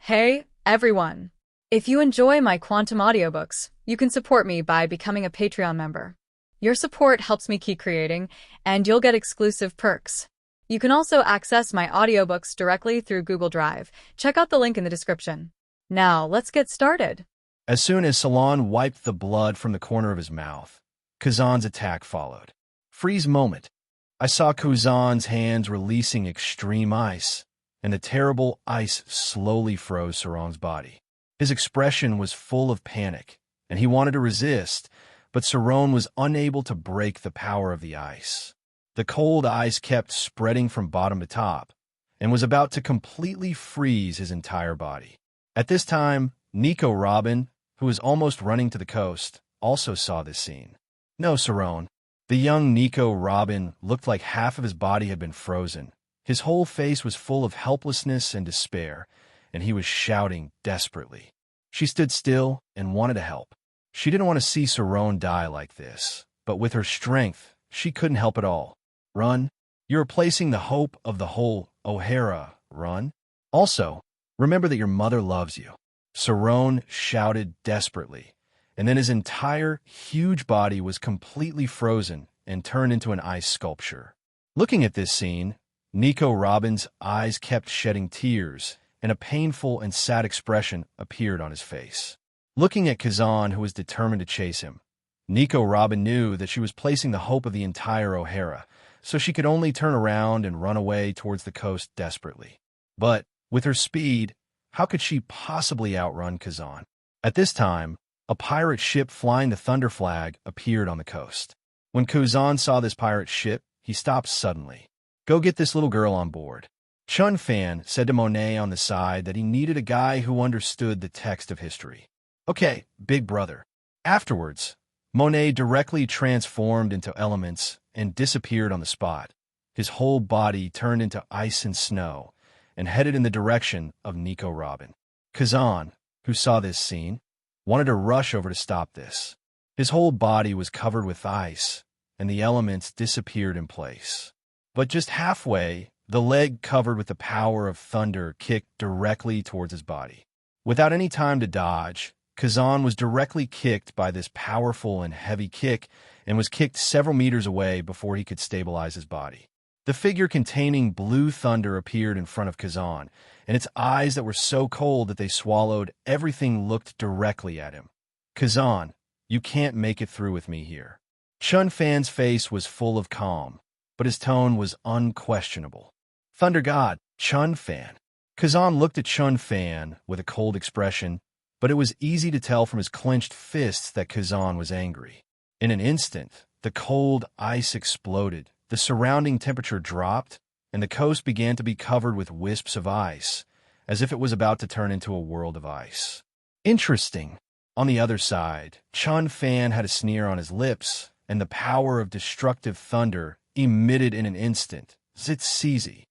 Hey, everyone! If you enjoy my quantum audiobooks, you can support me by becoming a Patreon member. Your support helps me keep creating, and you'll get exclusive perks. You can also access my audiobooks directly through Google Drive. Check out the link in the description. Now, let's get started. As soon as Salon wiped the blood from the corner of his mouth, Kazan's attack followed. Freeze moment. I saw Kazan's hands releasing extreme ice, and the terrible ice slowly froze Saron's body. His expression was full of panic, and he wanted to resist, but Saron was unable to break the power of the ice. The cold ice kept spreading from bottom to top, and was about to completely freeze his entire body. At this time, Nico Robin, who was almost running to the coast, also saw this scene. No, Saron. The young Nico Robin looked like half of his body had been frozen. His whole face was full of helplessness and despair, and he was shouting desperately. She stood still and wanted to help. She didn't want to see Saron die like this, but with her strength, she couldn't help at all. Run. You're replacing the hope of the whole O'Hara. Run. Also, remember that your mother loves you. Saron shouted desperately, and then his entire huge body was completely frozen and turned into an ice sculpture. Looking at this scene, Nico Robin's eyes kept shedding tears, and a painful and sad expression appeared on his face. Looking at Kazan, who was determined to chase him, Nico Robin knew that she was placing the hope of the entire O'Hara, so she could only turn around and run away towards the coast desperately. But, with her speed, how could she possibly outrun Kazan? At this time, a pirate ship flying the Thunder flag appeared on the coast. When Kazan saw this pirate ship, he stopped suddenly. Go get this little girl on board. Chun Fan said to Monet on the side that he needed a guy who understood the text of history. Okay, big brother. Afterwards, Monet directly transformed into elements and disappeared on the spot. His whole body turned into ice and snow and headed in the direction of Nico Robin. Kazan, who saw this scene, wanted to rush over to stop this. His whole body was covered with ice, and the elements disappeared in place. But just halfway, the leg covered with the power of thunder kicked directly towards his body. Without any time to dodge, Kazan was directly kicked by this powerful and heavy kick and was kicked several meters away before he could stabilize his body. The figure containing blue thunder appeared in front of Kazan, and its eyes that were so cold that they swallowed everything looked directly at him. Kazan, you can't make it through with me here. Chun Fan's face was full of calm, but his tone was unquestionable. Thunder God, Chun Fan. Kazan looked at Chun Fan with a cold expression, but it was easy to tell from his clenched fists that Kazan was angry. In an instant, the cold ice exploded, the surrounding temperature dropped, and the coast began to be covered with wisps of ice, as if it was about to turn into a world of ice. Interesting. On the other side, Chun Fan had a sneer on his lips, and the power of destructive thunder emitted in an instant. Zitsizi.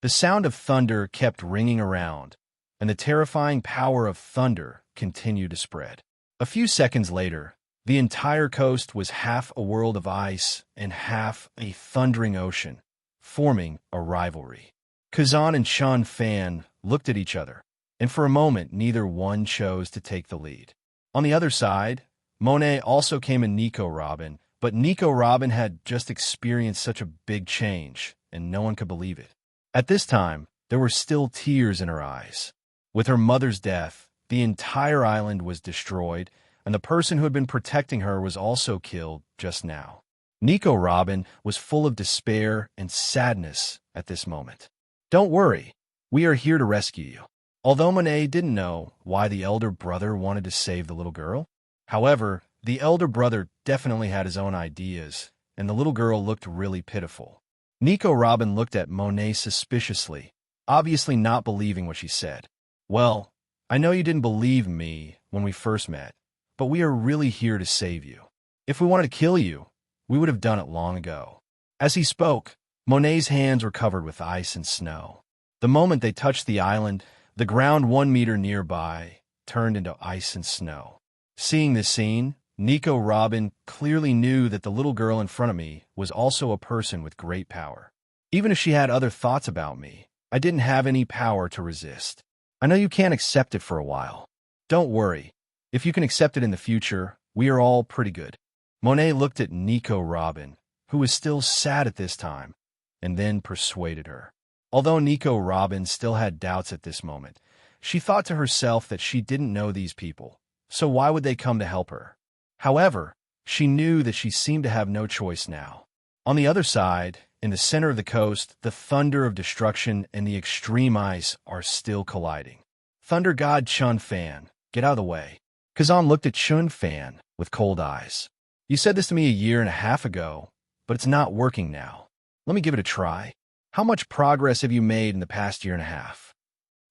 The sound of thunder kept ringing around, and the terrifying power of thunder continued to spread. A few seconds later, the entire coast was half a world of ice and half a thundering ocean, forming a rivalry. Kazan and Chun Fan looked at each other, and for a moment neither one chose to take the lead. On the other side, Monet also came in Nico Robin, but Nico Robin had just experienced such a big change, and no one could believe it. At this time, there were still tears in her eyes. With her mother's death, the entire island was destroyed, and the person who had been protecting her was also killed just now. Nico Robin was full of despair and sadness at this moment. Don't worry, we are here to rescue you. Although Monet didn't know why the elder brother wanted to save the little girl, however, the elder brother definitely had his own ideas, and the little girl looked really pitiful. Nico Robin looked at Monet suspiciously, obviously not believing what she said. Well, I know you didn't believe me when we first met, but we are really here to save you. If we wanted to kill you, we would have done it long ago. As he spoke, Monet's hands were covered with ice and snow. The moment they touched the island, the ground 1 meter nearby turned into ice and snow. Seeing this scene, Nico Robin clearly knew that the little girl in front of me was also a person with great power. Even if she had other thoughts about me, I didn't have any power to resist. I know you can't accept it for a while. Don't worry. If you can accept it in the future, we are all pretty good. Monet looked at Nico Robin, who was still sad at this time, and then persuaded her. Although Nico Robin still had doubts at this moment, she thought to herself that she didn't know these people, so why would they come to help her? However, she knew that she seemed to have no choice now. On the other side, in the center of the coast, the thunder of destruction and the extreme ice are still colliding. Thunder God Chun Fan, get out of the way. Kazan looked at Chun Fan with cold eyes. You said this to me a year and a half ago, but it's not working now. Let me give it a try. How much progress have you made in the past year and a half?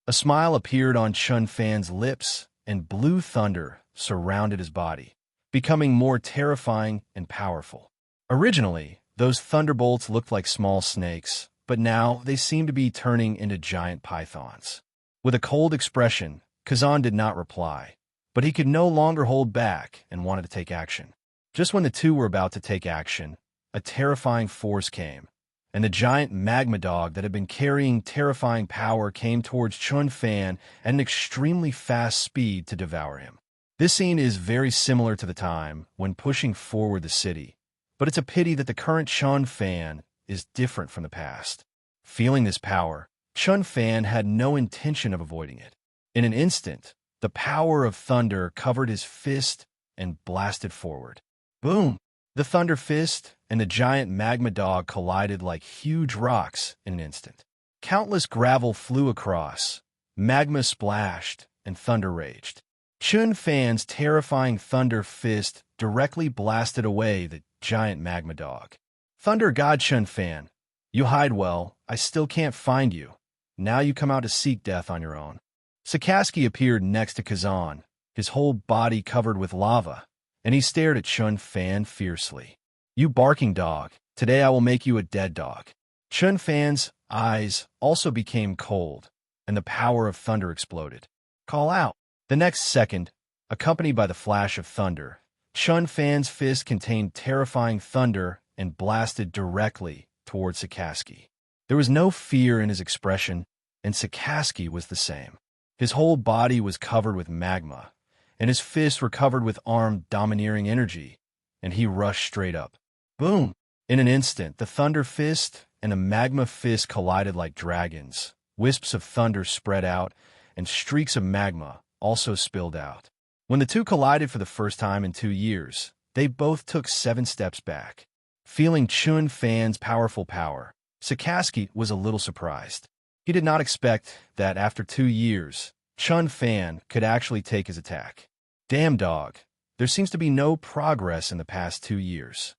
A smile appeared on Chun Fan's lips, and blue thunder surrounded his body, becoming more terrifying and powerful. Originally, those thunderbolts looked like small snakes, but now they seemed to be turning into giant pythons. With a cold expression, Kazan did not reply, but he could no longer hold back and wanted to take action. Just when the two were about to take action, a terrifying force came, and the giant magma dog that had been carrying terrifying power came towards Chun Fan at an extremely fast speed to devour him. This scene is very similar to the time when pushing forward the city, but it's a pity that the current Chun Fan is different from the past. Feeling this power, Chun Fan had no intention of avoiding it. In an instant, the power of thunder covered his fist and blasted forward. Boom! The thunder fist and the giant magma dog collided like huge rocks in an instant. Countless gravel flew across, magma splashed, and thunder raged. Chun Fan's terrifying thunder fist directly blasted away the giant magma dog. Thunder God Chun Fan, you hide well, I still can't find you. Now you come out to seek death on your own. Sakaski appeared next to Kazan, his whole body covered with lava, and he stared at Chun Fan fiercely. You barking dog, today I will make you a dead dog. Chun Fan's eyes also became cold, and the power of thunder exploded. Call out. The next second, accompanied by the flash of thunder, Chun Fan's fist contained terrifying thunder and blasted directly towards Sakaski. There was no fear in his expression, and Sakaski was the same. His whole body was covered with magma, and his fists were covered with armed domineering energy, and he rushed straight up. Boom! In an instant, the thunder fist and the magma fist collided like dragons. Wisps of thunder spread out, and streaks of magma also spilled out. When the two collided for the first time in 2 years, they both took 7 steps back. Feeling Chun Fan's powerful power, Sakaski was a little surprised. He did not expect that after 2 years, Chun Fan could actually take his attack. Damn dog, there seems to be no progress in the past 2 years.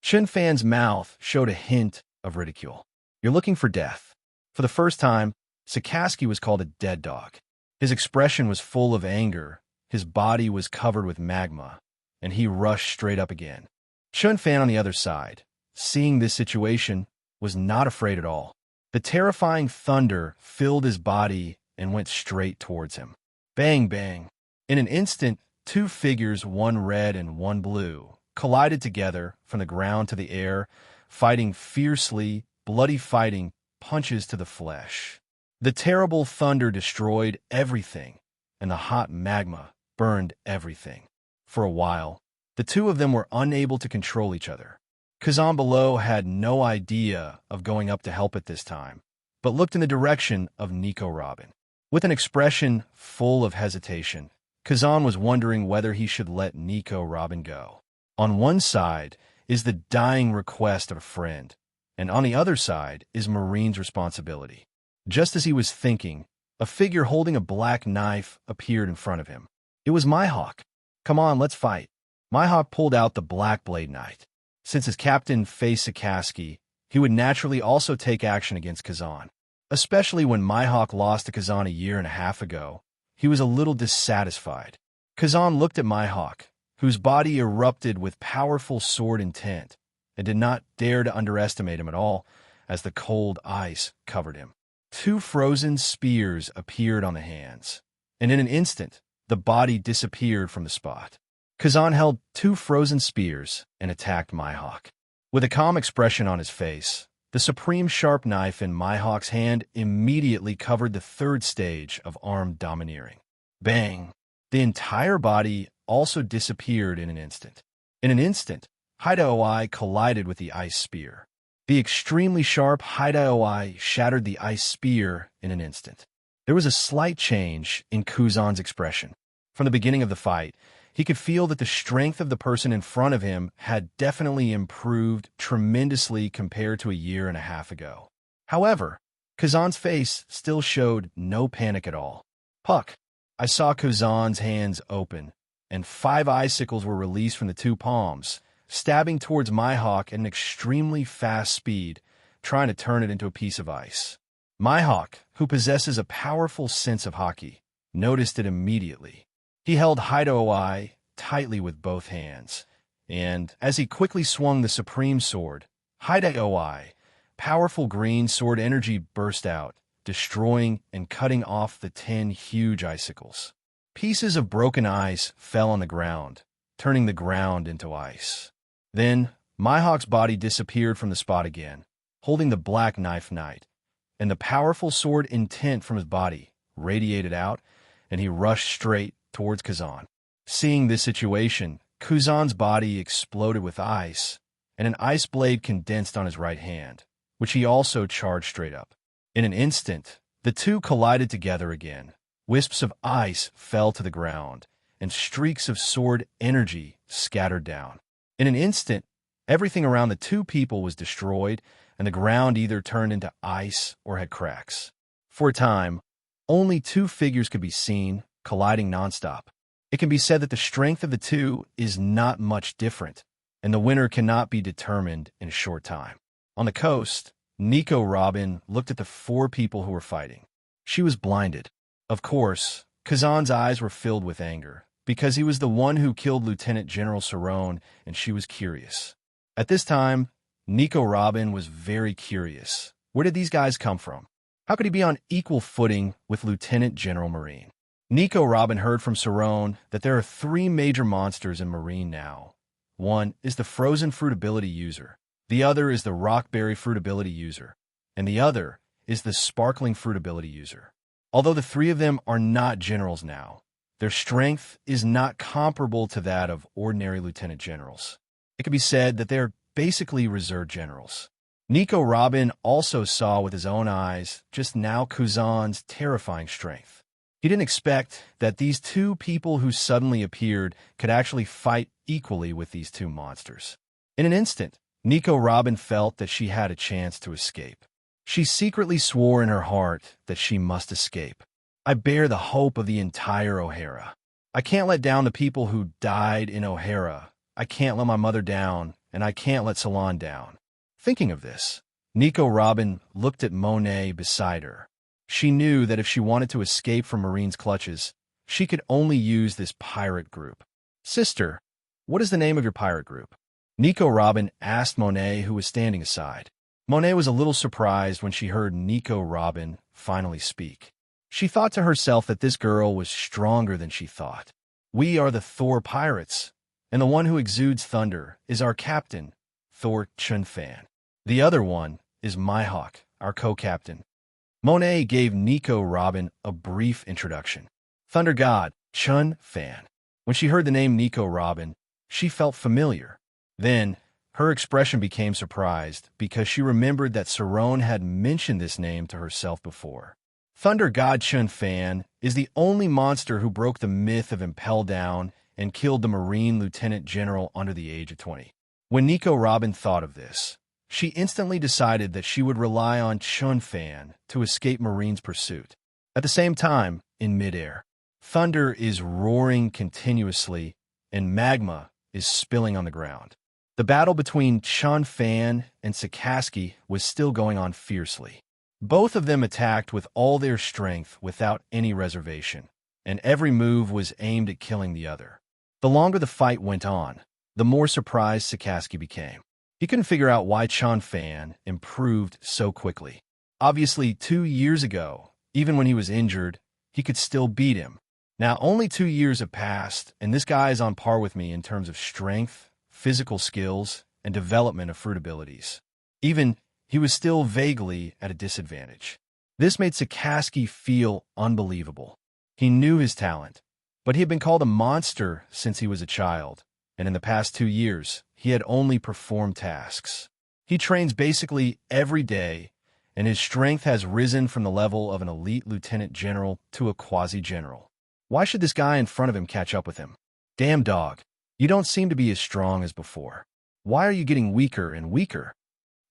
Chun Fan's mouth showed a hint of ridicule. You're looking for death. For the first time, Sakaski was called a dead dog. His expression was full of anger, his body was covered with magma, and he rushed straight up again. Chun Fan on the other side, seeing this situation, was not afraid at all. The terrifying thunder filled his body and went straight towards him. Bang, bang. In an instant, 2 figures, one red and one blue, collided together from the ground to the air, fighting fiercely, bloody fighting, punches to the flesh. The terrible thunder destroyed everything, and the hot magma burned everything. For a while, the two of them were unable to control each other. Kazan below had no idea of going up to help at this time, but looked in the direction of Nico Robin. With an expression full of hesitation, Kazan was wondering whether he should let Nico Robin go. On one side is the dying request of a friend, and on the other side is Marine's responsibility. Just as he was thinking, a figure holding a black knife appeared in front of him. It was Mihawk. Come on, let's fight. Mihawk pulled out the black blade knife. Since his captain faced Sakaski, he would naturally also take action against Kazan. Especially when Mihawk lost to Kazan a year and a half ago, he was a little dissatisfied. Kazan looked at Mihawk, whose body erupted with powerful sword intent, and did not dare to underestimate him at all, as the cold ice covered him. 2 frozen spears appeared on the hands, and in an instant, the body disappeared from the spot. Kazan held 2 frozen spears and attacked Mihawk. With a calm expression on his face, The supreme sharp knife in Mihawk's hand immediately covered the third stage of armed domineering. Bang! The entire body also disappeared in an instant. In an instant, Hideaway collided with the ice spear. The extremely sharp Hideaway shattered the ice spear in an instant. There was a slight change in Kuzan's expression. From the beginning of the fight, he could feel that the strength of the person in front of him had definitely improved tremendously compared to a year and a half ago. However, Kazan's face still showed no panic at all. Puck! I saw Kazan's hands open, and 5 icicles were released from the 2 palms, stabbing towards Mihawk at an extremely fast speed, trying to turn it into a piece of ice. Mihawk, who possesses a powerful sense of hockey, noticed it immediately. He held Hideaway tightly with both hands, and as he quickly swung the supreme sword, Hideaway, powerful green sword energy burst out, destroying and cutting off the 10 huge icicles. Pieces of broken ice fell on the ground, turning the ground into ice. Then, Mihawk's body disappeared from the spot again, holding the Black Knife Knight, and the powerful sword intent from his body radiated out, and he rushed straight towards Kazan. Seeing this situation, Kuzan's body exploded with ice, and an ice blade condensed on his right hand, which he also charged straight up. In an instant, the two collided together again. Wisps of ice fell to the ground, and streaks of sword energy scattered down. In an instant, everything around the two people was destroyed, and the ground either turned into ice or had cracks. For a time, only 2 figures could be seen, colliding nonstop. It can be said that the strength of the two is not much different, and the winner cannot be determined in a short time. On the coast, Nico Robin looked at the 4 people who were fighting. She was blinded. Of course, Kazan's eyes were filled with anger, because he was the one who killed Lieutenant General Cerrone, and she was curious. At this time, Nico Robin was very curious. Where did these guys come from? How could he be on equal footing with Lieutenant General Marine? Nico Robin heard from Cerrone that there are 3 major monsters in Marine now. One is the Frozen Fruit ability user, the other is the Rockberry Fruit ability user, and the other is the Sparkling Fruit ability user. Although the 3 of them are not generals now, their strength is not comparable to that of ordinary lieutenant generals. It can be said that they are basically reserve generals. Nico Robin also saw with his own eyes just now Kuzan's terrifying strength. He didn't expect that these 2 people who suddenly appeared could actually fight equally with these 2 monsters. In an instant, Nico Robin felt that she had a chance to escape. She secretly swore in her heart that she must escape. I bear the hope of the entire O'Hara. I can't let down the people who died in O'Hara. I can't let my mother down, and I can't let Salon down. Thinking of this, Nico Robin looked at Monet beside her. She knew that if she wanted to escape from Marine's clutches, she could only use this pirate group. Sister, what is the name of your pirate group? Nico Robin asked Monet, who was standing aside. Monet was a little surprised when she heard Nico Robin finally speak. She thought to herself that this girl was stronger than she thought. We are the Thor pirates, and the one who exudes thunder is our captain, Thor Chun-Fan. The other one is Mihawk, our co-captain. Monet gave Nico Robin a brief introduction. Thunder God, Chun-Fan. When she heard the name Nico Robin, she felt familiar. Then, her expression became surprised because she remembered that Cerrone had mentioned this name to herself before. Thunder God Chun-Fan is the only monster who broke the myth of Impel Down and killed the Marine Lieutenant General under the age of 20. When Nico Robin thought of this, she instantly decided that she would rely on Chun-Fan to escape Marine's pursuit. At the same time, in midair, thunder is roaring continuously and magma is spilling on the ground. The battle between Chun-Fan and Sakaski was still going on fiercely. Both of them attacked with all their strength without any reservation, and every move was aimed at killing the other. The longer the fight went on, the more surprised Sakaski became. He couldn't figure out why Chun-Fan improved so quickly. Obviously, 2 years ago, even when he was injured, he could still beat him. Now, only 2 years have passed, and this guy is on par with me in terms of strength, physical skills, and development of fruit abilities. Even he was still vaguely at a disadvantage. This made Sikorsky feel unbelievable. He knew his talent, but he had been called a monster since he was a child, and in the past 2 years, he had only performed tasks. He trains basically every day, and his strength has risen from the level of an elite lieutenant general to a quasi-general. Why should this guy in front of him catch up with him? Damn dog, you don't seem to be as strong as before. Why are you getting weaker and weaker?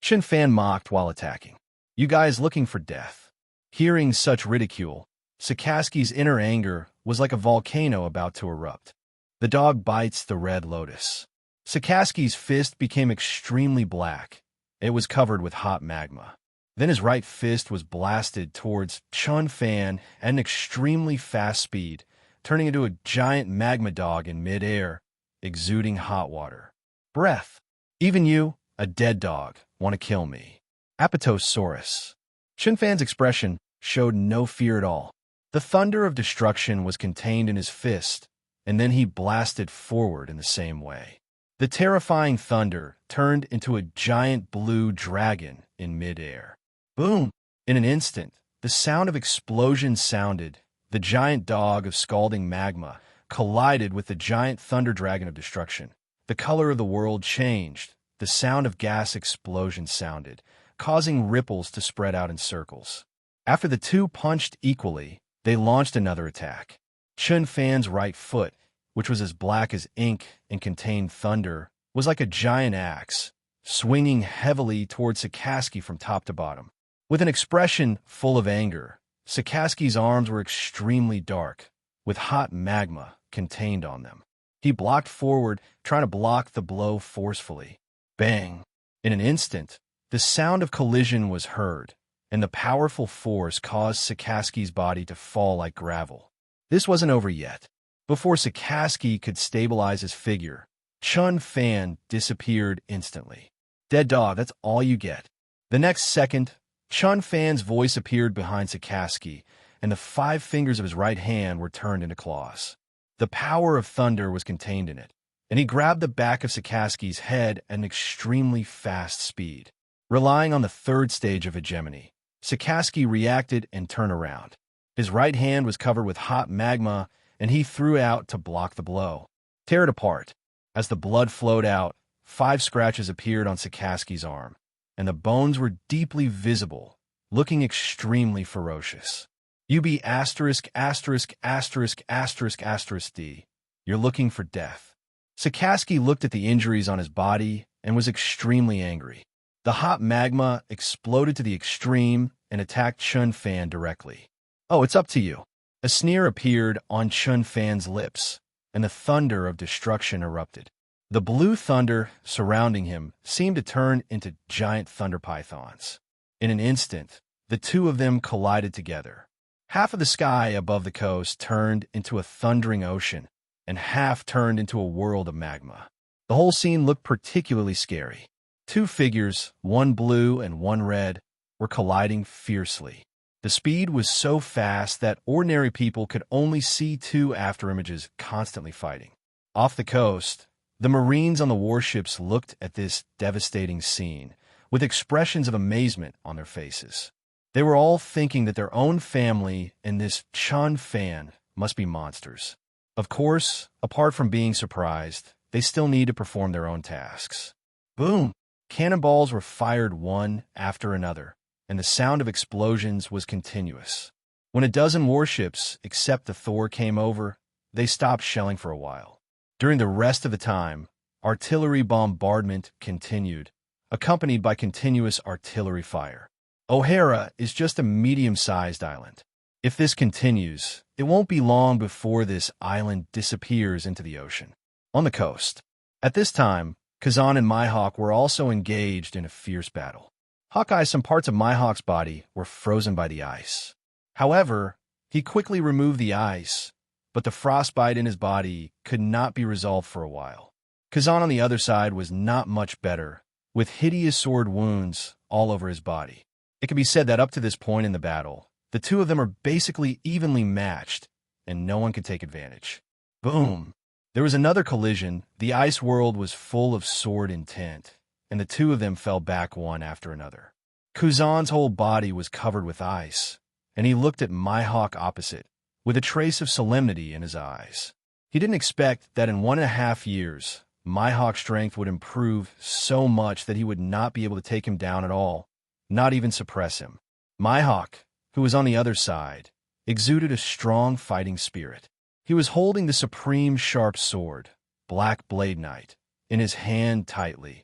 Chen Fan mocked while attacking. You guys looking for death. Hearing such ridicule, Sikorsky's inner anger was like a volcano about to erupt. The dog bites the red lotus. Sikorsky's fist became extremely black. It was covered with hot magma. Then his right fist was blasted towards Chun Fan at an extremely fast speed, turning into a giant magma dog in midair, exuding hot water. Breath. Even you, a dead dog, want to kill me. Apatosaurus. Chun Fan's expression showed no fear at all. The thunder of destruction was contained in his fist, and then he blasted forward in the same way. The terrifying thunder turned into a giant blue dragon in midair. Boom! In an instant, the sound of explosion sounded. The giant dog of scalding magma collided with the giant thunder dragon of destruction. The color of the world changed. The sound of gas explosion sounded, causing ripples to spread out in circles. After the two punched equally, they launched another attack. Chun Fan's right foot, which was as black as ink and contained thunder, was like a giant axe, swinging heavily towards Sikorsky from top to bottom. With an expression full of anger, Sikorsky's arms were extremely dark, with hot magma contained on them. He blocked forward, trying to block the blow forcefully. Bang! In an instant, the sound of collision was heard, and the powerful force caused Sikorsky's body to fall like gravel. This wasn't over yet. Before Sikorsky could stabilize his figure, Chun Fan disappeared instantly. Dead dog, that's all you get. The next second, Chun Fan's voice appeared behind Sikorsky, and the 5 fingers of his right hand were turned into claws. The power of thunder was contained in it, and he grabbed the back of Sikorsky's head at an extremely fast speed. Relying on the 3rd stage of hegemony, Sikorsky reacted and turned around. His right hand was covered with hot magma, and he threw out to block the blow. Tear it apart. As the blood flowed out, 5 scratches appeared on Sikorsky's arm, and the bones were deeply visible, looking extremely ferocious. UB asterisk asterisk asterisk asterisk asterisk D. You're looking for death. Sikorsky looked at the injuries on his body and was extremely angry. The hot magma exploded to the extreme and attacked Chun Fan directly. Oh, it's up to you. A sneer appeared on Chun Fan's lips, and the thunder of destruction erupted. The blue thunder surrounding him seemed to turn into giant thunder pythons. In an instant, the two of them collided together. Half of the sky above the coast turned into a thundering ocean, and half turned into a world of magma. The whole scene looked particularly scary. 2 figures, one blue and one red, were colliding fiercely. The speed was so fast that ordinary people could only see 2 afterimages constantly fighting. Off the coast, the Marines on the warships looked at this devastating scene with expressions of amazement on their faces. They were all thinking that their own family and this Chun Fan must be monsters. Of course, apart from being surprised, they still need to perform their own tasks. Boom! Cannonballs were fired one after another, and the sound of explosions was continuous. When a dozen warships, except the Thor, came over, they stopped shelling for a while. During the rest of the time, artillery bombardment continued, accompanied by continuous artillery fire. O'Hara is just a medium-sized island. If this continues, it won't be long before this island disappears into the ocean. On the coast. At this time, Kazan and Mihawk were also engaged in a fierce battle. Hawkeye, some parts of Mihawk's body were frozen by the ice. However, he quickly removed the ice, but the frostbite in his body could not be resolved for a while. Kazan on the other side was not much better, with hideous sword wounds all over his body. It can be said that up to this point in the battle, the two of them are basically evenly matched, and no one could take advantage. Boom! There was another collision. The ice world was full of sword intent, and the two of them fell back one after another. Kuzan's whole body was covered with ice, and he looked at Mihawk opposite, with a trace of solemnity in his eyes. He didn't expect that in 1.5 years, Mihawk's strength would improve so much that he would not be able to take him down at all, not even suppress him. Mihawk, who was on the other side, exuded a strong fighting spirit. He was holding the supreme sharp sword, Black Blade Knight, in his hand tightly,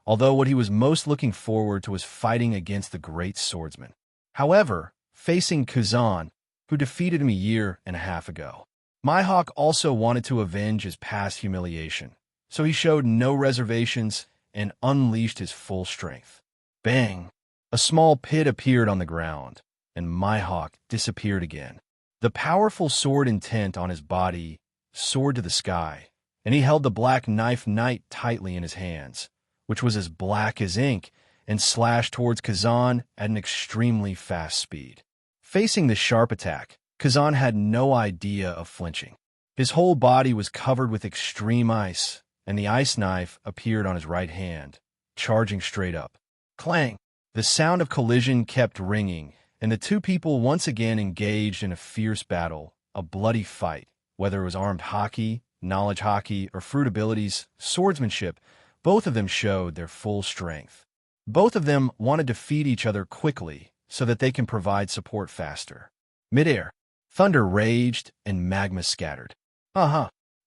although what he was most looking forward to was fighting against the great swordsman. However, facing Kuzan, who defeated him 1.5 years ago, Mihawk also wanted to avenge his past humiliation, so he showed no reservations and unleashed his full strength. Bang! A small pit appeared on the ground, and Mihawk disappeared again. The powerful sword intent on his body soared to the sky, and he held the Black Knife Knight tightly in his hands, which was as black as ink, and slashed towards Kazan at an extremely fast speed. Facing the sharp attack, Kazan had no idea of flinching. His whole body was covered with extreme ice, and the ice knife appeared on his right hand, charging straight up. Clang! The sound of collision kept ringing, and the two people once again engaged in a fierce battle, a bloody fight. Whether it was armed hockey, knowledge hockey, or fruit abilities, swordsmanship, both of them showed their full strength. Both of them want to defeat each other quickly so that they can provide support faster. Midair, thunder raged and magma scattered.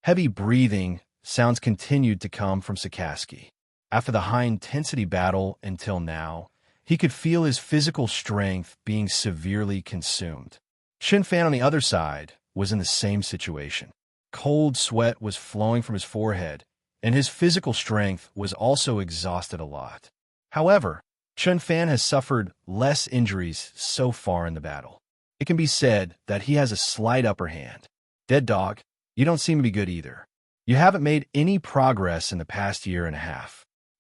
Heavy breathing sounds continued to come from Sakaski. After the high-intensity battle until now, he could feel his physical strength being severely consumed. Shinfan on the other side was in the same situation. Cold sweat was flowing from his forehead, and his physical strength was also exhausted a lot. However, Shinfan has suffered less injuries so far in the battle. It can be said that he has a slight upper hand. Dead Dog, you don't seem to be good either. You haven't made any progress in the past 1.5 years.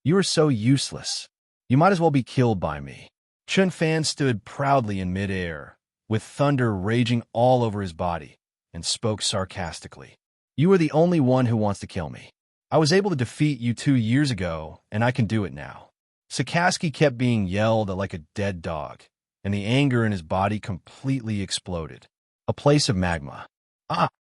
You are so useless. You might as well be killed by me. Chun Fan stood proudly in midair, with thunder raging all over his body, and spoke sarcastically. You are the only one who wants to kill me. I was able to defeat you 2 years ago, and I can do it now. Sakaski kept being yelled at like a dead dog, and the anger in his body completely exploded. A place of magma.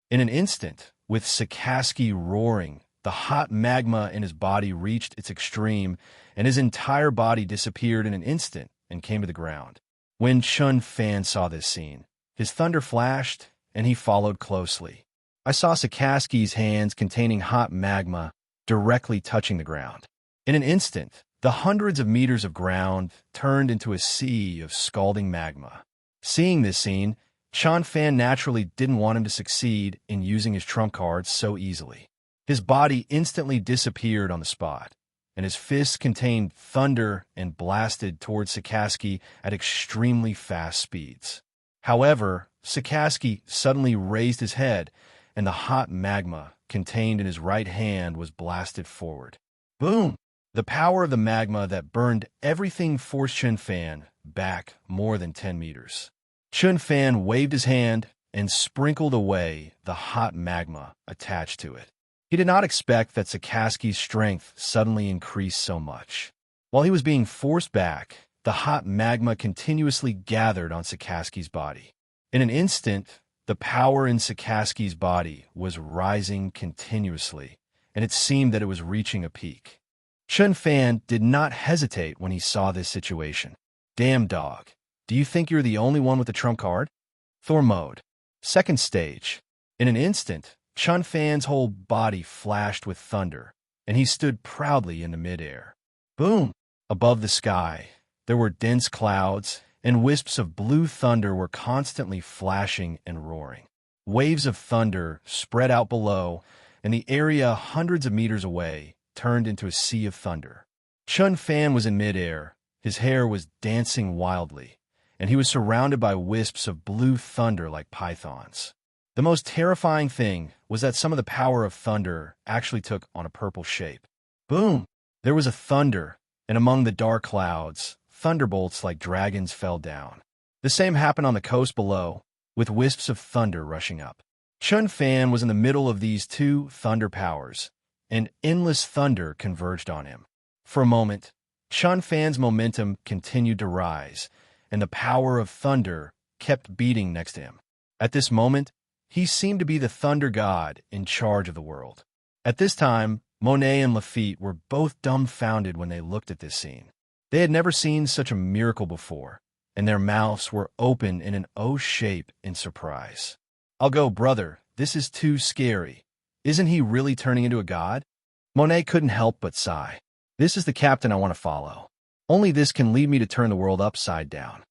In an instant, with Sakaski roaring, the hot magma in his body reached its extreme, and his entire body disappeared in an instant and came to the ground. When Chun Fan saw this scene, his thunder flashed, and he followed closely. I saw Sakaski's hands containing hot magma directly touching the ground. In an instant, the hundreds of meters of ground turned into a sea of scalding magma. Seeing this scene, Chun Fan naturally didn't want him to succeed in using his trump cards so easily. His body instantly disappeared on the spot, and his fists contained thunder and blasted towards Sakaski at extremely fast speeds. However, Sakaski suddenly raised his head, and the hot magma contained in his right hand was blasted forward. Boom! The power of the magma that burned everything forced Chun Fan back more than 10 meters. Chun Fan waved his hand and sprinkled away the hot magma attached to it. He did not expect that Sakaski's strength suddenly increased so much. While he was being forced back, the hot magma continuously gathered on Sakaski's body. In an instant, the power in Sakaski's body was rising continuously, and it seemed that it was reaching a peak. Chun Fan did not hesitate when he saw this situation. Damn Dog, do you think you're the only one with the trump card? Thor mode. Second stage. In an instant, Chun Fan's whole body flashed with thunder, and he stood proudly in the midair. Boom! Above the sky, there were dense clouds, and wisps of blue thunder were constantly flashing and roaring. Waves of thunder spread out below, and the area hundreds of meters away turned into a sea of thunder. Chun Fan was in midair, his hair was dancing wildly, and he was surrounded by wisps of blue thunder like pythons. The most terrifying thing was that some of the power of thunder actually took on a purple shape. Boom! There was a thunder, and among the dark clouds, thunderbolts like dragons fell down. The same happened on the coast below, with wisps of thunder rushing up. Chun Fan was in the middle of these two thunder powers, and endless thunder converged on him. For a moment, Chun Fan's momentum continued to rise, and the power of thunder kept beating next to him. At this moment, he seemed to be the thunder god in charge of the world. At this time, Monet and Lafitte were both dumbfounded when they looked at this scene. They had never seen such a miracle before, and their mouths were open in an O shape in surprise. "I'll go, brother. This is too scary. Isn't he really turning into a god?" Monet couldn't help but sigh. "This is the captain I want to follow. Only this can lead me to turn the world upside down."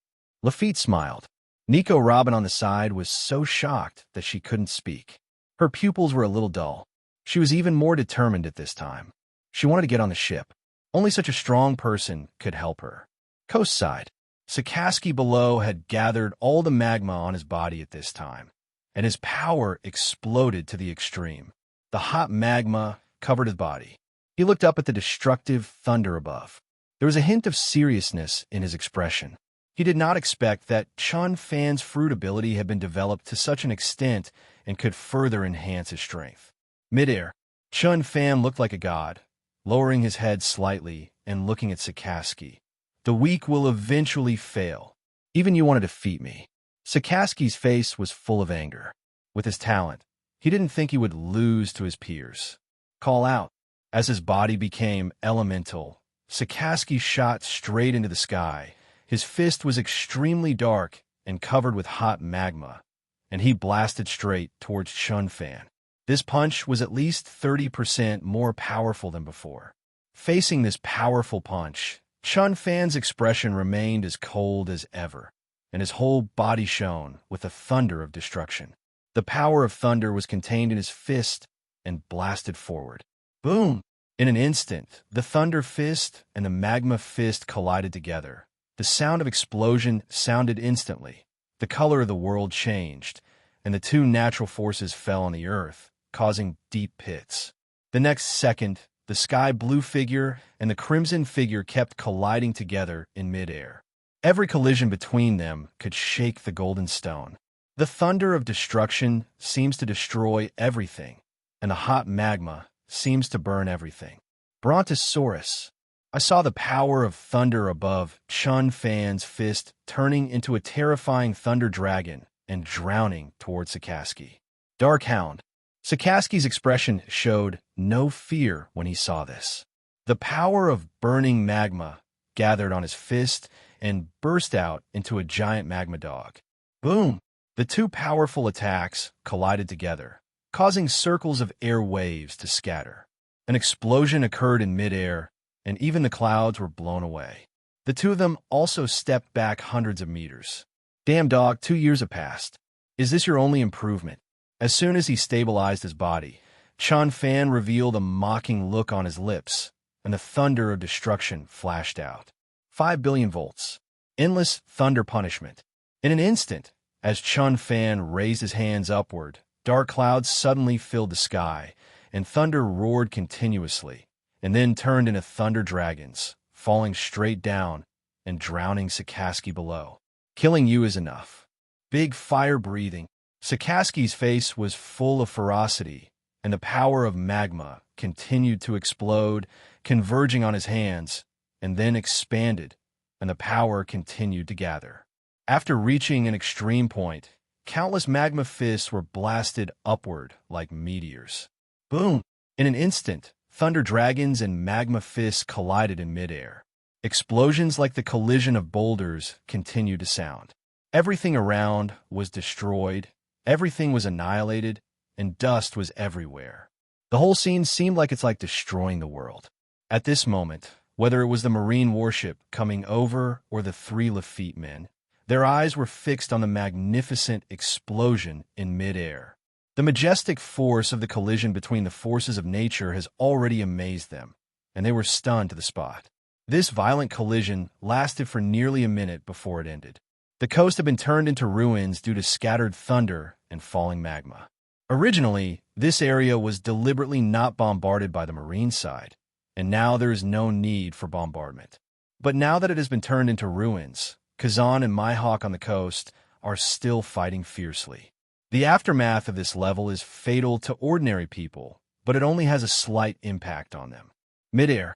Lafitte smiled. Nico Robin on the side was so shocked that she couldn't speak. Her pupils were a little dull. She was even more determined at this time. She wanted to get on the ship. Only such a strong person could help her. Coast side. Sikaski below had gathered all the magma on his body at this time, and his power exploded to the extreme. The hot magma covered his body. He looked up at the destructive thunder above. There was a hint of seriousness in his expression. He did not expect that Chun Fan's fruit ability had been developed to such an extent and could further enhance his strength. Midair, Chun Fan looked like a god, lowering his head slightly and looking at Sikaski. "The weak will eventually fail. Even you want to defeat me." Sikaski's face was full of anger. With his talent, he didn't think he would lose to his peers. "Call out." As his body became elemental, Sikaski shot straight into the sky. His fist was extremely dark and covered with hot magma, and he blasted straight towards Chun Fan. This punch was at least 30% more powerful than before. Facing this powerful punch, Chun Fan's expression remained as cold as ever, and his whole body shone with the thunder of destruction. The power of thunder was contained in his fist and blasted forward. Boom! In an instant, the thunder fist and the magma fist collided together. The sound of explosion sounded instantly. The color of the world changed, and the two natural forces fell on the earth, causing deep pits. The next second, the sky blue figure and the crimson figure kept colliding together in midair. Every collision between them could shake the golden stone. The thunder of destruction seems to destroy everything, and the hot magma seems to burn everything. Brontosaurus. I saw the power of thunder above Chun Fan's fist turning into a terrifying thunder dragon and drowning towards Sikaski. Dark Hound. Sikaski's expression showed no fear when he saw this. The power of burning magma gathered on his fist and burst out into a giant magma dog. Boom! The two powerful attacks collided together, causing circles of air waves to scatter. An explosion occurred in midair, and even the clouds were blown away. The two of them also stepped back hundreds of meters. "Damn dog, 2 years have passed. Is this your only improvement?" As soon as he stabilized his body, Chun Fan revealed a mocking look on his lips, and the thunder of destruction flashed out. 5 billion volts. Endless thunder punishment. In an instant, as Chun Fan raised his hands upward, dark clouds suddenly filled the sky, and thunder roared continuously, and then turned into thunder dragons, falling straight down and drowning Sikaski below. "Killing you is enough." Big fire breathing. Sikaski's face was full of ferocity, and the power of magma continued to explode, converging on his hands, and then expanded, and the power continued to gather. After reaching an extreme point, countless magma fists were blasted upward like meteors. Boom! In an instant, thunder dragons and magma fists collided in midair. Explosions like the collision of boulders continued to sound. Everything around was destroyed, everything was annihilated, and dust was everywhere. The whole scene seemed like it's like destroying the world. At this moment, whether it was the marine warship coming over or the 3 Lafitte men, their eyes were fixed on the magnificent explosion in midair. The majestic force of the collision between the forces of nature has already amazed them, and they were stunned to the spot. This violent collision lasted for nearly a minute before it ended. The coast had been turned into ruins due to scattered thunder and falling magma. Originally, this area was deliberately not bombarded by the marine side, and now there is no need for bombardment. But now that it has been turned into ruins, Kazan and Mihawk on the coast are still fighting fiercely. The aftermath of this level is fatal to ordinary people, but it only has a slight impact on them. Midair.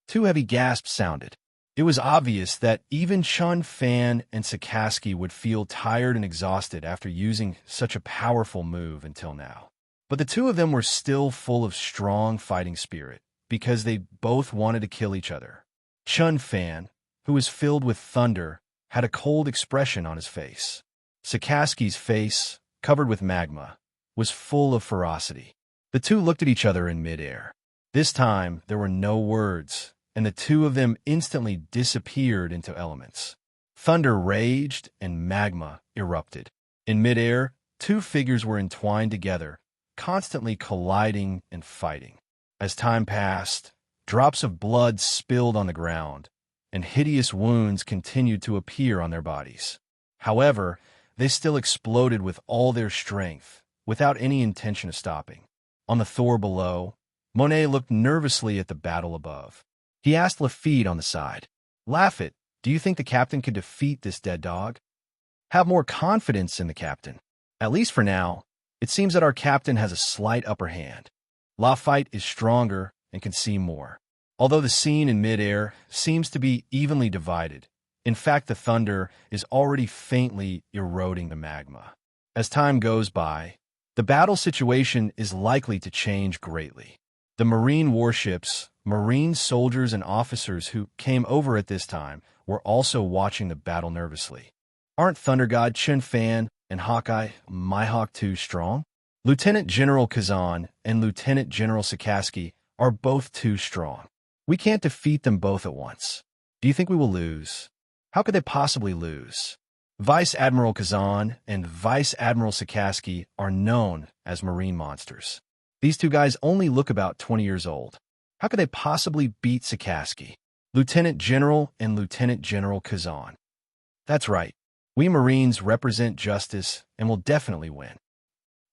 Two heavy gasps sounded. It was obvious that even Chun Fan and Sakaski would feel tired and exhausted after using such a powerful move until now. But the two of them were still full of strong fighting spirit because they both wanted to kill each other. Chun Fan, who was filled with thunder, had a cold expression on his face. Sakaski's face, covered with magma, was full of ferocity. The two looked at each other in midair. This time, there were no words, and the two of them instantly disappeared into elements. Thunder raged and magma erupted. In midair, two figures were entwined together, constantly colliding and fighting. As time passed, drops of blood spilled on the ground, and hideous wounds continued to appear on their bodies. However, they still exploded with all their strength, without any intention of stopping. On the Thor below, Monet looked nervously at the battle above. He asked Lafitte on the side, "Lafitte, do you think the captain could defeat this dead dog?" "Have more confidence in the captain. At least for now, it seems that our captain has a slight upper hand. Lafitte is stronger and can see more. Although the scene in midair seems to be evenly divided, in fact the thunder is already faintly eroding the magma. As time goes by, the battle situation is likely to change greatly. The Marine warships, Marine soldiers and officers who came over at this time were also watching the battle nervously. Aren't Thunder God Chun Fan and Hawkeye Mihawk too strong? Lieutenant General Kazan and Lieutenant General Sakaski are both too strong. We can't defeat them both at once. Do you think we will lose? How could they possibly lose? Vice Admiral Kazan and Vice Admiral Sakaski are known as marine monsters. These two guys only look about 20 years old. How could they possibly beat Sakaski? Lieutenant General and Lieutenant General Kazan. That's right. We Marines represent justice and will definitely win.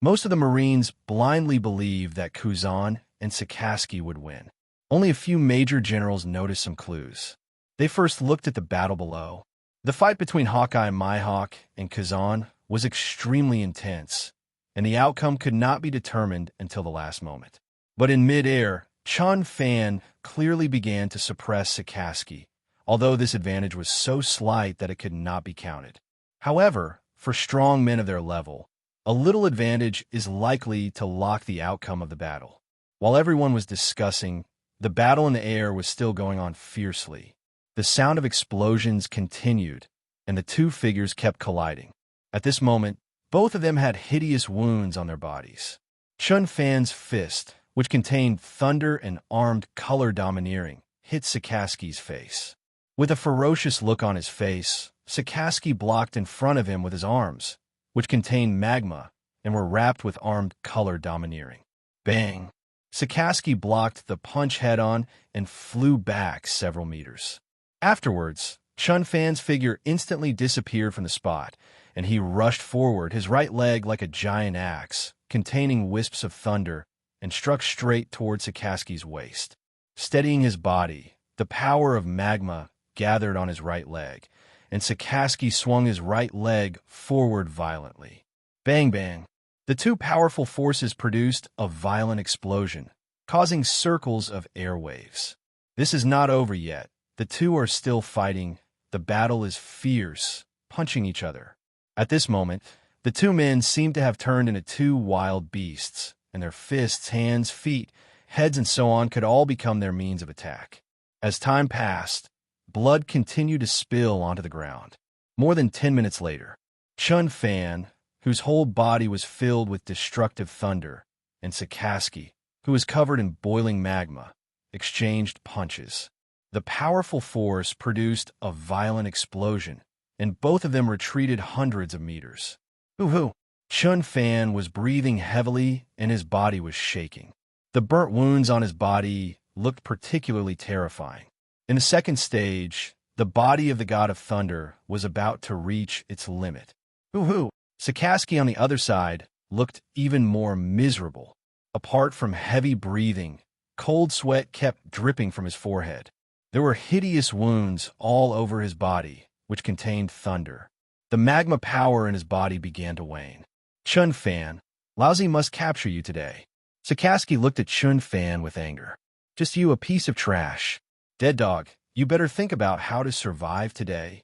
Most of the Marines blindly believed that Kazan and Sakaski would win. Only a few major generals noticed some clues. They first looked at the battle below. The fight between Hawkeye Mihawk and Kazan was extremely intense, and the outcome could not be determined until the last moment. But in midair, Chun Fan clearly began to suppress Sakaski, although this advantage was so slight that it could not be counted. However, for strong men of their level, a little advantage is likely to lock the outcome of the battle. While everyone was discussing, the battle in the air was still going on fiercely. The sound of explosions continued, and the two figures kept colliding. At this moment, both of them had hideous wounds on their bodies. Chun Fan's fist, which contained thunder and armed color domineering, hit Sakaski's face. With a ferocious look on his face, Sakaski blocked in front of him with his arms, which contained magma and were wrapped with armed color domineering. Bang! Sakaski blocked the punch head-on and flew back several meters. Afterwards, Chun Fan's figure instantly disappeared from the spot, and he rushed forward, his right leg like a giant axe, containing wisps of thunder, and struck straight toward Sakaski's waist. Steadying his body, the power of magma gathered on his right leg, and Sakaski swung his right leg forward violently. Bang bang! The two powerful forces produced a violent explosion, causing circles of air waves. This is not over yet. The two are still fighting. The battle is fierce, punching each other. At this moment, the two men seem to have turned into two wild beasts, and their fists, hands, feet, heads, and so on could all become their means of attack. As time passed, blood continued to spill onto the ground. More than 10 minutes later, Chun Fan, whose whole body was filled with destructive thunder, and Sakaski, who was covered in boiling magma, exchanged punches. The powerful force produced a violent explosion, and both of them retreated hundreds of meters. Hoo-hoo! Chun Fan was breathing heavily, and his body was shaking. The burnt wounds on his body looked particularly terrifying. In the second stage, the body of the god of thunder was about to reach its limit. Hoo-hoo! Sakaski on the other side looked even more miserable. Apart from heavy breathing, cold sweat kept dripping from his forehead. There were hideous wounds all over his body, which contained thunder. The magma power in his body began to wane. Chun Fan, Lousy must capture you today. Sakaski looked at Chun Fan with anger. Just you, a piece of trash. Dead dog, you better think about how to survive today.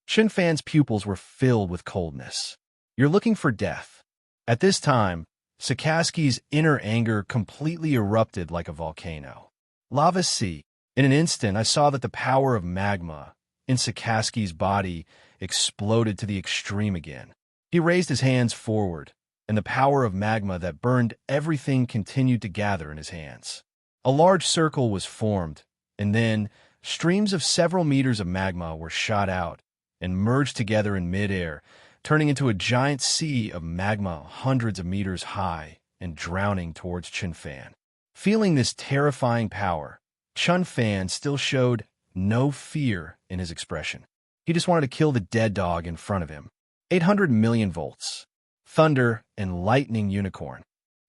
Shinfan's pupils were filled with coldness. You're looking for death. At this time, Sakaski's inner anger completely erupted like a volcano. Lava Sea. In an instant, I saw that the power of magma in Sakaski's body exploded to the extreme again. He raised his hands forward, and the power of magma that burned everything continued to gather in his hands. A large circle was formed, and then streams of several meters of magma were shot out and merged together in midair, turning into a giant sea of magma hundreds of meters high and drowning towards Chinfan. Feeling this terrifying power, Chunfan still showed no fear in his expression. He just wanted to kill the dead dog in front of him. 800 million volts. Thunder and lightning unicorn.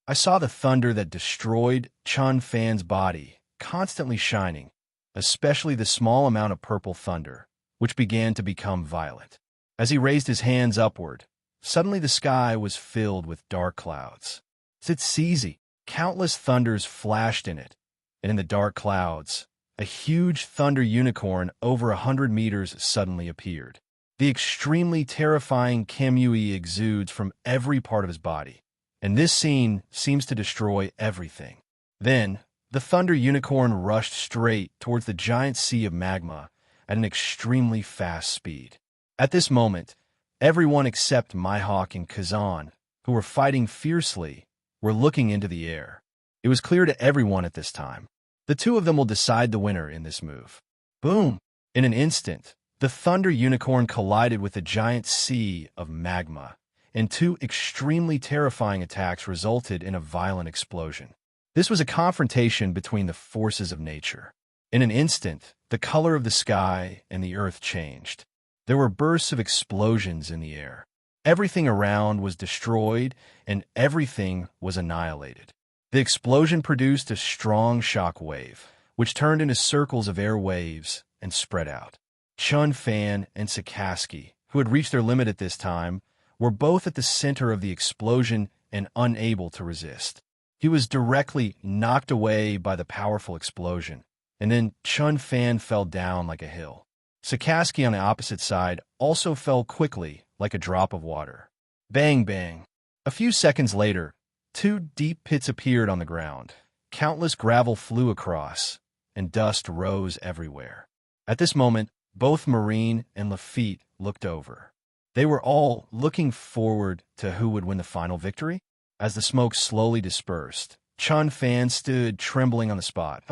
I saw the thunder that destroyed Chunfan's body, constantly shining, especially the small amount of purple thunder, which began to become violet. As he raised his hands upward, suddenly the sky was filled with dark clouds. It's easy. Countless thunders flashed in it, and in the dark clouds, a huge thunder unicorn over 100 meters suddenly appeared. The extremely terrifying Kamui exudes from every part of his body, and this scene seems to destroy everything. Then, the thunder unicorn rushed straight towards the giant sea of magma at an extremely fast speed. At this moment, everyone except Mihawk and Kazan, who were fighting fiercely, were looking into the air. It was clear to everyone at this time. The two of them will decide the winner in this move. Boom! In an instant, the thunder unicorn collided with a giant sea of magma, and two extremely terrifying attacks resulted in a violent explosion. This was a confrontation between the forces of nature. In an instant, the color of the sky and the earth changed. There were bursts of explosions in the air. Everything around was destroyed, and everything was annihilated. The explosion produced a strong shock wave, which turned into circles of air waves and spread out. Chun-Fan and Sakaski, who had reached their limit at this time, were both at the center of the explosion and unable to resist. He was directly knocked away by the powerful explosion, and then Chun-Fan fell down like a hill. Sakaski on the opposite side also fell quickly like a drop of water. Bang, bang. A few seconds later, two deep pits appeared on the ground. Countless gravel flew across, and dust rose everywhere. At this moment, both Marine and Lafitte looked over. They were all looking forward to who would win the final victory. As the smoke slowly dispersed, Chun-Fan stood trembling on the spot.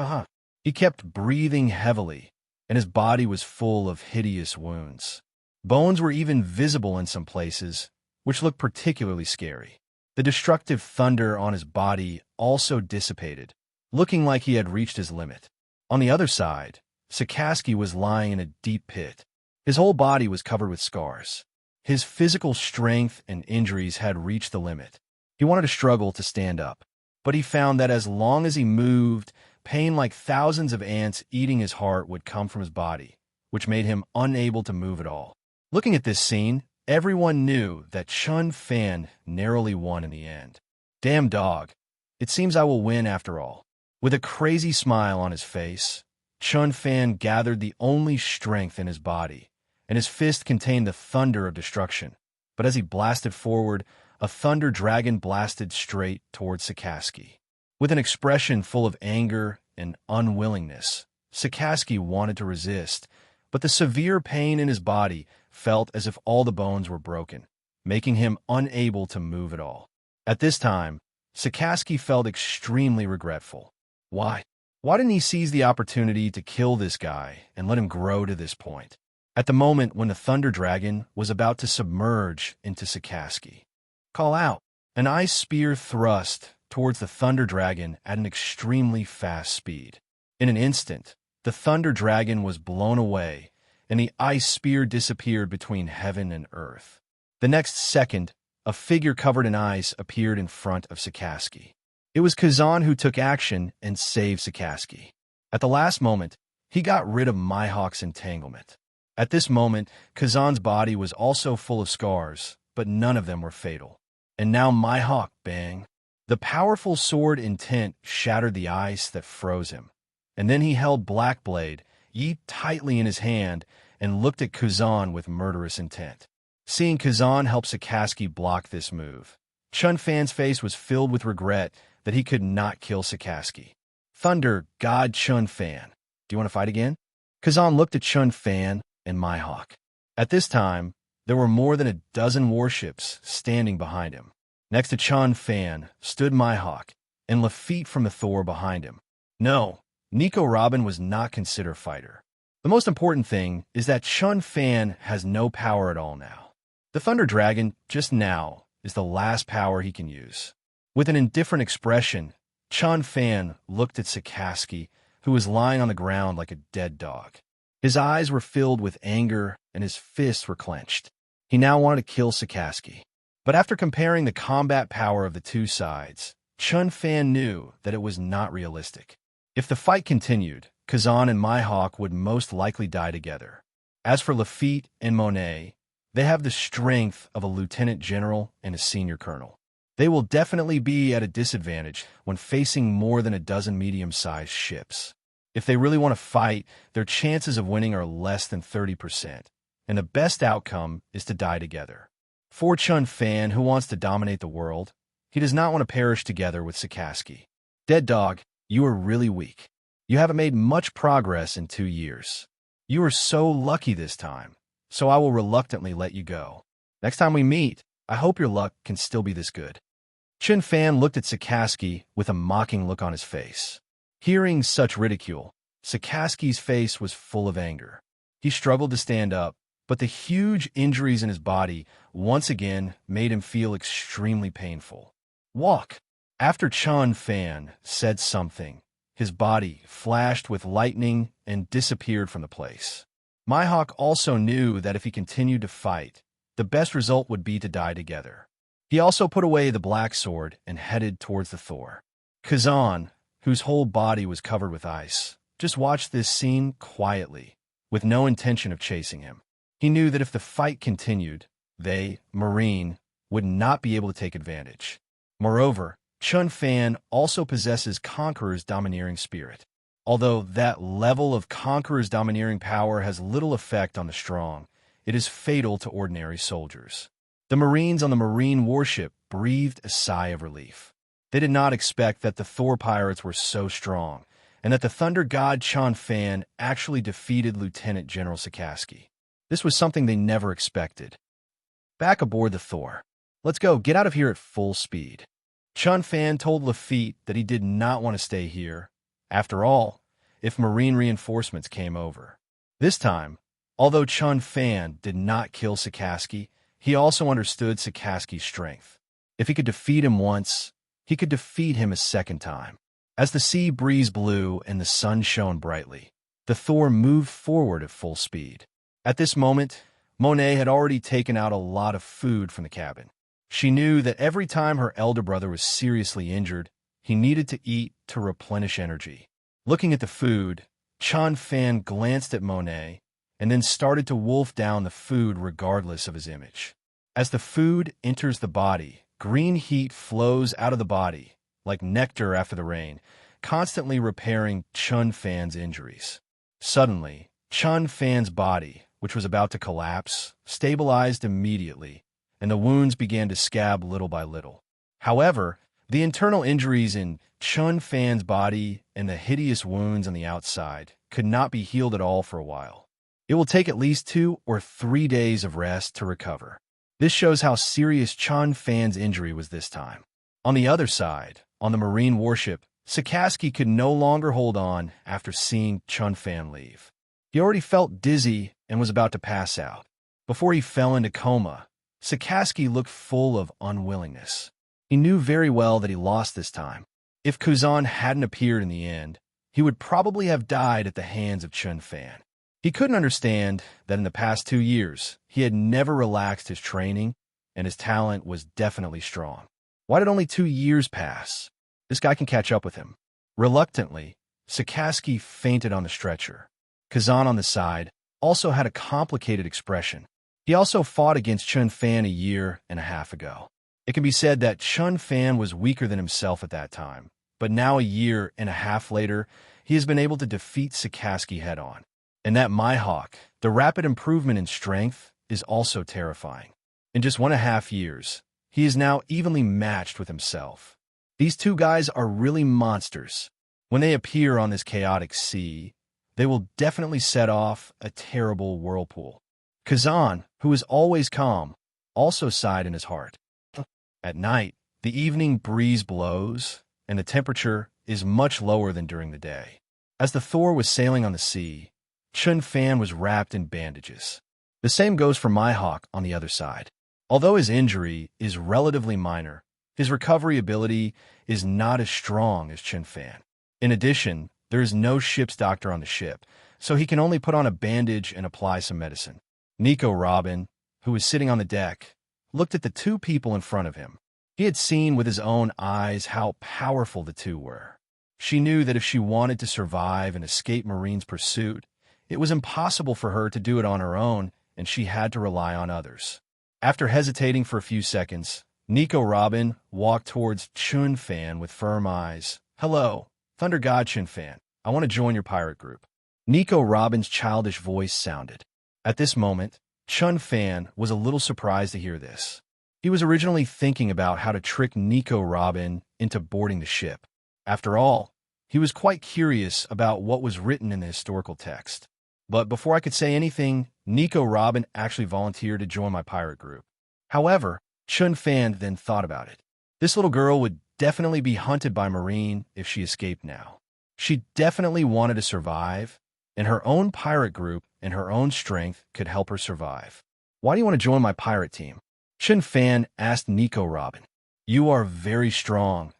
He kept breathing heavily, and his body was full of hideous wounds. Bones were even visible in some places, which looked particularly scary. The destructive thunder on his body also dissipated, looking like he had reached his limit. On the other side, Sakaski was lying in a deep pit. His whole body was covered with scars. His physical strength and injuries had reached the limit. He wanted to struggle to stand up, but he found that as long as he moved, pain like thousands of ants eating his heart would come from his body, which made him unable to move at all. Looking at this scene, everyone knew that Chun-Fan narrowly won in the end. Damn dog. It seems I will win after all. With a crazy smile on his face, Chun-Fan gathered the only strength in his body, and his fist contained the thunder of destruction. But as he blasted forward, a thunder dragon blasted straight towards Sakaski. With an expression full of anger and unwillingness, Sakaski wanted to resist, but the severe pain in his body felt as if all the bones were broken, making him unable to move at all. At this time, Sakaski felt extremely regretful. Why? Why didn't he seize the opportunity to kill this guy and let him grow to this point? At the moment when the Thunder Dragon was about to submerge into Sakaski. Call out! An ice spear thrust towards the Thunder Dragon at an extremely fast speed. In an instant, the Thunder Dragon was blown away, and the ice spear disappeared between heaven and earth. The next second, a figure covered in ice appeared in front of Sakaski. It was Kazan who took action and saved Sakaski. At the last moment, he got rid of Mihawk's entanglement. At this moment, Kazan's body was also full of scars, but none of them were fatal. And now Mihawk, bang. The powerful sword intent shattered the ice that froze him, and then he held Blackblade yi tightly in his hand and looked at Kazan with murderous intent. Seeing Kazan help Sakaski block this move, Chun Fan's face was filled with regret that he could not kill Sakaski. Thunder God Chun Fan, do you want to fight again? Kazan looked at Chun Fan and Mihawk. At this time, there were more than a dozen warships standing behind him. Next to Chun Fan stood Mihawk, and Lafitte from the Thor behind him. No, Nico Robin was not considered a fighter. The most important thing is that Chun Fan has no power at all now. The Thunder Dragon, just now, is the last power he can use. With an indifferent expression, Chun Fan looked at Sakaski, who was lying on the ground like a dead dog. His eyes were filled with anger and his fists were clenched. He now wanted to kill Sakaski. But after comparing the combat power of the two sides, Chun Fan knew that it was not realistic. If the fight continued, Kazan and Mihawk would most likely die together. As for Lafitte and Monet, they have the strength of a lieutenant general and a senior colonel. They will definitely be at a disadvantage when facing more than a dozen medium-sized ships. If they really want to fight, their chances of winning are less than 30%, and the best outcome is to die together. For Chun Fan, who wants to dominate the world, he does not want to perish together with Sakaski. Dead Dog, you are really weak. You haven't made much progress in 2 years. You are so lucky this time, so I will reluctantly let you go. Next time we meet, I hope your luck can still be this good. Chun Fan looked at Sakaski with a mocking look on his face. Hearing such ridicule, Sakaski's face was full of anger. He struggled to stand up, but the huge injuries in his body once again made him feel extremely painful. Walk. After Chun Fan said something, his body flashed with lightning and disappeared from the place. Mihawk also knew that if he continued to fight, the best result would be to die together. He also put away the black sword and headed towards the Thor. Kazan, whose whole body was covered with ice, just watched this scene quietly, with no intention of chasing him. He knew that if the fight continued, they, Marine, would not be able to take advantage. Moreover, Chun Fan also possesses Conqueror's domineering spirit. Although that level of Conqueror's domineering power has little effect on the strong, it is fatal to ordinary soldiers. The Marines on the Marine warship breathed a sigh of relief. They did not expect that the Thor pirates were so strong, and that the Thunder God Chun Fan actually defeated Lieutenant General Sakaski. This was something they never expected. Back aboard the Thor. Let's go, get out of here at full speed. Chun Fan told Lafitte that he did not want to stay here. After all, if Marine reinforcements came over. This time, although Chun Fan did not kill Sakaski, he also understood Sakaski's strength. If he could defeat him once, he could defeat him a second time. As the sea breeze blew and the sun shone brightly, the Thor moved forward at full speed. At this moment, Monet had already taken out a lot of food from the cabin. She knew that every time her elder brother was seriously injured, he needed to eat to replenish energy. Looking at the food, Chun Fan glanced at Monet and then started to wolf down the food regardless of his image. As the food enters the body, green heat flows out of the body, like nectar after the rain, constantly repairing Chun Fan's injuries. Suddenly, Chun Fan's body, which was about to collapse, stabilized immediately, and the wounds began to scab little by little. However, the internal injuries in Chun Fan's body and the hideous wounds on the outside could not be healed at all for a while. It will take at least 2 or 3 days of rest to recover. This shows how serious Chun Fan's injury was this time. On the other side, on the Marine warship, Sakaski could no longer hold on after seeing Chun Fan leave. He already felt dizzy and was about to pass out. Before he fell into coma, Sakaski looked full of unwillingness. He knew very well that he lost this time. If Kuzan hadn't appeared in the end, he would probably have died at the hands of Chun Fan. He couldn't understand that in the past 2 years, he had never relaxed his training, and his talent was definitely strong. Why did only 2 years pass? This guy can catch up with him. Reluctantly, Sakaski fainted on the stretcher. Kazan on the side also had a complicated expression. He also fought against Chun Fan a year and a half ago. It can be said that Chun Fan was weaker than himself at that time, but now a year and a half later, he has been able to defeat Sakaski head-on. And that Mihawk, the rapid improvement in strength, is also terrifying. In just 1.5 years, he is now evenly matched with himself. These two guys are really monsters. When they appear on this chaotic sea, they will definitely set off a terrible whirlpool. Kazan, who is always calm, also sighed in his heart. At night, the evening breeze blows, and the temperature is much lower than during the day. As the Thor was sailing on the sea, Chun Fan was wrapped in bandages. The same goes for Mihawk on the other side. Although his injury is relatively minor, his recovery ability is not as strong as Chun Fan. In addition, there is no ship's doctor on the ship, so he can only put on a bandage and apply some medicine. Nico Robin, who was sitting on the deck, looked at the two people in front of him. He had seen with his own eyes how powerful the two were. She knew that if she wanted to survive and escape Marine's pursuit, it was impossible for her to do it on her own, and she had to rely on others. After hesitating for a few seconds, Nico Robin walked towards Chun Fan with firm eyes. "Hello, Thunder God Chun Fan. I want to join your pirate group." Nico Robin's childish voice sounded. At this moment, Chun Fan was a little surprised to hear this. He was originally thinking about how to trick Nico Robin into boarding the ship. After all, he was quite curious about what was written in the historical text. But before I could say anything, Nico Robin actually volunteered to join my pirate group. However, Chun Fan then thought about it. This little girl would definitely be hunted by Marine if she escaped now. She definitely wanted to survive, and her own pirate group and her own strength could help her survive. "Why do you want to join my pirate team?" Chun Fan asked Nico Robin. "You are very strong.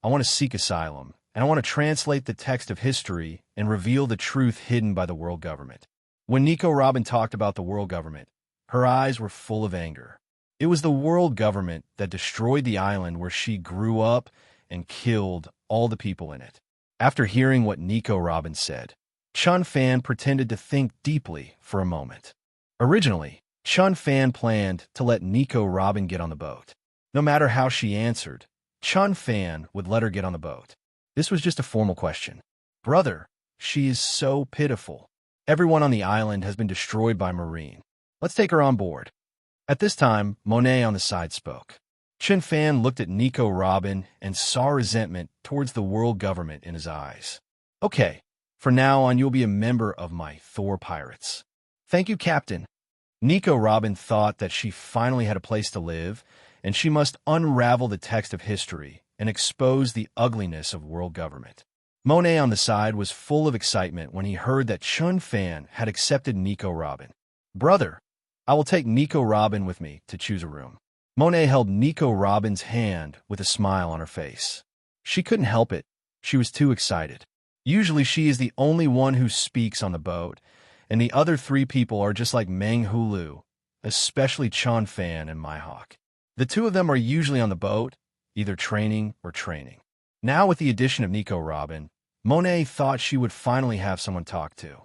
I want to seek asylum, and I want to translate the text of history and reveal the truth hidden by the world government." When Nico Robin talked about the world government, her eyes were full of anger. It was the world government that destroyed the island where she grew up and killed all the people in it. After hearing what Nico Robin said, Chun Fan pretended to think deeply for a moment. Originally, Chun Fan planned to let Nico Robin get on the boat. No matter how she answered, Chun Fan would let her get on the boat. This was just a formal question. "Brother, she is so pitiful. Everyone on the island has been destroyed by Marine. Let's take her on board." At this time, Monet on the side spoke. Chun Fan looked at Nico Robin and saw resentment towards the world government in his eyes. "Okay, from now on you'll be a member of my Thor Pirates." "Thank you, Captain." Nico Robin thought that she finally had a place to live, and she must unravel the text of history and expose the ugliness of world government. Monet on the side was full of excitement when he heard that Chun Fan had accepted Nico Robin. "Brother, I will take Nico Robin with me to choose a room." Monet held Nico Robin's hand with a smile on her face. She couldn't help it. She was too excited. Usually she is the only one who speaks on the boat, and the other three people are just like Meng Hulu, especially Chun Fan and Mihawk. The two of them are usually on the boat, either training or training. Now with the addition of Nico Robin, Monet thought she would finally have someone to talk to.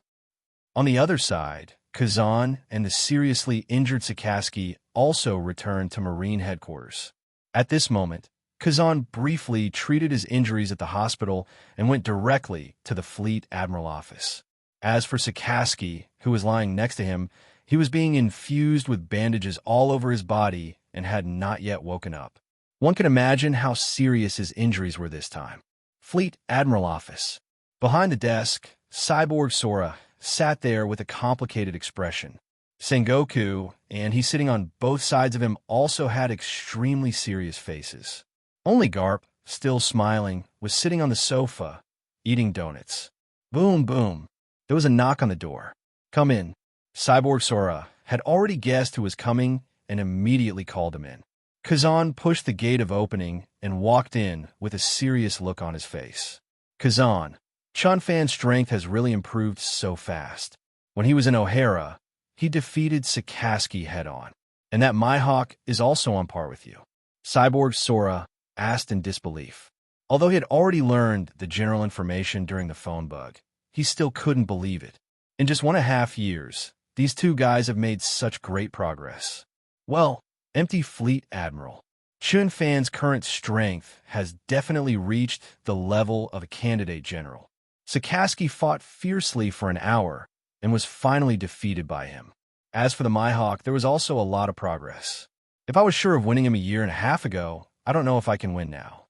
On the other side, Kazan and the seriously injured Sakaski also returned to Marine headquarters. At this moment, Kazan briefly treated his injuries at the hospital and went directly to the Fleet Admiral office. As for Sakaski, who was lying next to him, he was being infused with bandages all over his body and had not yet woken up. One can imagine how serious his injuries were this time. Fleet Admiral office. Behind the desk, Cyborg Sora sat there with a complicated expression. Sengoku, and he sitting on both sides of him, also had extremely serious faces. Only Garp, still smiling, was sitting on the sofa, eating donuts. Boom, boom. There was a knock on the door. "Come in." Cyborg Sora had already guessed who was coming and immediately called him in. Kazan pushed the gate of opening and walked in with a serious look on his face. "Kazan, Chun Fan's strength has really improved so fast. When he was in O'Hara, he defeated Sakaski head-on. And that Mihawk is also on par with you." Cyborg Sora asked in disbelief. Although he had already learned the general information during the phone bug, he still couldn't believe it. In just 1.5 years, these two guys have made such great progress. Well, Empty Fleet Admiral, Chun Fan's current strength has definitely reached the level of a candidate general. Sakaski fought fiercely for an hour, and was finally defeated by him. As for the Mihawk, there was also a lot of progress. If I was sure of winning him a year and a half ago, I don't know if I can win now.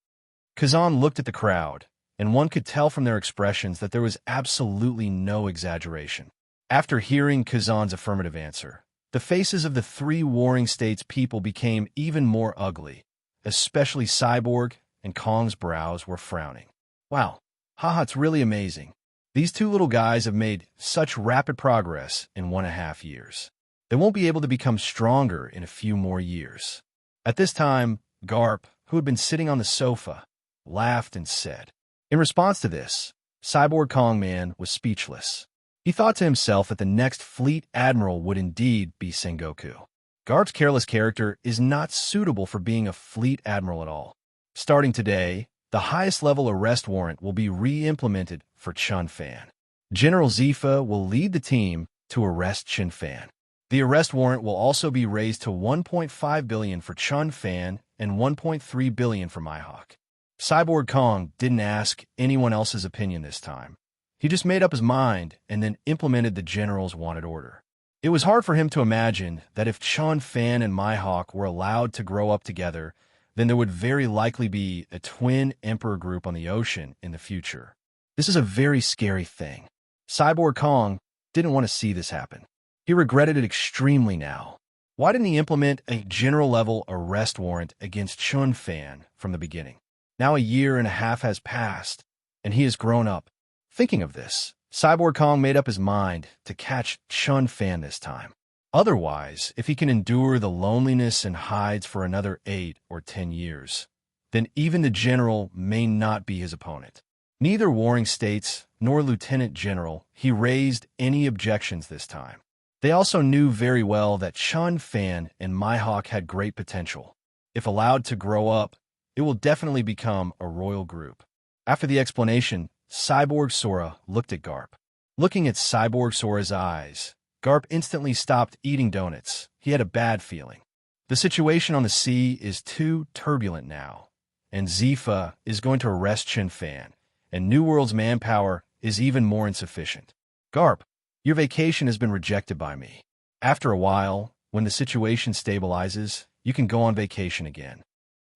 Kazan looked at the crowd, and one could tell from their expressions that there was absolutely no exaggeration. After hearing Kazan's affirmative answer, the faces of the three warring states' people became even more ugly, especially Cyborg, and Kong's brows were frowning. Wow, haha, it's really amazing. These two little guys have made such rapid progress in 1.5 years. They won't be able to become stronger in a few more years. At this time, Garp, who had been sitting on the sofa, laughed and said. In response to this, Cyborg Kongman was speechless. He thought to himself that the next fleet admiral would indeed be Sengoku. Garp's careless character is not suitable for being a fleet admiral at all. Starting today, the highest level arrest warrant will be re-implemented for Chun Fan. General Zifa will lead the team to arrest Chun Fan. The arrest warrant will also be raised to 1.5 billion for Chun Fan and 1.3 billion for Mihawk. Cyborg Kong didn't ask anyone else's opinion this time. He just made up his mind and then implemented the general's wanted order. It was hard for him to imagine that if Chun Fan and Mihawk were allowed to grow up together, then there would very likely be a twin emperor group on the ocean in the future. This is a very scary thing. Cyborg Kong didn't want to see this happen. He regretted it extremely now. Why didn't he implement a general-level arrest warrant against Chun Fan from the beginning? Now 1.5 years has passed, and he has grown up. Thinking of this, Cyborg Kong made up his mind to catch Chun Fan this time. Otherwise, if he can endure the loneliness and hides for another 8 or 10 years, then even the general may not be his opponent. Neither warring states nor Lieutenant General he raised any objections this time. They also knew very well that Chun Fan and Mihawk had great potential. If allowed to grow up, it will definitely become a royal group. After the explanation, Cyborg Sora looked at Garp. Looking at Cyborg Sora's eyes, Garp instantly stopped eating donuts. He had a bad feeling. The situation on the sea is too turbulent now, and Zifa is going to arrest Chun Fan, and New World's manpower is even more insufficient. Garp, your vacation has been rejected by me. After a while, when the situation stabilizes, you can go on vacation again.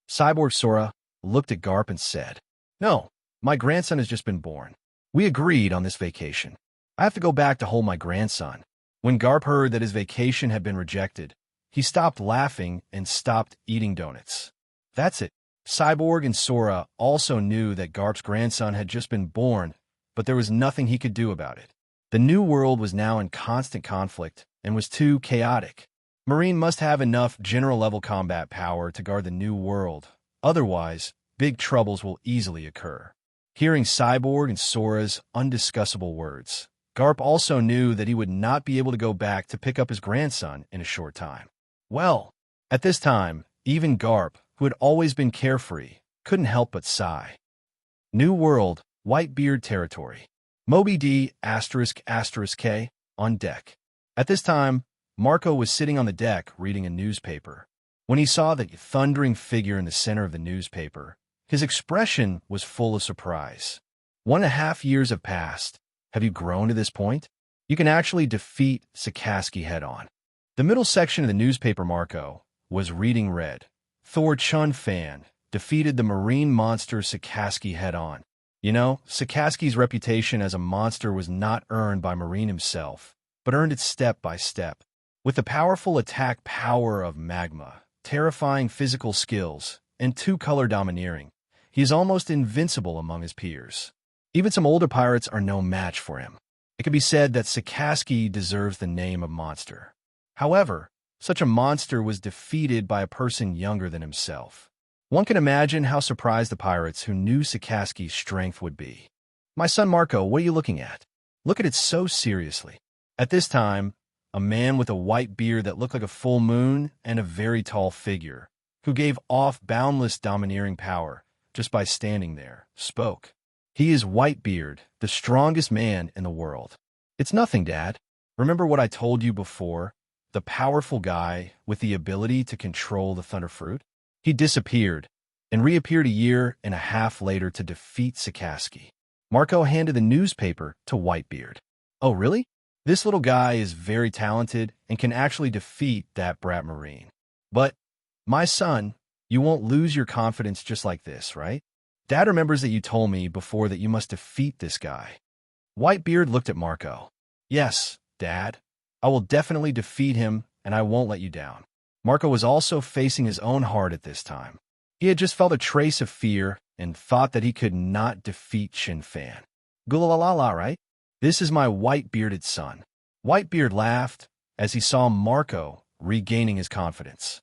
Cyborg Sora looked at Garp and said, No, my grandson has just been born. We agreed on this vacation. I have to go back to hold my grandson. When Garp heard that his vacation had been rejected, he stopped laughing and stopped eating donuts. That's it. Cyborg and Sora also knew that Garp's grandson had just been born, but there was nothing he could do about it. The new world was now in constant conflict and was too chaotic. Marine must have enough general-level combat power to guard the new world. Otherwise, big troubles will easily occur. Hearing Cyborg and Sora's undiscussable words, Garp also knew that he would not be able to go back to pick up his grandson in a short time. Well, at this time, even Garp, who had always been carefree, couldn't help but sigh. New World, Whitebeard Territory. Moby D **K on deck. At this time, Marco was sitting on the deck reading a newspaper. When he saw the thundering figure in the center of the newspaper, his expression was full of surprise. 1.5 years have passed. Have you grown to this point? You can actually defeat Sakaski head-on. The middle section of the newspaper Marco was reading read. Thor Chun Fan defeated the marine monster Sakaski head-on. You know, Sakaski's reputation as a monster was not earned by Marine himself, but earned it step by step. With the powerful attack power of magma, terrifying physical skills, and two-color domineering, he is almost invincible among his peers. Even some older pirates are no match for him. It can be said that Sakaski deserves the name of monster. However, such a monster was defeated by a person younger than himself. One can imagine how surprised the pirates who knew Sakaski's strength would be. My son Marco, what are you looking at? Look at it so seriously. At this time, a man with a white beard that looked like a full moon and a very tall figure, who gave off boundless domineering power just by standing there, spoke. He is Whitebeard, the strongest man in the world. It's nothing, Dad. Remember what I told you before? The powerful guy with the ability to control the Thunder Fruit? He disappeared and reappeared 1.5 years later to defeat Sakaski. Marco handed the newspaper to Whitebeard. Oh, really? This little guy is very talented and can actually defeat that brat Marine. But, my son, you won't lose your confidence just like this, right? Dad remembers that you told me before that you must defeat this guy. Whitebeard looked at Marco. Yes, Dad. I will definitely defeat him, and I won't let you down. Marco was also facing his own heart at this time. He had just felt a trace of fear and thought that he could not defeat Chin Fan. Gula-la-la, right? This is my white-bearded son. Whitebeard laughed as he saw Marco regaining his confidence.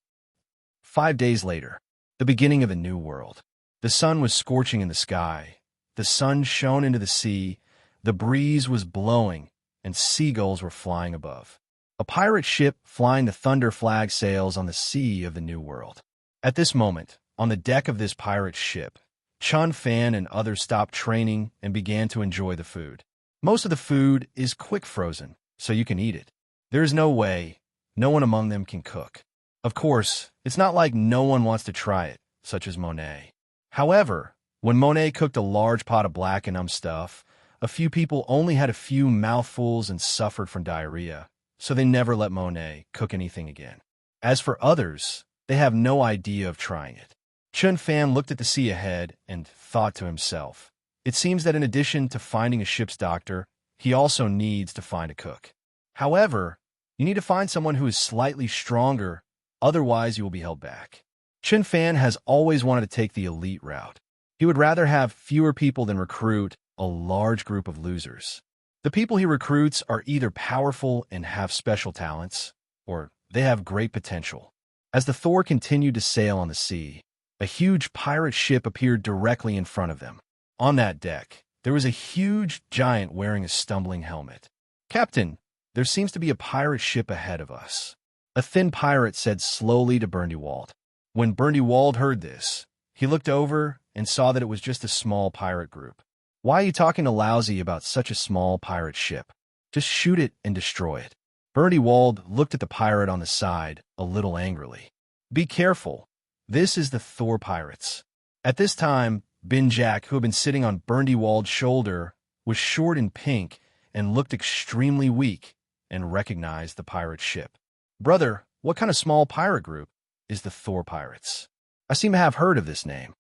5 days later, the beginning of a new world. The sun was scorching in the sky. The sun shone into the sea. The breeze was blowing, and seagulls were flying above. A pirate ship flying the thunder flag sails on the sea of the new world. At this moment, on the deck of this pirate ship, Chun Fan and others stopped training and began to enjoy the food. Most of the food is quick frozen, so you can eat it. There is no way, no one among them can cook. Of course, it's not like no one wants to try it, such as Monet. However, when Monet cooked a large pot of black and stuff, a few people only had a few mouthfuls and suffered from diarrhea, so they never let Monet cook anything again. As for others, they have no idea of trying it. Chun Fan looked at the sea ahead and thought to himself, it seems that in addition to finding a ship's doctor, he also needs to find a cook. However, you need to find someone who is slightly stronger, otherwise you will be held back. Chun Fan has always wanted to take the elite route. He would rather have fewer people than recruit a large group of losers. The people he recruits are either powerful and have special talents, or they have great potential. As the Thor continued to sail on the sea, a huge pirate ship appeared directly in front of them. On that deck, there was a huge giant wearing a stumbling helmet. Captain, there seems to be a pirate ship ahead of us. A thin pirate said slowly to Burndiewald. When Burndiewald heard this, he looked over and saw that it was just a small pirate group. Why are you talking to Lousy about such a small pirate ship? Just shoot it and destroy it. Burndiewald looked at the pirate on the side a little angrily. Be careful. This is the Thor pirates. At this time, Binjack, who had been sitting on Burndiewald's shoulder, was short and pink and looked extremely weak and recognized the pirate ship. Brother, what kind of small pirate group is the Thor pirates? I seem to have heard of this name.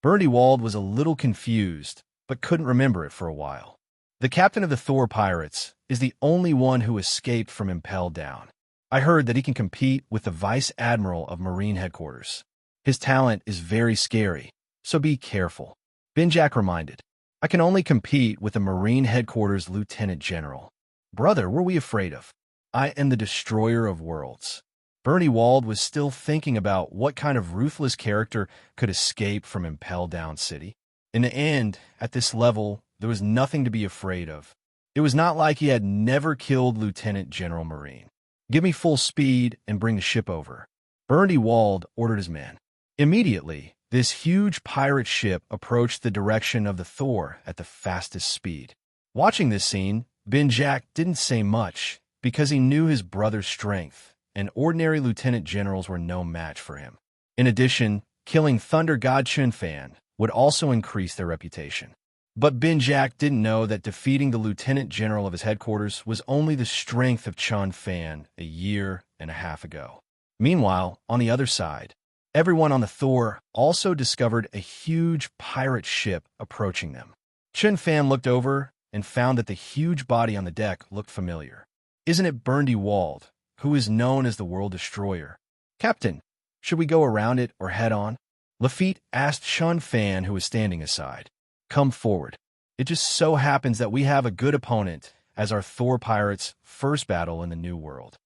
Burndiewald was a little confused, but couldn't remember it for a while. The captain of the Thor pirates is the only one who escaped from Impelled Down. I heard that he can compete with the Vice Admiral of Marine Headquarters. His talent is very scary, so be careful. Binjack reminded, I can only compete with the Marine Headquarters Lieutenant General. Brother, what are we afraid of? I am the destroyer of worlds. Burndiewald was still thinking about what kind of ruthless character could escape from Impelled Down City. In the end, at this level, there was nothing to be afraid of. It was not like he had never killed Lieutenant General Marine. Give me full speed and bring the ship over. Burndiewald ordered his men. Immediately, this huge pirate ship approached the direction of the Thor at the fastest speed. Watching this scene, Binjack didn't say much because he knew his brother's strength, and ordinary lieutenant generals were no match for him. In addition, killing Thunder God Chun Fan would also increase their reputation. But Binjack didn't know that defeating the lieutenant general of his headquarters was only the strength of Chun Fan a year and a half ago. Meanwhile, on the other side, everyone on the Thor also discovered a huge pirate ship approaching them. Chun Fan looked over and found that the huge body on the deck looked familiar. Isn't it Burndiewald, who is known as the World Destroyer? Captain, should we go around it or head on? Lafitte asked Chun Fan, who was standing aside. Come forward. It just so happens that we have a good opponent as our Thor pirates' first battle in the New World.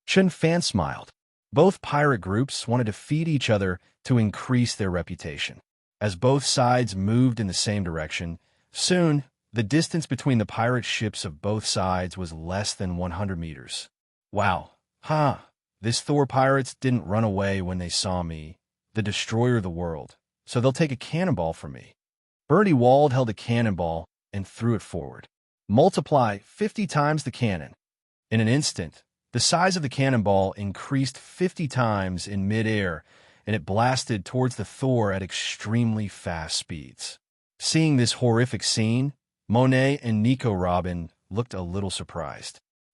Chun Fan smiled. Both pirate groups wanted to feed each other to increase their reputation. As both sides moved in the same direction, soon the distance between the pirate ships of both sides was less than 100 meters. Wow, this Thor pirates didn't run away when they saw me, the destroyer of the world, so they'll take a cannonball from me. Burndiewald held a cannonball and threw it forward. Multiply 50 times the cannon. In an instant, the size of the cannonball increased 50 times in midair, and it blasted towards the Thor at extremely fast speeds. Seeing this horrific scene, Monet and Nico Robin looked a little surprised.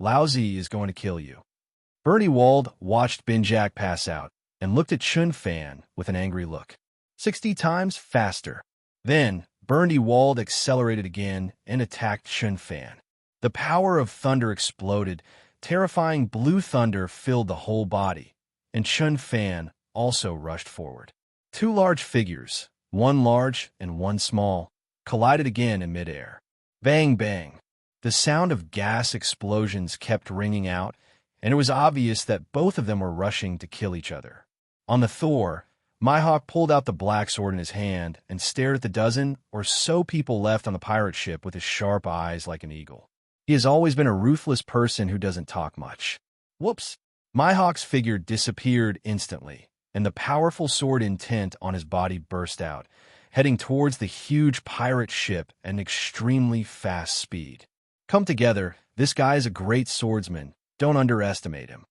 Lousy is going to kill you. Bernie Wald watched Binjak pass out and looked at Chun Fan with an angry look. 60 times faster. Then, Bernie Wald accelerated again and attacked Chun Fan. The power of thunder exploded. Terrifying blue thunder filled the whole body, and Chun Fan also rushed forward. Two large figures, one large and one small, collided again in midair. Bang, bang. The sound of gas explosions kept ringing out, and it was obvious that both of them were rushing to kill each other. On the Thor, Mihawk pulled out the black sword in his hand and stared at the dozen or so people left on the pirate ship with his sharp eyes like an eagle. He has always been a ruthless person who doesn't talk much. Whoops! Mihawk's figure disappeared instantly, and the powerful sword intent on his body burst out, heading towards the huge pirate ship at an extremely fast speed. Come together, this guy is a great swordsman, don't underestimate him.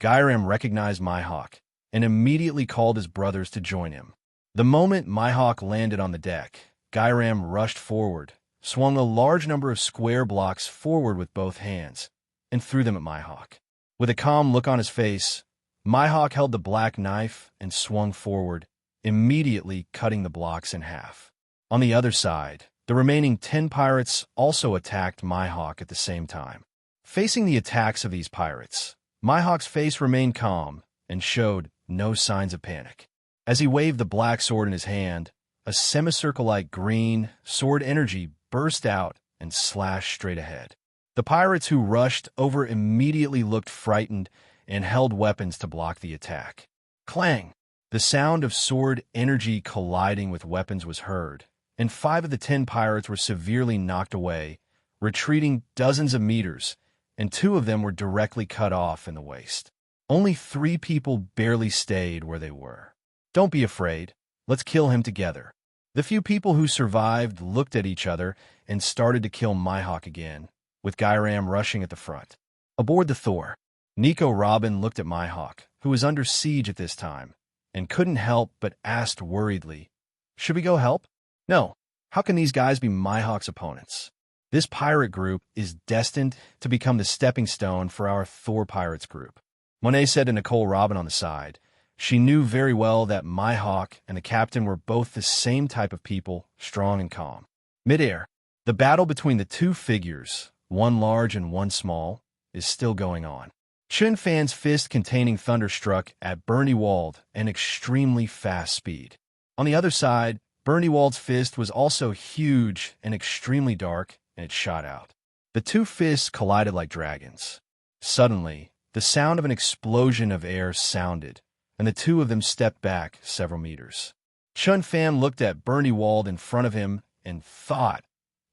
Gyram recognized Mihawk and immediately called his brothers to join him. The moment Mihawk landed on the deck, Gyram rushed forward, swung a large number of square blocks forward with both hands, and threw them at Mihawk. With a calm look on his face, Mihawk held the black knife and swung forward, immediately cutting the blocks in half. On the other side, the remaining 10 pirates also attacked Mihawk at the same time. Facing the attacks of these pirates, Mihawk's face remained calm and showed no signs of panic. As he waved the black sword in his hand, a semicircle-like green sword energy burst out and slashed straight ahead. The pirates who rushed over immediately looked frightened and held weapons to block the attack. Clang! The sound of sword energy colliding with weapons was heard, and 5 of the 10 pirates were severely knocked away, retreating dozens of meters, and 2 of them were directly cut off in the waist. Only 3 people barely stayed where they were. Don't be afraid. Let's kill him together. The few people who survived looked at each other and started to kill Mihawk again, with Gyram rushing at the front. Aboard the Thor, Nico Robin looked at Mihawk, who was under siege at this time, and couldn't help but asked worriedly, "Should we go help?" "No. How can these guys be Mihawk's opponents? This pirate group is destined to become the stepping stone for our Thor Pirates group," Monet said to Nicole Robin on the side. She knew very well that Mihawk and the captain were both the same type of people, strong and calm. Midair, the battle between the 2 figures, one large and one small, is still going on. Chun Fan's fist containing thunder struck at Bernie Wald at an extremely fast speed. On the other side, Bernie Wald's fist was also huge and extremely dark, and it shot out. The 2 fists collided like dragons. Suddenly, the sound of an explosion of air sounded, and the 2 of them stepped back several meters. Chun Fan looked at Bernie Wald in front of him and thought,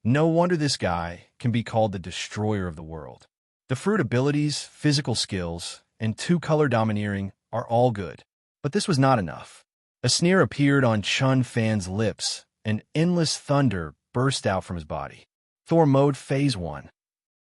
no wonder this guy can be called the destroyer of the world. The fruit abilities, physical skills, and 2-color domineering are all good, but this was not enough. A sneer appeared on Chun Fan's lips, and endless thunder burst out from his body. Thor mode Phase 1.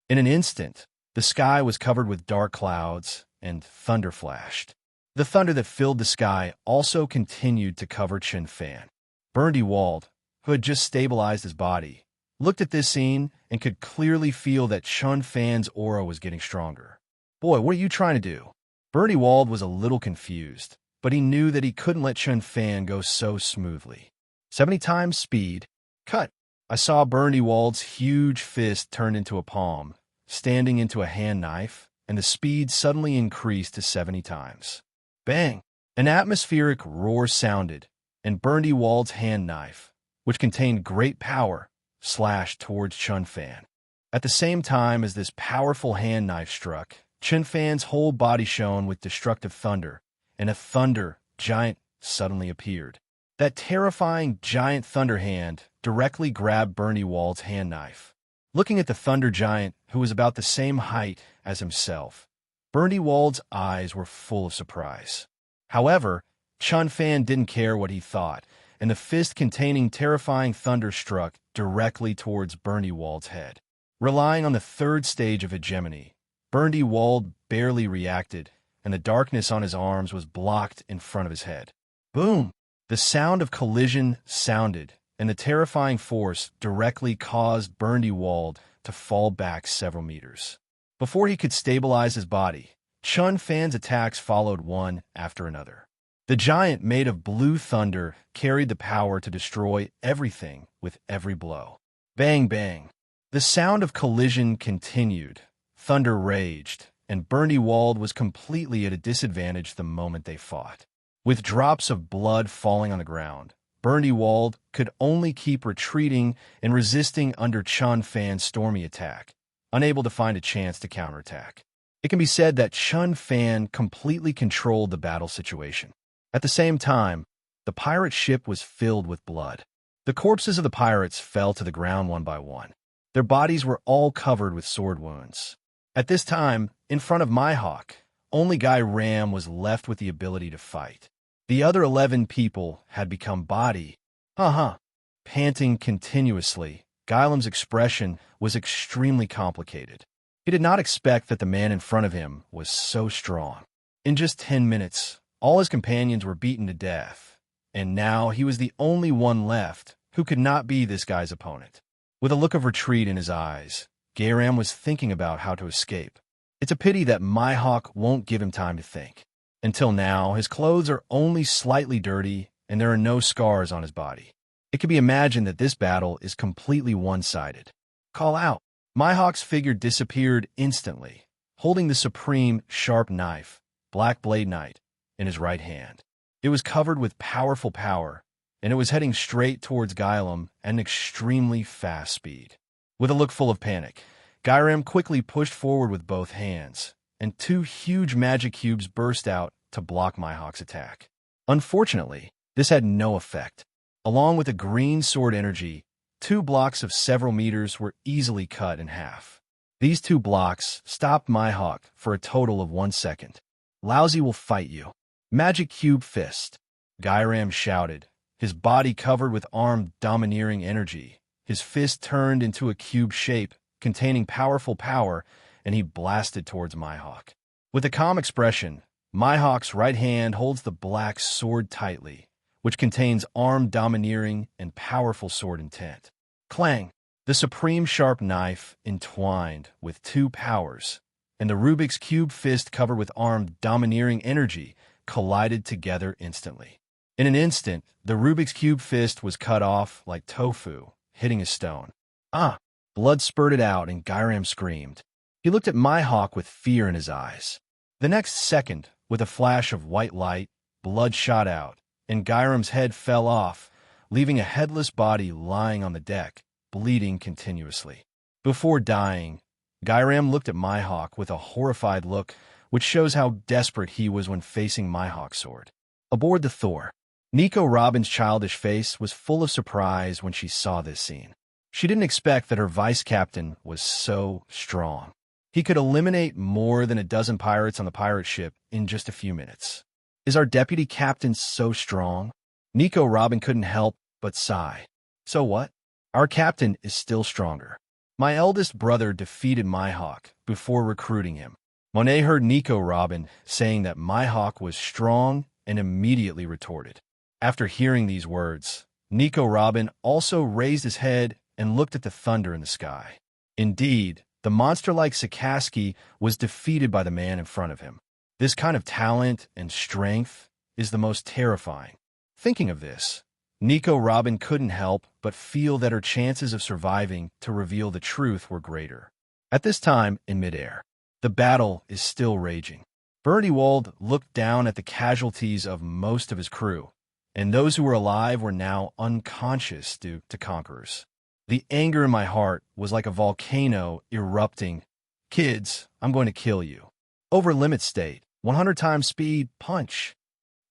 In an instant, the sky was covered with dark clouds, and thunder flashed. The thunder that filled the sky also continued to cover Chun Fan. Bernie Wald, who had just stabilized his body, looked at this scene and could clearly feel that Chun Fan's aura was getting stronger. "Boy, what are you trying to do?" Bernie Wald was a little confused, but he knew that he couldn't let Chun Fan go so smoothly. 70 times speed. Cut. I saw Bernie Wald's huge fist turn into a palm, standing into a hand knife, and the speed suddenly increased to 70 times. Bang! An atmospheric roar sounded, and Bernie Wald's hand knife, which contained great power, slashed towards Chun Fan. At the same time as this powerful hand knife struck, Chun Fan's whole body shone with destructive thunder, and a thunder giant suddenly appeared. That terrifying giant thunder hand directly grabbed Bernie Wald's hand knife. Looking at the thunder giant, who was about the same height as himself, Bernie Wald's eyes were full of surprise. However, Chun Fan didn't care what he thought, and the fist containing terrifying thunder struck directly towards Bernie Wald's head. Relying on the 3rd stage of hegemony, Bernie Wald barely reacted, and the darkness on his arms was blocked in front of his head. Boom! The sound of collision sounded, and the terrifying force directly caused Bernie Wald to fall back several meters. Before he could stabilize his body, Chun Fan's attacks followed one after another. The giant made of blue thunder carried the power to destroy everything with every blow. Bang, bang. The sound of collision continued. Thunder raged, and Bernie Wald was completely at a disadvantage the moment they fought. With drops of blood falling on the ground, Bernie Wald could only keep retreating and resisting under Chun Fan's stormy attack, unable to find a chance to counterattack. It can be said that Chun Fan completely controlled the battle situation. At the same time, the pirate ship was filled with blood. The corpses of the pirates fell to the ground one by one. Their bodies were all covered with sword wounds. At this time, in front of Mihawk, only Guy Ram was left with the ability to fight. The other 11 people had become body. Panting continuously, Gylam's expression was extremely complicated. He did not expect that the man in front of him was so strong. In just 10 minutes, all his companions were beaten to death, and now he was the only one left who could not be this guy's opponent. With a look of retreat in his eyes, Gayram was thinking about how to escape. It's a pity that Mihawk won't give him time to think. Until now, his clothes are only slightly dirty, and there are no scars on his body. It can be imagined that this battle is completely one-sided. Call out. Mihawk's figure disappeared instantly, holding the supreme sharp knife, Black Blade Knight, in his right hand. It was covered with powerful power, and it was heading straight towards Gylam at an extremely fast speed. With a look full of panic, Gyram quickly pushed forward with both hands, and 2 huge magic cubes burst out to block Mihawk's attack. Unfortunately, this had no effect. Along with the green sword energy, 2 blocks of several meters were easily cut in half. These 2 blocks stopped Mihawk for a total of 1 second. Lousy will fight you. Magic Cube Fist, Gyram shouted, his body covered with armed domineering energy. His fist turned into a cube shape containing powerful power, and he blasted towards Mihawk. With a calm expression, Mihawk's right hand holds the black sword tightly, which contains armed domineering and powerful sword intent. Clang! The supreme sharp knife entwined with 2 powers, and the Rubik's Cube fist covered with armed domineering energy collided together instantly. In an instant, the Rubik's Cube fist was cut off like tofu, hitting a stone. Blood spurted out and Gyram screamed. He looked at Mihawk with fear in his eyes. The next second, with a flash of white light, blood shot out, and Gyram's head fell off, leaving a headless body lying on the deck, bleeding continuously. Before dying, Gyram looked at Mihawk with a horrified look, which shows how desperate he was when facing Mihawk's sword. Aboard the Thor, Nico Robin's childish face was full of surprise when she saw this scene. She didn't expect that her vice-captain was so strong. He could eliminate more than a dozen pirates on the pirate ship in just a few minutes. Is our deputy captain so strong? Nico Robin couldn't help but sigh. So what? Our captain is still stronger. My eldest brother defeated Mihawk before recruiting him. Monet heard Nico Robin saying that Mihawk was strong and immediately retorted. After hearing these words, Nico Robin also raised his head and looked at the thunder in the sky. Indeed, the monster-like Sakaski was defeated by the man in front of him. This kind of talent and strength is the most terrifying. Thinking of this, Nico Robin couldn't help but feel that her chances of surviving to reveal the truth were greater. At this time, in midair, the battle is still raging. Bernie Wald looked down at the casualties of most of his crew, and those who were alive were now unconscious due to conquerors. The anger in my heart was like a volcano erupting. Kids, I'm going to kill you. Over limit state, 100 times speed, punch.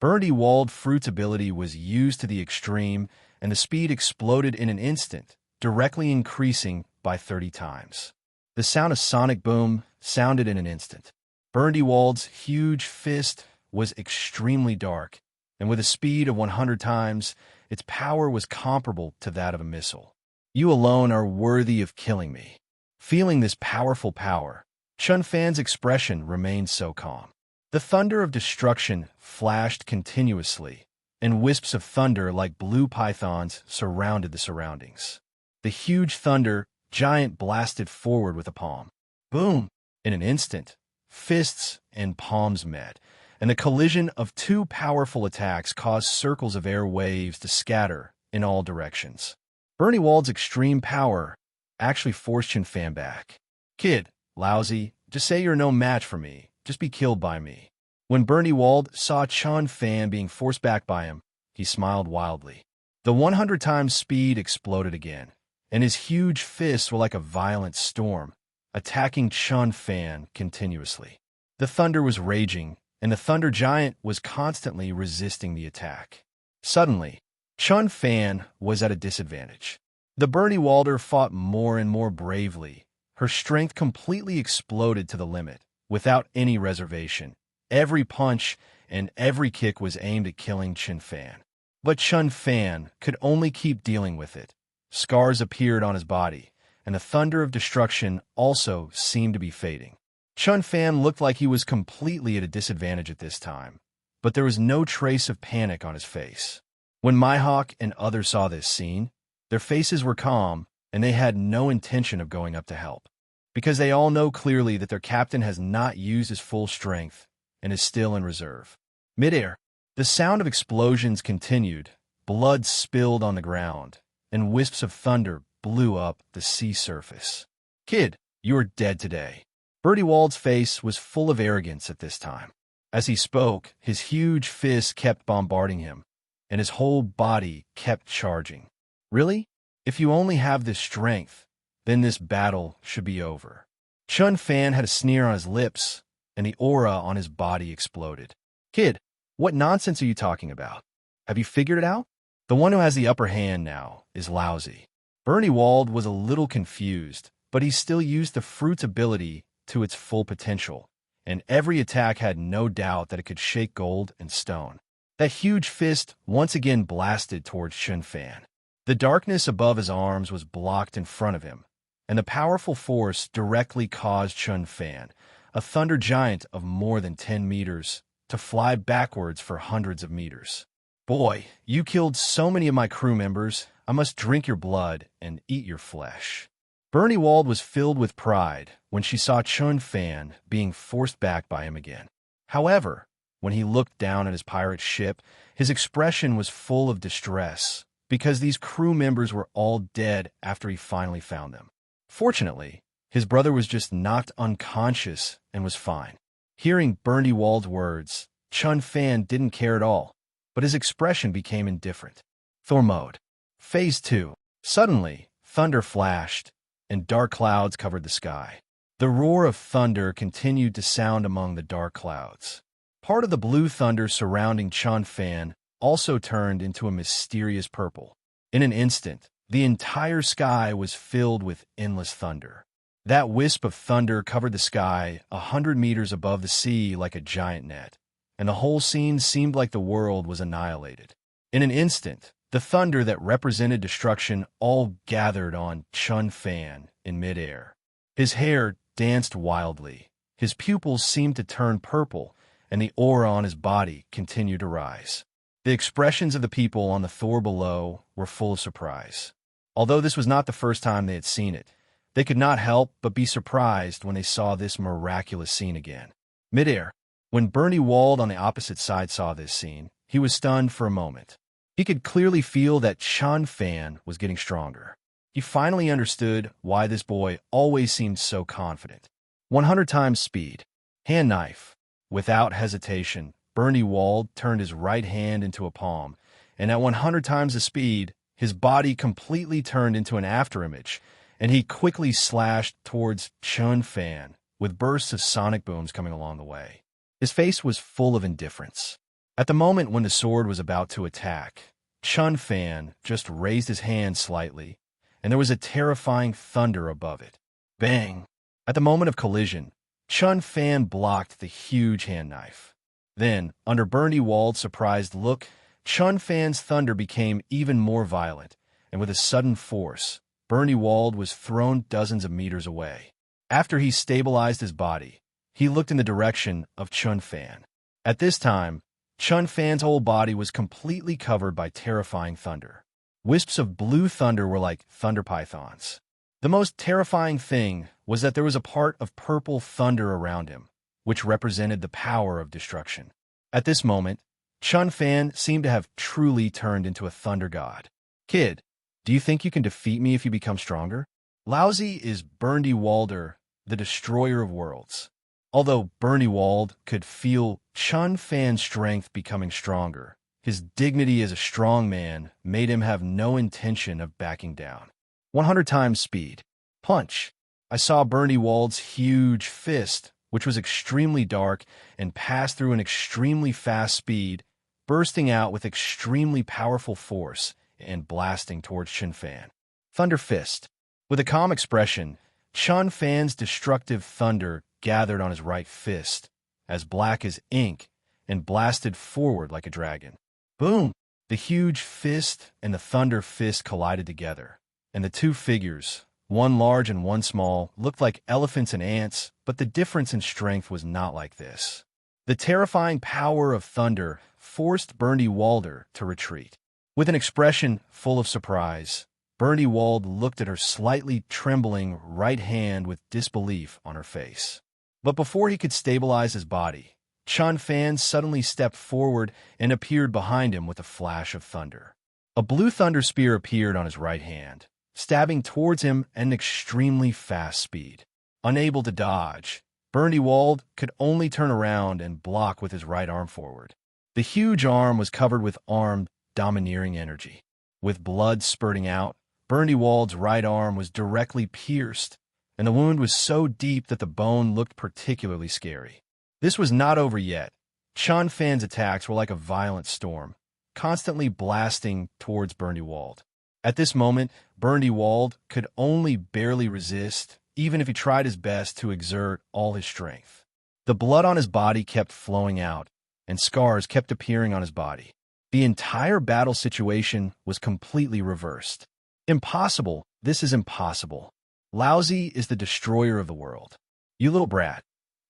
Bernie Wald Fruit's ability was used to the extreme, and the speed exploded in an instant, directly increasing by 30 times. The sound of sonic boom sounded in an instant. Bernie Wald's huge fist was extremely dark, and with a speed of 100 times, its power was comparable to that of a missile. You alone are worthy of killing me. Feeling this powerful power, Chun Fan's expression remained so calm. The thunder of destruction flashed continuously, and wisps of thunder like blue pythons surrounded the surroundings. The huge thunder giant blasted forward with a palm. Boom! In an instant, fists and palms met, and the collision of two powerful attacks caused circles of air waves to scatter in all directions. Bernie Wald's extreme power actually forced Chen Fan back. "Kid, lousy, just say you're no match for me. Just be killed by me." When Bernie Wald saw Chen Fan being forced back by him, he smiled wildly. The 100 times speed exploded again, and his huge fists were like a violent storm, attacking Chen Fan continuously. The thunder was raging, and the Thunder Giant was constantly resisting the attack. Suddenly, Chen Fan was at a disadvantage. The Bernie Walder fought more and more bravely. Her strength completely exploded to the limit, without any reservation. Every punch and every kick was aimed at killing Chen Fan. But Chen Fan could only keep dealing with it. Scars appeared on his body, and the thunder of destruction also seemed to be fading. Chen Fan looked like he was completely at a disadvantage at this time, but there was no trace of panic on his face. When Mihawk and others saw this scene, their faces were calm, and they had no intention of going up to help, because they all know clearly that their captain has not used his full strength and is still in reserve. Midair, the sound of explosions continued, blood spilled on the ground, and wisps of thunder blew up the sea surface. "Kid, you are dead today." Bernie Wald's face was full of arrogance at this time. As he spoke, his huge fists kept bombarding him, and his whole body kept charging. "Really? If you only have this strength, then this battle should be over." Chen Fan had a sneer on his lips, and the aura on his body exploded. "Kid, what nonsense are you talking about? Have you figured it out? The one who has the upper hand now is lousy." Bernie Wald was a little confused, but he still used the fruit's ability to its full potential, and every attack had no doubt that it could shake gold and stone. That huge fist once again blasted towards Chen Fan. The darkness above his arms was blocked in front of him, and the powerful force directly caused Chen Fan, a thunder giant of more than 10 meters, to fly backwards for hundreds of meters. "Boy, you killed so many of my crew members. I must drink your blood and eat your flesh." Bernie Wald was filled with pride when she saw Chen Fan being forced back by him again. However, when he looked down at his pirate ship, his expression was full of distress, because these crew members were all dead after he finally found them. Fortunately, his brother was just knocked unconscious and was fine. Hearing Bernie Wald's words, Chen Fan didn't care at all, but his expression became indifferent. Thor mode. Phase 2. Suddenly, thunder flashed, and dark clouds covered the sky. The roar of thunder continued to sound among the dark clouds. Part of the blue thunder surrounding Chen Fan also turned into a mysterious purple. In an instant, the entire sky was filled with endless thunder. That wisp of thunder covered the sky 100 meters above the sea like a giant net, and the whole scene seemed like the world was annihilated. In an instant, the thunder that represented destruction all gathered on Chen Fan in midair. His hair danced wildly, his pupils seemed to turn purple, and the aura on his body continued to rise. The expressions of the people on the Thor below were full of surprise. Although this was not the first time they had seen it, they could not help but be surprised when they saw this miraculous scene again. Midair. When Bernie Wald on the opposite side saw this scene, he was stunned for a moment. He could clearly feel that Chen Fan was getting stronger. He finally understood why this boy always seemed so confident. 100 times speed. Hand knife. Without hesitation, Bernie Wald turned his right hand into a palm, and at 100 times the speed, his body completely turned into an afterimage, and he quickly slashed towards Chen Fan, with bursts of sonic booms coming along the way. His face was full of indifference. At the moment when the sword was about to attack, Chen Fan just raised his hand slightly, and there was a terrifying thunder above it. Bang! At the moment of collision, Chen Fan blocked the huge hand knife. Then, under Bernie Wald's surprised look, Chen Fan's thunder became even more violent, and with a sudden force, Bernie Wald was thrown dozens of meters away. After he stabilized his body, he looked in the direction of Chen Fan. At this time, Chen Fan's whole body was completely covered by terrifying thunder. Wisps of blue thunder were like thunder pythons. The most terrifying thing was was that there was a part of purple thunder around him, which represented the power of destruction. At this moment, Chun Fan seemed to have truly turned into a thunder god. Kid, do you think you can defeat me if you become stronger? Lousy is Burndy Walder, the destroyer of worlds. Although Burndy Wald could feel Chun Fan's strength becoming stronger, his dignity as a strong man made him have no intention of backing down. 100 times speed. Punch. I saw Burndy Wald's huge fist, which was extremely dark and passed through an extremely fast speed, bursting out with extremely powerful force and blasting towards Chun Fan. Thunder Fist. With a calm expression, Chun Fan's destructive thunder gathered on his right fist, as black as ink, and blasted forward like a dragon. Boom! The huge fist and the thunder fist collided together, and the two figures, one large and one small, looked like elephants and ants, but the difference in strength was not like this. The terrifying power of thunder forced Burndy Walder to retreat. With an expression full of surprise, Burndy Wald looked at her slightly trembling right hand with disbelief on her face. But before he could stabilize his body, Chun Fan suddenly stepped forward and appeared behind him with a flash of thunder. A blue thunder spear appeared on his right hand, stabbing towards him at an extremely fast speed. Unable to dodge, Burndy Wald could only turn around and block with his right arm forward. The huge arm was covered with armed, domineering energy. With blood spurting out, Burndy Wald's right arm was directly pierced, and the wound was so deep that the bone looked particularly scary. This was not over yet. Chun Fan's attacks were like a violent storm, constantly blasting towards Burndy Wald. At this moment, Burndy Wald could only barely resist, even if he tried his best to exert all his strength. The blood on his body kept flowing out, and scars kept appearing on his body. The entire battle situation was completely reversed. Impossible. This is impossible. Lousy is the destroyer of the world. You little brat.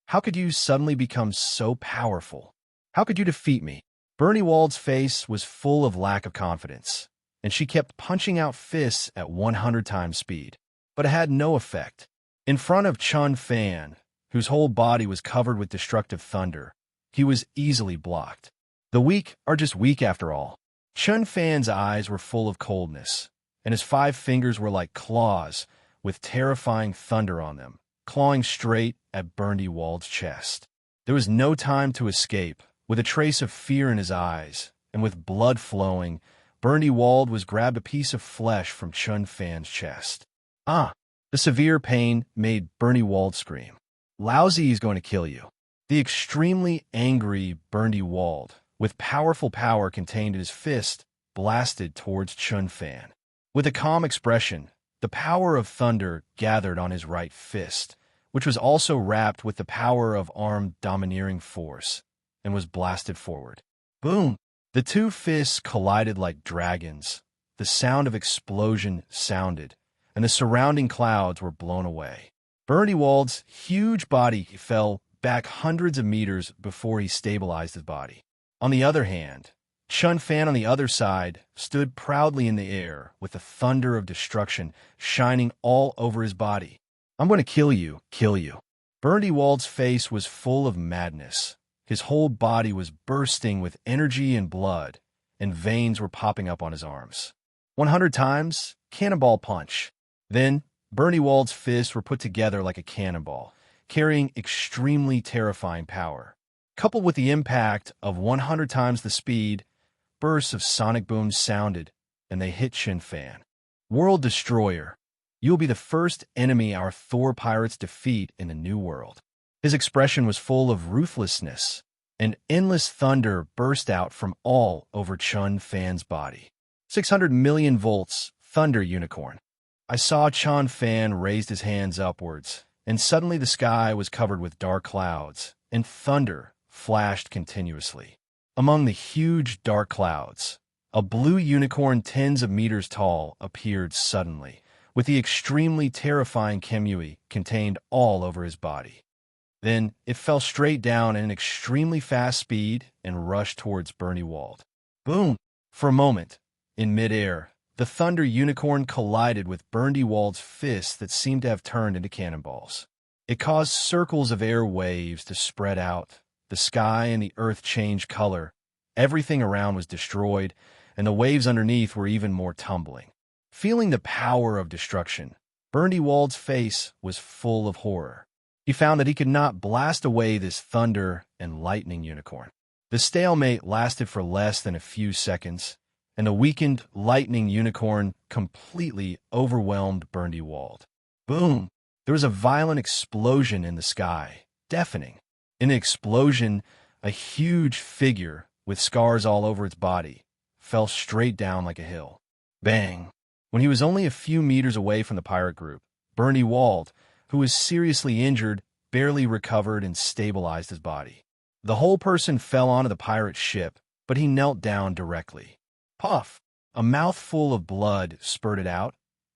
How could you suddenly become so powerful? How could you defeat me? Burndy Wald's face was full of lack of confidence, and she kept punching out fists at 100 times speed. But it had no effect. In front of Chun Fan, whose whole body was covered with destructive thunder, he was easily blocked. The weak are just weak after all. Chun Fan's eyes were full of coldness, and his 5 fingers were like claws, with terrifying thunder on them, clawing straight at Burndy Wald's chest. There was no time to escape. With a trace of fear in his eyes, and with blood flowing, Burndy Wald was grabbed a piece of flesh from Chun Fan's chest. Ah! The severe pain made Burndy Wald scream. Lousy is going to kill you. The extremely angry Burndy Wald, with powerful power contained in his fist, blasted towards Chun Fan. With a calm expression, the power of thunder gathered on his right fist, which was also wrapped with the power of armed domineering force, and was blasted forward. Boom! The two fists collided like dragons. The sound of explosion sounded, and the surrounding clouds were blown away. Burndy Wald's huge body fell back hundreds of meters before he stabilized his body. On the other hand, Chun Fan on the other side stood proudly in the air with the thunder of destruction shining all over his body. I'm going to kill you, kill you. Burndy Wald's face was full of madness. His whole body was bursting with energy and blood, and veins were popping up on his arms. 100 times, cannonball punch. Then, Burndy Wald's fists were put together like a cannonball, carrying extremely terrifying power. Coupled with the impact of 100 times the speed, bursts of sonic booms sounded, and they hit Chun Fan. World Destroyer, you will be the first enemy our Thor pirates defeat in the New World. His expression was full of ruthlessness, and endless thunder burst out from all over Chun Fan's body. 600 million volts, thunder unicorn. I saw Chun Fan raise his hands upwards, and suddenly the sky was covered with dark clouds, and thunder flashed continuously. Among the huge dark clouds, a blue unicorn tens of meters tall appeared suddenly, with the extremely terrifying Kemui contained all over his body. Then it fell straight down at an extremely fast speed and rushed towards Burndy Wald. Boom! For a moment, in midair, the Thunder Unicorn collided with Burndy-Wald's fists that seemed to have turned into cannonballs. It caused circles of air waves to spread out. The sky and the earth changed color. Everything around was destroyed, and the waves underneath were even more tumbling. Feeling the power of destruction, Burndy-Wald's face was full of horror. He found that he could not blast away this thunder and lightning unicorn. The stalemate lasted for less than a few seconds, and the weakened lightning unicorn completely overwhelmed Burndy-Wald. Boom! There was a violent explosion in the sky, deafening. In the explosion, a huge figure with scars all over its body fell straight down like a hill. Bang! When he was only a few meters away from the pirate group, Burndy-Wald, who was seriously injured, barely recovered and stabilized his body. The whole person fell onto the pirate ship, but he knelt down directly. Puff! A mouthful of blood spurted out.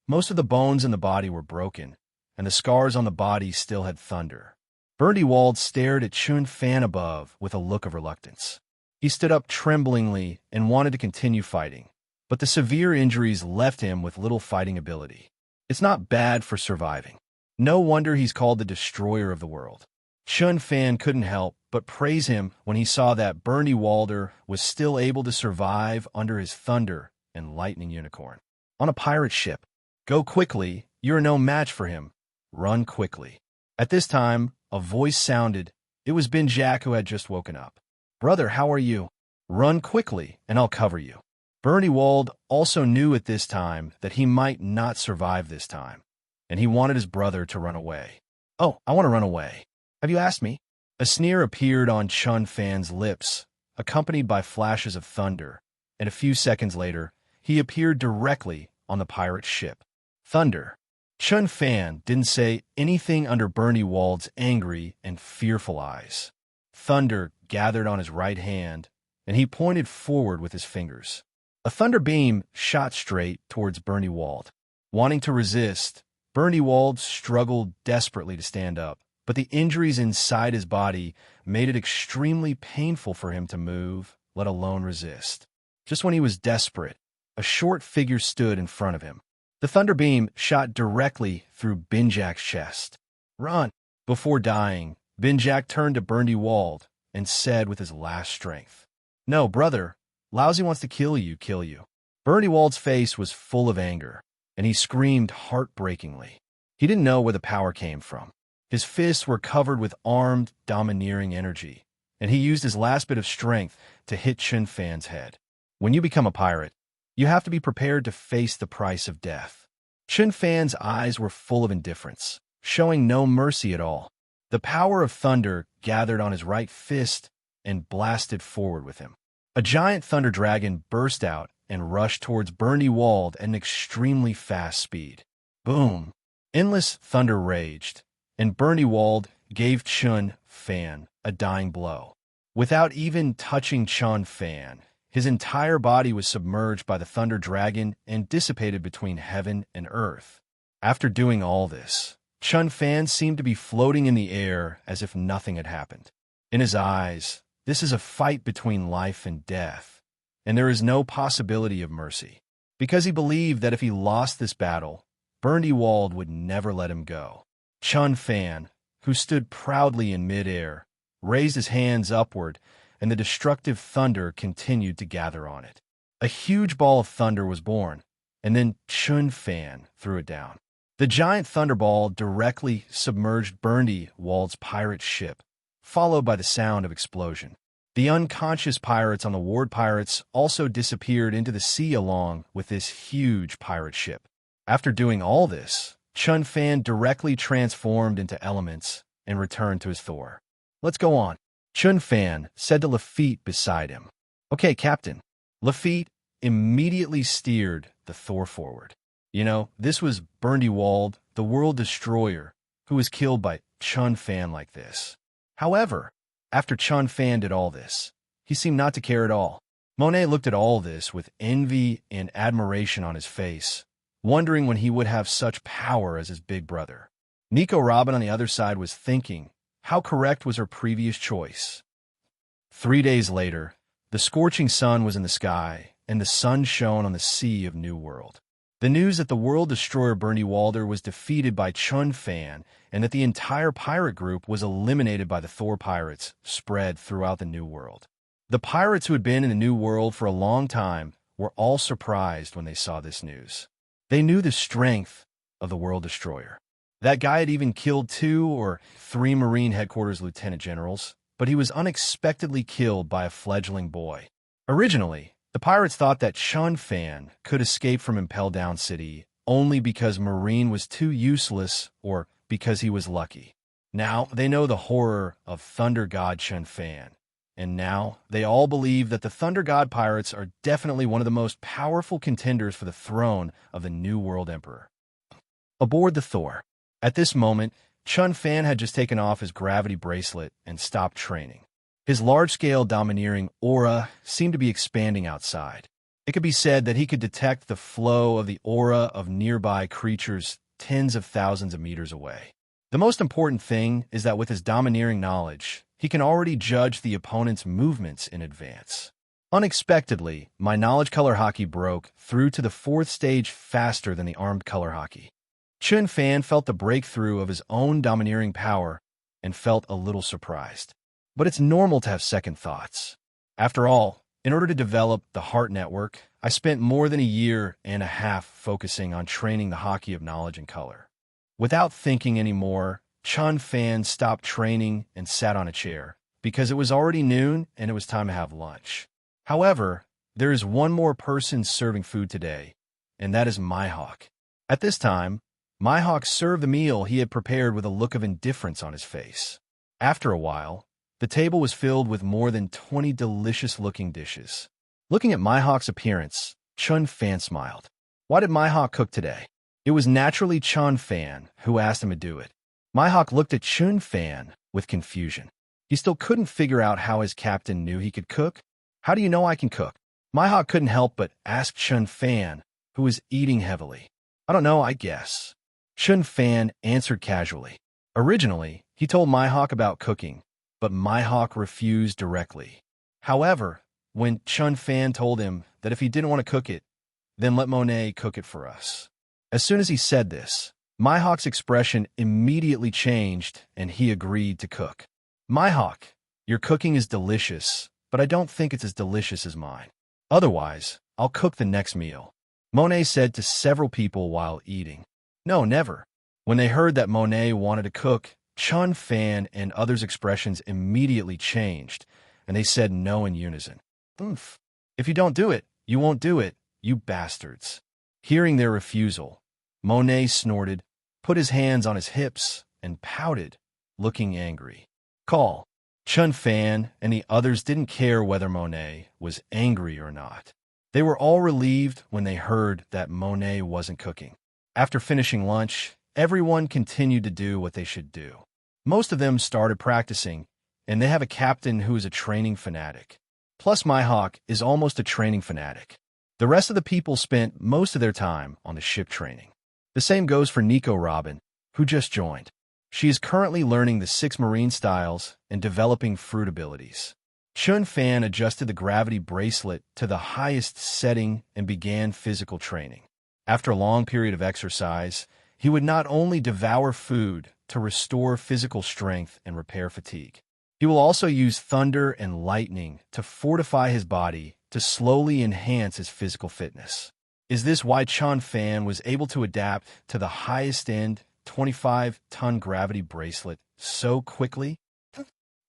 Most of the bones in the body were broken, and the scars on the body still had thunder. Burndy-Wald stared at Chun Fan above with a look of reluctance. He stood up tremblingly and wanted to continue fighting, but the severe injuries left him with little fighting ability. It's not bad for surviving. No wonder he's called the destroyer of the world. Chun Fan couldn't help but praise him when he saw that Burndy-Walder was still able to survive under his thunder and lightning unicorn. On a pirate ship. Go quickly, you're no match for him. Run quickly. At this time, a voice sounded. It was Ben Jack who had just woken up. Brother, how are you? Run quickly, and I'll cover you. Burndy-Wald also knew at this time that he might not survive this time, and he wanted his brother to run away. Oh, I want to run away. Have you asked me? A sneer appeared on Chun Fan's lips, accompanied by flashes of thunder, and a few seconds later, he appeared directly on the pirate ship. Thunder. Chun Fan didn't say anything under Burndy-Wald's angry and fearful eyes. Thunder gathered on his right hand, and he pointed forward with his fingers. A thunder beam shot straight towards Burndy-Wald. Wanting to resist, Burndy-Wald struggled desperately to stand up, but the injuries inside his body made it extremely painful for him to move, let alone resist. Just when he was desperate, a short figure stood in front of him. The thunder beam shot directly through Benjak's chest. Run! Before dying, Benjak turned to Burndy-Wald and said with his last strength, No, brother, Lousy wants to kill you, kill you. Burndy-Wald's face was full of anger, and he screamed heartbreakingly. He didn't know where the power came from. His fists were covered with armed, domineering energy, and he used his last bit of strength to hit Chun Fan's head. When you become a pirate, you have to be prepared to face the price of death. Chun Fan's eyes were full of indifference, showing no mercy at all. The power of thunder gathered on his right fist and blasted forward with him. A giant thunder dragon burst out and rushed towards Burndy-Wald at an extremely fast speed. Boom! Endless thunder raged, and Burndy-Wald gave Chun Fan a dying blow. Without even touching Chun Fan, his entire body was submerged by the thunder dragon and dissipated between heaven and earth. After doing all this, Chun Fan seemed to be floating in the air as if nothing had happened. In his eyes, this is a fight between life and death, and there is no possibility of mercy. Because he believed that if he lost this battle, Burndy-Wald would never let him go. Chun Fan, who stood proudly in midair, raised his hands upward, and the destructive thunder continued to gather on it. A huge ball of thunder was born, and then Chun Fan threw it down. The giant thunderball directly submerged Burndy-Wald's pirate ship, followed by the sound of explosion. The unconscious pirates on the Ward Pirates also disappeared into the sea along with this huge pirate ship. After doing all this, Chun Fan directly transformed into elements and returned to his Thor. Let's go on. Chun Fan said to Lafitte beside him. Okay, Captain. Lafitte immediately steered the Thor forward. You know, this was Burndy-Wald, the world destroyer, who was killed by Chun Fan like this. However, after Chun Fan did all this, he seemed not to care at all. Monet looked at all this with envy and admiration on his face, wondering when he would have such power as his big brother. Nico Robin on the other side was thinking, how correct was her previous choice? 3 days later, the scorching sun was in the sky, and the sun shone on the sea of New World. The news that the world destroyer Bernie Walder was defeated by Chun Fan and that the entire pirate group was eliminated by the Thor pirates spread throughout the New World. The pirates who had been in the New World for a long time were all surprised when they saw this news. They knew the strength of the world destroyer. That guy had even killed 2 or 3 Marine headquarters lieutenant generals, but he was unexpectedly killed by a fledgling boy. Originally, the pirates thought that Chun Fan could escape from Impel Down City only because Marine was too useless or because he was lucky. Now they know the horror of Thunder God Chun Fan, and now they all believe that the Thunder God pirates are definitely one of the most powerful contenders for the throne of the New World Emperor. Aboard the Thor. At this moment, Chun Fan had just taken off his gravity bracelet and stopped training. His large-scale domineering aura seemed to be expanding outside. It could be said that he could detect the flow of the aura of nearby creatures tens of thousands of meters away. The most important thing is that with his domineering knowledge, he can already judge the opponent's movements in advance. Unexpectedly, my knowledge color hockey broke through to the 4th stage faster than the armed color hockey. Chun Fan felt the breakthrough of his own domineering power and felt a little surprised. But it's normal to have second thoughts. After all, in order to develop the Heart Network, I spent more than a year and a half focusing on training the hockey of knowledge and color. Without thinking anymore, Chun Fan stopped training and sat on a chair, because it was already noon and it was time to have lunch. However, there is one more person serving food today, and that is Mihawk. At this time, Mihawk served the meal he had prepared with a look of indifference on his face. After a while, the table was filled with more than 20 delicious-looking dishes. Looking at Mihawk's appearance, Chun Fan smiled. Why did Mihawk cook today? It was naturally Chun Fan who asked him to do it. Mihawk looked at Chun Fan with confusion. He still couldn't figure out how his captain knew he could cook. How do you know I can cook? Mihawk couldn't help but ask Chun Fan, who was eating heavily. I don't know, I guess. Chun Fan answered casually. Originally, he told Mihawk about cooking, but Mihawk refused directly. However, when Chun Fan told him that if he didn't want to cook it, then let Monet cook it for us. As soon as he said this, Mihawk's expression immediately changed and he agreed to cook. Mihawk, your cooking is delicious, but I don't think it's as delicious as mine. Otherwise, I'll cook the next meal, Monet said to several people while eating. No, never. When they heard that Monet wanted to cook, Chun Fan and others' expressions immediately changed, and they said no in unison. Oomph. If you don't do it, you won't do it, you bastards. Hearing their refusal, Monet snorted, put his hands on his hips, and pouted, looking angry. Call. Chun Fan and the others didn't care whether Monet was angry or not. They were all relieved when they heard that Monet wasn't cooking. After finishing lunch, everyone continued to do what they should do. Most of them started practicing, and they have a captain who is a training fanatic. Plus, Mihawk is almost a training fanatic. The rest of the people spent most of their time on the ship training. The same goes for Nico Robin, who just joined. She is currently learning the 6 marine styles and developing fruit abilities. Chun Fan adjusted the gravity bracelet to the highest setting and began physical training. After a long period of exercise, he would not only devour food to restore physical strength and repair fatigue. He will also use thunder and lightning to fortify his body to slowly enhance his physical fitness. Is this why Chun Fan was able to adapt to the highest-end 25-ton gravity bracelet so quickly?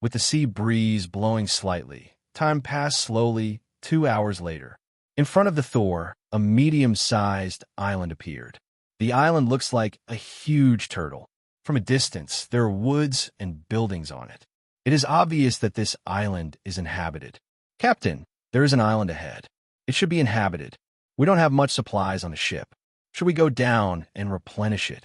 With the sea breeze blowing slightly, time passed slowly. 2 hours later. In front of the Thor, a medium-sized island appeared. The island looks like a huge turtle. From a distance, there are woods and buildings on it. It is obvious that this island is inhabited. Captain, there is an island ahead. It should be inhabited. We don't have much supplies on the ship. Should we go down and replenish it?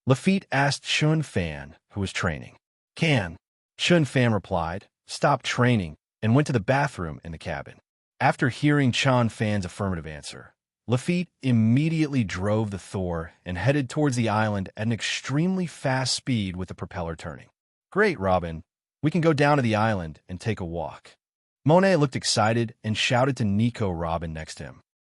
Lafitte asked Chun Fan, who was training. Can. Chun Fan replied, stopped training, and went to the bathroom in the cabin. After hearing Chun Fan's affirmative answer, Lafitte immediately drove the Thor and headed towards the island at an extremely fast speed with the propeller turning. Great, Robin. We can go down to the island and take a walk. Monet looked excited and shouted to Nico Robin next to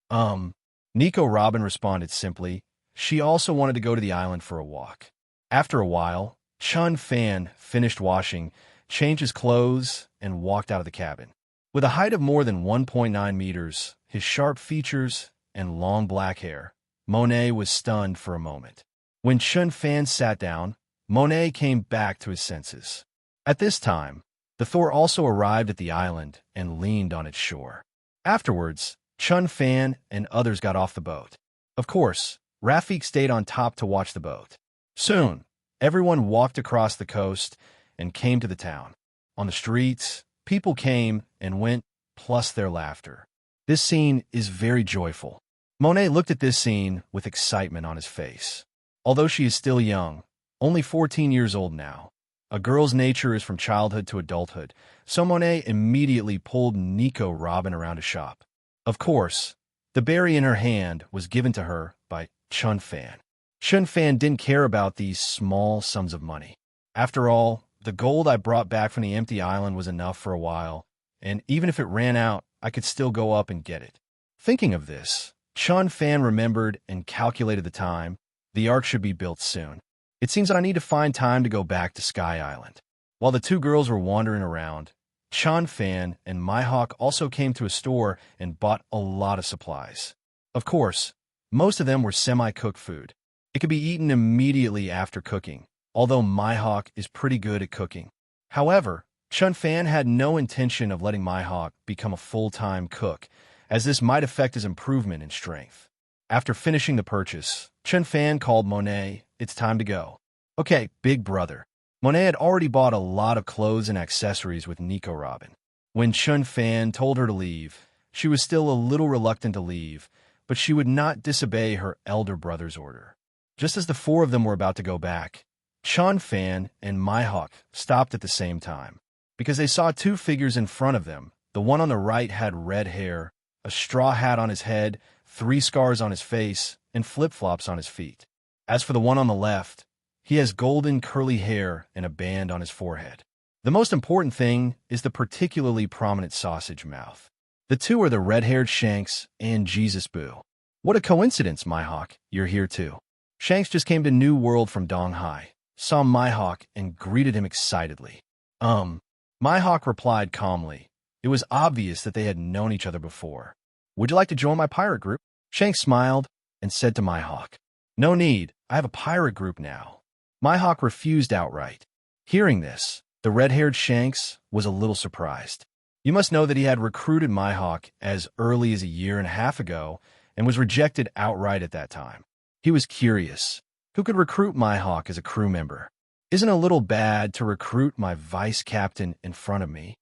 him. Nico Robin responded simply. She also wanted to go to the island for a walk. After a while, Chun Fan finished washing, changed his clothes, and walked out of the cabin. With a height of more than 1.9 meters, his sharp features, and long black hair, Monet was stunned for a moment. When Chun Fan sat down, Monet came back to his senses. At this time, the Thor also arrived at the island and leaned on its shore. Afterwards, Chun Fan and others got off the boat. Of course, Rafik stayed on top to watch the boat. Soon, everyone walked across the coast and came to the town. On the streets, people came and went, plus their laughter. This scene is very joyful. Monet looked at this scene with excitement on his face. Although she is still young, only 14 years old now, a girl's nature is from childhood to adulthood, so Monet immediately pulled Nico Robin around a shop. Of course, the berry in her hand was given to her by Chun Fan. Chun Fan didn't care about these small sums of money. After all, the gold I brought back from the empty island was enough for a while, and even if it ran out, I could still go up and get it. Thinking of this, Chun Fan remembered and calculated the time. The ark should be built soon. It seems that I need to find time to go back to Sky Island. While the two girls were wandering around, Chun Fan and Mihawk also came to a store and bought a lot of supplies. Of course, most of them were semi-cooked food. It could be eaten immediately after cooking, although Mihawk is pretty good at cooking. However, Chun Fan had no intention of letting Mihawk become a full-time cook, as this might affect his improvement in strength. After finishing the purchase, Chun Fan called Monet. It's time to go. Okay, big brother. Monet had already bought a lot of clothes and accessories with Nico Robin. When Chun Fan told her to leave, she was still a little reluctant to leave, but she would not disobey her elder brother's order. Just as the four of them were about to go back, Chun Fan and Mihawk stopped at the same time, because they saw two figures in front of them. The one on the right had red hair, a straw hat on his head, 3 scars on his face, and flip-flops on his feet. As for the one on the left, he has golden curly hair and a band on his forehead. The most important thing is the particularly prominent sausage mouth. The two are the red-haired Shanks and Jesus Boo. What a coincidence, Mihawk, you're here too. Shanks just came to New World from Donghai, saw Mihawk, and greeted him excitedly. Mihawk replied calmly. It was obvious that they had known each other before. Would you like to join my pirate group? Shanks smiled and said to Mihawk, No need, I have a pirate group now. Mihawk refused outright. Hearing this, the red-haired Shanks was a little surprised. You must know that he had recruited Mihawk as early as a year and a half ago and was rejected outright at that time. He was curious. Who could recruit Mihawk as a crew member? Isn't it a little bad to recruit my vice captain in front of me?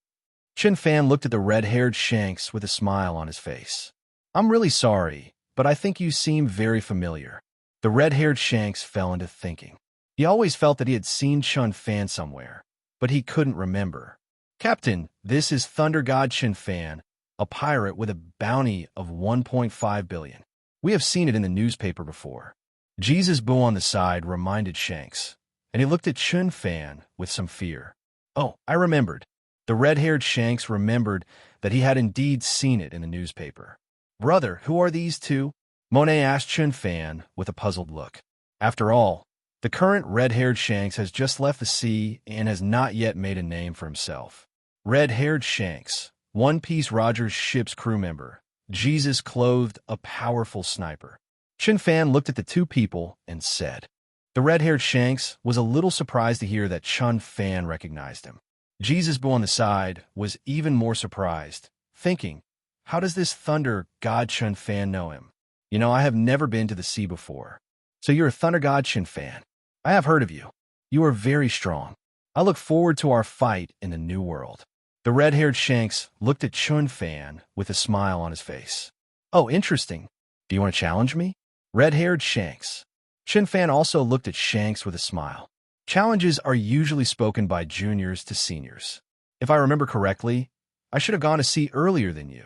Chun Fan looked at the red-haired Shanks with a smile on his face. I'm really sorry, but I think you seem very familiar. The red-haired Shanks fell into thinking. He always felt that he had seen Chun Fan somewhere, but he couldn't remember. Captain, this is Thunder God Chun Fan, a pirate with a bounty of 1.5 billion. We have seen it in the newspaper before. Jesus Boo on the side reminded Shanks, and he looked at Chun Fan with some fear. Oh, I remembered. The red-haired Shanks remembered that he had indeed seen it in the newspaper. Brother, who are these two? Monet asked Chun Fan with a puzzled look. After all, the current red-haired Shanks has just left the sea and has not yet made a name for himself. Red-haired Shanks, One Piece Roger's ship's crew member, Jesus clothed a powerful sniper. Chun Fan looked at the two people and said. The red-haired Shanks was a little surprised to hear that Chun Fan recognized him. Jesus Boo on the side was even more surprised, thinking, how does this Thunder God Chun Fan know him? You know, I have never been to the sea before. So you're a Thunder God Chun Fan. I have heard of you. You are very strong. I look forward to our fight in the new world. The red-haired Shanks looked at Chun Fan with a smile on his face. Oh, interesting. Do you want to challenge me? Red-haired Shanks. Chun Fan also looked at Shanks with a smile. Challenges are usually spoken by juniors to seniors. If I remember correctly, I should have gone to sea earlier than you,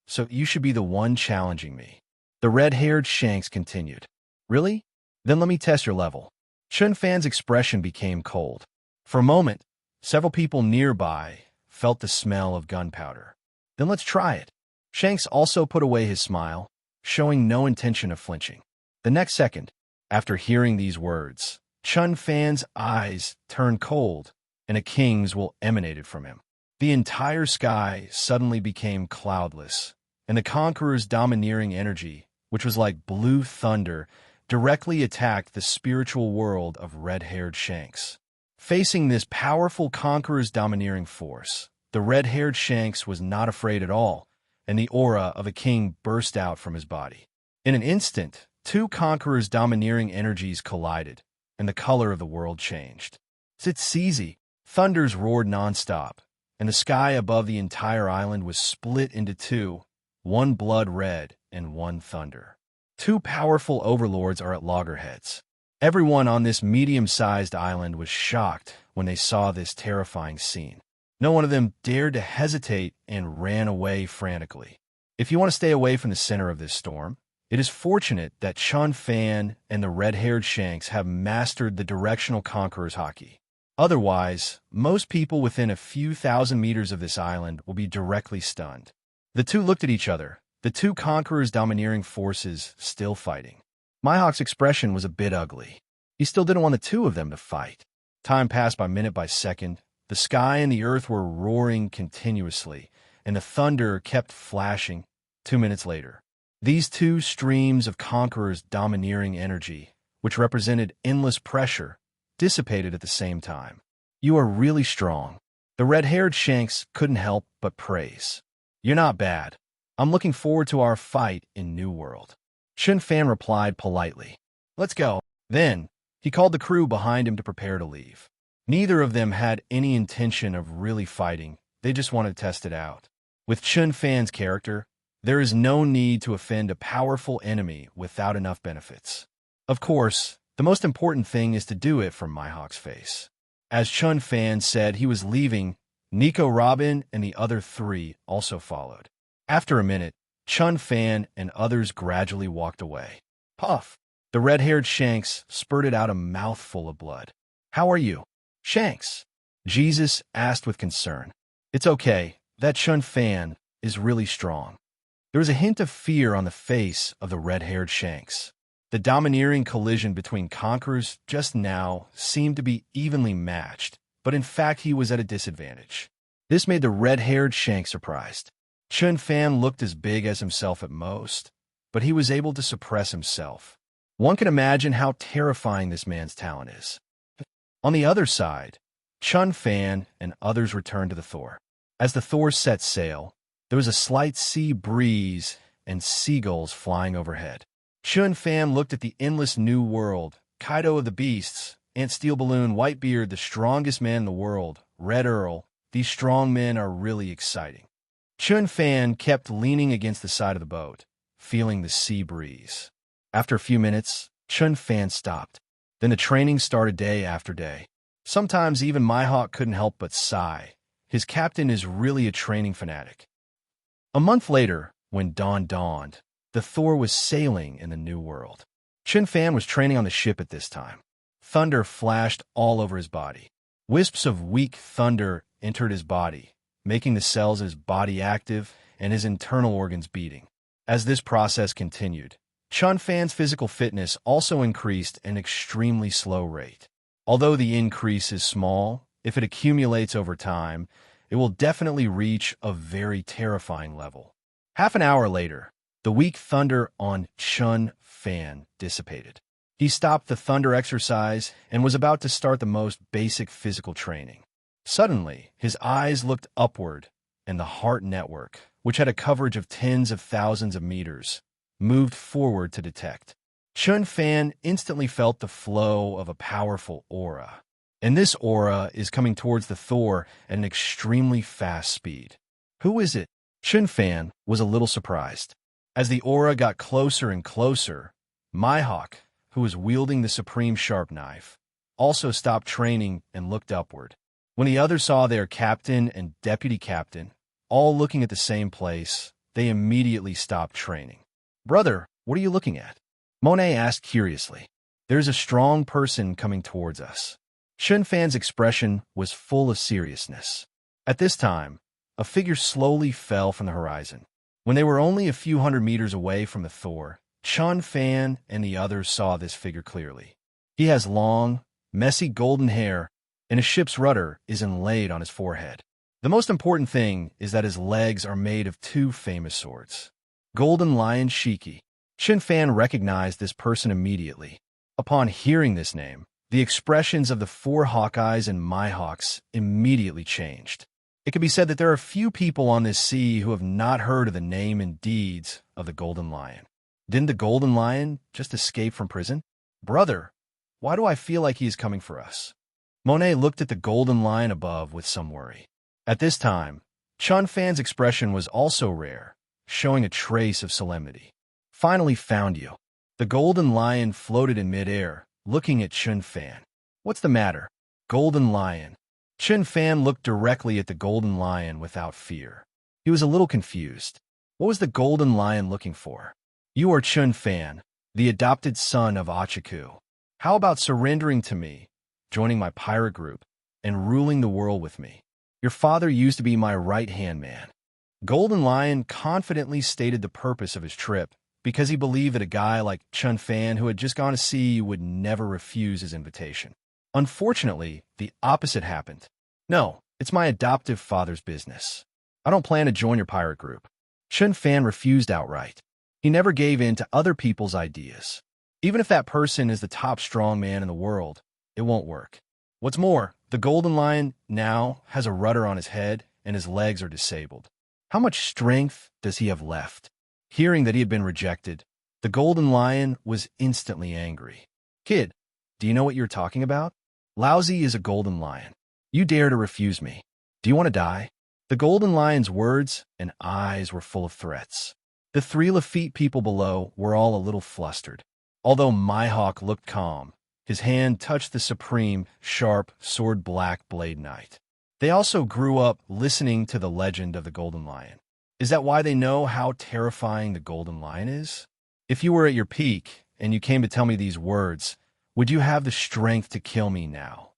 so you should be the one challenging me. The red-haired Shanks continued. Really? Then let me test your level. Chun Fan's expression became cold. For a moment, several people nearby felt the smell of gunpowder. Then let's try it. Shanks also put away his smile, showing no intention of flinching. The next second, after hearing these words, Chun Fan's eyes turned cold, and a king's will emanated from him. The entire sky suddenly became cloudless, and the conqueror's domineering energy, which was like blue thunder, directly attacked the spiritual world of red-haired Shanks. Facing this powerful conqueror's domineering force, the red-haired Shanks was not afraid at all, and the aura of a king burst out from his body. In an instant, two conquerors' domineering energies collided, and the color of the world changed. It's easy. Thunders roared nonstop, and the sky above the entire island was split into two, one blood red and one thunder. Two powerful overlords are at loggerheads. Everyone on this medium-sized island was shocked when they saw this terrifying scene. No one of them dared to hesitate and ran away frantically. If you want to stay away from the center of this storm, it is fortunate that Chun Fan and the red-haired Shanks have mastered the directional conqueror's hockey. Otherwise, most people within a few thousand meters of this island will be directly stunned. The two looked at each other, the two conquerors' domineering forces still fighting. Mihawk's expression was a bit ugly. He still didn't want the two of them to fight. Time passed by minute by second. The sky and the earth were roaring continuously, and the thunder kept flashing. 2 minutes later, these two streams of conquerors' domineering energy, which represented endless pressure, dissipated at the same time. You are really strong. The red-haired Shanks couldn't help but praise. You're not bad. I'm looking forward to our fight in New World. Chun Fan replied politely. Let's go. Then, he called the crew behind him to prepare to leave. Neither of them had any intention of really fighting. They just wanted to test it out. With Chun Fan's character, there is no need to offend a powerful enemy without enough benefits. Of course, the most important thing is to do it from Mihawk's face. As Chun Fan said he was leaving, Nico Robin and the other three also followed. After a minute, Chun Fan and others gradually walked away. Puff! The red-haired Shanks spurted out a mouthful of blood. How are you? Shanks, Jesus asked with concern. It's okay, that Chun Fan is really strong. There was a hint of fear on the face of the red-haired Shanks. The domineering collision between conquerors just now seemed to be evenly matched, but in fact he was at a disadvantage. This made the red-haired Shanks surprised. Chun Fan looked as big as himself at most, but he was able to suppress himself. One can imagine how terrifying this man's talent is. On the other side, Chun Fan and others returned to the Thor. As the Thor set sail, there was a slight sea breeze and seagulls flying overhead. Chun Fan looked at the endless new world, Kaido of the Beasts, Ant Steel Balloon, Whitebeard, the strongest man in the world, Red Earl. These strong men are really exciting. Chun Fan kept leaning against the side of the boat, feeling the sea breeze. After a few minutes, Chun Fan stopped. Then the training started day after day. Sometimes even Mihawk couldn't help but sigh. His captain is really a training fanatic. A month later, when dawn dawned, the Thor was sailing in the New World. Chun Fan was training on the ship at this time. Thunder flashed all over his body. Wisps of weak thunder entered his body, making the cells in his body active and his internal organs beating. As this process continued, Chun Fan's physical fitness also increased at an extremely slow rate. Although the increase is small, if it accumulates over time, it will definitely reach a very terrifying level. Half an hour later, the weak thunder on Chun Fan dissipated. He stopped the thunder exercise and was about to start the most basic physical training. Suddenly, his eyes looked upward, and the heart network, which had a coverage of tens of thousands of meters, moved forward to detect. Chun Fan instantly felt the flow of a powerful aura. And this aura is coming towards the Thor at an extremely fast speed. Who is it? Chun Fan was a little surprised. As the aura got closer and closer, Mihawk, who was wielding the supreme sharp knife, also stopped training and looked upward. When the others saw their captain and deputy captain all looking at the same place, they immediately stopped training. Brother, what are you looking at? Monet asked curiously. There's a strong person coming towards us. Chun Fan's expression was full of seriousness. At this time, a figure slowly fell from the horizon. When they were only a few hundred meters away from the Thor, Chun Fan and the others saw this figure clearly. He has long, messy golden hair, and a ship's rudder is inlaid on his forehead. The most important thing is that his legs are made of two famous swords. Golden Lion Shiki. Chun Fan recognized this person immediately. Upon hearing this name, the expressions of the four Hawkeyes and Mihawks immediately changed. It can be said that there are few people on this sea who have not heard of the name and deeds of the Golden Lion. Didn't the Golden Lion just escape from prison? Brother, why do I feel like he is coming for us? Monet looked at the Golden Lion above with some worry. At this time, Chun Fan's expression was also rare, showing a trace of solemnity. Finally found you. The Golden Lion floated in midair, looking at Chun Fan. What's the matter? Golden Lion. Chun Fan looked directly at the Golden Lion without fear. He was a little confused. What was the Golden Lion looking for? You are Chun Fan, the adopted son of Achaku. How about surrendering to me, joining my pirate group, and ruling the world with me? Your father used to be my right-hand man. Golden Lion confidently stated the purpose of his trip because he believed that a guy like Chun Fan who had just gone to sea would never refuse his invitation. Unfortunately, the opposite happened. No, it's my adoptive father's business. I don't plan to join your pirate group. Chun Fan refused outright. He never gave in to other people's ideas. Even if that person is the top strong man in the world, it won't work. What's more, the Golden Lion now has a rudder on his head and his legs are disabled. How much strength does he have left? Hearing that he had been rejected, the Golden Lion was instantly angry. Kid, do you know what you're talking about? Lousy is a Golden Lion. You dare to refuse me. Do you want to die? The Golden Lion's words and eyes were full of threats. The 3 Lafitte people below were all a little flustered. Although Mihawk looked calm, his hand touched the supreme, sharp, sword-black blade knight. They also grew up listening to the legend of the Golden Lion. Is that why they know how terrifying the Golden Lion is? If you were at your peak and you came to tell me these words, would you have the strength to kill me now?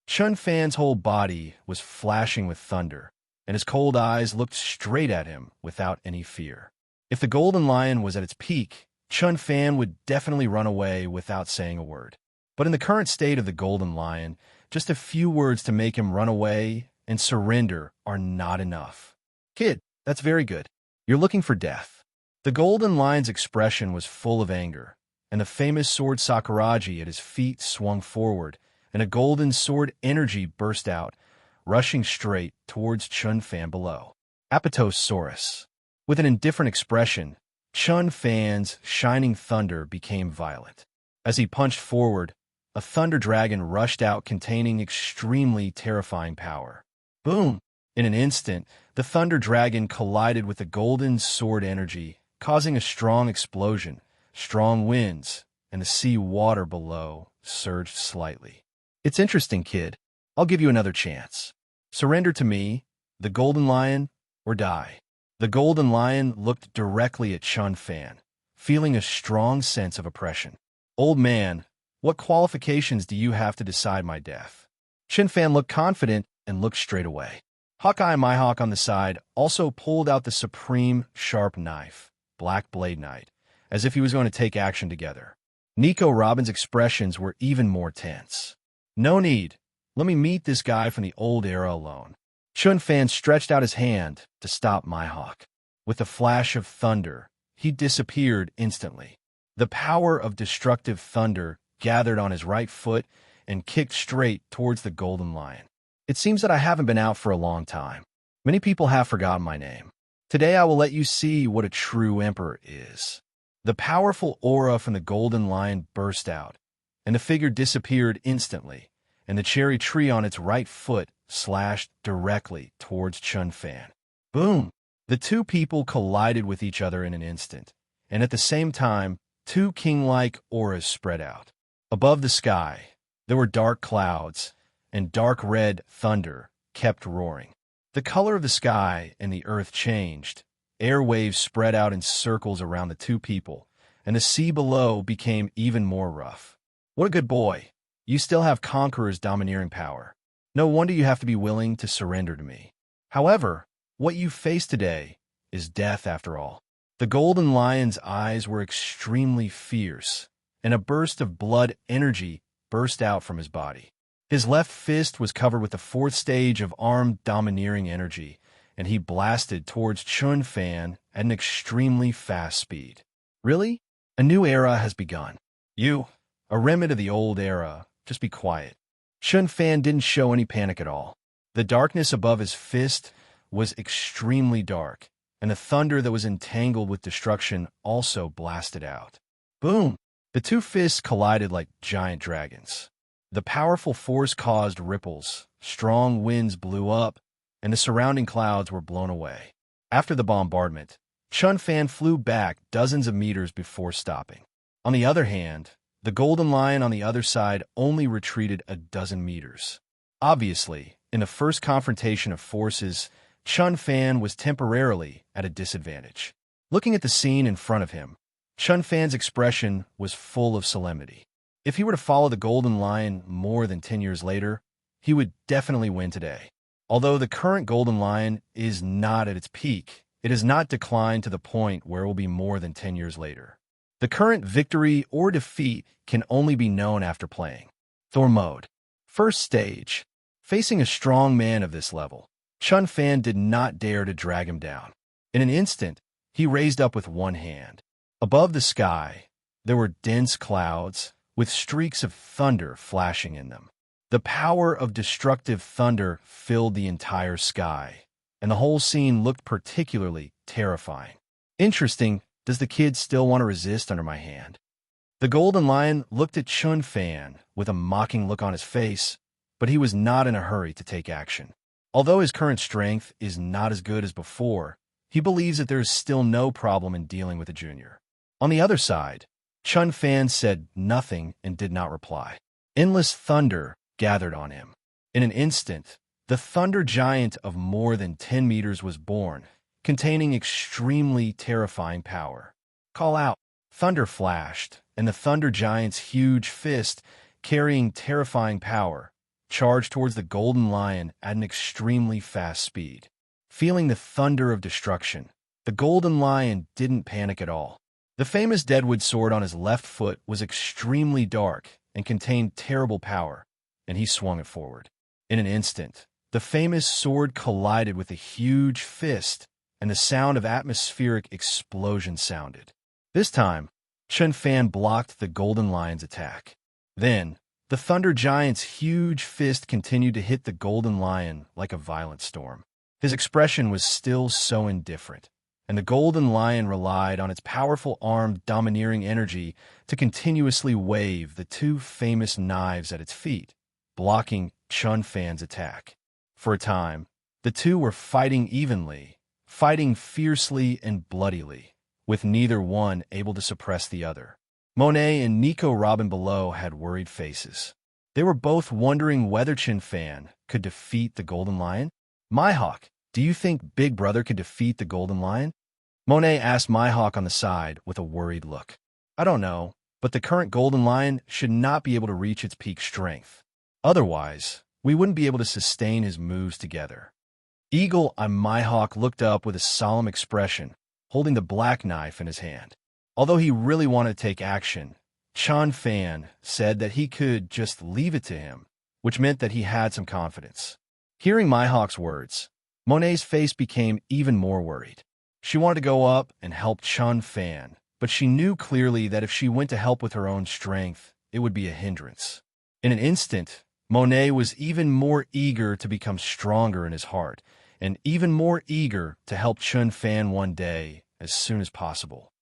Chun Fan's whole body was flashing with thunder, and his cold eyes looked straight at him without any fear. If the Golden Lion was at its peak, Chun Fan would definitely run away without saying a word. But in the current state of the Golden Lion, just a few words to make him run away and surrender are not enough. Kid, that's very good. You're looking for death. The Golden Lion's expression was full of anger, and the famous sword Sakuraji at his feet swung forward, and a golden sword energy burst out, rushing straight towards Chun Fan below. Apatosaurus. With an indifferent expression, Chun Fan's shining thunder became violent. As he punched forward, a thunder dragon rushed out containing extremely terrifying power. Boom! In an instant, the thunder dragon collided with the golden sword energy, causing a strong explosion, strong winds, and the sea water below surged slightly. It's interesting, kid. I'll give you another chance. Surrender to me, the Golden Lion, or die. The Golden Lion looked directly at Chun Fan, feeling a strong sense of oppression. Old man, what qualifications do you have to decide my death? Chun Fan looked confident and looked straight away. Hawkeye Mihawk on the side also pulled out the supreme sharp knife, Black Blade Knight, as if he was going to take action together. Nico Robin's expressions were even more tense. No need. Let me meet this guy from the old era alone. Chun Fan stretched out his hand to stop Mihawk. With a flash of thunder, he disappeared instantly. The power of destructive thunder gathered on his right foot and kicked straight towards the Golden Lion. It seems that I haven't been out for a long time. Many people have forgotten my name. Today I will let you see what a true emperor is. The powerful aura from the Golden Lion burst out, and the figure disappeared instantly, and the cherry tree on its right foot slashed directly towards Chun Fan. Boom! The two people collided with each other in an instant, and at the same time, two king-like auras spread out. Above the sky, there were dark clouds, and dark red thunder kept roaring. The color of the sky and the earth changed. Air waves spread out in circles around the two people, and the sea below became even more rough. What a good boy. You still have Conqueror's domineering power. No wonder you have to be willing to surrender to me. However, What you face today is death after all. The golden lion's eyes were extremely fierce, and a burst of blood energy burst out from his body. His left fist was covered with the fourth stage of armed domineering energy, and he blasted towards Chun Fan at an extremely fast speed. Really? A new era has begun. You, a remnant of the old era, just be quiet. Chun Fan didn't show any panic at all. The darkness above his fist was extremely dark, and the thunder that was entangled with destruction also blasted out. Boom! The two fists collided like giant dragons. The powerful force caused ripples, strong winds blew up, and the surrounding clouds were blown away. After the bombardment, Chun Fan flew back dozens of meters before stopping. On the other hand, the golden lion on the other side only retreated a dozen meters. Obviously, in the first confrontation of forces, Chun Fan was temporarily at a disadvantage. Looking at the scene in front of him, Chun Fan's expression was full of solemnity. If he were to follow the golden lion more than 10 years later, he would definitely win today. Although the current golden lion is not at its peak, it has not declined to the point where it will be more than 10 years later. The current victory or defeat can only be known after playing. Thor Mode. First stage. Facing a strong man of this level, Chun Fan did not dare to drag him down. In an instant, he raised up with one hand. Above the sky, there were dense clouds, with streaks of thunder flashing in them. The power of destructive thunder filled the entire sky, and the whole scene looked particularly terrifying. Interesting, does the kid still want to resist under my hand? The golden lion looked at Chun Fan with a mocking look on his face, but he was not in a hurry to take action. Although his current strength is not as good as before, he believes that there is still no problem in dealing with a junior. On the other side, Chun Fan said nothing and did not reply. Endless thunder gathered on him. In an instant, the thunder giant of more than 10 meters was born, containing extremely terrifying power. Call out! Thunder flashed, and the thunder giant's huge fist, carrying terrifying power, charged towards the golden lion at an extremely fast speed. Feeling the thunder of destruction, the golden lion didn't panic at all. The famous deadwood sword on his left foot was extremely dark and contained terrible power, and he swung it forward. In an instant, the famous sword collided with a huge fist, and the sound of atmospheric explosion sounded. This time, Chun Fan blocked the golden lion's attack. Then, the thunder giant's huge fist continued to hit the golden lion like a violent storm. His expression was still so indifferent, and the golden lion relied on its powerful armed domineering energy to continuously wave the two famous knives at its feet, blocking Chun Fan's attack. For a time, the two were fighting evenly, fighting fiercely and bloodily, with neither one able to suppress the other. Monet and Nico Robin below had worried faces. They were both wondering whether Chun Fan could defeat the golden lion. Mihawk, do you think Big Brother could defeat the golden lion? Monet asked Mihawk on the side with a worried look. I don't know, but the current golden lion should not be able to reach its peak strength. Otherwise, we wouldn't be able to sustain his moves together. Eagle Eye Mihawk looked up with a solemn expression, holding the black knife in his hand. Although he really wanted to take action, Chun Fan said that he could just leave it to him, which meant that he had some confidence. Hearing Mihawk's words, Monet's face became even more worried. She wanted to go up and help Chun Fan, but she knew clearly that if she went to help with her own strength, it would be a hindrance. In an instant, Monet was even more eager to become stronger in his heart, and even more eager to help Chun Fan one day as soon as possible.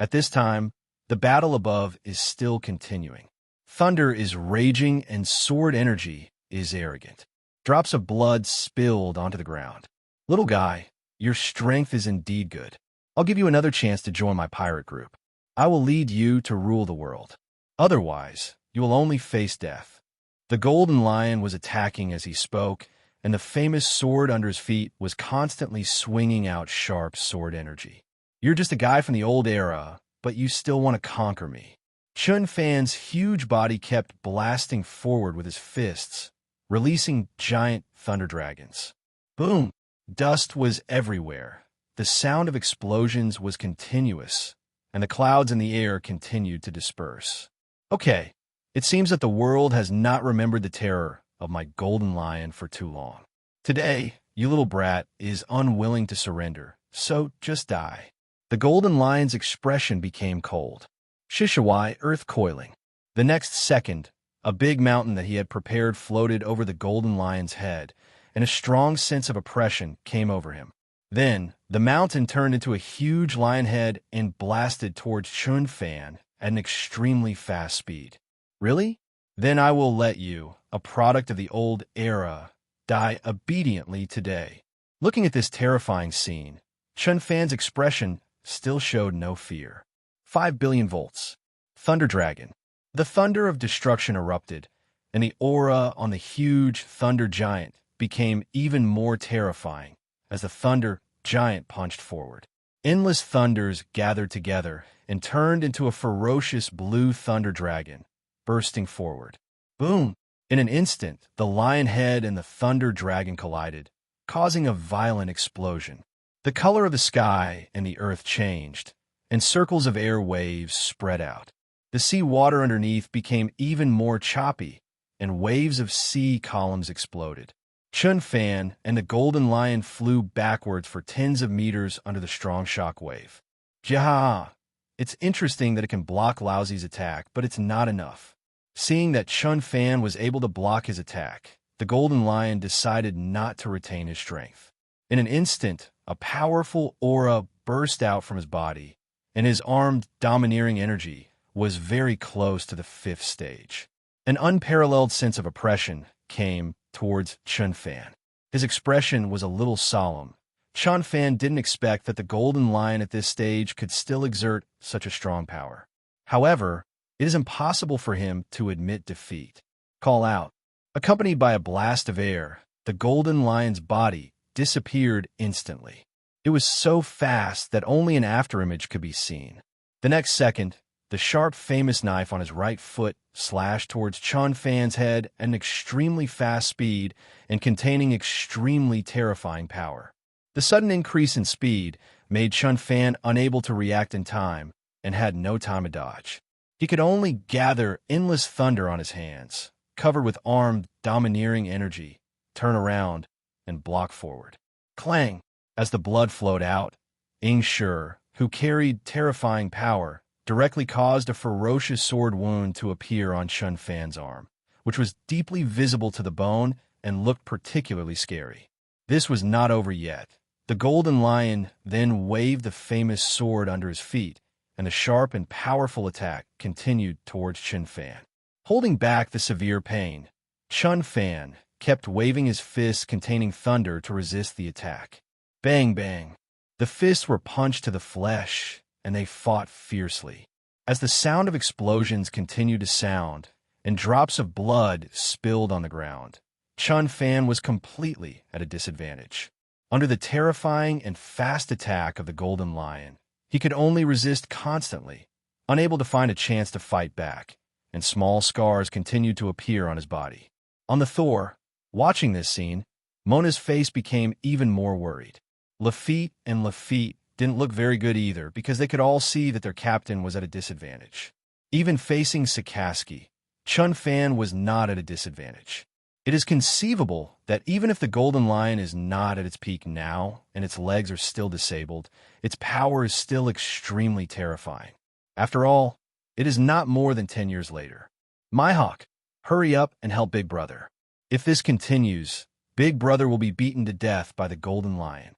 At this time, the battle above is still continuing. Thunder is raging and sword energy is arrogant. Drops of blood spilled onto the ground. Little guy, your strength is indeed good. I'll give you another chance to join my pirate group. I will lead you to rule the world. Otherwise, you will only face death. The golden lion was attacking as he spoke, and the famous sword under his feet was constantly swinging out sharp sword energy. You're just a guy from the old era, but you still want to conquer me. Chun Fan's huge body kept blasting forward with his fists, releasing giant thunder dragons. Boom! Dust was everywhere. The sound of explosions was continuous, and the clouds in the air continued to disperse. Okay, it seems that the world has not remembered the terror of my golden lion for too long. Today, you little brat is unwilling to surrender, so just die. The golden lion's expression became cold. Shishawai, earth coiling. The next second, a big mountain that he had prepared floated over the golden lion's head, and a strong sense of oppression came over him. Then, the mountain turned into a huge lion head and blasted towards Chun Fan at an extremely fast speed. Really? Then I will let you, a product of the old era, die obediently today. Looking at this terrifying scene, Chun Fan's expression still showed no fear. 5 billion volts. Thunder Dragon. The thunder of destruction erupted, and the aura on the huge thunder giant became even more terrifying as the thunder giant punched forward. Endless thunders gathered together and turned into a ferocious blue thunder dragon, bursting forward. Boom! In an instant, the lion head and the thunder dragon collided, causing a violent explosion. The color of the sky and the earth changed, and circles of air waves spread out. The sea water underneath became even more choppy, and waves of sea columns exploded. Chun Fan and the golden lion flew backwards for tens of meters under the strong shock wave. Jaha! It's interesting that it can block Laozi's attack, but it's not enough. Seeing that Chun Fan was able to block his attack, the golden lion decided not to retain his strength. In an instant, a powerful aura burst out from his body, and his armed, domineering energy was very close to the 5th stage. An unparalleled sense of oppression came towards Chun Fan. His expression was a little solemn. Chun Fan didn't expect that the golden lion at this stage could still exert such a strong power. However, it is impossible for him to admit defeat. Call out. Accompanied by a blast of air, the golden lion's body disappeared instantly. It was so fast that only an afterimage could be seen. The next second, the sharp, famous knife on his right foot slashed towards Chun Fan's head at an extremely fast speed and containing extremely terrifying power. The sudden increase in speed made Chun Fan unable to react in time and had no time to dodge. He could only gather endless thunder on his hands, covered with armed, domineering energy, turn around, and block forward. Clang! As the blood flowed out, Ing Shi, who carried terrifying power, directly caused a ferocious sword wound to appear on Chun Fan's arm, which was deeply visible to the bone and looked particularly scary. This was not over yet. The golden lion then waved the famous sword under his feet, and the sharp and powerful attack continued towards Chun Fan. Holding back the severe pain, Chun Fan kept waving his fists containing thunder to resist the attack. Bang, bang. The fists were punched to the flesh, and they fought fiercely. As the sound of explosions continued to sound, and drops of blood spilled on the ground, Chun Fan was completely at a disadvantage. Under the terrifying and fast attack of the golden lion, he could only resist constantly, unable to find a chance to fight back, and small scars continued to appear on his body. On the Thor, watching this scene, Mona's face became even more worried. Lafitte and Lafitte didn't look very good either because they could all see that their captain was at a disadvantage. Even facing Sakaski, Chun Fan was not at a disadvantage. It is conceivable that even if the golden lion is not at its peak now and its legs are still disabled, its power is still extremely terrifying. After all, it is not more than 10 years later. Mihawk, hurry up and help Big Brother. If this continues, Big Brother will be beaten to death by the golden lion.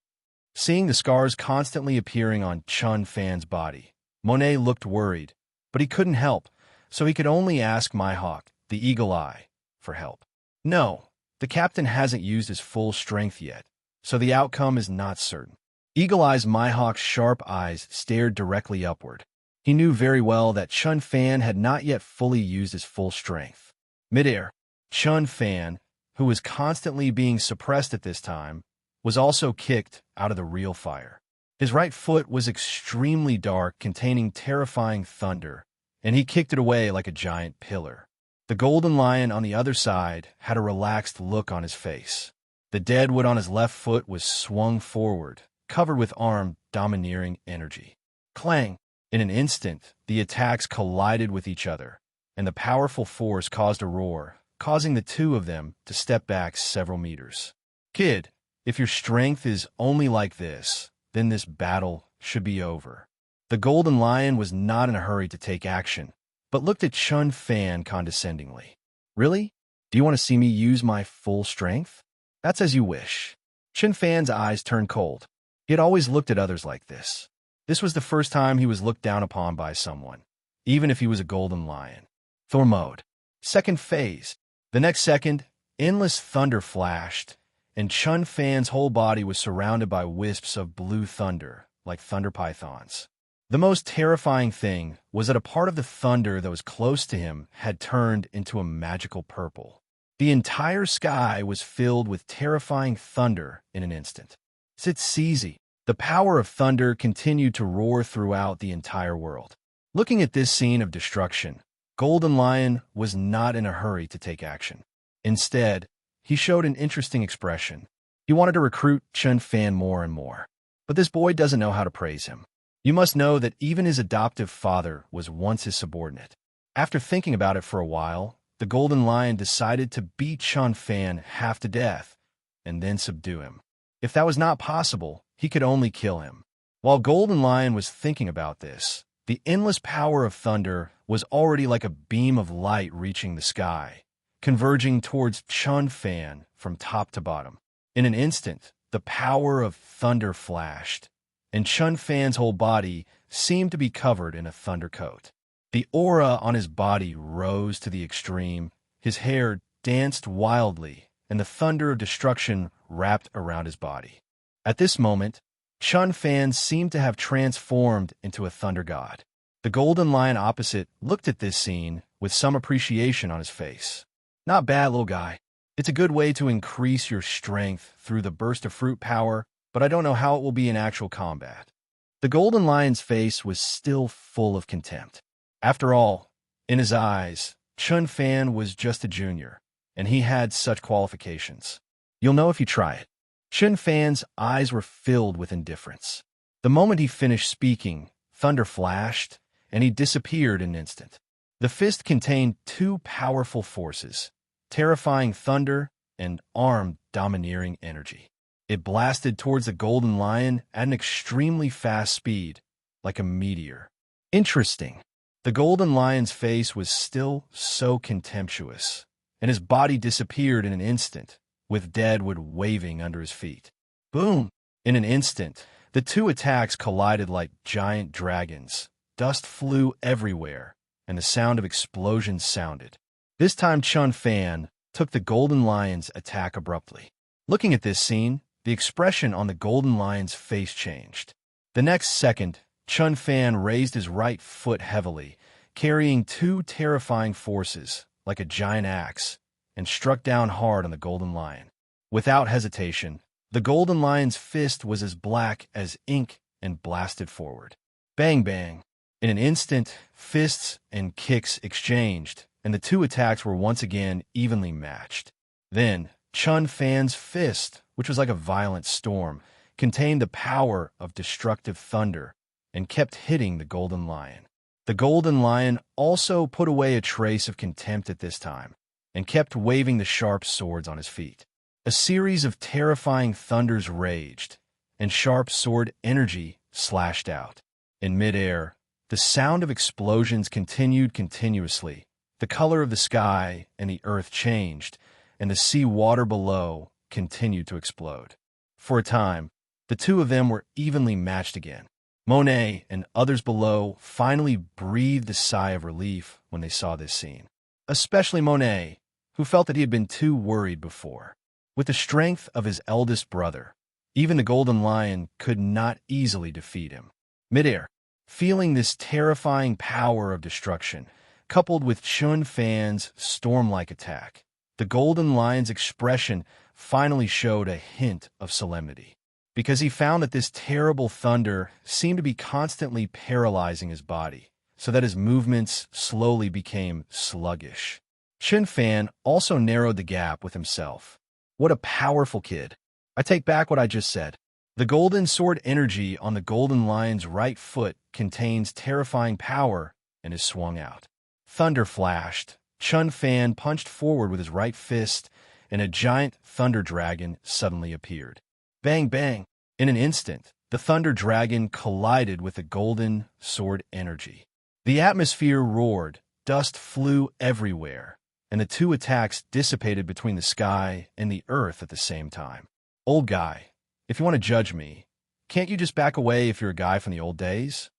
Seeing the scars constantly appearing on Chun Fan's body, Monet looked worried, but he couldn't help, so he could only ask Mihawk, the Eagle Eye, for help. No, the captain hasn't used his full strength yet, so the outcome is not certain. Eagle Eye's Mihawk's sharp eyes stared directly upward. He knew very well that Chun Fan had not yet fully used his full strength. Midair, Chun Fan, who was constantly being suppressed at this time, was also kicked out of the real fire. His right foot was extremely dark, containing terrifying thunder, and he kicked it away like a giant pillar. The golden lion on the other side had a relaxed look on his face. The deadwood on his left foot was swung forward, covered with armed, domineering energy. Clang! In an instant, the attacks collided with each other, and the powerful force caused a roar, causing the two of them to step back several meters. Kid, if your strength is only like this, then this battle should be over. The Golden Lion was not in a hurry to take action, but looked at Chun Fan condescendingly. Really? Do you want to see me use my full strength? That's as you wish. Chun Fan's eyes turned cold. He had always looked at others like this. This was the first time he was looked down upon by someone, even if he was a Golden Lion. Thor mode. Second phase. The next second, endless thunder flashed, and Chun Fan's whole body was surrounded by wisps of blue thunder, like thunder pythons. The most terrifying thing was that a part of the thunder that was close to him had turned into a magical purple. The entire sky was filled with terrifying thunder in an instant. It's easy. The power of thunder continued to roar throughout the entire world. Looking at this scene of destruction, Golden Lion was not in a hurry to take action. Instead, he showed an interesting expression. He wanted to recruit Chun Fan more and more. But this boy doesn't know how to praise him. You must know that even his adoptive father was once his subordinate. After thinking about it for a while, the Golden Lion decided to beat Chun Fan half to death and then subdue him. If that was not possible, he could only kill him. While Golden Lion was thinking about this, the endless power of thunder was already like a beam of light reaching the sky, converging towards Chun Fan from top to bottom. In an instant, the power of thunder flashed, and Chun Fan's whole body seemed to be covered in a thunder coat. The aura on his body rose to the extreme, his hair danced wildly, and the thunder of destruction wrapped around his body. At this moment, Chun Fan seemed to have transformed into a thunder god. The Golden Lion opposite looked at this scene with some appreciation on his face. Not bad, little guy. It's a good way to increase your strength through the burst of fruit power, but I don't know how it will be in actual combat. The Golden Lion's face was still full of contempt. After all, in his eyes, Chun Fan was just a junior, and he had such qualifications. You'll know if you try it. Chun Fan's eyes were filled with indifference. The moment he finished speaking, thunder flashed, and he disappeared in an instant. The fist contained two powerful forces, terrifying thunder and armed, domineering energy. It blasted towards the Golden Lion at an extremely fast speed, like a meteor. Interesting. The Golden Lion's face was still so contemptuous, and his body disappeared in an instant, with deadwood waving under his feet. Boom! In an instant, the two attacks collided like giant dragons. Dust flew everywhere, and the sound of explosions sounded. This time Chun Fan took the Golden Lion's attack abruptly. Looking at this scene, the expression on the Golden Lion's face changed. The next second, Chun Fan raised his right foot heavily, carrying two terrifying forces, like a giant axe, and struck down hard on the Golden Lion. Without hesitation, the Golden Lion's fist was as black as ink and blasted forward. Bang bang! In an instant, fists and kicks exchanged, and the two attacks were once again evenly matched. Then, Chun Fan's fist, which was like a violent storm, contained the power of destructive thunder and kept hitting the Golden Lion. The Golden Lion also put away a trace of contempt at this time and kept waving the sharp swords on his feet. A series of terrifying thunders raged, and sharp sword energy slashed out. In midair, the sound of explosions continued continuously. The color of the sky and the earth changed, and the sea water below continued to explode. For a time, the two of them were evenly matched again. Monet and others below finally breathed a sigh of relief when they saw this scene. Especially Monet, who felt that he had been too worried before. With the strength of his eldest brother, even the Golden Lion could not easily defeat him. Midair, feeling this terrifying power of destruction, coupled with Chun Fan's storm-like attack, the Golden Lion's expression finally showed a hint of solemnity, because he found that this terrible thunder seemed to be constantly paralyzing his body, so that his movements slowly became sluggish. Chun Fan also narrowed the gap with himself. What a powerful kid. I take back what I just said. The golden sword energy on the golden lion's right foot contains terrifying power and is swung out. Thunder flashed. Chun Fan punched forward with his right fist, and a giant thunder dragon suddenly appeared. Bang, bang! In an instant, the thunder dragon collided with the golden sword energy. The atmosphere roared, dust flew everywhere, and the two attacks dissipated between the sky and the earth at the same time. Old guy, if you want to judge me, can't you just back away if you're a guy from the old days?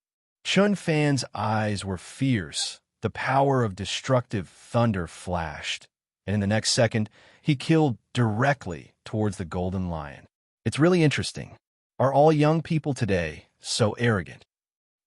Chun Fan's eyes were fierce. The power of destructive thunder flashed, and in the next second, he killed directly towards the golden lion. It's really interesting. Are all young people today so arrogant?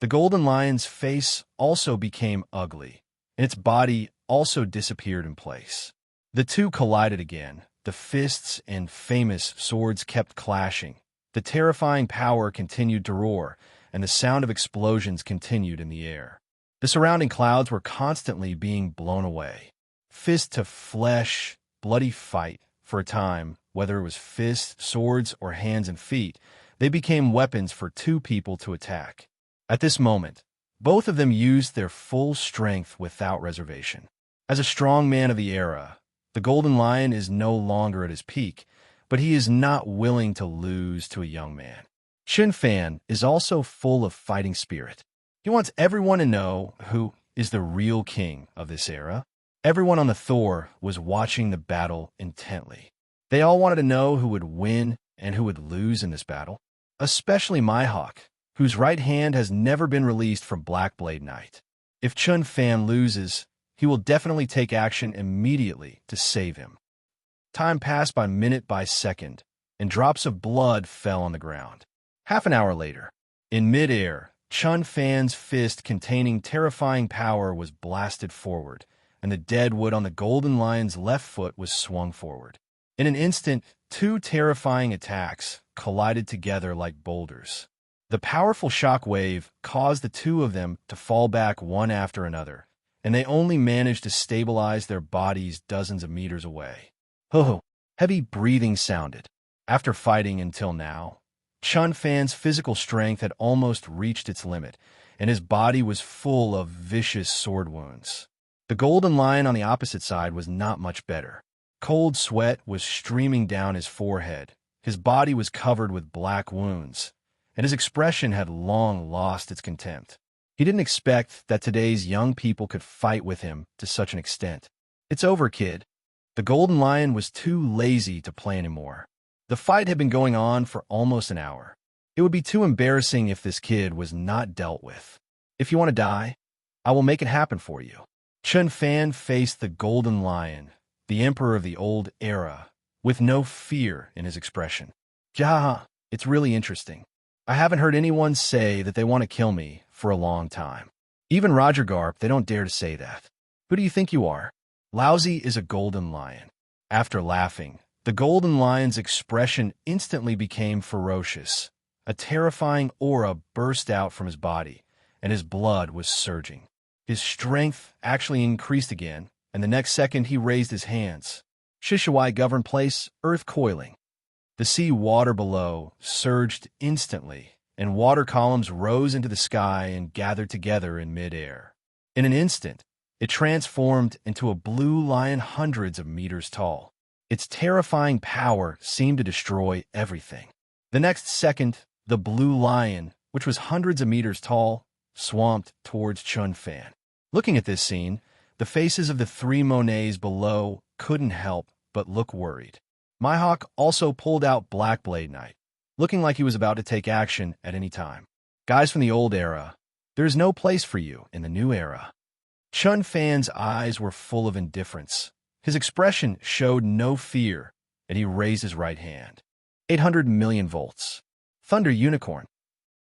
The golden lion's face also became ugly, and its body also disappeared in place. The two collided again. The fists and famous swords kept clashing. The terrifying power continued to roar, and the sound of explosions continued in the air. The surrounding clouds were constantly being blown away. Fist to flesh, bloody fight. For a time, whether it was fists, swords, or hands and feet, they became weapons for two people to attack. At this moment, both of them used their full strength without reservation. As a strong man of the era, the Golden Lion is no longer at his peak, but he is not willing to lose to a young man. Chun Fan is also full of fighting spirit. He wants everyone to know who is the real king of this era. Everyone on the Thor was watching the battle intently. They all wanted to know who would win and who would lose in this battle, especially Mihawk, whose right hand has never been released from Black Blade Knight. If Chun Fan loses, he will definitely take action immediately to save him. Time passed by minute by second, and drops of blood fell on the ground. Half an hour later, in midair, Chun Fan's fist containing terrifying power was blasted forward, and the dead wood on the Golden Lion's left foot was swung forward. In an instant, two terrifying attacks collided together like boulders. The powerful shock wave caused the two of them to fall back one after another, and they only managed to stabilize their bodies dozens of meters away. Ho-ho! Heavy breathing sounded. After fighting until now, Chun Fan's physical strength had almost reached its limit, and his body was full of vicious sword wounds. The Golden Lion on the opposite side was not much better. Cold sweat was streaming down his forehead. His body was covered with black wounds, and his expression had long lost its contempt. He didn't expect that today's young people could fight with him to such an extent. It's over, kid. The Golden Lion was too lazy to play anymore. The fight had been going on for almost an hour. It would be too embarrassing if this kid was not dealt with. If you want to die, I will make it happen for you. Chun Fan faced the Golden Lion, the emperor of the old era, with no fear in his expression. Jaha, it's really interesting. I haven't heard anyone say that they want to kill me for a long time. Even Roger Garp, they don't dare to say that. Who do you think you are? Lousy is a Golden Lion. After laughing, the Golden Lion's expression instantly became ferocious. A terrifying aura burst out from his body, and his blood was surging. His strength actually increased again, and the next second he raised his hands. Shishawai governed place, earth coiling. The sea water below surged instantly, and water columns rose into the sky and gathered together in midair. In an instant, it transformed into a blue lion hundreds of meters tall. Its terrifying power seemed to destroy everything. The next second, the blue lion, which was hundreds of meters tall, swamped towards Chun Fan. Looking at this scene, the faces of the three Monets below couldn't help but look worried. Mihawk also pulled out Black Blade Knight, looking like he was about to take action at any time. Guys from the old era, there is no place for you in the new era. Chun Fan's eyes were full of indifference. His expression showed no fear, and he raised his right hand. 800 million volts. Thunder Unicorn.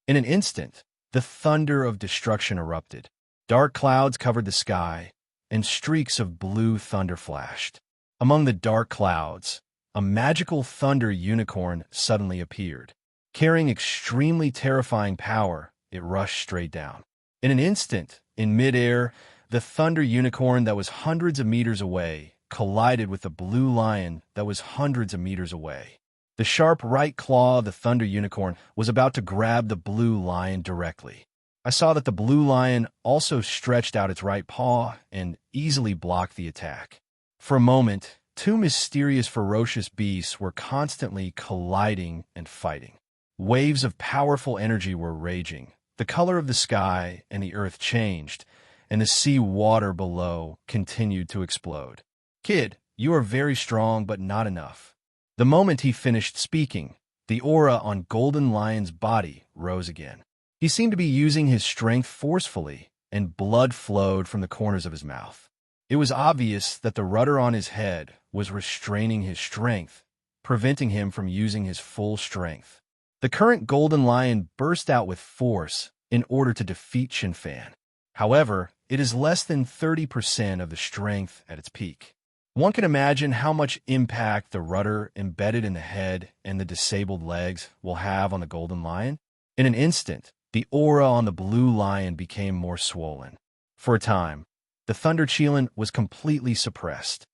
In an instant, the thunder of destruction erupted. Dark clouds covered the sky, and streaks of blue thunder flashed. Among the dark clouds, a magical thunder unicorn suddenly appeared. Carrying extremely terrifying power, it rushed straight down. In an instant, in midair, the thunder unicorn that was hundreds of meters away collided with the blue lion that was hundreds of meters away. The sharp right claw of the thunder unicorn was about to grab the blue lion directly. I saw that the blue lion also stretched out its right paw and easily blocked the attack. For a moment, two mysterious ferocious beasts were constantly colliding and fighting. Waves of powerful energy were raging. The color of the sky and the earth changed, and the sea water below continued to explode. "Kid, you are very strong, but not enough." The moment he finished speaking, the aura on Golden Lion's body rose again. He seemed to be using his strength forcefully, and blood flowed from the corners of his mouth. It was obvious that the rudder on his head was restraining his strength, preventing him from using his full strength. The current Golden Lion burst out with force in order to defeat Shinfan. However, it is less than 30% of the strength at its peak. One can imagine how much impact the rudder embedded in the head and the disabled legs will have on the Golden Lion. In an instant, the aura on the blue lion became more swollen. For a time, the thunder Qilin was completely suppressed.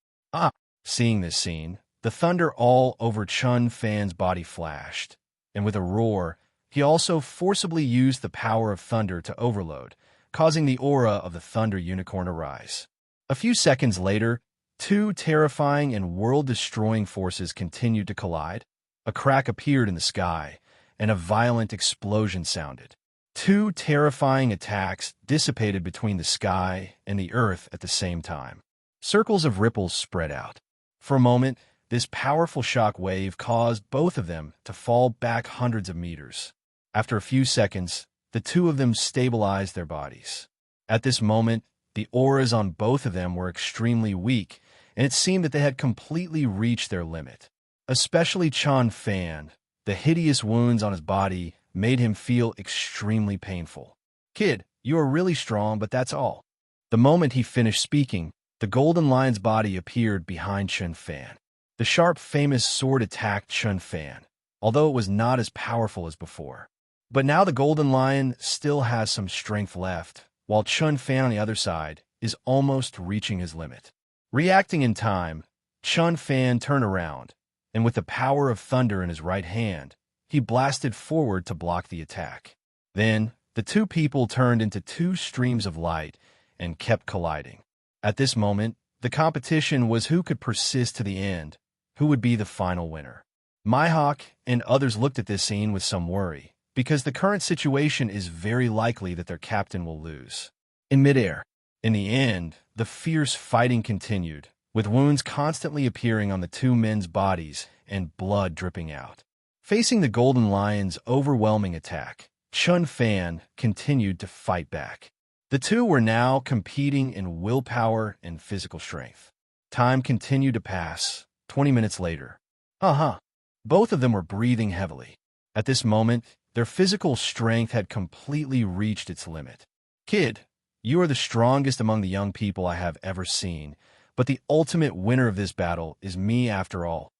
Seeing this scene, the thunder all over Chun Fan's body flashed, and with a roar, he also forcibly used the power of thunder to overload, causing the aura of the thunder unicorn to rise. A few seconds later, two terrifying and world-destroying forces continued to collide. A crack appeared in the sky, and a violent explosion sounded. Two terrifying attacks dissipated between the sky and the earth at the same time. Circles of ripples spread out. For a moment, this powerful shock wave caused both of them to fall back hundreds of meters. After a few seconds, the two of them stabilized their bodies. At this moment, the auras on both of them were extremely weak, and it seemed that they had completely reached their limit. Especially Chun Fan, the hideous wounds on his body made him feel extremely painful. "Kid, you are really strong, but that's all." The moment he finished speaking, the Golden Lion's body appeared behind Chun Fan. The sharp, famous sword attacked Chun Fan, although it was not as powerful as before. But now the Golden Lion still has some strength left, while Chun Fan on the other side is almost reaching his limit. Reacting in time, Chun Fan turned around, and with the power of thunder in his right hand, he blasted forward to block the attack. Then, the two people turned into two streams of light and kept colliding. At this moment, the competition was who could persist to the end, who would be the final winner. Mihawk and others looked at this scene with some worry, because the current situation is very likely that their captain will lose. In midair, in the end, the fierce fighting continued, with wounds constantly appearing on the two men's bodies and blood dripping out. Facing the Golden Lion's overwhelming attack, Chun Fan continued to fight back. The two were now competing in willpower and physical strength. Time continued to pass. 20 minutes later. Both of them were breathing heavily. At this moment, their physical strength had completely reached its limit. "Kid, you are the strongest among the young people I have ever seen, but the ultimate winner of this battle is me after all."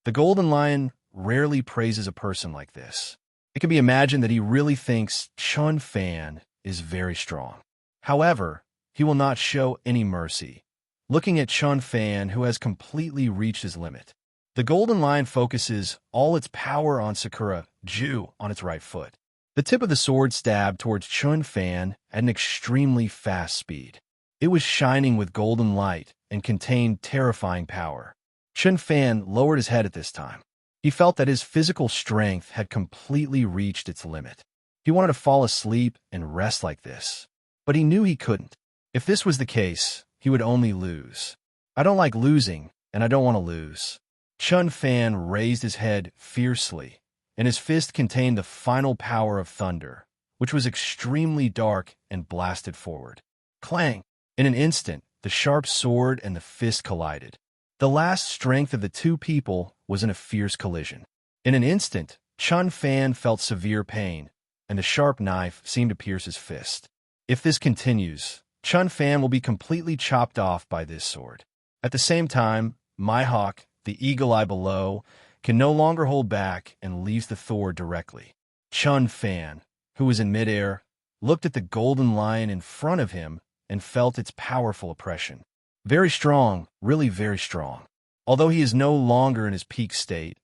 The Golden Lion rarely praises a person like this. It can be imagined that he really thinks Chun Fan is very strong. However, he will not show any mercy, looking at Chun Fan, who has completely reached his limit. The Golden Lion focuses all its power on Sakura Ju on its right foot. The tip of the sword stabbed towards Chun Fan at an extremely fast speed. It was shining with golden light and contained terrifying power. Chun Fan lowered his head at this time. He felt that his physical strength had completely reached its limit. He wanted to fall asleep and rest like this, but he knew he couldn't. If this was the case, he would only lose. "I don't like losing, and I don't want to lose." Chun Fan raised his head fiercely, and his fist contained the final power of thunder, which was extremely dark and blasted forward. Clang! In an instant, the sharp sword and the fist collided. The last strength of the two people was in a fierce collision. In an instant, Chun Fan felt severe pain, and the sharp knife seemed to pierce his fist. If this continues, Chun Fan will be completely chopped off by this sword. At the same time, Mihawk, the eagle eye below, can no longer hold back and leaves the Thor directly. Chun Fan, who was in midair, looked at the Golden Lion in front of him and felt its powerful oppression. Very strong, really very strong. Although he is no longer in his peak state,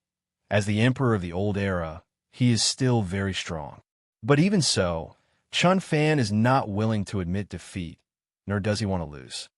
as the emperor of the old era, he is still very strong. But even so, Chun Fan is not willing to admit defeat, nor does he want to lose.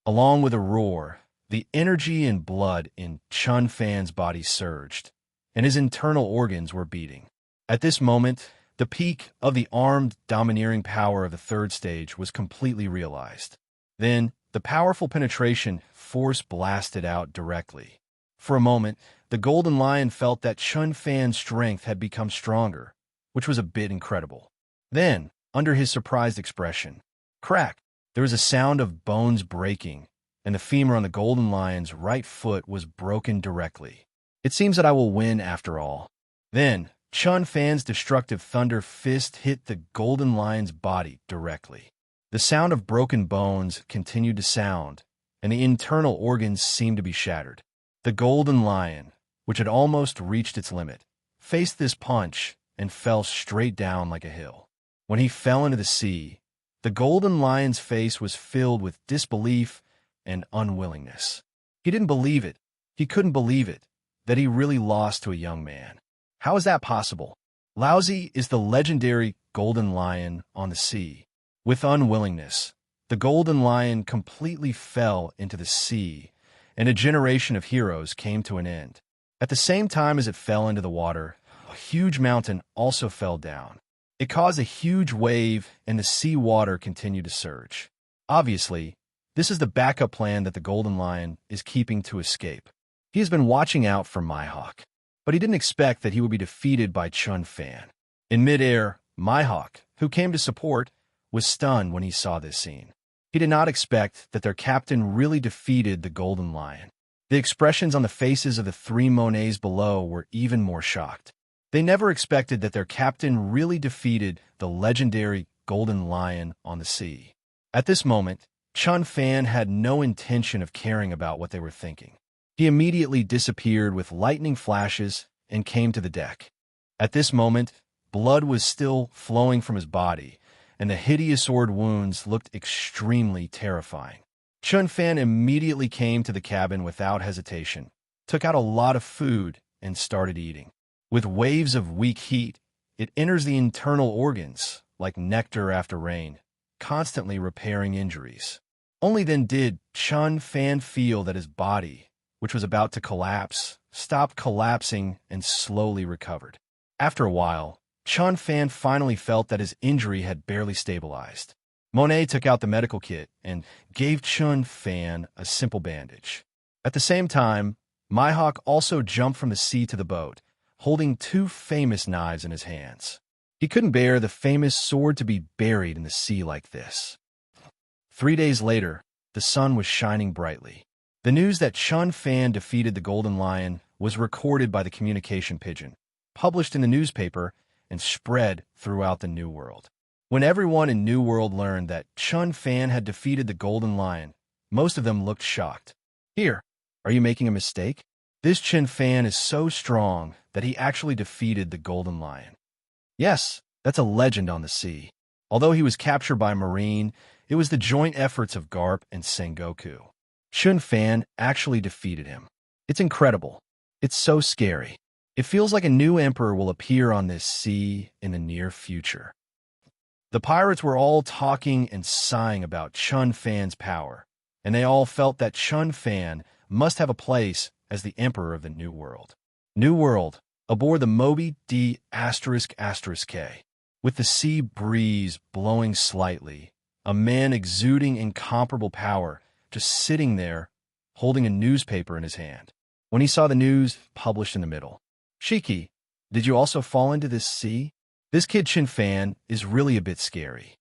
Along with a roar, the energy and blood in Chun Fan's body surged, and his internal organs were beating. At this moment, the peak of the armed, domineering power of the third stage was completely realized. Then, the powerful penetration force blasted out directly. For a moment, the Golden Lion felt that Chun Fan's strength had become stronger, which was a bit incredible. Then, under his surprised expression, crack, there was a sound of bones breaking, and the femur on the Golden Lion's right foot was broken directly. It seems that I will win after all. Then, Chun Fan's destructive thunder fist hit the Golden Lion's body directly. The sound of broken bones continued to sound, and the internal organs seemed to be shattered. The Golden Lion, which had almost reached its limit, faced this punch and fell straight down like a hill. When he fell into the sea, the Golden Lion's face was filled with disbelief and unwillingness. He didn't believe it. He couldn't believe it, that he really lost to a young man. How is that possible? Laozi is the legendary Golden Lion on the sea. With unwillingness, the Golden Lion completely fell into the sea, and a generation of heroes came to an end. At the same time as it fell into the water, a huge mountain also fell down. It caused a huge wave, and the sea water continued to surge. Obviously, this is the backup plan that the Golden Lion is keeping to escape. He has been watching out for Mihawk, but he didn't expect that he would be defeated by Chun Fan. In midair, Mihawk, who came to support, was stunned when he saw this scene. He did not expect that their captain really defeated the Golden Lion. The expressions on the faces of the three Monets below were even more shocked. They never expected that their captain really defeated the legendary Golden Lion on the sea. At this moment, Chun Fan had no intention of caring about what they were thinking. He immediately disappeared with lightning flashes and came to the deck. At this moment, blood was still flowing from his body, and the hideous sword wounds looked extremely terrifying. Chun Fan immediately came to the cabin without hesitation, took out a lot of food, and started eating. With waves of weak heat, it enters the internal organs, like nectar after rain, constantly repairing injuries. Only then did Chun Fan feel that his body, which was about to collapse, stopped collapsing and slowly recovered. After a while, Chun Fan finally felt that his injury had barely stabilized. Monet took out the medical kit and gave Chun Fan a simple bandage. At the same time, Mihawk also jumped from the sea to the boat, holding two famous knives in his hands. He couldn't bear the famous sword to be buried in the sea like this. 3 days later, the sun was shining brightly. The news that Chun Fan defeated the Golden Lion was recorded by the communication pigeon, published in the newspaper, and spread throughout the New World. When everyone in New World learned that Chun Fan had defeated the Golden Lion, most of them looked shocked. Here, are you making a mistake? This Chun Fan is so strong that he actually defeated the Golden Lion. Yes, that's a legend on the sea. Although he was captured by Marine, it was the joint efforts of Garp and Sengoku. Chun Fan actually defeated him. It's incredible. It's so scary. It feels like a new emperor will appear on this sea in the near future. The pirates were all talking and sighing about Chun Fan's power, and they all felt that Chun Fan must have a place as the emperor of the New World. New World, aboard the Moby D***K. With the sea breeze blowing slightly, a man exuding incomparable power just sitting there, holding a newspaper in his hand. When he saw the news published in the middle, Shiki, did you also fall into this sea? This kid Chun Fan is really a bit scary.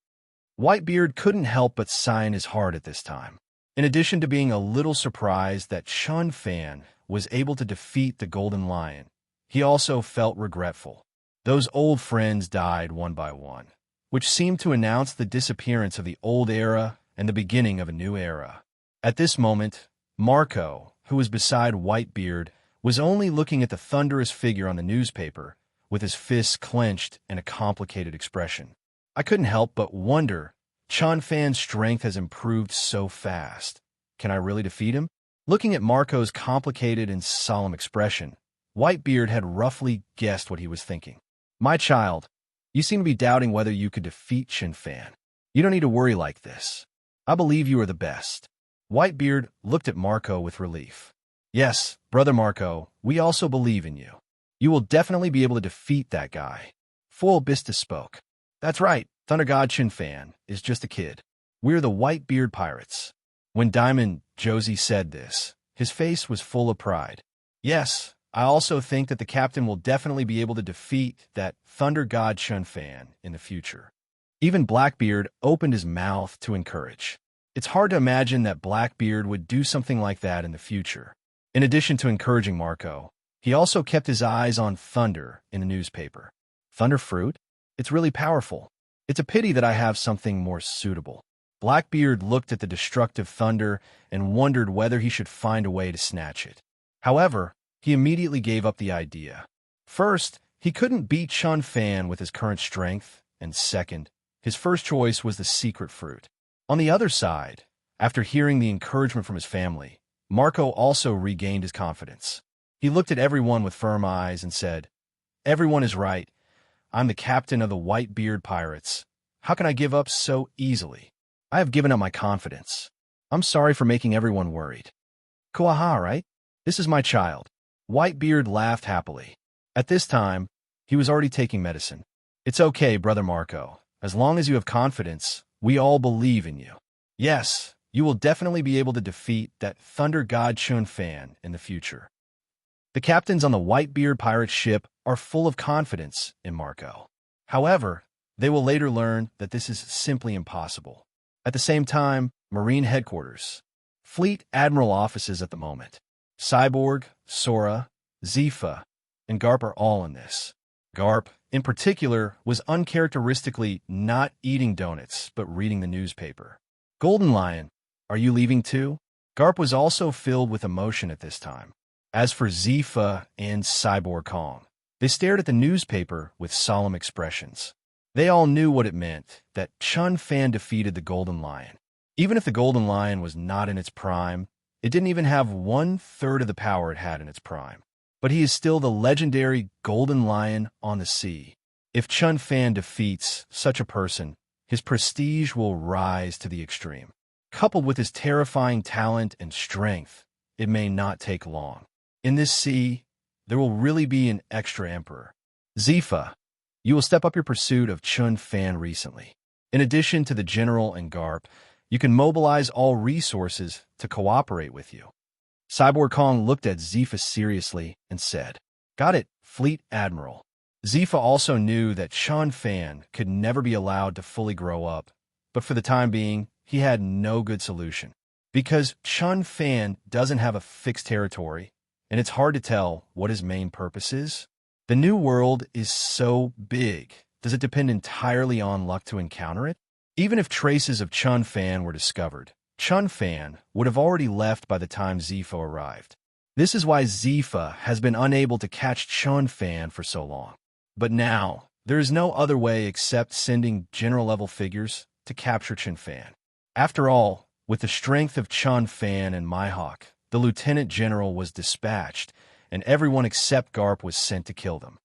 Whitebeard couldn't help but sigh in his heart at this time. In addition to being a little surprised that Chun Fan was able to defeat the Golden Lion, he also felt regretful. Those old friends died one by one, which seemed to announce the disappearance of the old era and the beginning of a new era. At this moment, Marco, who was beside Whitebeard, was only looking at the thunderous figure on the newspaper, with his fists clenched and a complicated expression. I couldn't help but wonder, Chun Fan's strength has improved so fast. Can I really defeat him? Looking at Marco's complicated and solemn expression, Whitebeard had roughly guessed what he was thinking. My child, you seem to be doubting whether you could defeat Chin Fan. You don't need to worry like this. I believe you are the best. Whitebeard looked at Marco with relief. Yes, Brother Marco, we also believe in you. You will definitely be able to defeat that guy. Foil Bista spoke. That's right, Thunder God Chin Fan is just a kid. We're the Whitebeard Pirates. When Diamond Josie said this, his face was full of pride. Yes, I also think that the captain will definitely be able to defeat that Thunder God Chin Fan in the future. Even Blackbeard opened his mouth to encourage. It's hard to imagine that Blackbeard would do something like that in the future. In addition to encouraging Marco, he also kept his eyes on Thunder in the newspaper. Thunder fruit? It's really powerful. It's a pity that I have something more suitable. Blackbeard looked at the destructive Thunder and wondered whether he should find a way to snatch it. However, he immediately gave up the idea. First, he couldn't beat Chun Fan with his current strength, and second, his first choice was the secret fruit. On the other side, after hearing the encouragement from his family, Marco also regained his confidence. He looked at everyone with firm eyes and said, Everyone is right. I'm the captain of the Whitebeard Pirates. How can I give up so easily? I have given up my confidence. I'm sorry for making everyone worried. Kuaha, right? This is my child. Whitebeard laughed happily. At this time, he was already taking medicine. It's okay, Brother Marco. As long as you have confidence, we all believe in you. Yes, you will definitely be able to defeat that Thunder God Chun Fan in the future. The captains on the Whitebeard pirate ship are full of confidence in Marco. However, they will later learn that this is simply impossible. At the same time, Marine headquarters. Fleet Admiral offices at the moment. Cyborg, Sora, Zifa, and Garp are all in this. Garp, in particular, was uncharacteristically not eating donuts, but reading the newspaper. Golden Lion, are you leaving too? Garp was also filled with emotion at this time. As for Zifa and Cyborg Kong, they stared at the newspaper with solemn expressions. They all knew what it meant, that Chun Fan defeated the Golden Lion. Even if the Golden Lion was not in its prime, it didn't even have 1/3 of the power it had in its prime. But he is still the legendary Golden Lion on the sea. If Chun Fan defeats such a person, his prestige will rise to the extreme. Coupled with his terrifying talent and strength, it may not take long. In this sea, there will really be an extra emperor. Zifa, you will step up your pursuit of Chun Fan recently. In addition to the General and Garp, you can mobilize all resources to cooperate with you. Cyborg Kong looked at Zifa seriously and said, Got it, Fleet Admiral. Zifa also knew that Chun Fan could never be allowed to fully grow up, but for the time being, he had no good solution. Because Chun Fan doesn't have a fixed territory, and it's hard to tell what his main purpose is. The new world is so big. Does it depend entirely on luck to encounter it? Even if traces of Chun Fan were discovered, Chun Fan would have already left by the time Zifa arrived. This is why Zifa has been unable to catch Chun Fan for so long. But now, there is no other way except sending general-level figures to capture Chun Fan. After all, with the strength of Chun Fan and Mihawk, the Lieutenant General was dispatched, and everyone except Garp was sent to kill them.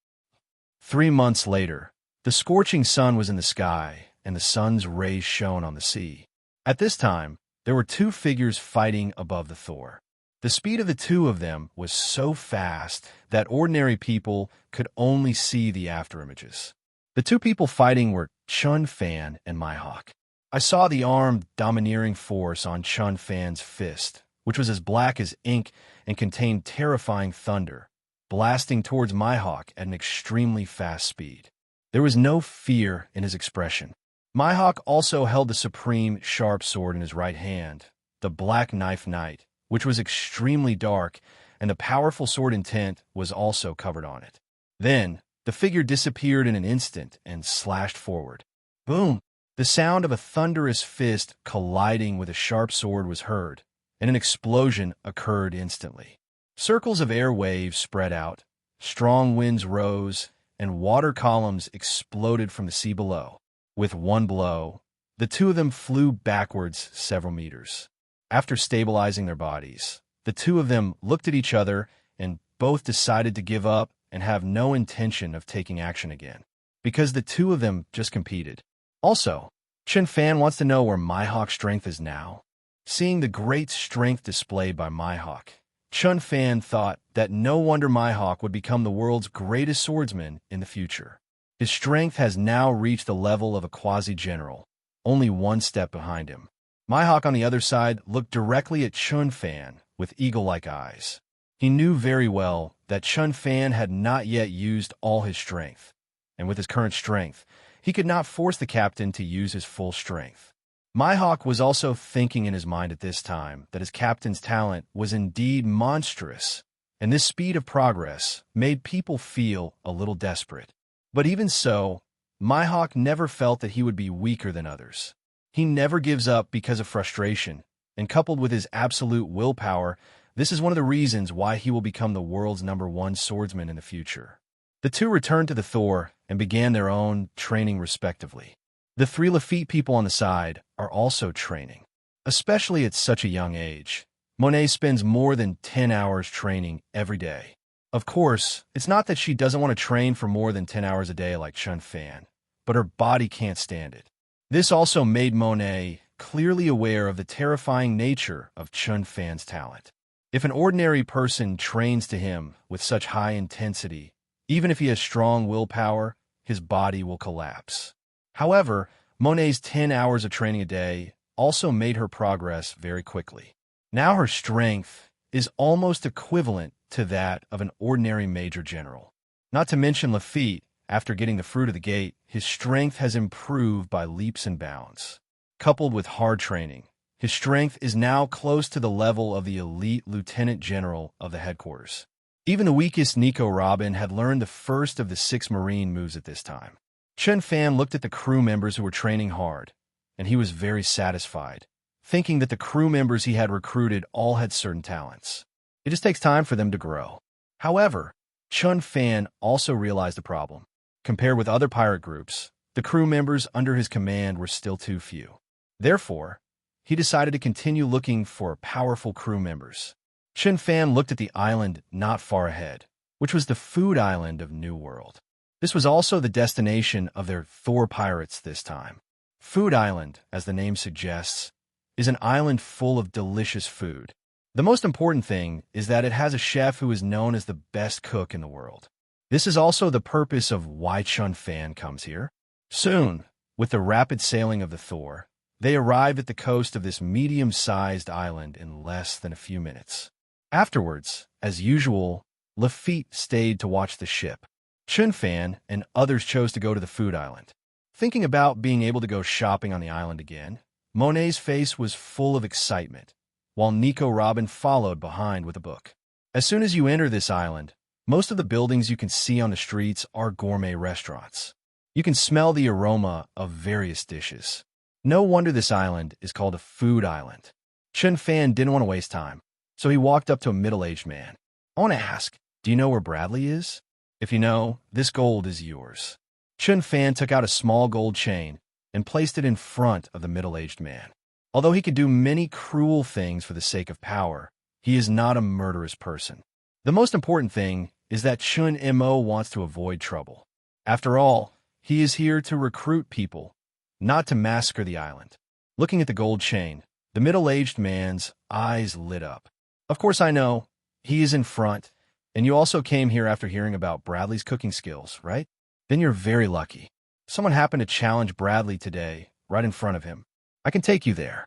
3 months later, the scorching sun was in the sky, and the sun's rays shone on the sea. At this time, there were 2 figures fighting above the Thor. The speed of the 2 of them was so fast that ordinary people could only see the afterimages. The 2 people fighting were Chun Fan and Mihawk. I saw the armed, domineering force on Chun Fan's fist, which was as black as ink and contained terrifying thunder, blasting towards Mihawk at an extremely fast speed. There was no fear in his expression. Mihawk also held the supreme sharp sword in his right hand, the Black Knife Knight, which was extremely dark, and the powerful sword intent was also covered on it. Then, the figure disappeared in an instant and slashed forward. Boom! The sound of a thunderous fist colliding with a sharp sword was heard, and an explosion occurred instantly. Circles of air waves spread out, strong winds rose, and water columns exploded from the sea below. With one blow, the 2 of them flew backwards several meters. After stabilizing their bodies, the two of them looked at each other and both decided to give up and have no intention of taking action again, because the two of them just competed. Also, Chen Fan wants to know where Mihawk's strength is now. Seeing the great strength displayed by Mihawk, Chen Fan thought that no wonder Mihawk would become the world's greatest swordsman in the future. His strength has now reached the level of a quasi-general, only one step behind him. Mihawk on the other side looked directly at Chun Fan with eagle-like eyes. He knew very well that Chun Fan had not yet used all his strength, and with his current strength, he could not force the captain to use his full strength. Mihawk was also thinking in his mind at this time that his captain's talent was indeed monstrous, and this speed of progress made people feel a little desperate. But even so, Mihawk never felt that he would be weaker than others. He never gives up because of frustration, and coupled with his absolute willpower, this is one of the reasons why he will become the world's #1 swordsman in the future. The two returned to the Thor and began their own training respectively. The 3 Lafitte people on the side are also training, especially at such a young age. Monet spends more than 10 hours training every day. Of course, it's not that she doesn't want to train for more than 10 hours a day like Chun Fan, but her body can't stand it. This also made Monet clearly aware of the terrifying nature of Chun Fan's talent. If an ordinary person trains to him with such high intensity, even if he has strong willpower, his body will collapse. However, Monet's 10 hours of training a day also made her progress very quickly. Now her strength is almost equivalent to that of an ordinary major general. Not to mention Lafitte, after getting the fruit of the gate, his strength has improved by leaps and bounds. Coupled with hard training, his strength is now close to the level of the elite lieutenant general of the headquarters. Even the weakest Nico Robin had learned the first of the 6 Marine moves at this time. Chen Fan looked at the crew members who were training hard, and he was very satisfied, thinking that the crew members he had recruited all had certain talents. It just takes time for them to grow. However, Chun Fan also realized the problem. Compared with other pirate groups, the crew members under his command were still too few. Therefore, he decided to continue looking for powerful crew members. Chen Fan looked at the island not far ahead, which was the food island of New World. This was also the destination of their Thor pirates this time. Food Island, as the name suggests, is an island full of delicious food. The most important thing is that it has a chef who is known as the best cook in the world. This is also the purpose of why Chun Fan comes here. Soon, with the rapid sailing of the Thor, they arrived at the coast of this medium-sized island in less than a few minutes. Afterwards, as usual, Lafitte stayed to watch the ship. Chun Fan and others chose to go to the food island. Thinking about being able to go shopping on the island again, Monet's face was full of excitement, while Nico Robin followed behind with a book. As soon as you enter this island, most of the buildings you can see on the streets are gourmet restaurants. You can smell the aroma of various dishes. No wonder this island is called a food island. Chun Fan didn't want to waste time, so he walked up to a middle-aged man. I want to ask, do you know where Bradley is? If you know, this gold is yours. Chun Fan took out a small gold chain and placed it in front of the middle-aged man. Although he could do many cruel things for the sake of power, he is not a murderous person. The most important thing is that Chun Mo wants to avoid trouble. After all, he is here to recruit people, not to massacre the island. Looking at the gold chain, the middle-aged man's eyes lit up. Of course I know, he is in front, and you also came here after hearing about Bradley's cooking skills, right? Then you're very lucky. Someone happened to challenge Bradley today, right in front of him. I can take you there.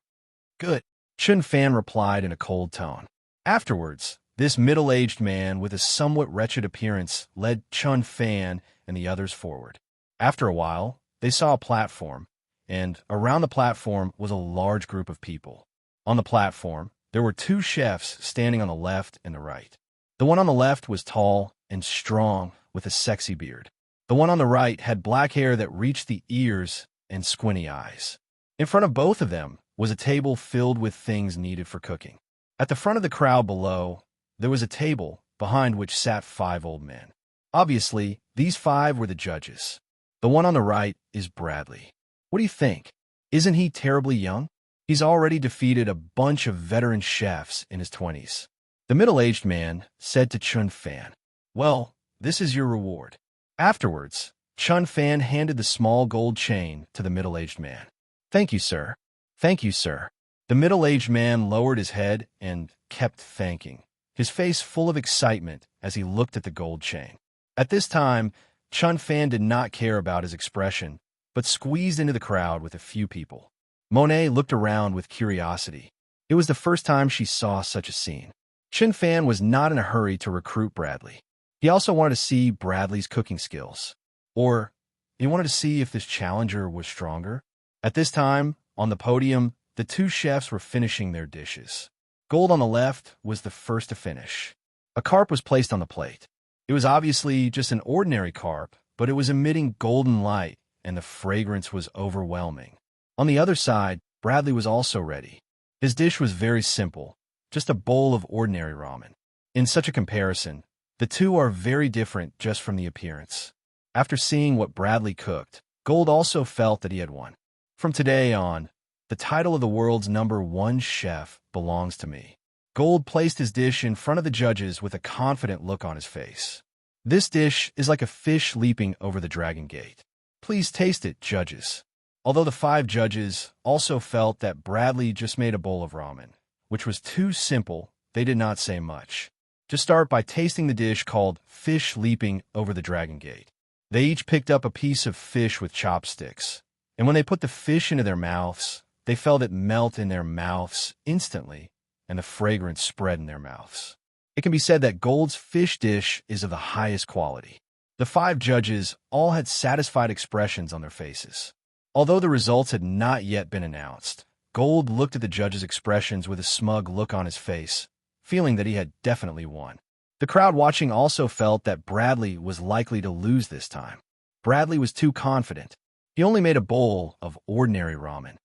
Good, Chun Fan replied in a cold tone. Afterwards, this middle-aged man with a somewhat wretched appearance led Chun Fan and the others forward. After a while, they saw a platform, and around the platform was a large group of people. On the platform, there were 2 chefs standing on the left and the right. The one on the left was tall and strong with a sexy beard. The one on the right had black hair that reached the ears and squinty eyes. In front of both of them was a table filled with things needed for cooking. At the front of the crowd below, there was a table behind which sat 5 old men. Obviously, these 5 were the judges. The one on the right is Bradley. What do you think? Isn't he terribly young? He's already defeated a bunch of veteran chefs in his 20s. The middle-aged man said to Chun Fan, "Well, this is your reward." Afterwards, Chun Fan handed the small gold chain to the middle-aged man. "Thank you, sir. Thank you, sir." The middle-aged man lowered his head and kept thanking, his face full of excitement as he looked at the gold chain. At this time, Chun Fan did not care about his expression, but squeezed into the crowd with a few people. Monet looked around with curiosity. It was the first time she saw such a scene. Chun Fan was not in a hurry to recruit Bradley. He also wanted to see Bradley's cooking skills. Or he wanted to see if this challenger was stronger. At this time, on the podium, the two chefs were finishing their dishes. Gold on the left was the first to finish. A carp was placed on the plate. It was obviously just an ordinary carp, but it was emitting golden light, and the fragrance was overwhelming. On the other side, Bradley was also ready. His dish was very simple, just a bowl of ordinary ramen. In such a comparison, the two are very different just from the appearance. After seeing what Bradley cooked, Gold also felt that he had won. From today on, the title of the world's #1 chef belongs to me. Gold placed his dish in front of the judges with a confident look on his face. This dish is like a fish leaping over the Dragon Gate. Please taste it, judges. Although the 5 judges also felt that Bradley just made a bowl of ramen, which was too simple, they did not say much. Just start by tasting the dish called Fish Leaping Over the Dragon Gate. They each picked up a piece of fish with chopsticks, and when they put the fish into their mouths, they felt it melt in their mouths instantly, and the fragrance spread in their mouths. It can be said that Gold's fish dish is of the highest quality. The 5 judges all had satisfied expressions on their faces. Although the results had not yet been announced, Gold looked at the judges' expressions with a smug look on his face, feeling that he had definitely won. The crowd watching also felt that Bradley was likely to lose this time. Bradley was too confident. He only made a bowl of ordinary ramen.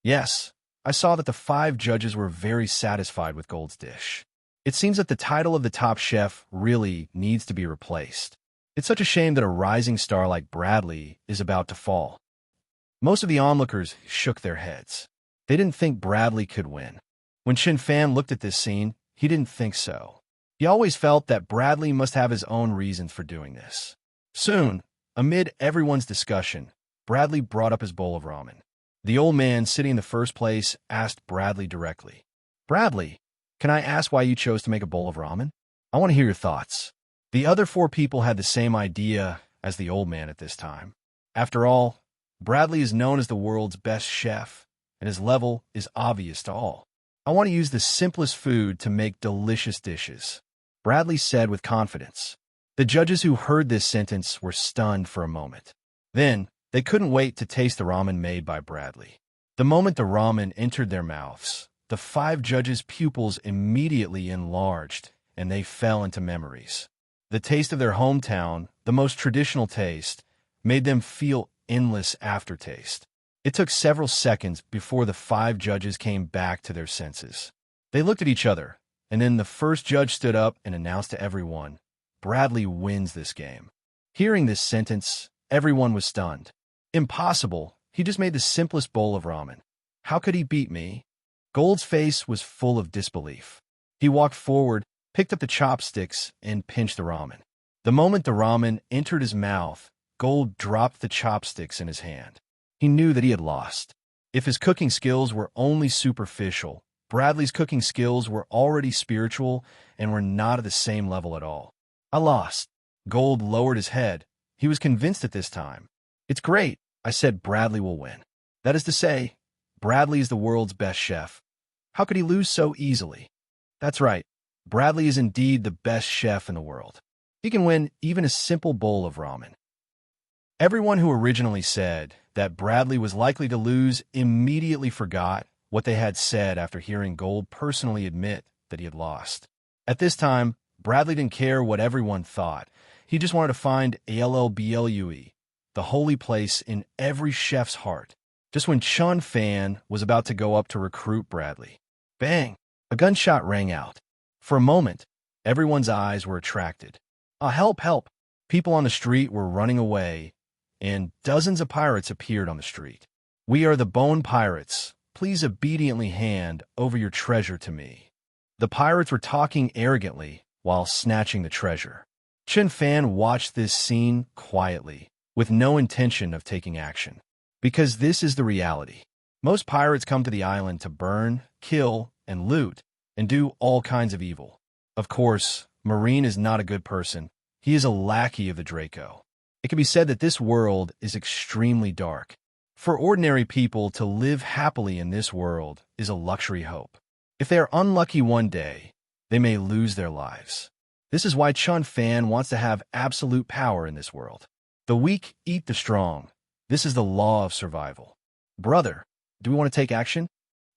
Yes, I saw that the 5 judges were very satisfied with Gold's dish. It seems that the title of the top chef really needs to be replaced. It's such a shame that a rising star like Bradley is about to fall. Most of the onlookers shook their heads. They didn't think Bradley could win. When Chun Fan looked at this scene, he didn't think so. He always felt that Bradley must have his own reasons for doing this. Soon, amid everyone's discussion, Bradley brought up his bowl of ramen. The old man sitting in the first place asked Bradley directly, "Bradley, can I ask why you chose to make a bowl of ramen? I want to hear your thoughts." The other 4 people had the same idea as the old man at this time. After all, Bradley is known as the world's best chef, and his level is obvious to all. "I want to use the simplest food to make delicious dishes," Bradley said with confidence. The judges who heard this sentence were stunned for a moment. Then, they couldn't wait to taste the ramen made by Bradley. The moment the ramen entered their mouths, the 5 judges' pupils immediately enlarged, and they fell into memories. The taste of their hometown, the most traditional taste, made them feel endless aftertaste. It took several seconds before the 5 judges came back to their senses. They looked at each other, and then the first judge stood up and announced to everyone, "Bradley wins this game." Hearing this sentence, everyone was stunned. Impossible, he just made the simplest bowl of ramen. How could he beat me? Gold's face was full of disbelief. He walked forward, picked up the chopsticks, and pinched the ramen. The moment the ramen entered his mouth, Gold dropped the chopsticks in his hand. He knew that he had lost. If his cooking skills were only superficial, Bradley's cooking skills were already spiritual and were not at the same level at all. "I lost." Gold lowered his head. He was convinced at this time. "It's great. I said Bradley will win. That is to say, Bradley is the world's best chef. How could he lose so easily?" That's right. Bradley is indeed the best chef in the world. He can win even a simple bowl of ramen. Everyone who originally said that Bradley was likely to lose immediately forgot what they had said after hearing Gold personally admit that he had lost. At this time, Bradley didn't care what everyone thought. He just wanted to find ALLBLUE, the holy place in every chef's heart. Just when Chun Fan was about to go up to recruit Bradley, bang! A gunshot rang out. For a moment, everyone's eyes were attracted. Help, help! People on the street were running away, and dozens of pirates appeared on the street. "We are the Bone Pirates. please obediently hand over your treasure to me." The pirates were talking arrogantly while snatching the treasure. Chen Fan watched this scene quietly, with no intention of taking action. Because this is the reality. Most pirates come to the island to burn, kill, and loot, and do all kinds of evil. Of course, Marine is not a good person. He is a lackey of the Draco. It can be said that this world is extremely dark. For ordinary people to live happily in this world is a luxury hope. If they are unlucky one day, they may lose their lives. This is why Chun Fan wants to have absolute power in this world. The weak eat the strong. This is the law of survival. "Brother, do we want to take action?"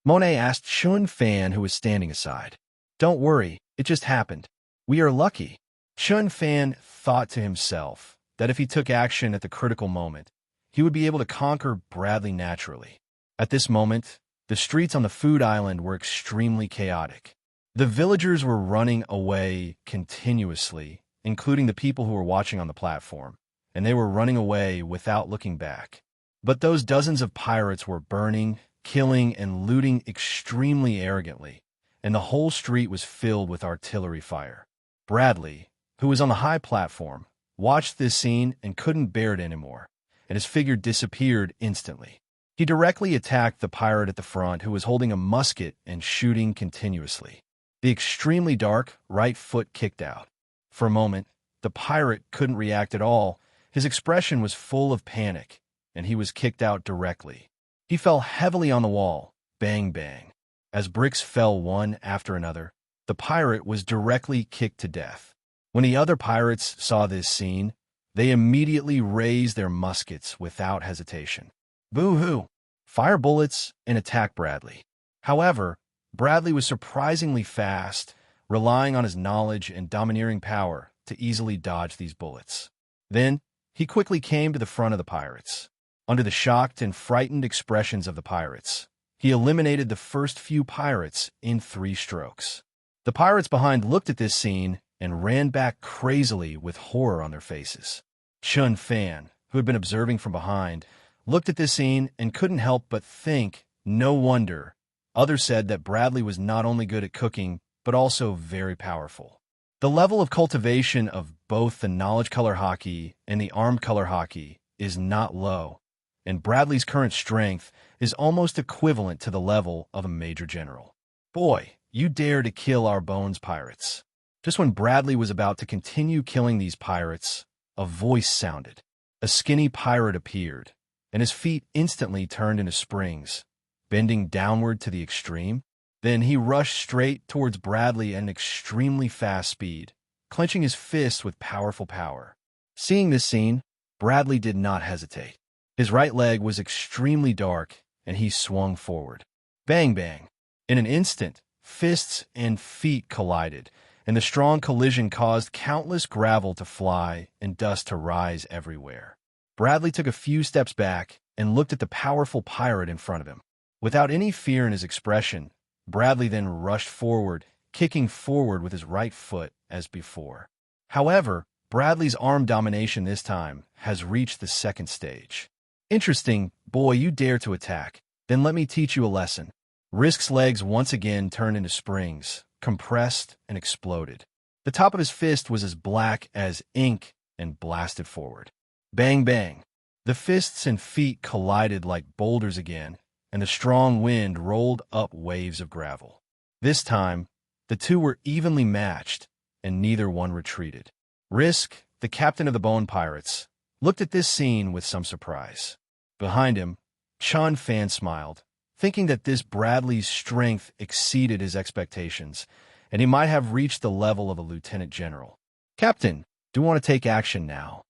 Monet asked Chun Fan, who was standing aside. "Don't worry, it just happened. We are lucky." Chun Fan thought to himself that if he took action at the critical moment, he would be able to conquer Bradley naturally. At this moment, the streets on the food island were extremely chaotic. The villagers were running away continuously, including the people who were watching on the platform, and they were running away without looking back. But those dozens of pirates were burning, killing, and looting extremely arrogantly, and the whole street was filled with artillery fire. Bradley, who was on the high platform, watched this scene and couldn't bear it anymore, and his figure disappeared instantly. He directly attacked the pirate at the front, who was holding a musket and shooting continuously. The extremely dark right foot kicked out. For a moment, the pirate couldn't react at all. His expression was full of panic, and he was kicked out directly. He fell heavily on the wall, bang bang. As bricks fell one after another, the pirate was directly kicked to death. When the other pirates saw this scene, they immediately raised their muskets without hesitation. Boo-hoo! Fire bullets and attack Bradley. However, Bradley was surprisingly fast, relying on his knowledge and domineering power to easily dodge these bullets. Then, he quickly came to the front of the pirates. Under the shocked and frightened expressions of the pirates, he eliminated the first few pirates in 3 strokes. The pirates behind looked at this scene and ran back crazily with horror on their faces. Chun Fan, who had been observing from behind, looked at this scene and couldn't help but think, no wonder. Others said that Bradley was not only good at cooking, but also very powerful. The level of cultivation of both the knowledge color hockey and the armed color hockey is not low, and Bradley's current strength is almost equivalent to the level of a major general. "Boy, you dare to kill our bones pirates." Just when Bradley was about to continue killing these pirates, a voice sounded. A skinny pirate appeared, and his feet instantly turned into springs, bending downward to the extreme. Then he rushed straight towards Bradley at an extremely fast speed, clenching his fists with powerful power. Seeing this scene, Bradley did not hesitate. His right leg was extremely dark, and he swung forward. Bang bang! In an instant, fists and feet collided, and the strong collision caused countless gravel to fly and dust to rise everywhere. Bradley took a few steps back and looked at the powerful pirate in front of him. Without any fear in his expression, Bradley then rushed forward, kicking forward with his right foot as before. However, Bradley's arm domination this time has reached the second stage. "Interesting, boy, you dare to attack. Then let me teach you a lesson." Risk's legs once again turned into springs, compressed and exploded. The top of his fist was as black as ink and blasted forward. Bang bang! The fists and feet collided like boulders again, and the strong wind rolled up waves of gravel. This time, the two were evenly matched, and neither one retreated. Risk, the captain of the Bone Pirates, looked at this scene with some surprise. Behind him, Chun Fan smiled, thinking that this Bradley's strength exceeded his expectations, and he might have reached the level of a lieutenant general. "Captain, do you want to take action now?"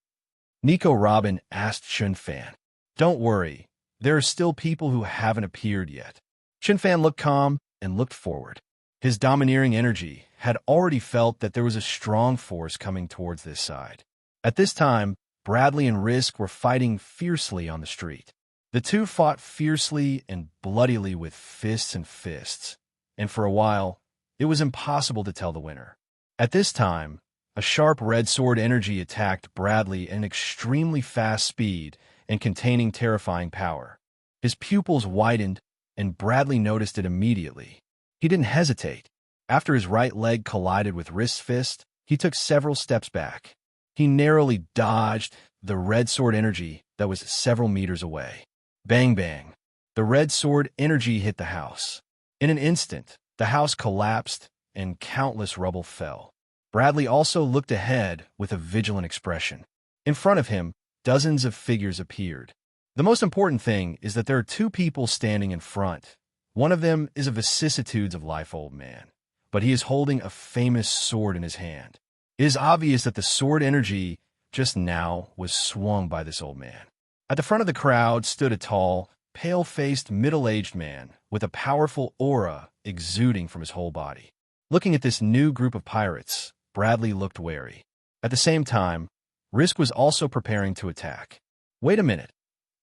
Nico Robin asked Chun Fan. "Don't worry, there are still people who haven't appeared yet." Chun Fan looked calm and looked forward. His domineering energy had already felt that there was a strong force coming towards this side. At this time, Bradley and Risk were fighting fiercely on the street. The two fought fiercely and bloodily with fists and fists, and for a while, it was impossible to tell the winner. At this time, a sharp red sword energy attacked Bradley at an extremely fast speed and containing terrifying power. His pupils widened, and Bradley noticed it immediately. He didn't hesitate. After his right leg collided with Risk's fist, he took several steps back. He narrowly dodged the red sword energy that was several meters away. Bang bang. The red sword energy hit the house. In an instant, the house collapsed and countless rubble fell. Bradley also looked ahead with a vigilant expression. In front of him, dozens of figures appeared. The most important thing is that there are two people standing in front. One of them is a vicissitudes of life old man, but he is holding a famous sword in his hand. It is obvious that the sword energy just now was swung by this old man. At the front of the crowd stood a tall, pale-faced, middle-aged man with a powerful aura exuding from his whole body. Looking at this new group of pirates, Bradley looked wary. At the same time, Risk was also preparing to attack. Wait a minute.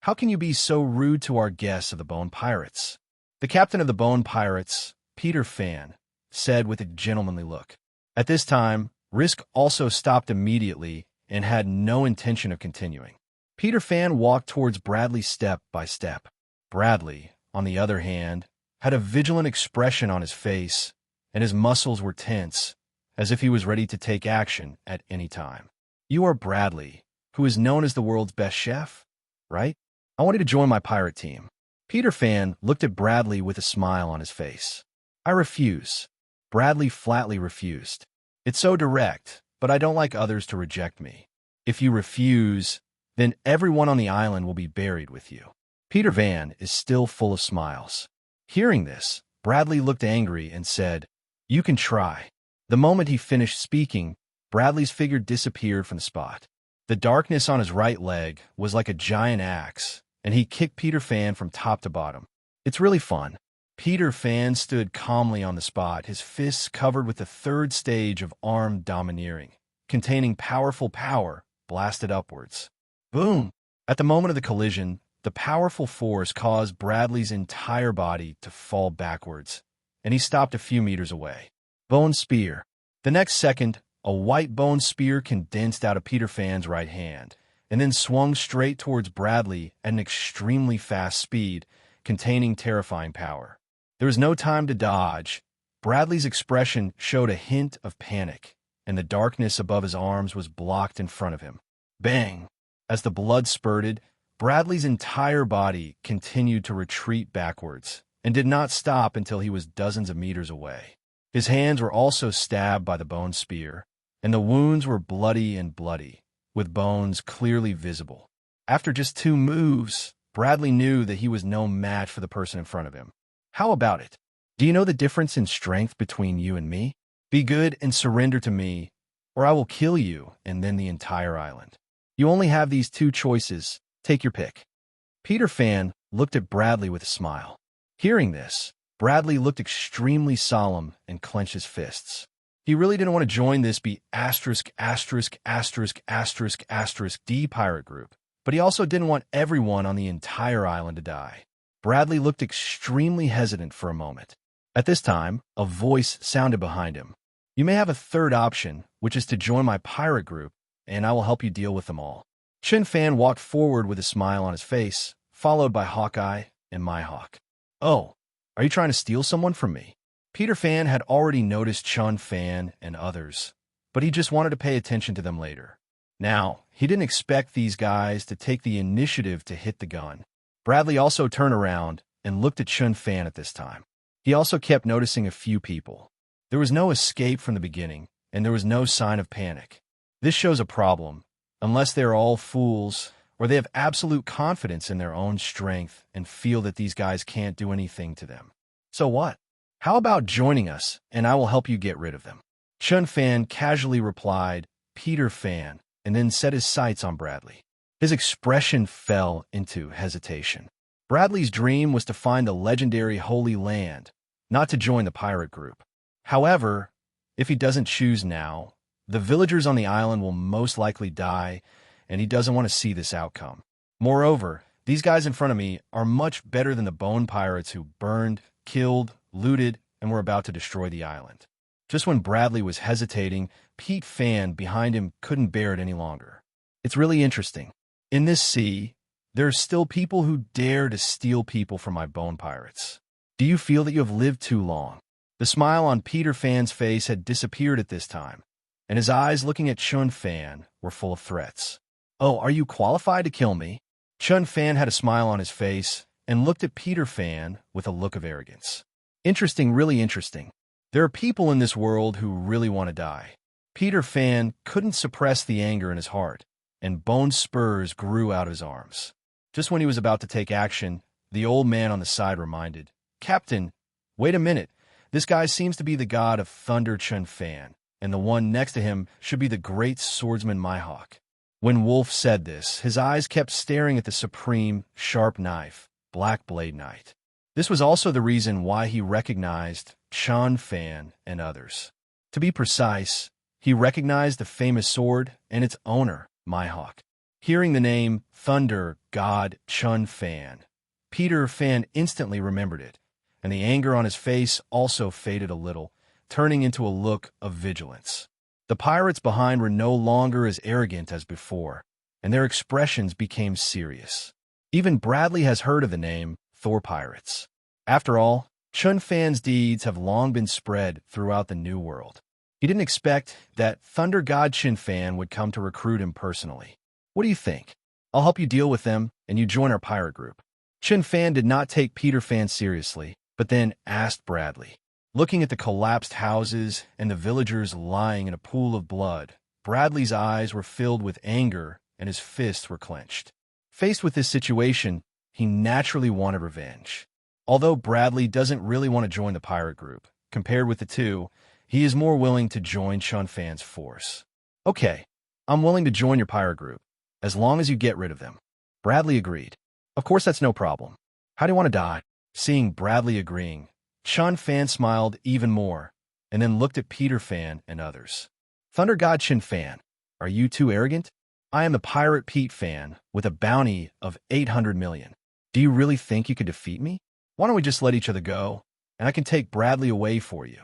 How can you be so rude to our guests of the Bone Pirates? The captain of the Bone Pirates, Peter Fan, said with a gentlemanly look. At this time, Risk also stopped immediately and had no intention of continuing. Peter Fan walked towards Bradley step by step. Bradley, on the other hand, had a vigilant expression on his face, and his muscles were tense, as if he was ready to take action at any time. You are Bradley, who is known as the world's best chef, right? I want you to join my pirate team. Peter Fan looked at Bradley with a smile on his face. I refuse. Bradley flatly refused. It's so direct, but I don't like others to reject me. If you refuse, then everyone on the island will be buried with you. Peter Van is still full of smiles. Hearing this, Bradley looked angry and said, You can try. The moment he finished speaking, Bradley's figure disappeared from the spot. The darkness on his right leg was like a giant axe, and he kicked Peter Fan from top to bottom. It's really fun. Peter Fan stood calmly on the spot, his fists covered with the third stage of armed domineering, containing powerful power blasted upwards. Boom! At the moment of the collision, the powerful force caused Bradley's entire body to fall backwards, and he stopped a few meters away. Bone spear. The next second, a white bone spear condensed out of Peter Fan's right hand, and then swung straight towards Bradley at an extremely fast speed, containing terrifying power. There was no time to dodge. Bradley's expression showed a hint of panic, and the darkness above his arms was blocked in front of him. Bang! As the blood spurted, Bradley's entire body continued to retreat backwards, and did not stop until he was dozens of meters away. His hands were also stabbed by the bone spear, and the wounds were bloody, with bones clearly visible. After just 2 moves, Bradley knew that he was no match for the person in front of him. How about it? Do you know the difference in strength between you and me? Be good and surrender to me, or I will kill you and then the entire island. You only have these 2 choices. Take your pick. Peter Fan looked at Bradley with a smile. Hearing this, Bradley looked extremely solemn and clenched his fists. He really didn't want to join this B** D pirate group, but he also didn't want everyone on the entire island to die. Bradley looked extremely hesitant for a moment. At this time, a voice sounded behind him. You may have a third option, which is to join my pirate group, and I will help you deal with them all. Chun Fan walked forward with a smile on his face, followed by Hawkeye and Mihawk. Oh, are you trying to steal someone from me? Peter Fan had already noticed Chun Fan and others, but he just wanted to pay attention to them later. Now, he didn't expect these guys to take the initiative to hit the gun. Bradley also turned around and looked at Chun Fan at this time. He also kept noticing a few people. There was no escape from the beginning, and there was no sign of panic. This shows a problem, unless they are all fools, or they have absolute confidence in their own strength and feel that these guys can't do anything to them. So what? How about joining us, and I will help you get rid of them? Chun Fan casually replied, Peter Fan, and then set his sights on Bradley. His expression fell into hesitation. Bradley's dream was to find the legendary Holy Land, not to join the pirate group. However, if he doesn't choose now, the villagers on the island will most likely die, and he doesn't want to see this outcome. Moreover, these guys in front of me are much better than the Bone Pirates who burned, killed, looted, and were about to destroy the island. Just when Bradley was hesitating, Pete Fan behind him couldn't bear it any longer. It's really interesting. In this sea, there are still people who dare to steal people from my Bone Pirates. Do you feel that you have lived too long? The smile on Peter Fan's face had disappeared at this time, and his eyes looking at Chun Fan were full of threats. Oh, are you qualified to kill me? Chun Fan had a smile on his face and looked at Peter Fan with a look of arrogance. Interesting, really interesting. There are people in this world who really want to die. Peter Fan couldn't suppress the anger in his heart, and bone spurs grew out of his arms. Just when he was about to take action, the old man on the side reminded, Captain, wait a minute. This guy seems to be the god of thunder Chun Fan, and the one next to him should be the great swordsman Mihawk. When Wolf said this, his eyes kept staring at the supreme, sharp knife, Black Blade Knight. This was also the reason why he recognized Chun Fan and others. To be precise, he recognized the famous sword and its owner, Mihawk. Hearing the name Thunder God Chun Fan, Peter Fan instantly remembered it, and the anger on his face also faded a little, turning into a look of vigilance. The pirates behind were no longer as arrogant as before, and their expressions became serious. Even Bradley has heard of the name Thor Pirates. After all, Chun Fan's deeds have long been spread throughout the New World. He didn't expect that Thunder God Chun Fan would come to recruit him personally. What do you think? I'll help you deal with them, and you join our pirate group. Chun Fan did not take Peter Fan seriously, but then asked Bradley. Looking at the collapsed houses and the villagers lying in a pool of blood, Bradley's eyes were filled with anger and his fists were clenched. Faced with this situation, he naturally wanted revenge. Although Bradley doesn't really want to join the pirate group, compared with the two, he is more willing to join Chun Fan's force. Okay, I'm willing to join your pirate group, as long as you get rid of them. Bradley agreed. Of course, that's no problem. How do you want to die? Seeing Bradley agreeing, Chun Fan smiled even more, and then looked at Peter Fan and others. Thunder God Chun Fan, are you too arrogant? I am the pirate Pete Fan with a bounty of 800 million. Do you really think you could defeat me? Why don't we just let each other go, and I can take Bradley away for you?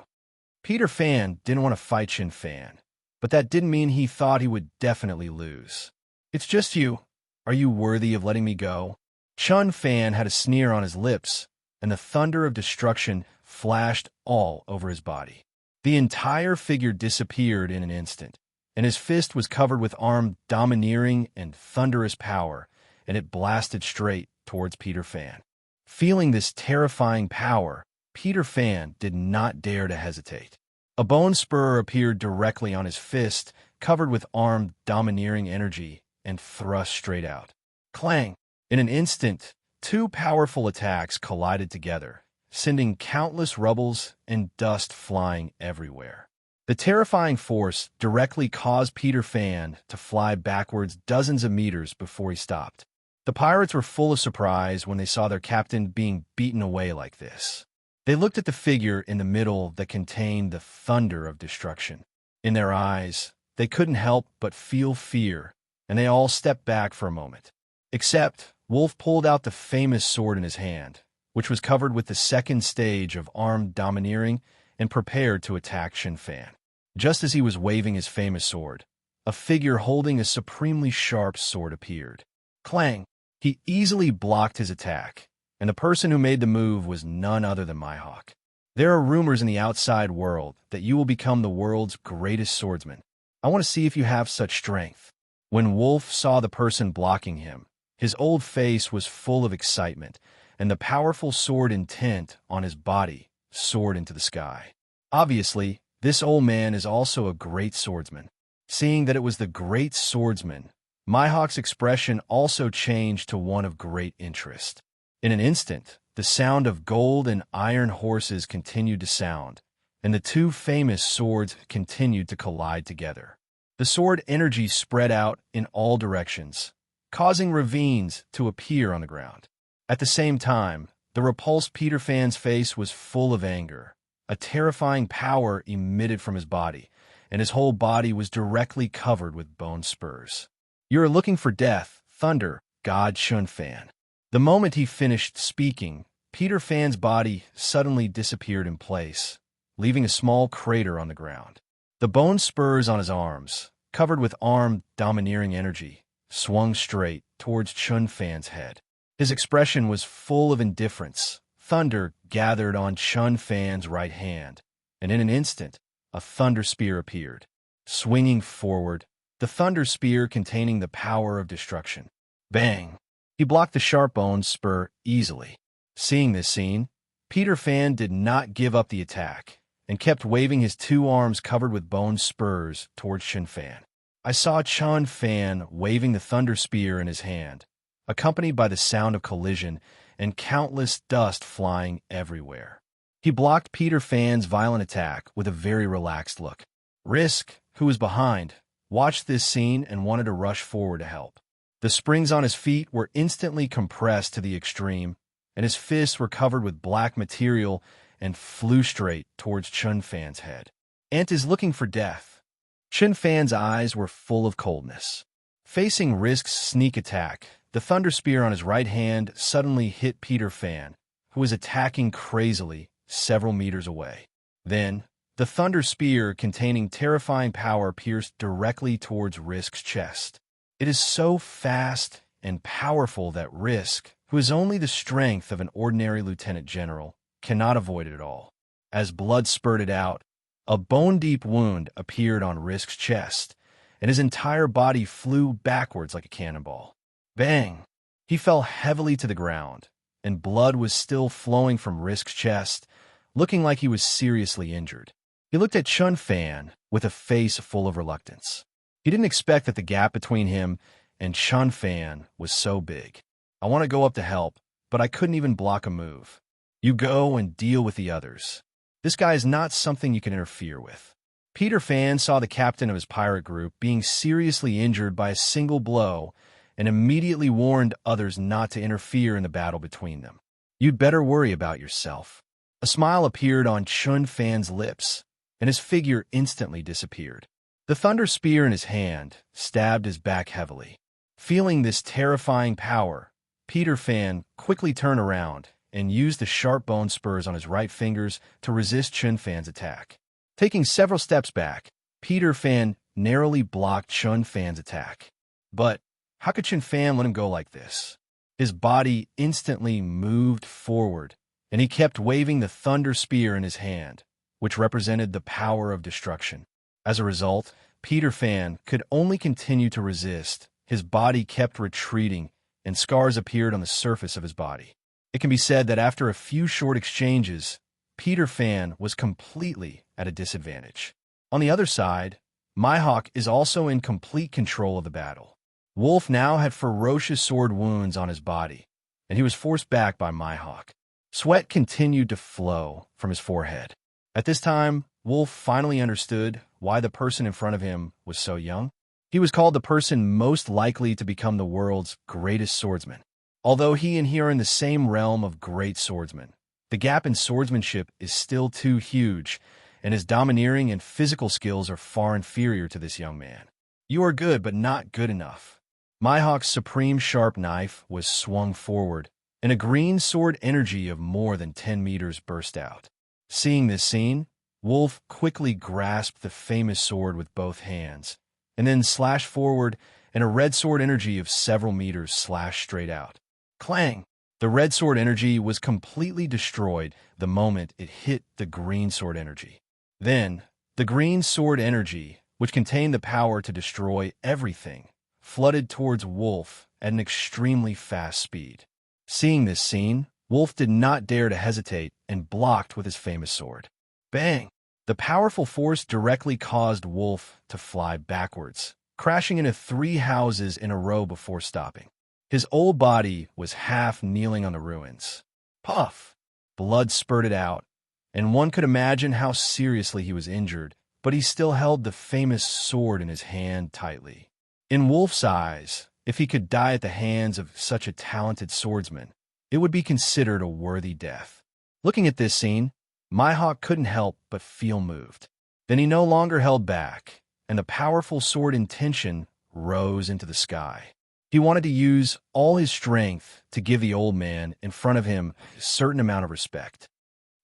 Peter Fan didn't want to fight Chun Fan, but that didn't mean he thought he would definitely lose. It's just you. Are you worthy of letting me go? Chun Fan had a sneer on his lips, and the thunder of destruction flashed all over his body. The entire figure disappeared in an instant, and his fist was covered with armed domineering and thunderous power, and it blasted straight towards Peter Fan. Feeling this terrifying power, Peter Fan did not dare to hesitate. A bone spur appeared directly on his fist, covered with armed domineering energy, and thrust straight out. Clang! In an instant, two powerful attacks collided together, sending countless rubbles and dust flying everywhere. The terrifying force directly caused Peter Fan to fly backwards dozens of meters before he stopped. The pirates were full of surprise when they saw their captain being beaten away like this. They looked at the figure in the middle that contained the thunder of destruction. In their eyes, they couldn't help but feel fear, and they all stepped back for a moment. Except, Wolf pulled out the famous sword in his hand, which was covered with the second stage of armed domineering, and prepared to attack Chun Fan. Just as he was waving his famous sword, a figure holding a supremely sharp sword appeared. Clang! He easily blocked his attack, and the person who made the move was none other than Mihawk. There are rumors in the outside world that you will become the world's greatest swordsman. I want to see if you have such strength. When Wolf saw the person blocking him, his old face was full of excitement, and the powerful sword intent on his body soared into the sky. Obviously, this old man is also a great swordsman. Seeing that it was the great swordsman, Mihawk's expression also changed to one of great interest. In an instant, the sound of gold and iron horses continued to sound, and the two famous swords continued to collide together. The sword energy spread out in all directions, causing ravines to appear on the ground. At the same time, the repulsed Peter Fan's face was full of anger. A terrifying power emitted from his body, and his whole body was directly covered with bone spurs. You are looking for death, Thunder, God Chun Fan. The moment he finished speaking, Peter Fan's body suddenly disappeared in place, leaving a small crater on the ground. The bone spurs on his arms, covered with armed domineering energy, swung straight towards Chun Fan's head. His expression was full of indifference, thunder gathered on Chun Fan's right hand, and in an instant, a thunder spear appeared. Swinging forward, the thunder spear containing the power of destruction. Bang! He blocked the sharp bone spur easily. Seeing this scene, Peter Fan did not give up the attack and kept waving his two arms covered with bone spurs towards Chun Fan. I saw Chun Fan waving the thunder spear in his hand, accompanied by the sound of collision and countless dust flying everywhere. He blocked Peter Fan's violent attack with a very relaxed look. Risk, who was behind, watched this scene and wanted to rush forward to help. The springs on his feet were instantly compressed to the extreme, and his fists were covered with black material and flew straight towards Chun Fan's head. Ant is looking for death. Chun Fan's eyes were full of coldness. Facing Risk's sneak attack, the thunder spear on his right hand suddenly hit Peter Fan, who was attacking crazily several meters away. Then, the thunder spear containing terrifying power pierced directly towards Risk's chest. It is so fast and powerful that Risk, who has only the strength of an ordinary lieutenant general, cannot avoid it at all. As blood spurted out, a bone-deep wound appeared on Risk's chest, and his entire body flew backwards like a cannonball. Bang! He fell heavily to the ground, and blood was still flowing from Risk's chest, looking like he was seriously injured. He looked at Chun Fan with a face full of reluctance. He didn't expect that the gap between him and Chun Fan was so big. I want to go up to help, but I couldn't even block a move. You go and deal with the others. This guy is not something you can interfere with. Peter Fan saw the captain of his pirate group being seriously injured by a single blow and immediately warned others not to interfere in the battle between them. You'd better worry about yourself. A smile appeared on Chun Fan's lips, and his figure instantly disappeared. The thunder spear in his hand stabbed his back heavily. Feeling this terrifying power, Peter Fan quickly turned around and used the sharp bone spurs on his right fingers to resist Chun Fan's attack. Taking several steps back, Peter Fan narrowly blocked Chun Fan's attack. But how could Chun Fan let him go like this? His body instantly moved forward, and he kept waving the thunder spear in his hand, which represented the power of destruction. As a result, Peter Fan could only continue to resist. His body kept retreating, and scars appeared on the surface of his body. It can be said that after a few short exchanges, Peter Fan was completely at a disadvantage. On the other side, Mihawk is also in complete control of the battle. Wolf now had ferocious sword wounds on his body, and he was forced back by Mihawk. Sweat continued to flow from his forehead. At this time, Wolf finally understood why the person in front of him was so young. He was called the person most likely to become the world's greatest swordsman. Although he and he are in the same realm of great swordsmen, the gap in swordsmanship is still too huge, and his domineering and physical skills are far inferior to this young man. You are good, but not good enough. Mihawk's supreme sharp knife was swung forward, and a green sword energy of more than 10 meters burst out. Seeing this scene, Wolf quickly grasped the famous sword with both hands, and then slashed forward, and a red sword energy of several meters slashed straight out. Clang! The red sword energy was completely destroyed the moment it hit the green sword energy. Then, the green sword energy, which contained the power to destroy everything, flooded towards Wolf at an extremely fast speed. Seeing this scene, Wolf did not dare to hesitate and blocked with his famous sword. Bang! The powerful force directly caused Wolf to fly backwards, crashing into 3 houses in a row before stopping. His old body was half kneeling on the ruins. Puff! Blood spurted out, and one could imagine how seriously he was injured, but he still held the famous sword in his hand tightly. In Wolf's eyes, if he could die at the hands of such a talented swordsman, it would be considered a worthy death. Looking at this scene, Mihawk couldn't help but feel moved. Then he no longer held back, and the powerful sword intention rose into the sky. He wanted to use all his strength to give the old man in front of him a certain amount of respect.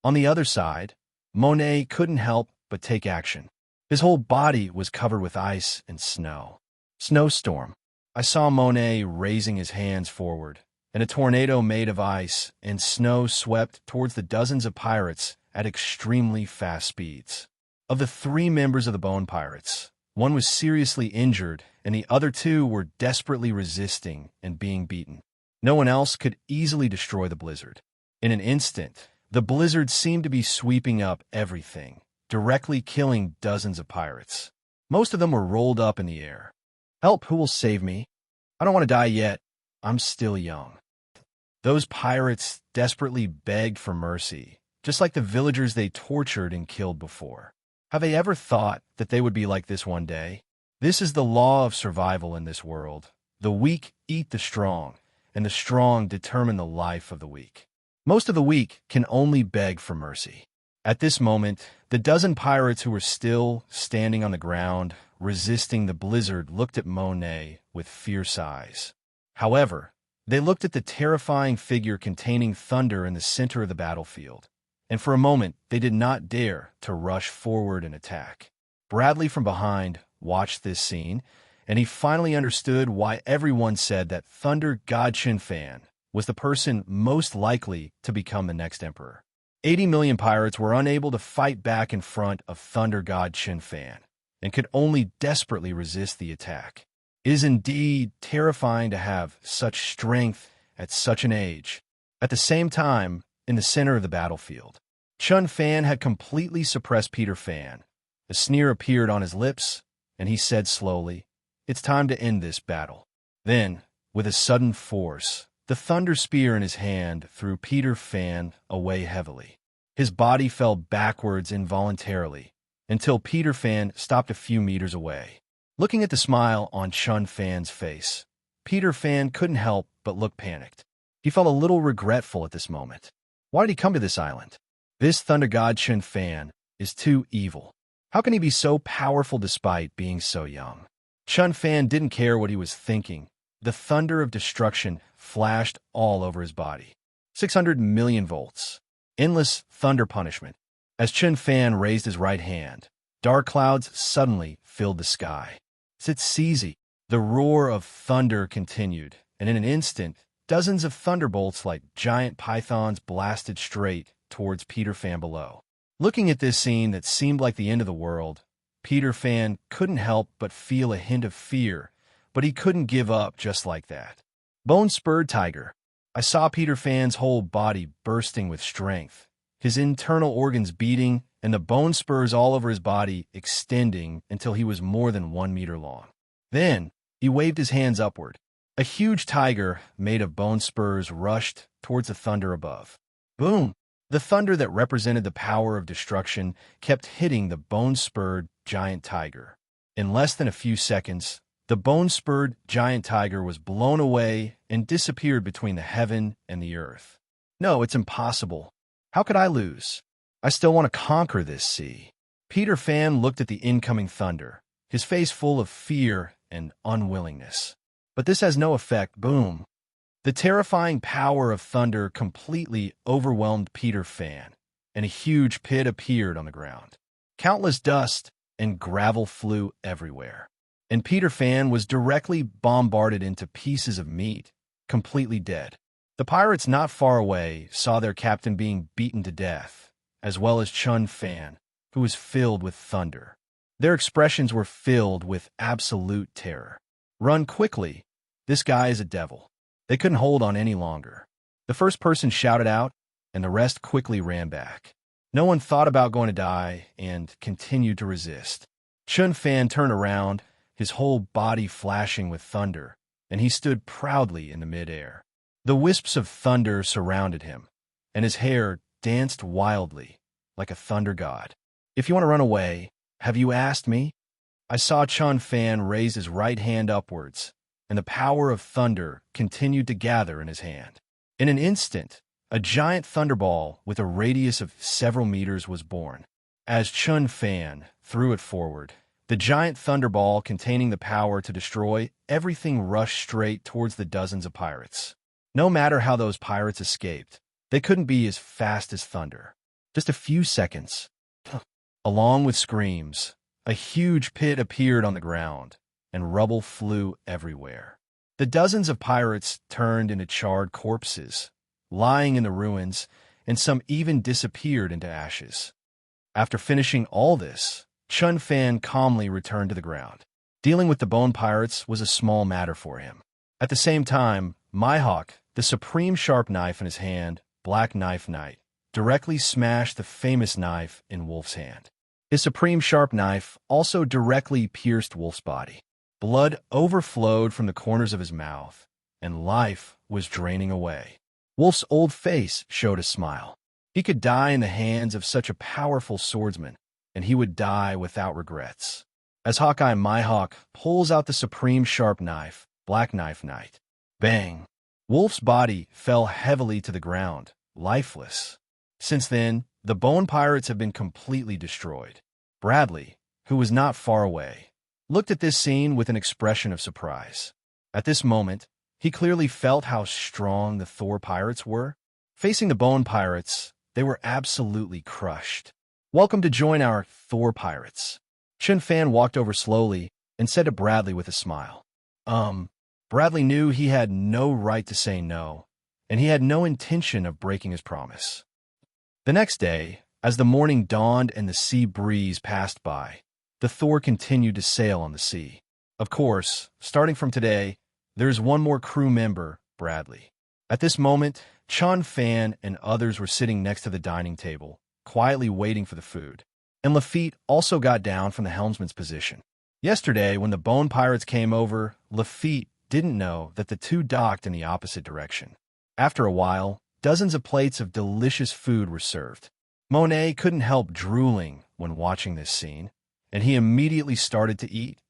On the other side, Monet couldn't help but take action. His whole body was covered with ice and snow. Snowstorm. I saw Monet raising his hands forward, and a tornado made of ice and snow swept towards the dozens of pirates at extremely fast speeds. Of the 3 members of the Bone Pirates, one was seriously injured, and the other 2 were desperately resisting and being beaten. No one else could easily destroy the blizzard. In an instant, the blizzard seemed to be sweeping up everything, directly killing dozens of pirates. Most of them were rolled up in the air. "Help, who will save me? I don't want to die yet. I'm still young." Those pirates desperately begged for mercy, just like the villagers they tortured and killed before. Have they ever thought that they would be like this one day? This is the law of survival in this world. The weak eat the strong, and the strong determine the life of the weak. Most of the weak can only beg for mercy. At this moment, the dozen pirates who were still standing on the ground, resisting the blizzard, looked at Monet with fierce eyes. However, they looked at the terrifying figure containing thunder in the center of the battlefield, and for a moment they did not dare to rush forward and attack. Bradley from behind watched this scene, and he finally understood why everyone said that Thunder God Chen Fan was the person most likely to become the next emperor. 80 million pirates were unable to fight back in front of Thunder God Chen Fan, and could only desperately resist the attack. It is indeed terrifying to have such strength at such an age. At the same time, in the center of the battlefield, Chun Fan had completely suppressed Peter Fan. A sneer appeared on his lips, and he said slowly, "It's time to end this battle." Then, with a sudden force, the thunder spear in his hand threw Peter Fan away heavily. His body fell backwards involuntarily, until Peter Fan stopped a few meters away. Looking at the smile on Chun Fan's face, Peter Fan couldn't help but look panicked. He felt a little regretful at this moment. Why did he come to this island? This thunder god Chun Fan is too evil. How can he be so powerful despite being so young? Chun Fan didn't care what he was thinking. The thunder of destruction flashed all over his body. 600 million volts. Endless thunder punishment. As Chun Fan raised his right hand, dark clouds suddenly filled the sky. Zizi. The roar of thunder continued, and in an instant, dozens of thunderbolts like giant pythons blasted straight towards Peter Fan below. Looking at this scene that seemed like the end of the world, Peter Fan couldn't help but feel a hint of fear, but he couldn't give up just like that. Bone-spurred tiger. I saw Peter Fan's whole body bursting with strength, his internal organs beating, and the bone spurs all over his body extending until he was more than 1 meter long. Then, he waved his hands upward. A huge tiger made of bone spurs rushed towards the thunder above. Boom! The thunder that represented the power of destruction kept hitting the bone-spurred giant tiger. In less than a few seconds, the bone-spurred giant tiger was blown away and disappeared between the heaven and the earth. No, it's impossible. How could I lose? I still want to conquer this sea. Peter Fan looked at the incoming thunder, his face full of fear and unwillingness. But this has no effect. Boom! The terrifying power of thunder completely overwhelmed Peter Fan, and a huge pit appeared on the ground. Countless dust and gravel flew everywhere, and Peter Fan was directly bombarded into pieces of meat, completely dead. The pirates not far away saw their captain being beaten to death, as well as Chun Fan, who was filled with thunder. Their expressions were filled with absolute terror. "Run quickly! This guy is a devil." They couldn't hold on any longer. The first person shouted out, and the rest quickly ran back. No one thought about going to die and continued to resist. Chun Fan turned around, his whole body flashing with thunder, and he stood proudly in the midair. The wisps of thunder surrounded him, and his hair danced wildly, like a thunder god. "If you want to run away, have you asked me?" I saw Chun Fan raise his right hand upwards, and the power of thunder continued to gather in his hand. In an instant, a giant thunderball with a radius of several meters was born. As Chun Fan threw it forward, the giant thunderball containing the power to destroy everything rushed straight towards the dozens of pirates. No matter how those pirates escaped, they couldn't be as fast as thunder. Just a few seconds. Along with screams, a huge pit appeared on the ground, and rubble flew everywhere. The dozens of pirates turned into charred corpses, lying in the ruins, and some even disappeared into ashes. After finishing all this, Chun Fan calmly returned to the ground. Dealing with the bone pirates was a small matter for him. At the same time, Mihawk, the supreme sharp knife in his hand, Black Knife Knight, directly smashed the famous knife in Wolf's hand. His supreme sharp knife also directly pierced Wolf's body. Blood overflowed from the corners of his mouth, and life was draining away. Wolf's old face showed a smile. He could die in the hands of such a powerful swordsman, and he would die without regrets. As Hawkeye Mihawk pulls out the supreme sharp knife, Black Knife Knight, bang! Wolf's body fell heavily to the ground, lifeless. Since then, the bone pirates have been completely destroyed. Bradley, who was not far away, looked at this scene with an expression of surprise. At this moment, he clearly felt how strong the Thor pirates were. Facing the bone pirates, they were absolutely crushed. "Welcome to join our Thor pirates." Chun Fan walked over slowly and said to Bradley with a smile. Bradley knew he had no right to say no, and he had no intention of breaking his promise. The next day, as the morning dawned and the sea breeze passed by, the Thor continued to sail on the sea. Of course, starting from today, there's one more crew member, Bradley. At this moment, Chun Fan and others were sitting next to the dining table, quietly waiting for the food. And Lafitte also got down from the helmsman's position. Yesterday, when the bone pirates came over, Lafitte didn't know that the two docked in the opposite direction. After a while, dozens of plates of delicious food were served. Monet couldn't help drooling when watching this scene, and he immediately started to eat,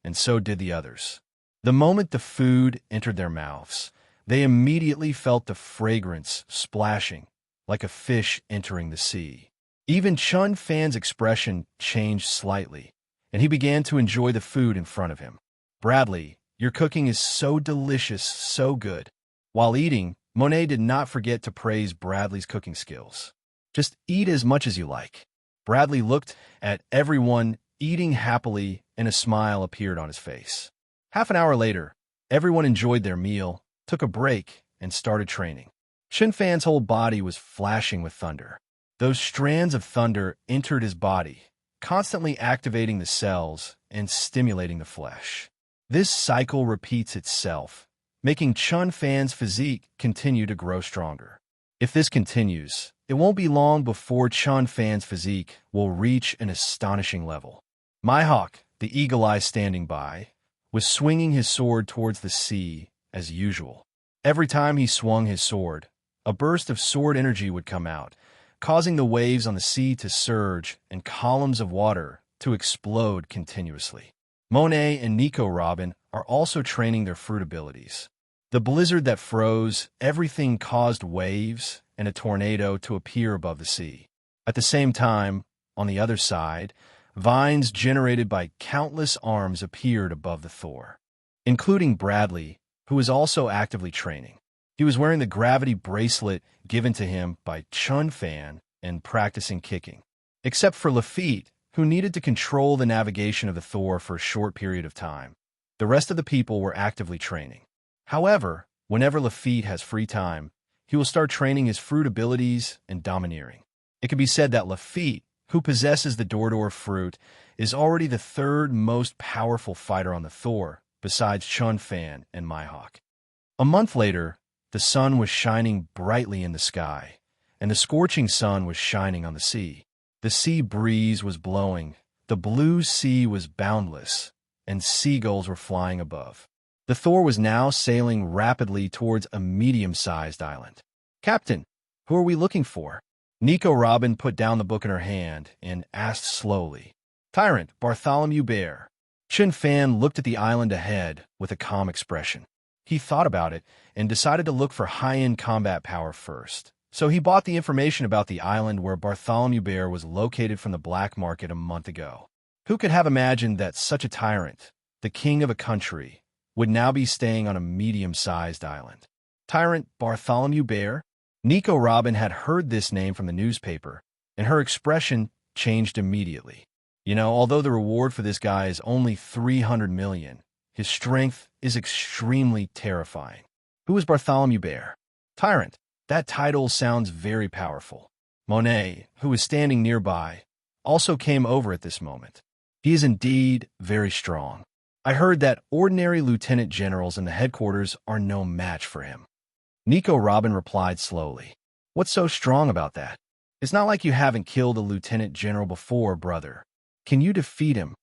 and so did the others. The moment the food entered their mouths, they immediately felt the fragrance splashing, like a fish entering the sea. Even Chun Fan's expression changed slightly, and he began to enjoy the food in front of him. "Bradley, your cooking is so delicious, so good." While eating, Monet did not forget to praise Bradley's cooking skills. "Just eat as much as you like." Bradley looked at everyone eating happily, and a smile appeared on his face. Half an hour later, everyone enjoyed their meal, took a break, and started training. Chun Fan's whole body was flashing with thunder. Those strands of thunder entered his body, constantly activating the cells and stimulating the flesh. This cycle repeats itself, making Chun Fan's physique continue to grow stronger. If this continues, it won't be long before Chun Fan's physique will reach an astonishing level. Mihawk, the eagle eye standing by, was swinging his sword towards the sea as usual. Every time he swung his sword, a burst of sword energy would come out, causing the waves on the sea to surge and columns of water to explode continuously. Monet and Nico Robin are also training their fruit abilities. The blizzard that froze everything caused waves and a tornado to appear above the sea. At the same time, on the other side, vines generated by countless arms appeared above the Thor, including Bradley, who was also actively training. He was wearing the gravity bracelet given to him by Chun Fan and practicing kicking. Except for Lafitte, who needed to control the navigation of the Thor for a short period of time, the rest of the people were actively training. However, whenever Lafitte has free time, he will start training his fruit abilities and domineering. It can be said that Lafitte, who possesses the Dordor fruit, is already the third most powerful fighter on the Thor, besides Chun Fan and Mihawk. A month later, the sun was shining brightly in the sky, and the scorching sun was shining on the sea. The sea breeze was blowing, the blue sea was boundless, and seagulls were flying above. The Thor was now sailing rapidly towards a medium-sized island. "Captain, who are we looking for?" Nico Robin put down the book in her hand and asked slowly. "Tyrant Bartholomew Bear." Chun Fan looked at the island ahead with a calm expression. He thought about it and decided to look for high-end combat power first. So he bought the information about the island where Bartholomew Bear was located from the black market a month ago. Who could have imagined that such a tyrant, the king of a country, would now be staying on a medium-sized island? Tyrant Bartholomew Bear? Nico Robin had heard this name from the newspaper, and her expression changed immediately. Although the reward for this guy is only 300 million, His strength is extremely terrifying. Who is Bartholomew Bear? Tyrant. That title sounds very powerful. Monet, who was standing nearby, also came over at this moment. He is indeed very strong. I heard that ordinary lieutenant generals in the headquarters are no match for him. Nico Robin replied slowly. What's so strong about that? It's not like you haven't killed a lieutenant general before, brother. Can you defeat him?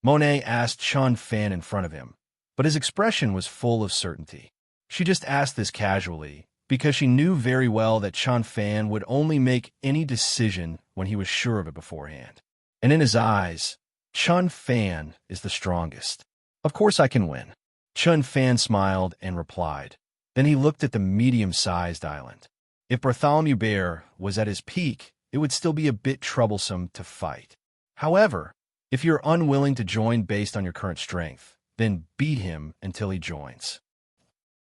Monet asked Chun Fan in front of him, but his expression was full of certainty. She just asked this casually, because she knew very well that Chun Fan would only make any decision when he was sure of it beforehand. And in his eyes, Chun Fan is the strongest. Of course I can win. Chun Fan smiled and replied. Then he looked at the medium-sized island. If Bartholomew Bear was at his peak, it would still be a bit troublesome to fight. However, if you're unwilling to join based on your current strength, then beat him until he joins.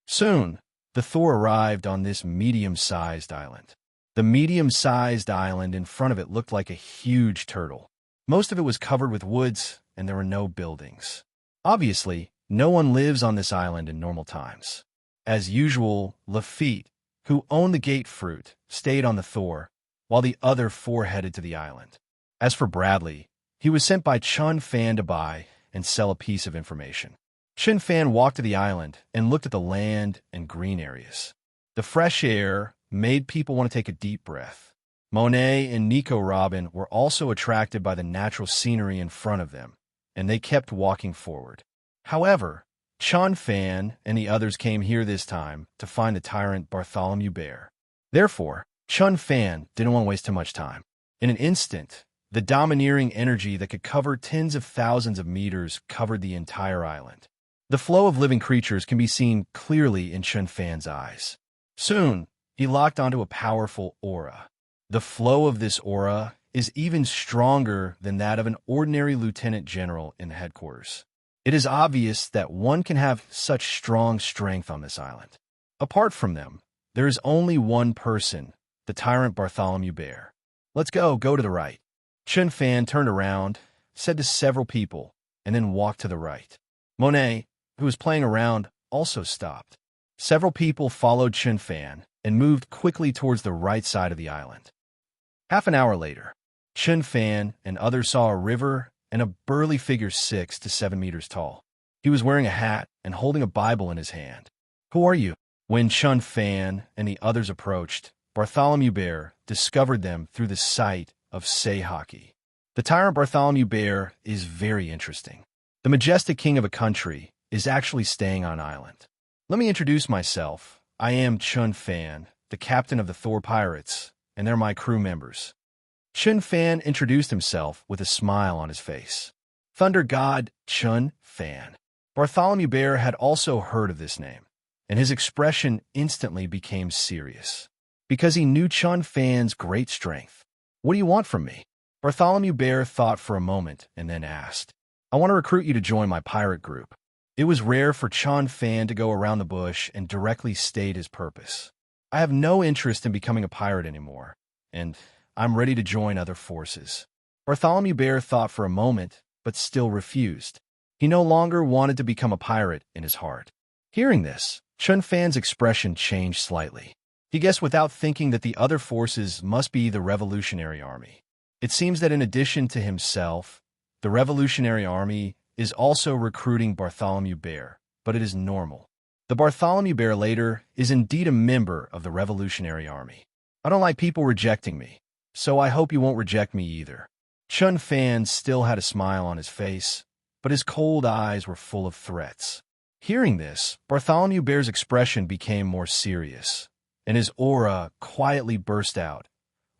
Soon, the Thor arrived on this medium-sized island. The medium-sized island in front of it looked like a huge turtle. Most of it was covered with woods, and there were no buildings. Obviously, no one lives on this island in normal times. As usual, Lafitte, who owned the gate fruit, stayed on the Thor, while the other four headed to the island. As for Bradley, he was sent by Chun Fan to buy and sell a piece of information. Chun Fan walked to the island and looked at the land and green areas. The fresh air made people want to take a deep breath. Monet and Nico Robin were also attracted by the natural scenery in front of them, and they kept walking forward. However, Chun Fan and the others came here this time to find the tyrant Bartholomew Bear. Therefore, Chun Fan didn't want to waste too much time. In an instant, the domineering energy that could cover tens of thousands of meters covered the entire island. The flow of living creatures can be seen clearly in Chun Fan's eyes. Soon, he locked onto a powerful aura. The flow of this aura is even stronger than that of an ordinary lieutenant general in the headquarters. It is obvious that one can have such strong strength on this island. Apart from them, there is only one person, the tyrant Bartholomew Bear. Let's go to the right. Chun Fan turned around, said to several people, and then walked to the right. Monet, who was playing around, also stopped. Several people followed Chun Fan and moved quickly towards the right side of the island. Half an hour later, Chun Fan and others saw a river and a burly figure 6 to 7 meters tall. He was wearing a hat and holding a Bible in his hand. Who are you? When Chun Fan and the others approached, Bartholomew Bear discovered them through the sight of Sei Hockey. The tyrant Bartholomew Bear is very interesting. The majestic king of a country is actually staying on an island. Let me introduce myself. I am Chun Fan, the captain of the Thor Pirates, and they're my crew members. Chun Fan introduced himself with a smile on his face. Thunder God Chun Fan. Bartholomew Bear had also heard of this name, and his expression instantly became serious, because he knew Chun Fan's great strength. What do you want from me? Bartholomew Bear thought for a moment and then asked. I want to recruit you to join my pirate group. It was rare for Chun Fan to go around the bush and directly state his purpose. I have no interest in becoming a pirate anymore, and I'm ready to join other forces. Bartholomew Bear thought for a moment, but still refused. He no longer wanted to become a pirate in his heart. Hearing this, Chun Fan's expression changed slightly. He guessed without thinking that the other forces must be the Revolutionary Army. It seems that in addition to himself, the Revolutionary Army is also recruiting Bartholomew Bear, but it is normal. The Bartholomew Bear later is indeed a member of the Revolutionary Army. I don't like people rejecting me, so I hope you won't reject me either. Chun Fan still had a smile on his face, but his cold eyes were full of threats. Hearing this, Bartholomew Bear's expression became more serious, and his aura quietly burst out,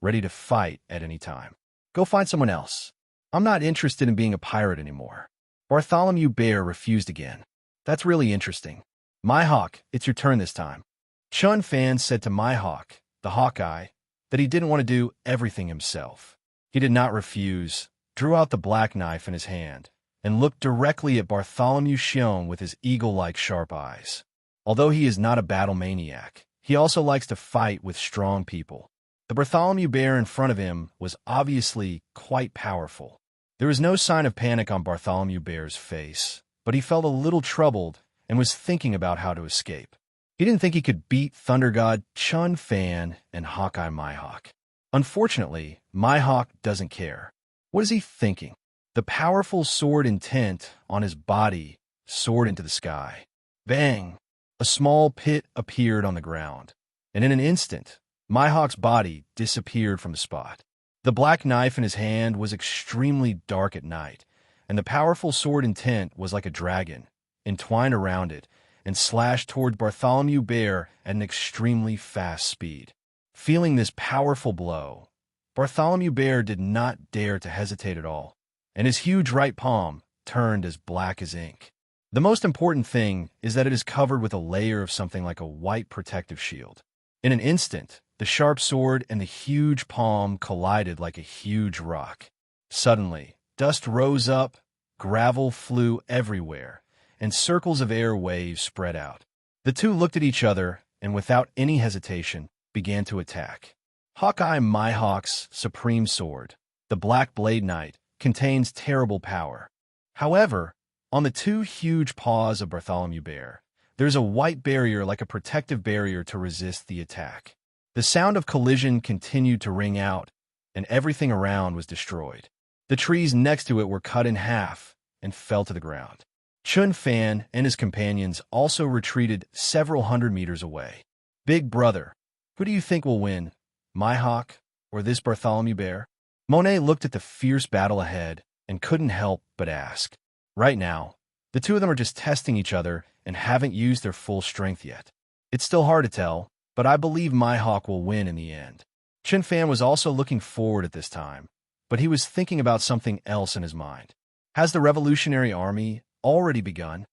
ready to fight at any time. Go find someone else. I'm not interested in being a pirate anymore. Bartholomew Bear refused again. That's really interesting. Myhawk, it's your turn this time. Chun Fan said to Myhawk, the Hawkeye, that he didn't want to do everything himself. He did not refuse, drew out the black knife in his hand, and looked directly at Bartholomew Shion with his eagle-like sharp eyes. Although he is not a battle maniac, he also likes to fight with strong people. The Bartholomew Bear in front of him was obviously quite powerful. There was no sign of panic on Bartholomew Bear's face, but he felt a little troubled and was thinking about how to escape. He didn't think he could beat Thunder God Chun Fan and Hawkeye Mihawk. Unfortunately, Mihawk doesn't care. What is he thinking? The powerful sword intent on his body soared into the sky. Bang! A small pit appeared on the ground, and in an instant, Mihawk's body disappeared from the spot. The black knife in his hand was extremely dark at night, and the powerful sword intent was like a dragon, entwined around it, and slashed toward Bartholomew Bear at an extremely fast speed. Feeling this powerful blow, Bartholomew Bear did not dare to hesitate at all, and his huge right palm turned as black as ink. The most important thing is that it is covered with a layer of something like a white protective shield. In an instant, the sharp sword and the huge palm collided like a huge rock. Suddenly, dust rose up, gravel flew everywhere, and circles of air waves spread out. The two looked at each other and, without any hesitation, began to attack. Hawkeye Mihawk's supreme sword, the Black Blade Knight, contains terrible power. However, on the two huge paws of Bartholomew Bear, there's a white barrier like a protective barrier to resist the attack. The sound of collision continued to ring out, and everything around was destroyed. The trees next to it were cut in half and fell to the ground. Chun Fan and his companions also retreated several hundred meters away. Big brother, who do you think will win, Mihawk or this Bartholomew Bear? Monet looked at the fierce battle ahead and couldn't help but ask. Right now, the two of them are just testing each other and haven't used their full strength yet. It's still hard to tell, but I believe Mihawk will win in the end. Chun Fan was also looking forward at this time, but he was thinking about something else in his mind. Has the Revolutionary Army already begun?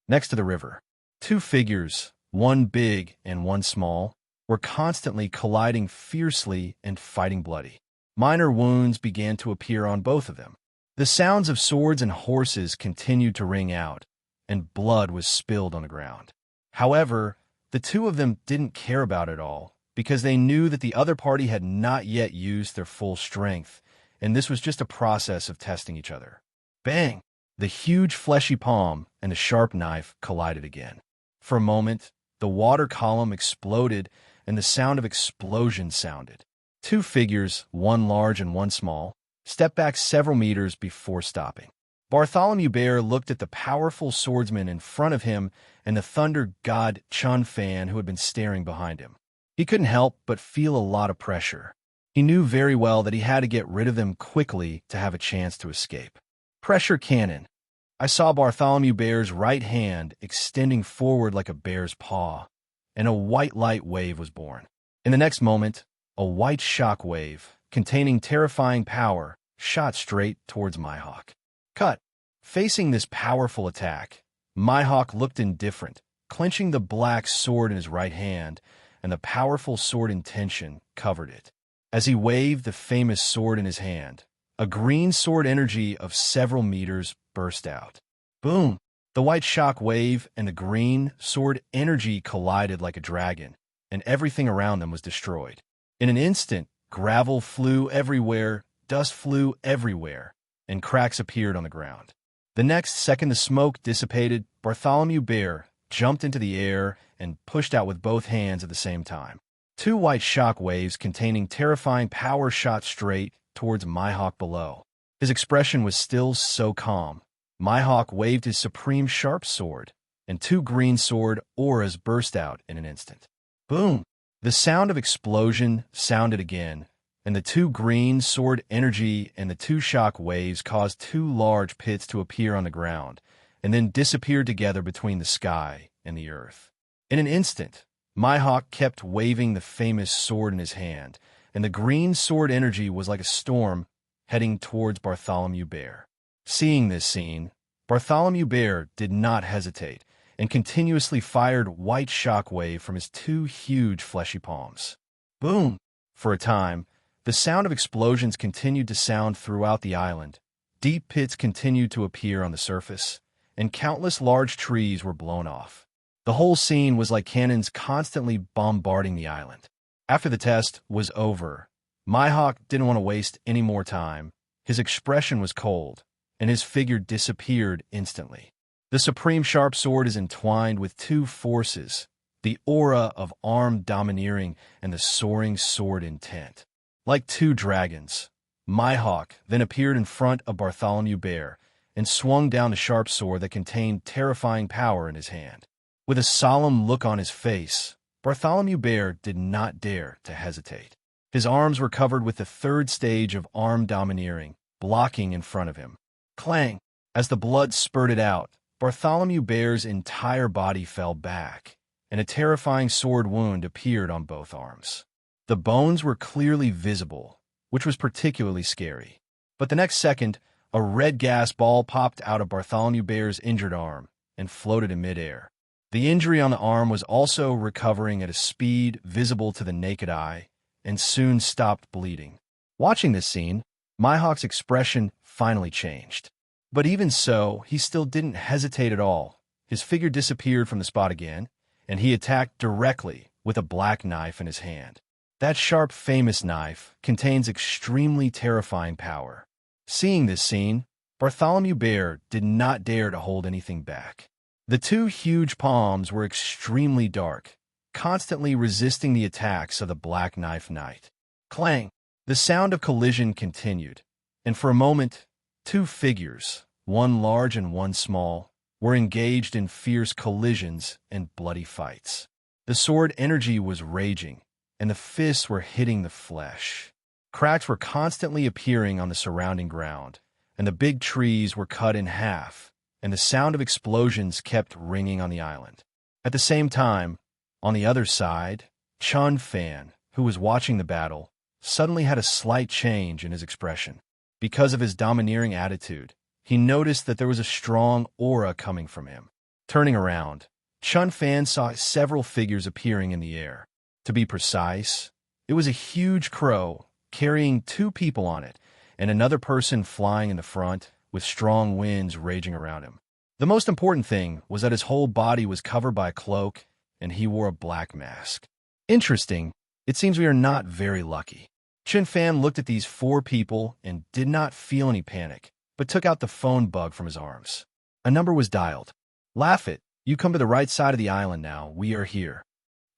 Next to the river, two figures, one big and one small, were constantly colliding fiercely and fighting bloody. Minor wounds began to appear on both of them. The sounds of swords and horses continued to ring out, and blood was spilled on the ground. However, the two of them didn't care about it all, because they knew that the other party had not yet used their full strength, and this was just a process of testing each other. Bang! The huge fleshy palm and the sharp knife collided again. For a moment, the water column exploded, and the sound of explosions sounded. Two figures, one large and one small, stepped back several meters before stopping. Bartholomew Bear looked at the powerful swordsman in front of him and the thunder god Chun Fan who had been staring behind him. He couldn't help but feel a lot of pressure. He knew very well that he had to get rid of them quickly to have a chance to escape. Pressure cannon. I saw Bartholomew Bear's right hand extending forward like a bear's paw, and a white light wave was born. In the next moment, a white shock wave, containing terrifying power, shot straight towards Mihawk. Cut. Facing this powerful attack, Mihawk looked indifferent, clenching the black sword in his right hand, and the powerful sword intention covered it. As he waved the famous sword in his hand, a green sword energy of several meters burst out. Boom! The white shock wave and the green sword energy collided like a dragon, and everything around them was destroyed. In an instant, gravel flew everywhere, dust flew everywhere, and cracks appeared on the ground. The next second the smoke dissipated, Bartholomew Bear jumped into the air and pushed out with both hands at the same time. Two white shock waves containing terrifying power shot straight towards Mihawk below. His expression was still so calm. Mihawk waved his supreme sharp sword, and two green sword auras burst out in an instant. Boom! The sound of explosion sounded again, and the two green sword energy and the two shock waves caused two large pits to appear on the ground, and then disappeared together between the sky and the earth. In an instant, Mihawk kept waving the famous sword in his hand, and the green sword energy was like a storm heading towards Bartholomew Bear. Seeing this scene, Bartholomew Bear did not hesitate and continuously fired white shock wave from his two huge fleshy palms. Boom! For a time, the sound of explosions continued to sound throughout the island. Deep pits continued to appear on the surface, and countless large trees were blown off. The whole scene was like cannons constantly bombarding the island. After the test was over, Mihawk didn't want to waste any more time. His expression was cold, and his figure disappeared instantly. The supreme sharp sword is entwined with two forces, the aura of armed domineering and the soaring sword intent. Like two dragons, Mihawk then appeared in front of Bartholomew Bear and swung down the sharp sword that contained terrifying power in his hand. With a solemn look on his face, Bartholomew Bear did not dare to hesitate. His arms were covered with the third stage of armed domineering, blocking in front of him. Clang! As the blood spurted out, Bartholomew Bear's entire body fell back, and a terrifying sword wound appeared on both arms. The bones were clearly visible, which was particularly scary. But the next second, a red gas ball popped out of Bartholomew Bear's injured arm and floated in midair. The injury on the arm was also recovering at a speed visible to the naked eye and soon stopped bleeding. Watching this scene, Mihawk's expression finally changed. But even so, he still didn't hesitate at all. His figure disappeared from the spot again, and he attacked directly with a black knife in his hand. That sharp, famous knife contains extremely terrifying power. Seeing this scene, Bartholomew Bear did not dare to hold anything back. The two huge palms were extremely dark, constantly resisting the attacks of the Black Knife Knight. Clang! The sound of collision continued, and for a moment, two figures, one large and one small, were engaged in fierce collisions and bloody fights. The sword energy was raging, and the fists were hitting the flesh. Cracks were constantly appearing on the surrounding ground, and the big trees were cut in half, and the sound of explosions kept ringing on the island. At the same time, on the other side, Chun Fan, who was watching the battle, suddenly had a slight change in his expression. Because of his domineering attitude, he noticed that there was a strong aura coming from him. Turning around, Chun Fan saw several figures appearing in the air. To be precise, it was a huge crow carrying two people on it, and another person flying in the front with strong winds raging around him. The most important thing was that his whole body was covered by a cloak, and he wore a black mask. Interesting, it seems we are not very lucky. Chun Fan looked at these four people and did not feel any panic, but took out the phone bug from his arms. A number was dialed. Laffit, you come to the right side of the island now. We are here.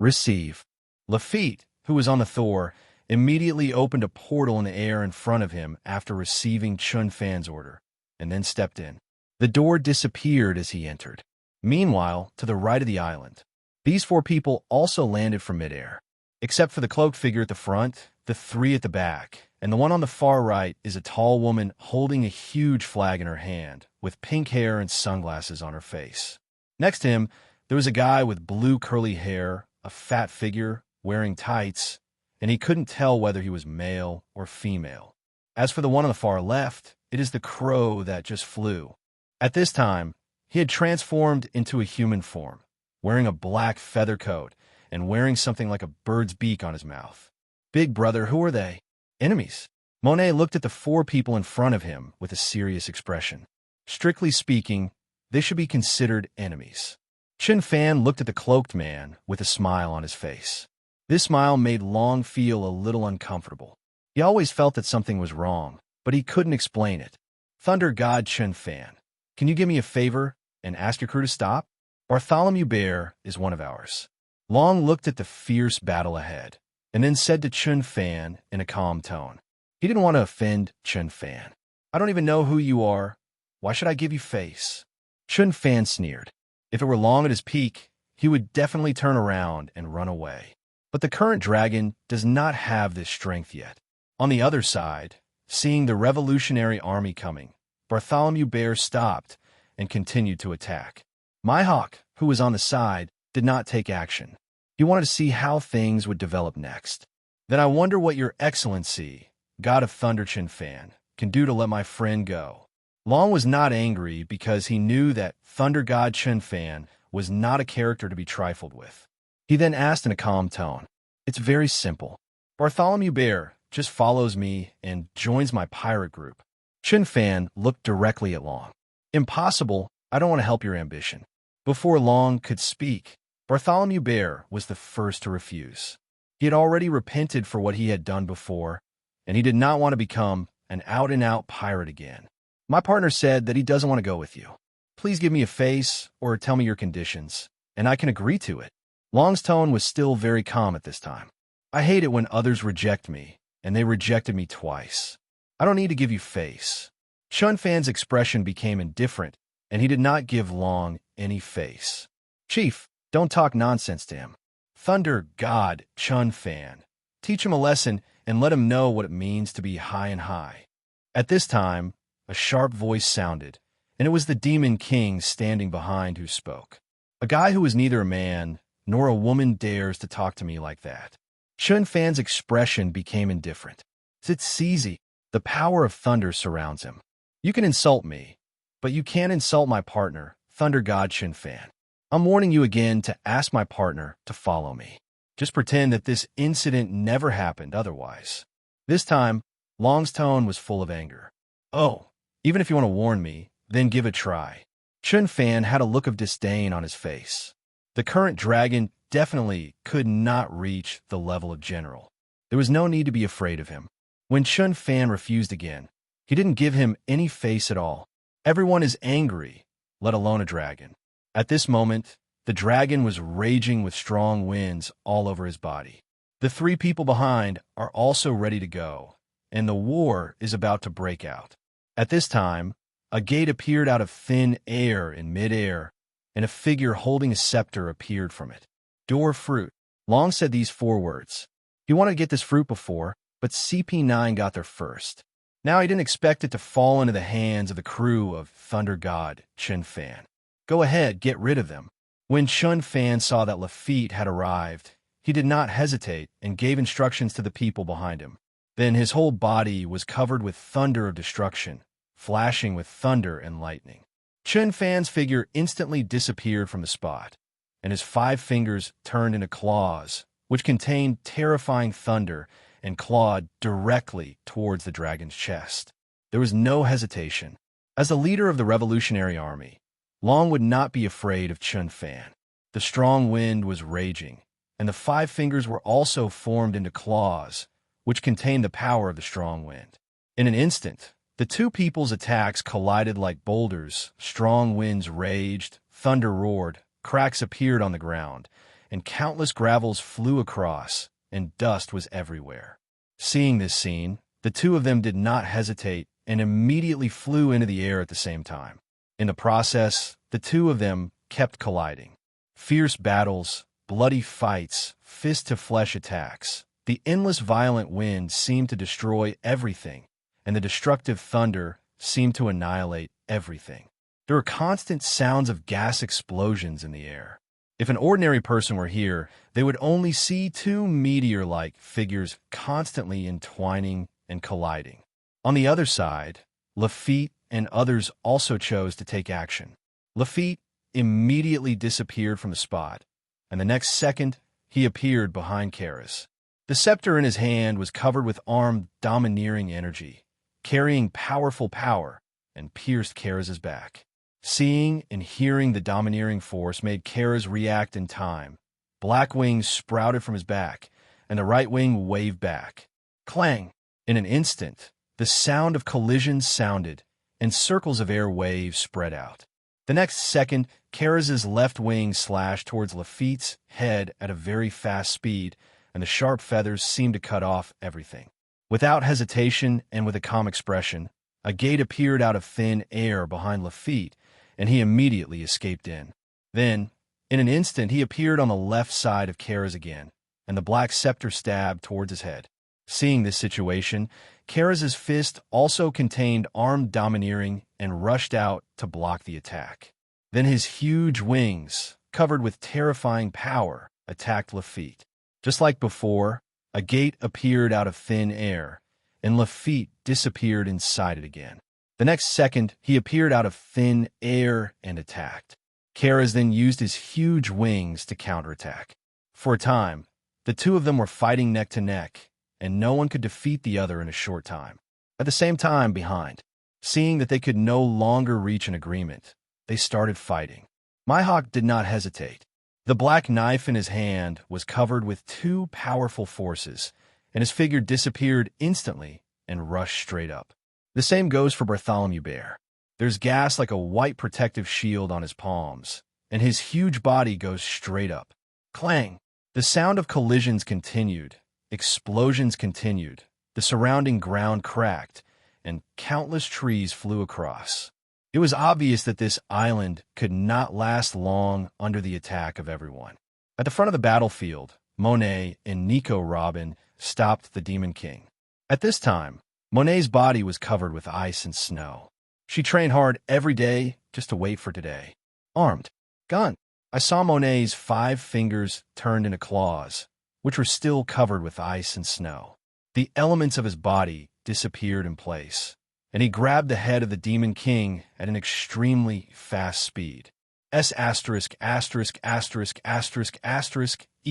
Receive. Lafitte, who was on the Thor, immediately opened a portal in the air in front of him after receiving Chun Fan's order, and then stepped in. The door disappeared as he entered. Meanwhile, to the right of the island, these four people also landed from midair. Except for the cloaked figure at the front, the three at the back, and the one on the far right is a tall woman holding a huge flag in her hand, with pink hair and sunglasses on her face. Next to him, there was a guy with blue curly hair, a fat figure, wearing tights, and he couldn't tell whether he was male or female. As for the one on the far left, it is the crow that just flew. At this time, he had transformed into a human form, wearing a black feather coat and wearing something like a bird's beak on his mouth. Big brother, who are they? Enemies. Monet looked at the four people in front of him with a serious expression. Strictly speaking, they should be considered enemies. Chun Fan looked at the cloaked man with a smile on his face. This smile made Long feel a little uncomfortable. He always felt that something was wrong, but he couldn't explain it. Thunder God Chun Fan, can you give me a favor and ask your crew to stop? Bartholomew Bear is one of ours. Long looked at the fierce battle ahead, and then said to Chun Fan in a calm tone. He didn't want to offend Chun Fan. I don't even know who you are. Why should I give you face? Chun Fan sneered. If it were Long at his peak, he would definitely turn around and run away. But the current dragon does not have this strength yet. On the other side, seeing the revolutionary army coming, Bartholomew Bear stopped and continued to attack. Mihawk, who was on the side, did not take action. He wanted to see how things would develop next. Then I wonder what your excellency, God of Thunder Chun Fan, can do to let my friend go. Long was not angry because he knew that Thunder God Chun Fan was not a character to be trifled with. He then asked in a calm tone, "It's very simple. Bartholomew Bear just follows me and joins my pirate group." Chun Fan looked directly at Long. "Impossible. I don't want to help your ambition." Before Long could speak, Bartholomew Bear was the first to refuse. He had already repented for what he had done before, and he did not want to become an out-and-out pirate again. "My partner said that he doesn't want to go with you. Please give me a face or tell me your conditions, and I can agree to it. Long's tone was still very calm at this time. I hate it when others reject me, and they rejected me twice. I don't need to give you face. Chun Fan's expression became indifferent, and he did not give Long any face. Chief, don't talk nonsense to him. Thunder God Chun Fan. Teach him a lesson and let him know what it means to be high and high. At this time, a sharp voice sounded, and it was the Demon King standing behind who spoke. A guy who is neither a man nor a woman dares to talk to me like that. Chun Fan's expression became indifferent. It's easy. The power of thunder surrounds him. You can insult me, but you can't insult my partner, Thunder God Chun Fan. I'm warning you again to ask my partner to follow me. Just pretend that this incident never happened otherwise. This time, Long's tone was full of anger. Oh, even if you want to warn me, then give it a try. Chun Fan had a look of disdain on his face. The current dragon definitely could not reach the level of general. There was no need to be afraid of him. When Chun Fan refused again, he didn't give him any face at all. Everyone is angry, let alone a dragon. At this moment, the dragon was raging with strong winds all over his body. The three people behind are also ready to go, and the war is about to break out. At this time, a gate appeared out of thin air in midair, and a figure holding a scepter appeared from it. Door fruit. Long said these 4 words. He wanted to get this fruit before, but CP9 got there first. Now he didn't expect it to fall into the hands of the crew of Thunder God Chun Fan. Go ahead, get rid of them. When Chun Fan saw that Lafitte had arrived, he did not hesitate and gave instructions to the people behind him. Then his whole body was covered with thunder of destruction, flashing with thunder and lightning. Chun Fan's figure instantly disappeared from the spot, and his 5 fingers turned into claws, which contained terrifying thunder and clawed directly towards the dragon's chest. There was no hesitation. As the leader of the Revolutionary Army, Long would not be afraid of Chun Fan. The strong wind was raging, and the 5 fingers were also formed into claws, which contained the power of the strong wind. In an instant, the 2 people's attacks collided like boulders, strong winds raged, thunder roared, cracks appeared on the ground, and countless gravels flew across, and dust was everywhere. Seeing this scene, the 2 of them did not hesitate and immediately flew into the air at the same time. In the process, the 2 of them kept colliding. Fierce battles, bloody fights, fist-to-flesh attacks. The endless violent wind seemed to destroy everything, and the destructive thunder seemed to annihilate everything. There were constant sounds of gas explosions in the air. If an ordinary person were here, they would only see 2 meteor-like figures constantly entwining and colliding. On the other side, Lafitte and others also chose to take action. Lafitte immediately disappeared from the spot, and the next second, he appeared behind Karas. The scepter in his hand was covered with armed, domineering energy, carrying powerful power, and pierced Karas' back. Seeing and hearing the domineering force made Karas react in time. Black wings sprouted from his back, and the right wing waved back. Clang! In an instant, the sound of collisions sounded, and circles of air waves spread out. The next second, Karas' left wing slashed towards Lafitte's head at a very fast speed, and the sharp feathers seemed to cut off everything. Without hesitation and with a calm expression, a gate appeared out of thin air behind Lafitte, and he immediately escaped in. Then, in an instant, he appeared on the left side of Karas again, and the black scepter stabbed towards his head. Seeing this situation, Karas' fist also contained armed domineering and rushed out to block the attack. Then his huge wings, covered with terrifying power, attacked Lafitte. Just like before, a gate appeared out of thin air, and Lafitte disappeared inside it again. The next second, he appeared out of thin air and attacked. Karas then used his huge wings to counterattack. For a time, the 2 of them were fighting neck to neck, and no one could defeat the other in a short time. At the same time, behind, seeing that they could no longer reach an agreement, they started fighting. Mihawk did not hesitate. The black knife in his hand was covered with 2 powerful forces, and his figure disappeared instantly and rushed straight up. The same goes for Bartholomew Bear. There's gas like a white protective shield on his palms, and his huge body goes straight up. Clang! The sound of collisions continued, explosions continued, the surrounding ground cracked, and countless trees flew across. It was obvious that this island could not last long under the attack of everyone. At the front of the battlefield, Monet and Nico Robin stopped the Demon King. At this time, Monet's body was covered with ice and snow. She trained hard every day just to wait for today. Armed. Gun. I saw Monet's 5 fingers turned into claws, which were still covered with ice and snow. The elements of his body disappeared in place, and he grabbed the head of the Demon King at an extremely fast speed.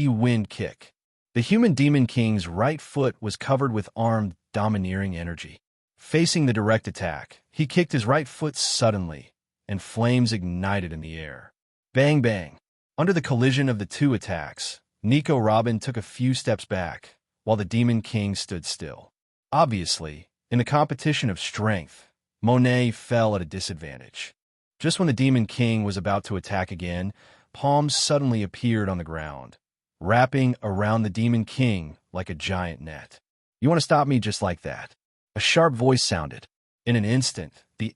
Wind kick. The human Demon King's right foot was covered with armed, domineering energy. Facing the direct attack, he kicked his right foot suddenly, and flames ignited in the air. Bang bang. Under the collision of the 2 attacks, Nico Robin took a few steps back, while the Demon King stood still. Obviously, in the competition of strength, Monet fell at a disadvantage. Just when the Demon King was about to attack again, palms suddenly appeared on the ground, wrapping around the Demon King like a giant net. You want to stop me just like that? A sharp voice sounded. In an instant, the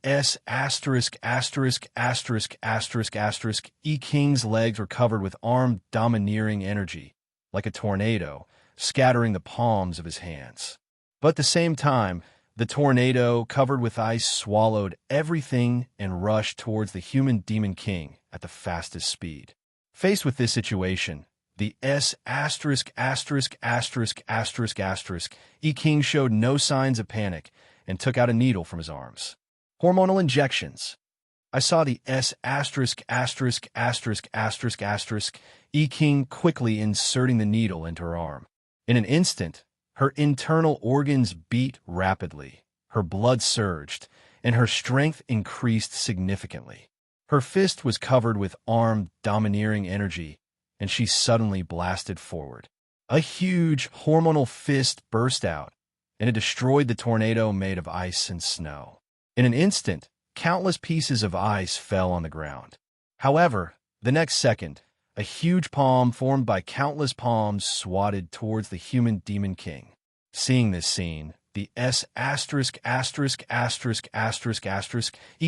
King's legs were covered with armed, domineering energy, like a tornado, scattering the palms of his hands. But at the same time, the tornado, covered with ice, swallowed everything and rushed towards the human Demon King at the fastest speed. Faced with this situation, the King showed no signs of panic and took out a needle from his arms. Hormonal injections. I saw the King quickly inserting the needle into her arm. In an instant, her internal organs beat rapidly, her blood surged, and her strength increased significantly. Her fist was covered with armed, domineering energy, and she suddenly blasted forward. A huge hormonal fist burst out, and it destroyed the tornado made of ice and snow. In an instant, countless pieces of ice fell on the ground. However, the next second, a huge palm formed by countless palms swatted towards the human Demon King. Seeing this scene, the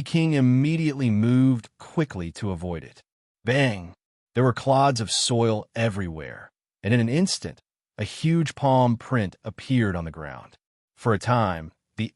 King immediately moved quickly to avoid it. Bang! There were clods of soil everywhere, and in an instant, a huge palm print appeared on the ground. For a time, the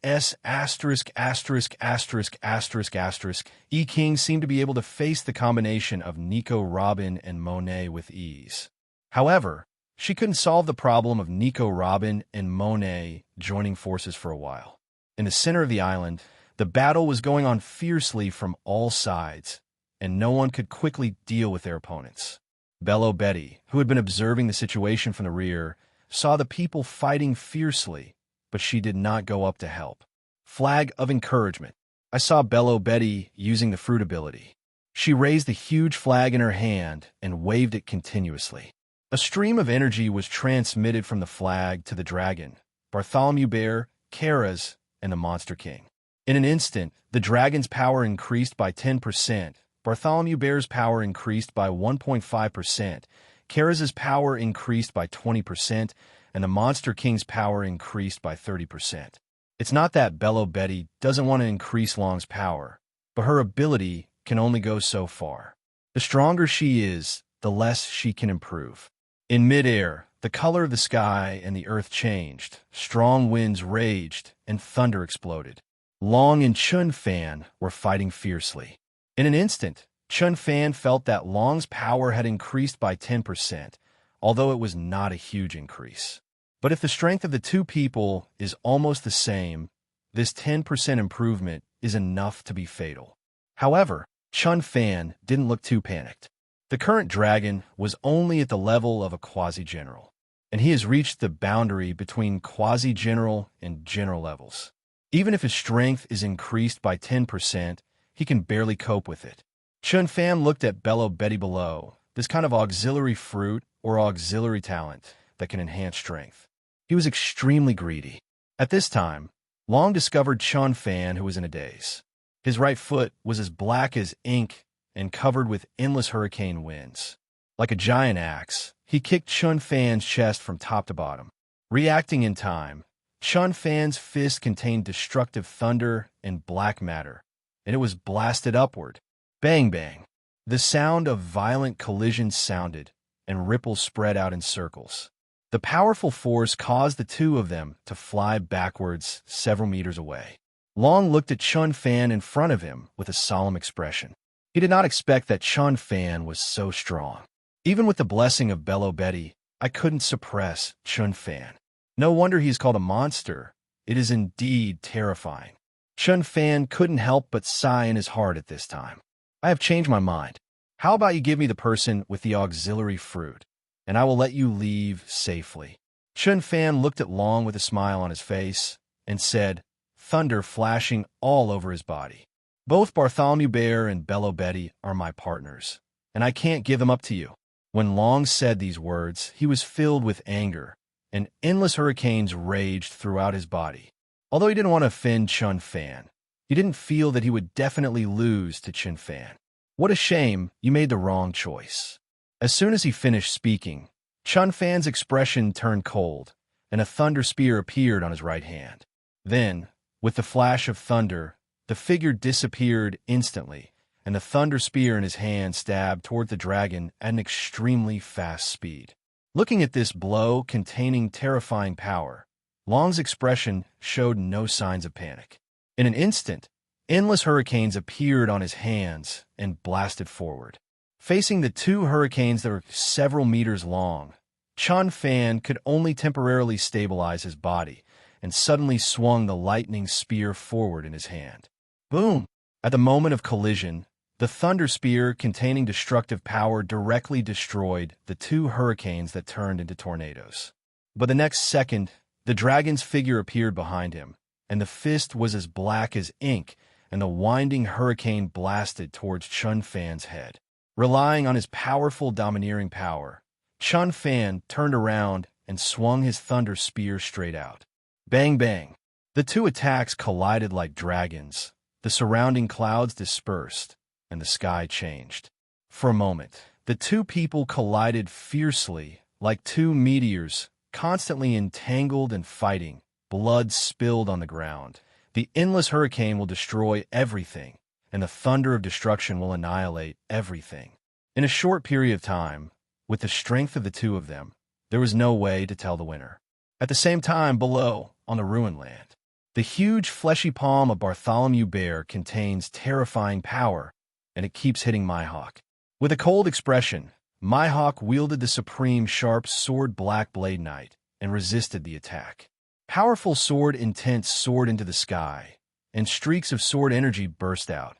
King seemed to be able to face the combination of Nico Robin and Monet with ease. However, she couldn't solve the problem of Nico Robin and Monet joining forces for a while. In the center of the island, the battle was going on fiercely from all sides, and no one could quickly deal with their opponents. Bello Betty, who had been observing the situation from the rear, saw the people fighting fiercely, but she did not go up to help. Flag of encouragement. I saw Bello Betty using the fruit ability. She raised the huge flag in her hand and waved it continuously. A stream of energy was transmitted from the flag to the dragon, Bartholomew Bear, Kara's, and the Monster King. In an instant, the dragon's power increased by 10%, Bartholomew Bear's power increased by 1.5%, Kara's power increased by 20%, and the Monster King's power increased by 30%. It's not that Bello Betty doesn't want to increase Long's power, but her ability can only go so far. The stronger she is, the less she can improve. In midair, the color of the sky and the earth changed, strong winds raged, and thunder exploded. Long and Chun Fan were fighting fiercely. In an instant, Chun Fan felt that Long's power had increased by 10%, although it was not a huge increase. But if the strength of the two people is almost the same, this 10% improvement is enough to be fatal. However, Chun Fan didn't look too panicked. The current dragon was only at the level of a quasi-general, and he has reached the boundary between quasi-general and general levels. Even if his strength is increased by 10%, he can barely cope with it. Chun Fan looked at Bello Betty below, this kind of auxiliary fruit or auxiliary talent that can enhance strength. He was extremely greedy. At this time, Long discovered Chun Fan, who was in a daze. His right foot was as black as ink and covered with endless hurricane winds. Like a giant axe, he kicked Chun Fan's chest from top to bottom. Reacting in time, Chun Fan's fist contained destructive thunder and black matter, and it was blasted upward. Bang bang. The sound of violent collisions sounded, and ripples spread out in circles. The powerful force caused the two of them to fly backwards several meters away. Long looked at Chun Fan in front of him with a solemn expression. He did not expect that Chun Fan was so strong. Even with the blessing of Bello Betty, I couldn't suppress Chun Fan. No wonder he's called a monster. It is indeed terrifying. Chun Fan couldn't help but sigh in his heart at this time. I have changed my mind. How about you give me the person with the auxiliary fruit, and I will let you leave safely. Chun Fan looked at Long with a smile on his face and said, thunder flashing all over his body. Both Bartholomew Bear and Bello Betty are my partners, and I can't give them up to you. When Long said these words, he was filled with anger, and endless hurricanes raged throughout his body. Although he didn't want to offend Chun Fan, he didn't feel that he would definitely lose to Chun Fan. What a shame, you made the wrong choice. As soon as he finished speaking, Chun Fan's expression turned cold, and a thunder spear appeared on his right hand. Then, with the flash of thunder, the figure disappeared instantly, and the thunder spear in his hand stabbed toward the dragon at an extremely fast speed. Looking at this blow containing terrifying power, Long's expression showed no signs of panic. In an instant, endless hurricanes appeared on his hands and blasted forward. Facing the two hurricanes that were several meters long, Chun Fan could only temporarily stabilize his body and suddenly swung the lightning spear forward in his hand. Boom! At the moment of collision, the thunder spear containing destructive power directly destroyed the two hurricanes that turned into tornadoes. But the next second, the dragon's figure appeared behind him, and the fist was as black as ink, and the winding hurricane blasted towards Chun Fan's head. Relying on his powerful domineering power, Chun Fan turned around and swung his thunder spear straight out. Bang bang! The two attacks collided like dragons. The surrounding clouds dispersed, and the sky changed. For a moment, the two people collided fiercely, like two meteors, constantly entangled and fighting. Blood spilled on the ground. The endless hurricane will destroy everything, and the thunder of destruction will annihilate everything. In a short period of time, with the strength of the two of them, there was no way to tell the winner. At the same time, below, on the ruined land, the huge fleshy palm of Bartholomew Bear contains terrifying power, and it keeps hitting Mihawk. With a cold expression, Mihawk wielded the supreme sharp sword Black Blade Knight and resisted the attack. Powerful sword intent soared into the sky, and streaks of sword energy burst out,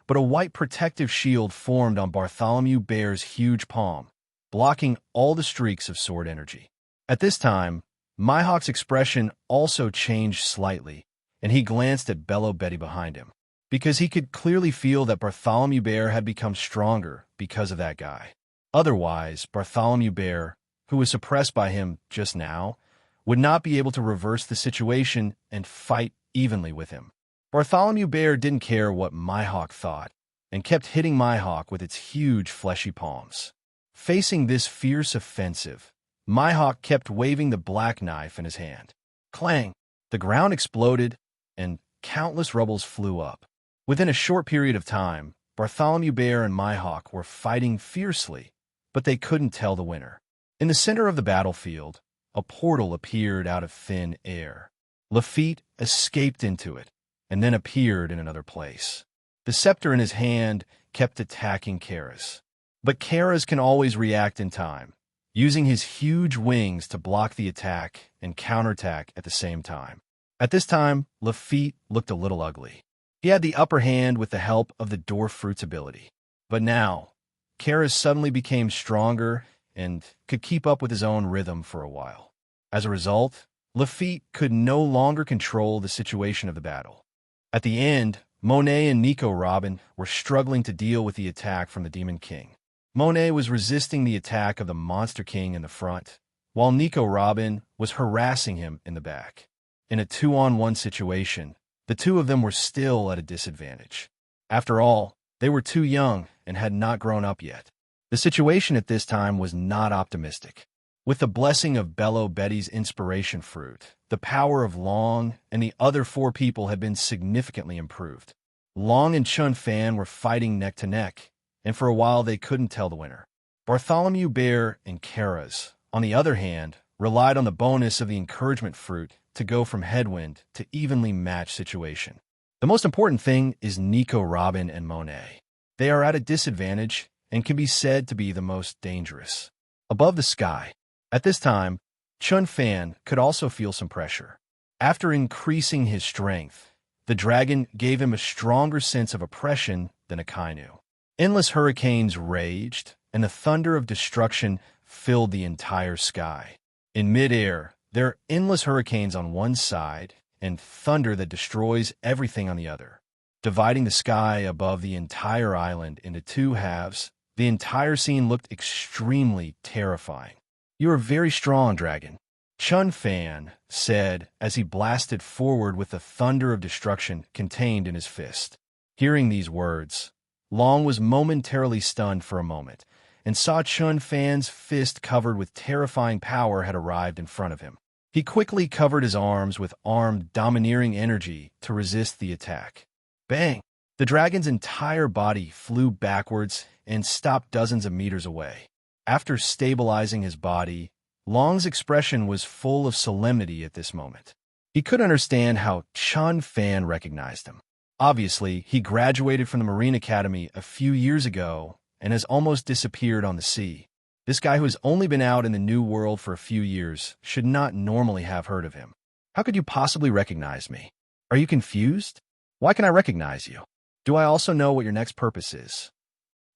but a white protective shield formed on Bartholomew Bear's huge palm, blocking all the streaks of sword energy. At this time, Mihawk's expression also changed slightly, and he glanced at Bello Betty behind him, because he could clearly feel that Bartholomew Bear had become stronger because of that guy. Otherwise, Bartholomew Bear, who was suppressed by him just now, would not be able to reverse the situation and fight evenly with him. Bartholomew Bear didn't care what Mihawk thought, and kept hitting Mihawk with its huge fleshy palms. Facing this fierce offensive, Mihawk kept waving the black knife in his hand. Clang! The ground exploded, and countless rubbles flew up. Within a short period of time, Bartholomew Bear and Mihawk were fighting fiercely, but they couldn't tell the winner. In the center of the battlefield, a portal appeared out of thin air. Lafitte escaped into it, and then appeared in another place. The scepter in his hand kept attacking Karas. But Karas can always react in time, using his huge wings to block the attack and counterattack at the same time. At this time, Lafitte looked a little ugly. He had the upper hand with the help of the Dwarf Fruit's ability. But now, Karas suddenly became stronger and could keep up with his own rhythm for a while. As a result, Lafitte could no longer control the situation of the battle. At the end, Monet and Nico Robin were struggling to deal with the attack from the Demon King. Monet was resisting the attack of the Monster King in the front, while Nico Robin was harassing him in the back. In a 2-on-1 situation, the two of them were still at a disadvantage. After all, they were too young and had not grown up yet. The situation at this time was not optimistic. With the blessing of Bello Betty's inspiration fruit, the power of Long and the other four people had been significantly improved. Long and Chun Fan were fighting neck to neck, and for a while they couldn't tell the winner. Bartholomew Bear and Kara's, on the other hand, relied on the bonus of the encouragement fruit to go from headwind to evenly matched situation. The most important thing is Nico, Robin, and Monet. They are at a disadvantage and can be said to be the most dangerous. Above the sky, at this time, Chun Fan could also feel some pressure. After increasing his strength, the dragon gave him a stronger sense of oppression than Akainu. Endless hurricanes raged, and the thunder of destruction filled the entire sky. In midair, there are endless hurricanes on one side and thunder that destroys everything on the other. Dividing the sky above the entire island into two halves, the entire scene looked extremely terrifying. "You are very strong, dragon," Chun Fan said as he blasted forward with the thunder of destruction contained in his fist. Hearing these words, Long was momentarily stunned for a moment and saw Chun Fan's fist covered with terrifying power had arrived in front of him. He quickly covered his arms with armed domineering energy to resist the attack. Bang! The dragon's entire body flew backwards and stopped dozens of meters away. After stabilizing his body, Long's expression was full of solemnity at this moment. He could understand how Chun Fan recognized him. Obviously, he graduated from the Marine Academy a few years ago and has almost disappeared on the sea. This guy who has only been out in the New World for a few years should not normally have heard of him. How could you possibly recognize me? Are you confused? Why can I recognize you? Do I also know what your next purpose is?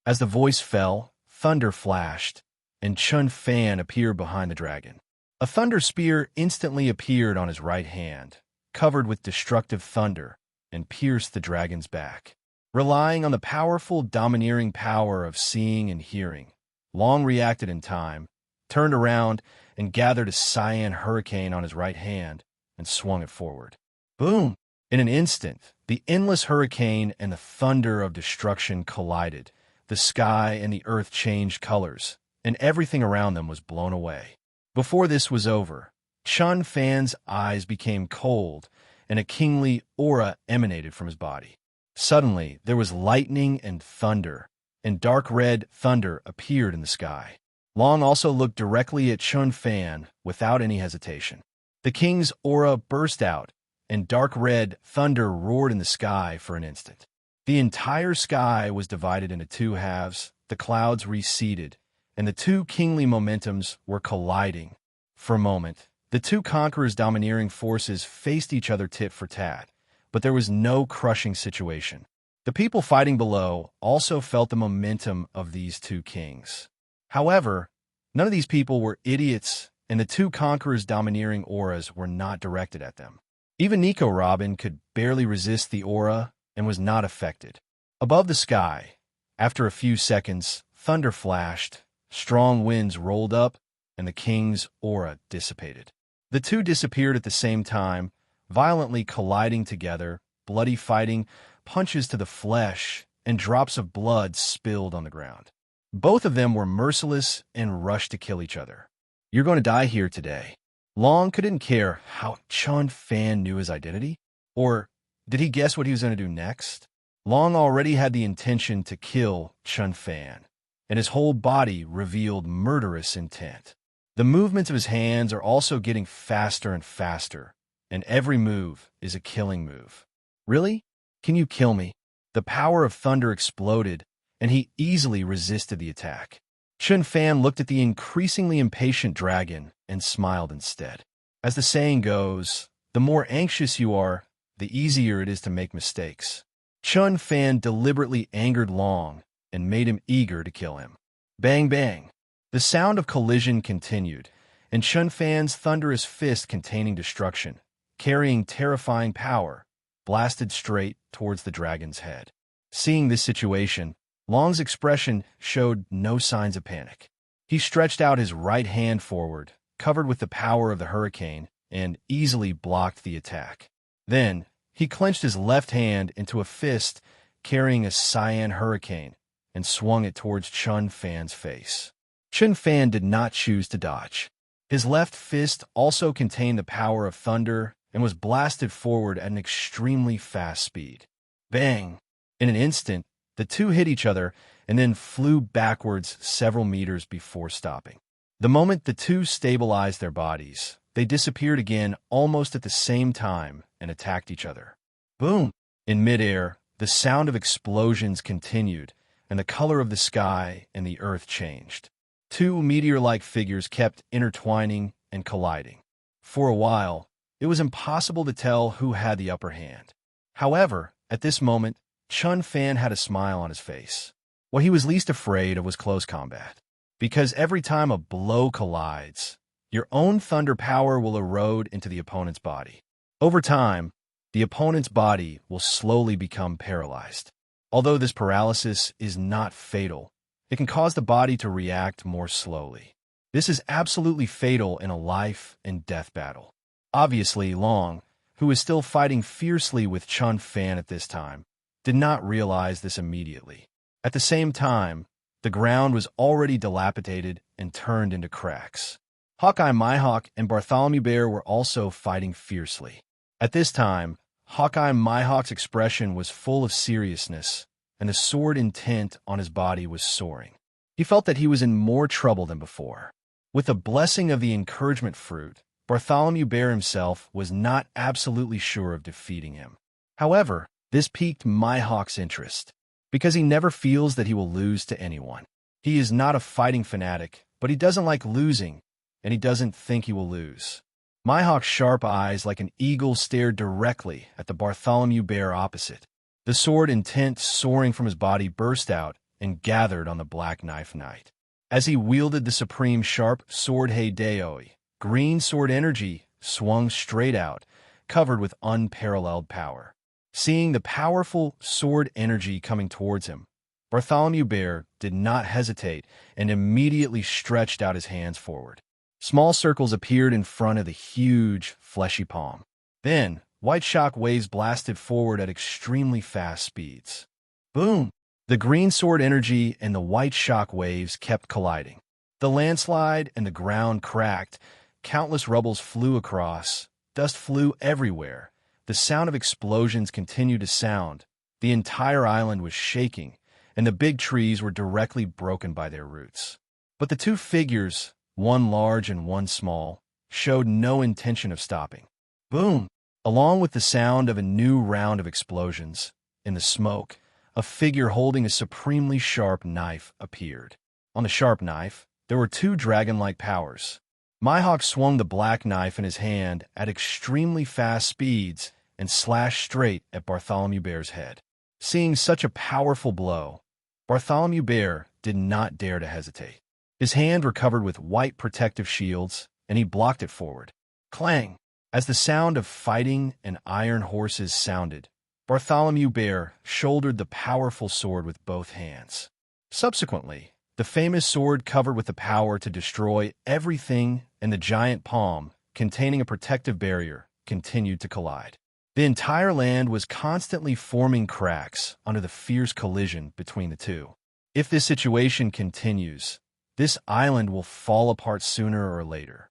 As the voice fell, thunder flashed, and Chun Fan appeared behind the dragon. A thunder spear instantly appeared on his right hand, covered with destructive thunder, and pierced the dragon's back. Relying on the powerful, domineering power of seeing and hearing, Long reacted in time, turned around, and gathered a cyan hurricane on his right hand and swung it forward. Boom! In an instant, the endless hurricane and the thunder of destruction collided. The sky and the earth changed colors, and everything around them was blown away. Before this was over, Chun Fan's eyes became cold, and a kingly aura emanated from his body. Suddenly, there was lightning and thunder, and dark red thunder appeared in the sky. Long also looked directly at Chun Fan without any hesitation. The king's aura burst out, and dark red thunder roared in the sky for an instant. The entire sky was divided into two halves, the clouds receded, and the two kingly momentums were colliding. For a moment, the two conquerors' domineering forces faced each other tit for tat, but there was no crushing situation. The people fighting below also felt the momentum of these two kings. However, none of these people were idiots, and the two conquerors' domineering auras were not directed at them. Even Nico Robin could barely resist the aura and was not affected. Above the sky, after a few seconds, thunder flashed, strong winds rolled up, and the king's aura dissipated. The two disappeared at the same time, violently colliding together, bloody fighting, punches to the flesh, and drops of blood spilled on the ground. Both of them were merciless and rushed to kill each other. "You're going to die here today." Long couldn't care how Chun Fan knew his identity, or did he guess what he was going to do next? Long already had the intention to kill Chun Fan, and his whole body revealed murderous intent. The movements of his hands are also getting faster and faster, and every move is a killing move. "Really? Can you kill me?" The power of thunder exploded, and he easily resisted the attack. Chun Fan looked at the increasingly impatient dragon and smiled instead. As the saying goes, the more anxious you are, the easier it is to make mistakes. Chun Fan deliberately angered Long and made him eager to kill him. Bang, bang. The sound of collision continued, and Chun Fan's thunderous fist containing destruction, carrying terrifying power, blasted straight towards the dragon's head. Seeing this situation, Long's expression showed no signs of panic. He stretched out his right hand forward, covered with the power of the hurricane, and easily blocked the attack. Then, he clenched his left hand into a fist, carrying a cyan hurricane, and swung it towards Chun Fan's face. Chun Fan did not choose to dodge. His left fist also contained the power of thunder and was blasted forward at an extremely fast speed. Bang! In an instant, the two hit each other and then flew backwards several meters before stopping. The moment the two stabilized their bodies, they disappeared again almost at the same time and attacked each other. Boom! In midair, the sound of explosions continued, and the color of the sky and the earth changed. Two meteor-like figures kept intertwining and colliding. For a while, it was impossible to tell who had the upper hand. However, at this moment, Chun Fan had a smile on his face. What he was least afraid of was close combat. Because every time a blow collides, your own thunder power will erode into the opponent's body. Over time, the opponent's body will slowly become paralyzed. Although this paralysis is not fatal, it can cause the body to react more slowly. This is absolutely fatal in a life and death battle. Obviously, Long, who is still fighting fiercely with Chun Fan at this time, did not realize this immediately. At the same time, the ground was already dilapidated and turned into cracks. Hawkeye Mihawk and Bartholomew Bear were also fighting fiercely. At this time, Hawkeye Mihawk's expression was full of seriousness, and the sword intent on his body was soaring. He felt that he was in more trouble than before. With the blessing of the encouragement fruit, Bartholomew Bear himself was not absolutely sure of defeating him. However, this piqued Mihawk's interest, because he never feels that he will lose to anyone. He is not a fighting fanatic, but he doesn't like losing, and he doesn't think he will lose. Mihawk's sharp eyes like an eagle stared directly at the Bartholomew Bear opposite. The sword intent soaring from his body burst out and gathered on the Black Knife Knight. As he wielded the supreme sharp sword Heideoi, green sword energy swung straight out, covered with unparalleled power. Seeing the powerful sword energy coming towards him, Bartholomew Bear did not hesitate and immediately stretched out his hands forward. Small circles appeared in front of the huge, fleshy palm. Then, white shock waves blasted forward at extremely fast speeds. Boom! The green sword energy and the white shock waves kept colliding. The landslide and the ground cracked. Countless rubbles flew across. Dust flew everywhere. The sound of explosions continued to sound. The entire island was shaking, and the big trees were directly broken by their roots. But the two figures, one large and one small, showed no intention of stopping. Boom! Along with the sound of a new round of explosions, in the smoke, a figure holding a supremely sharp knife appeared. On the sharp knife, there were two dragon-like powers. Mihawk swung the black knife in his hand at extremely fast speeds and slashed straight at Bartholomew Bear's head. Seeing such a powerful blow, Bartholomew Bear did not dare to hesitate. His hand were covered with white protective shields, and he blocked it forward. Clang! As the sound of fighting and iron horses sounded, Bartholomew Bear shouldered the powerful sword with both hands. Subsequently, the famous sword covered with the power to destroy everything and the giant palm, containing a protective barrier, continued to collide. The entire land was constantly forming cracks under the fierce collision between the two. If this situation continues, this island will fall apart sooner or later.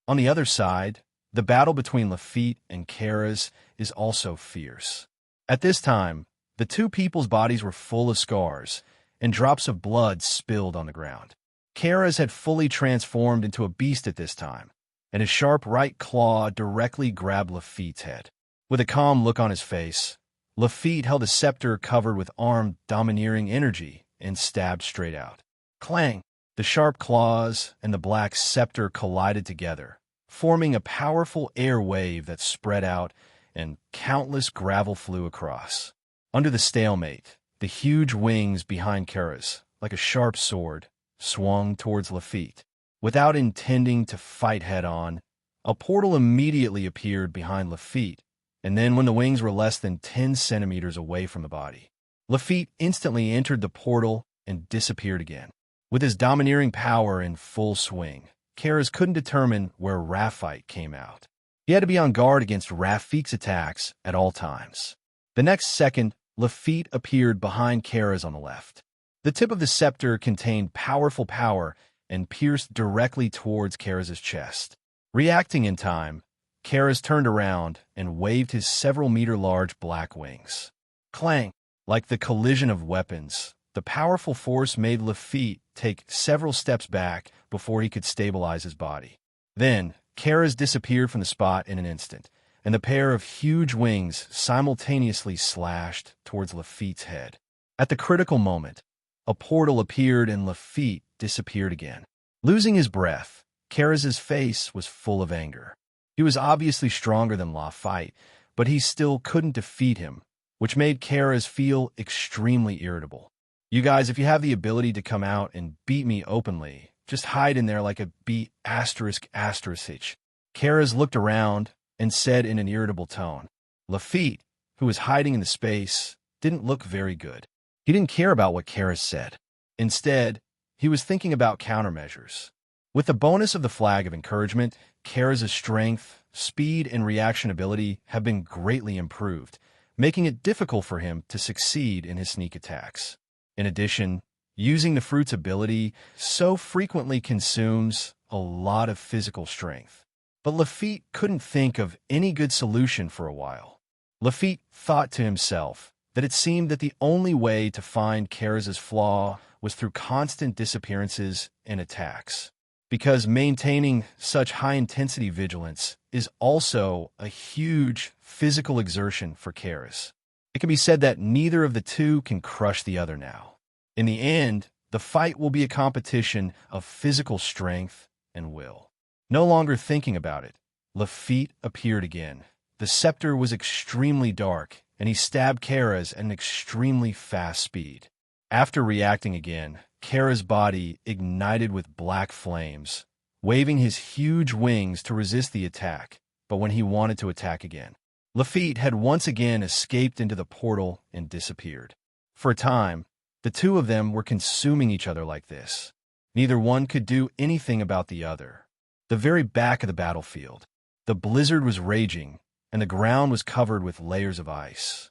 On the other side, the battle between Lafitte and Kara's is also fierce. At this time, the two people's bodies were full of scars, and drops of blood spilled on the ground. Kara's had fully transformed into a beast at this time, and his sharp right claw directly grabbed Lafitte's head. With a calm look on his face, Lafitte held a scepter covered with armed domineering energy and stabbed straight out. Clang! The sharp claws and the black scepter collided together, forming a powerful air wave that spread out, and countless gravel flew across. Under the stalemate, the huge wings behind Kara's, like a sharp sword, swung towards Lafitte. Without intending to fight head-on, a portal immediately appeared behind Lafitte, and then when the wings were less than 10 centimeters away from the body, Lafitte instantly entered the portal and disappeared again. With his domineering power in full swing, Kara's couldn't determine where Rafite came out. He had to be on guard against Rafite's attacks at all times. The next second, Lafitte appeared behind Kara's on the left. The tip of the scepter contained powerful power and pierced directly towards Kara's chest. Reacting in time, Karas turned around and waved his several-meter-large black wings. Clang! Like the collision of weapons, the powerful force made Lafitte take several steps back before he could stabilize his body. Then, Karas disappeared from the spot in an instant, and the pair of huge wings simultaneously slashed towards Lafitte's head. At the critical moment, a portal appeared and Lafitte disappeared again. Losing his breath, Karas's face was full of anger. He was obviously stronger than Lafitte, but he still couldn't defeat him, which made Karas feel extremely irritable. You guys, if you have the ability to come out and beat me openly, just hide in there like a beat asterisk. Karas looked around and said in an irritable tone. Lafitte, who was hiding in the space, didn't look very good. He didn't care about what Karas said. Instead, he was thinking about countermeasures. With the bonus of the flag of encouragement, Karas's strength, speed, and reaction ability have been greatly improved, making it difficult for him to succeed in his sneak attacks. In addition, using the fruit's ability so frequently consumes a lot of physical strength. But Lafitte couldn't think of any good solution for a while. Lafitte thought to himself that it seemed that the only way to find Karas's flaw was through constant disappearances and attacks, because maintaining such high-intensity vigilance is also a huge physical exertion for Karas. It can be said that neither of the two can crush the other now. In the end, the fight will be a competition of physical strength and will. No longer thinking about it, Lafitte appeared again. The scepter was extremely dark, and he stabbed Karas at an extremely fast speed. After reacting again, Kara's body ignited with black flames, waving his huge wings to resist the attack, but when he wanted to attack again, Lafitte had once again escaped into the portal and disappeared. For a time, the two of them were consuming each other like this. Neither one could do anything about the other. The very back of the battlefield, the blizzard was raging, and the ground was covered with layers of ice.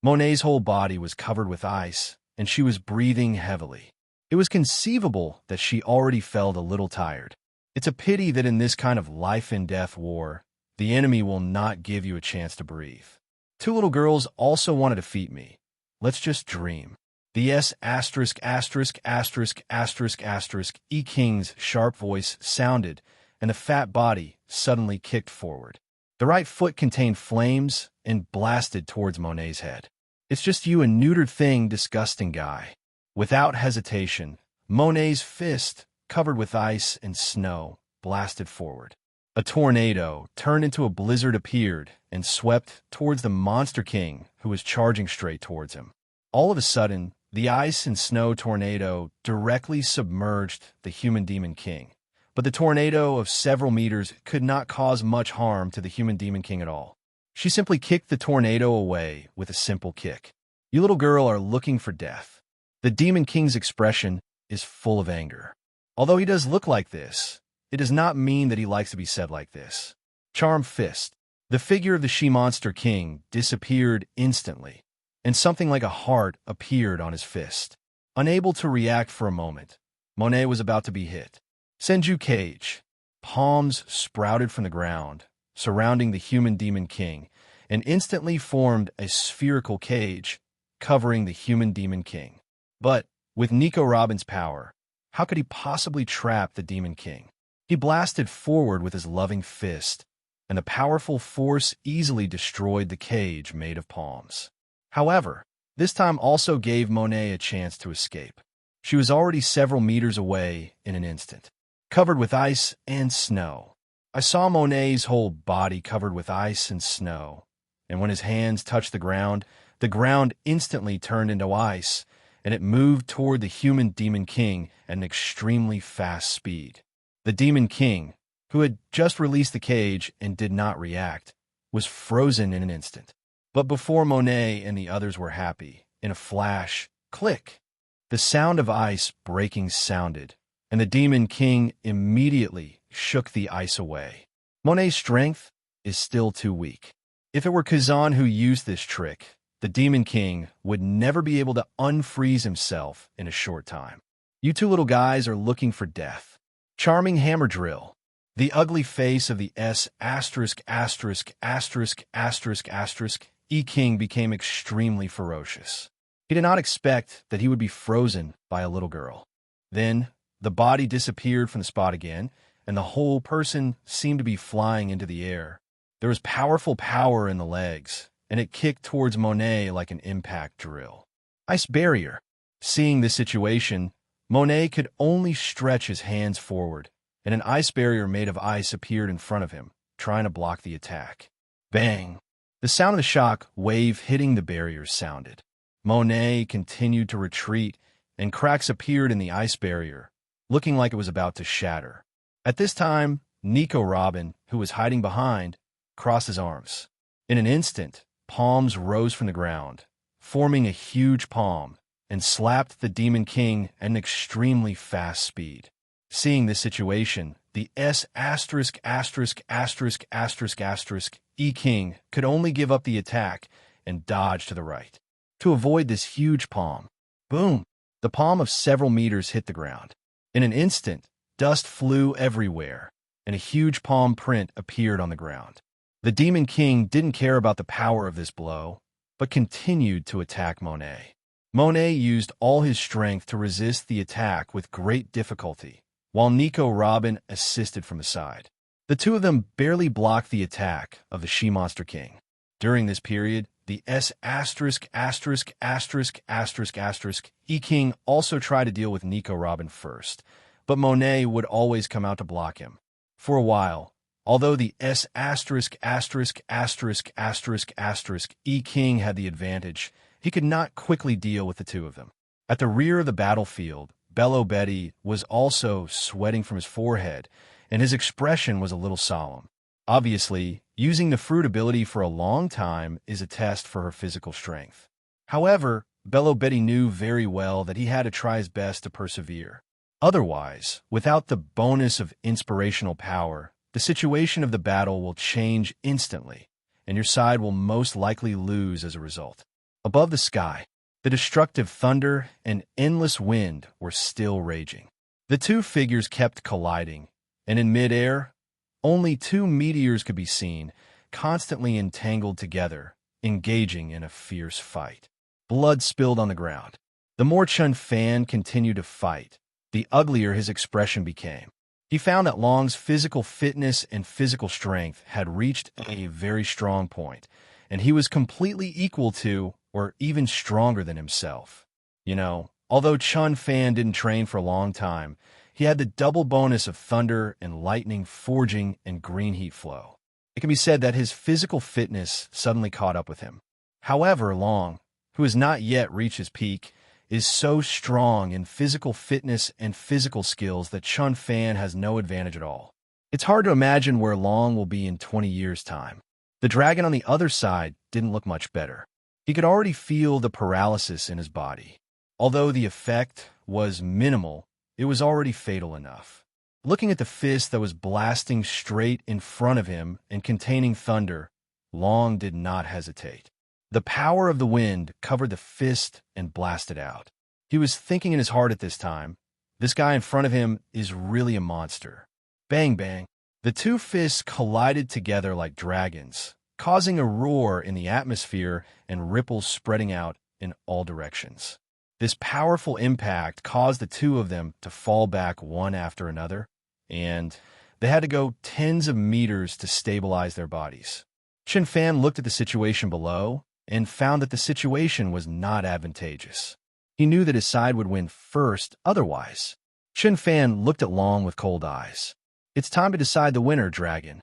Monet's whole body was covered with ice, and she was breathing heavily. It was conceivable that she already felt a little tired. It's a pity that in this kind of life-and-death war, the enemy will not give you a chance to breathe. Two little girls also want to defeat me. Let's just dream. The E-King's sharp voice sounded, and the fat body suddenly kicked forward. The right foot contained flames and blasted towards Monet's head. It's just you, a neutered thing, disgusting guy. Without hesitation, Monet's fist, covered with ice and snow, blasted forward. A tornado turned into a blizzard appeared and swept towards the Monster King, who was charging straight towards him. All of a sudden, the ice and snow tornado directly submerged the human Demon King. But the tornado of several meters could not cause much harm to the human Demon King at all. She simply kicked the tornado away with a simple kick. You little girl are looking for death. The Demon King's expression is full of anger. Although he does look like this, it does not mean that he likes to be said like this. Charm Fist. The figure of the She-Monster King disappeared instantly, and something like a heart appeared on his fist. Unable to react for a moment, Monet was about to be hit. Senju Cage. Palms sprouted from the ground, surrounding the human Demon King, and instantly formed a spherical cage covering the human Demon King. But, with Nico Robin's power, how could he possibly trap the Demon King? He blasted forward with his loving fist, and the powerful force easily destroyed the cage made of palms. However, this time also gave Monet a chance to escape. She was already several meters away in an instant, covered with ice and snow. I saw Monet's whole body covered with ice and snow, and when his hands touched the ground instantly turned into ice, and it moved toward the human Demon King at an extremely fast speed. The Demon King, who had just released the cage and did not react, was frozen in an instant. But before Monet and the others were happy, in a flash, click, the sound of ice breaking sounded, and the Demon King immediately shook the ice away. Monet's strength is still too weak. If it were Kazan who used this trick, The Demon King would never be able to unfreeze himself in a short time. You two little guys are looking for death. Charming hammer drill. The ugly face of the E-King became extremely ferocious. He did not expect that he would be frozen by a little girl. Then, the body disappeared from the spot again, and the whole person seemed to be flying into the air. There was powerful power in the legs, and it kicked towards Monet like an impact drill. Ice barrier. Seeing this situation, Monet could only stretch his hands forward, and an ice barrier made of ice appeared in front of him, trying to block the attack. Bang! The sound of the shock wave hitting the barriers sounded. Monet continued to retreat, and cracks appeared in the ice barrier, looking like it was about to shatter. At this time, Nico Robin, who was hiding behind, crossed his arms. In an instant, palms rose from the ground, forming a huge palm, and slapped the Demon King at an extremely fast speed. Seeing this situation, the E-King could only give up the attack and dodge to the right. To avoid this huge palm, boom, the palm of several meters hit the ground. In an instant, dust flew everywhere, and a huge palm print appeared on the ground. The Demon King didn't care about the power of this blow, but continued to attack Monet. Monet used all his strength to resist the attack with great difficulty, while Nico Robin assisted from the side. The two of them barely blocked the attack of the She-Monster King. During this period, the E-King also tried to deal with Nico Robin first, but Monet would always come out to block him. For a while, although the E-King had the advantage, he could not quickly deal with the two of them. At the rear of the battlefield, Bello Betty was also sweating from his forehead, and his expression was a little solemn. Obviously, using the fruit ability for a long time is a test for her physical strength. However, Bello Betty knew very well that he had to try his best to persevere. Otherwise, without the bonus of inspirational power, the situation of the battle will change instantly, and your side will most likely lose as a result. Above the sky, the destructive thunder and endless wind were still raging. The two figures kept colliding, and in midair, only two meteors could be seen, constantly entangled together, engaging in a fierce fight. Blood spilled on the ground. The more Chun Fan continued to fight, the uglier his expression became. He found that Long's physical fitness and physical strength had reached a very strong point, and he was completely equal to, or even stronger than himself. Although Chun Fan didn't train for a long time, he had the double bonus of thunder and lightning forging and green heat flow. It can be said that his physical fitness suddenly caught up with him. However, Long, who has not yet reached his peak, is so strong in physical fitness and physical skills that Chun Fan has no advantage at all. It's hard to imagine where Long will be in 20 years' time. The dragon on the other side didn't look much better. He could already feel the paralysis in his body. Although the effect was minimal, it was already fatal enough. Looking at the fist that was blasting straight in front of him and containing thunder, Long did not hesitate. The power of the wind covered the fist and blasted out. He was thinking in his heart at this time, this guy in front of him is really a monster. Bang bang. The two fists collided together like dragons, causing a roar in the atmosphere and ripples spreading out in all directions. This powerful impact caused the two of them to fall back one after another, and they had to go tens of meters to stabilize their bodies. Chun Fan looked at the situation below and found that the situation was not advantageous. He knew that his side would win first otherwise. Chun Fan looked at Long with cold eyes. It's time to decide the winner, dragon.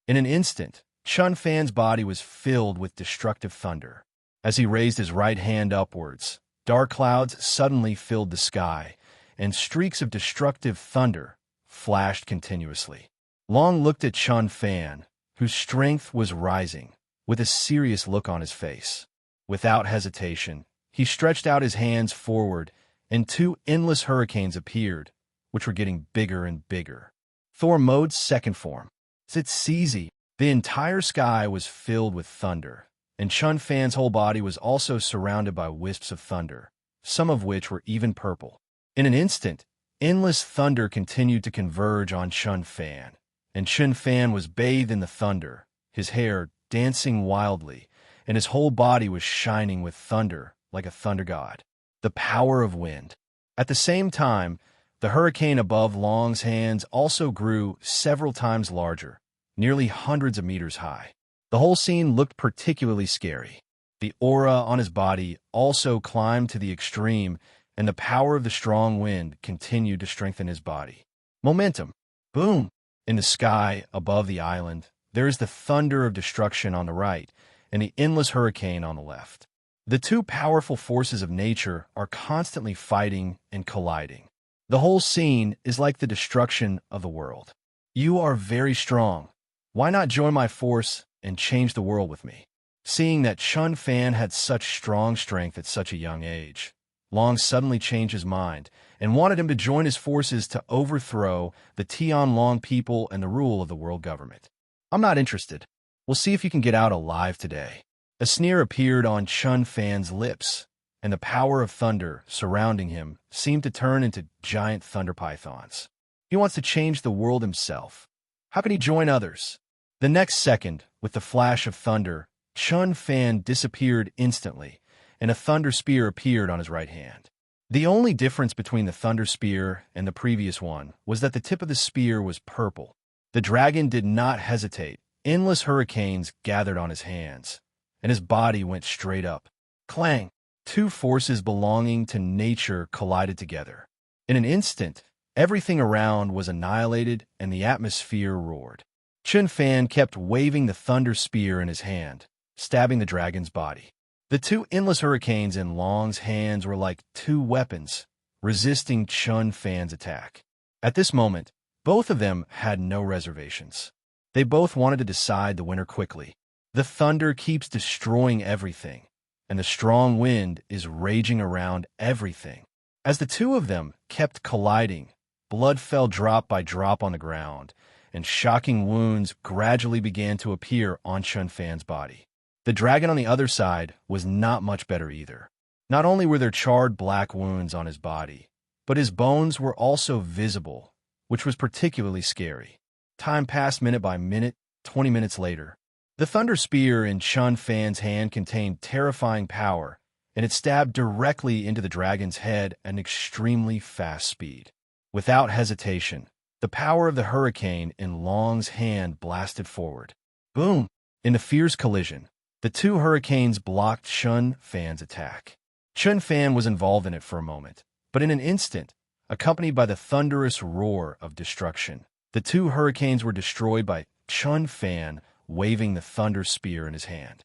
In an instant, Chun Fan's body was filled with destructive thunder. As he raised his right hand upwards, dark clouds suddenly filled the sky, and streaks of destructive thunder flashed continuously. Long looked at Chun Fan, whose strength was rising, with a serious look on his face. Without hesitation, he stretched out his hands forward, and two endless hurricanes appeared, which were getting bigger and bigger. Thor Mode's second form. It's easy. The entire sky was filled with thunder, and Chun Fan's whole body was also surrounded by wisps of thunder, some of which were even purple. In an instant, endless thunder continued to converge on Chun Fan, and Chun Fan was bathed in the thunder, his hair dancing wildly, and his whole body was shining with thunder like a thunder god. The power of wind. At the same time, the hurricane above Long's hands also grew several times larger, nearly hundreds of meters high. The whole scene looked particularly scary. The aura on his body also climbed to the extreme, and the power of the strong wind continued to strengthen his body. Momentum. Boom! In the sky above the island, there is the thunder of destruction on the right, and the endless hurricane on the left. The two powerful forces of nature are constantly fighting and colliding. The whole scene is like the destruction of the world. You are very strong. Why not join my force and change the world with me? Seeing that Chun Fan had such strong strength at such a young age, Long suddenly changed his mind and wanted him to join his forces to overthrow the Tianlong people and the rule of the world government. I'm not interested. We'll see if you can get out alive today. A sneer appeared on Chun Fan's lips, and the power of thunder surrounding him seemed to turn into giant thunder pythons. He wants to change the world himself. How can he join others? The next second, with the flash of thunder, Chun Fan disappeared instantly, and a thunder spear appeared on his right hand. The only difference between the thunder spear and the previous one was that the tip of the spear was purple. The dragon did not hesitate. Endless hurricanes gathered on his hands, and his body went straight up. Clang! Two forces belonging to nature collided together. In an instant, everything around was annihilated and the atmosphere roared. Chun Fan kept waving the thunder spear in his hand, stabbing the dragon's body. The two endless hurricanes in Long's hands were like two weapons, resisting Chun Fan's attack. At this moment, both of them had no reservations. They both wanted to decide the winner quickly. The thunder keeps destroying everything, and the strong wind is raging around everything. As the two of them kept colliding, blood fell drop by drop on the ground, and shocking wounds gradually began to appear on Chun Fan's body. The dragon on the other side was not much better either. Not only were there charred black wounds on his body, but his bones were also visible, which was particularly scary. Time passed minute by minute. 20 minutes later. The thunder spear in Chun Fan's hand contained terrifying power, and it stabbed directly into the dragon's head at an extremely fast speed. Without hesitation, the power of the hurricane in Long's hand blasted forward. Boom! In the fierce collision, the two hurricanes blocked Chun Fan's attack. Chun Fan was involved in it for a moment, but in an instant, accompanied by the thunderous roar of destruction, the two hurricanes were destroyed by Chun Fan waving the thunder spear in his hand.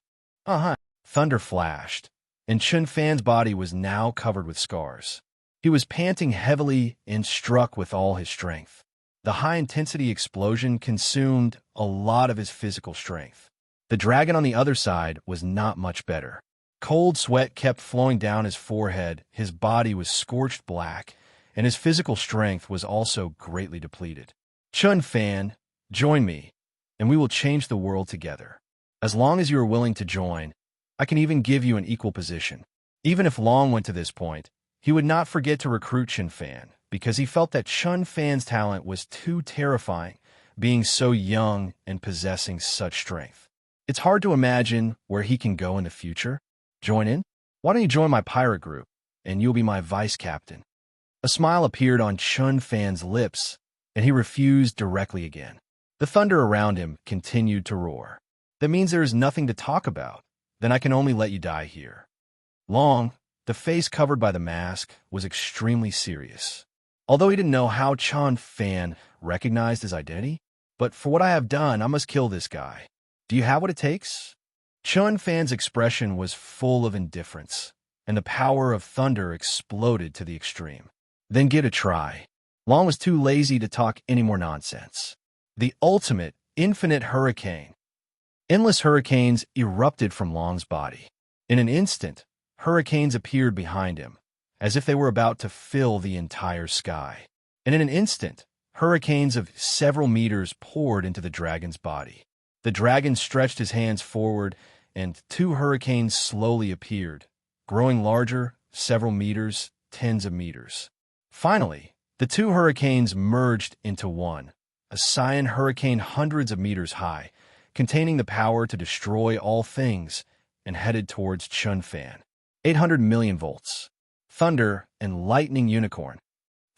Thunder flashed, and Chun Fan's body was now covered with scars. He was panting heavily and struck with all his strength. The high-intensity explosion consumed a lot of his physical strength. The dragon on the other side was not much better. Cold sweat kept flowing down his forehead, his body was scorched black, and his physical strength was also greatly depleted. Chun Fan, join me, and we will change the world together. As long as you are willing to join, I can even give you an equal position. Even if Long went to this point, he would not forget to recruit Chun Fan, because he felt that Chun Fan's talent was too terrifying, being so young and possessing such strength. It's hard to imagine where he can go in the future. Join in? Why don't you join my pirate group, and you'll be my vice captain? A smile appeared on Chun Fan's lips, and he refused directly again. The thunder around him continued to roar. That means there is nothing to talk about. Then I can only let you die here. Long, the face covered by the mask, was extremely serious. Although he didn't know how Chun Fan recognized his identity, but for what I have done, I must kill this guy. Do you have what it takes? Chun Fan's expression was full of indifference, and the power of thunder exploded to the extreme. Then give it a try. Long was too lazy to talk any more nonsense. The ultimate, infinite hurricane. Endless hurricanes erupted from Long's body. In an instant, hurricanes appeared behind him, as if they were about to fill the entire sky. And in an instant, hurricanes of several meters poured into the dragon's body. The dragon stretched his hands forward, and two hurricanes slowly appeared, growing larger, several meters, tens of meters. Finally, the two hurricanes merged into one, a cyan hurricane hundreds of meters high, containing the power to destroy all things, and headed towards Chunfan. 800 million volts. Thunder and lightning unicorn.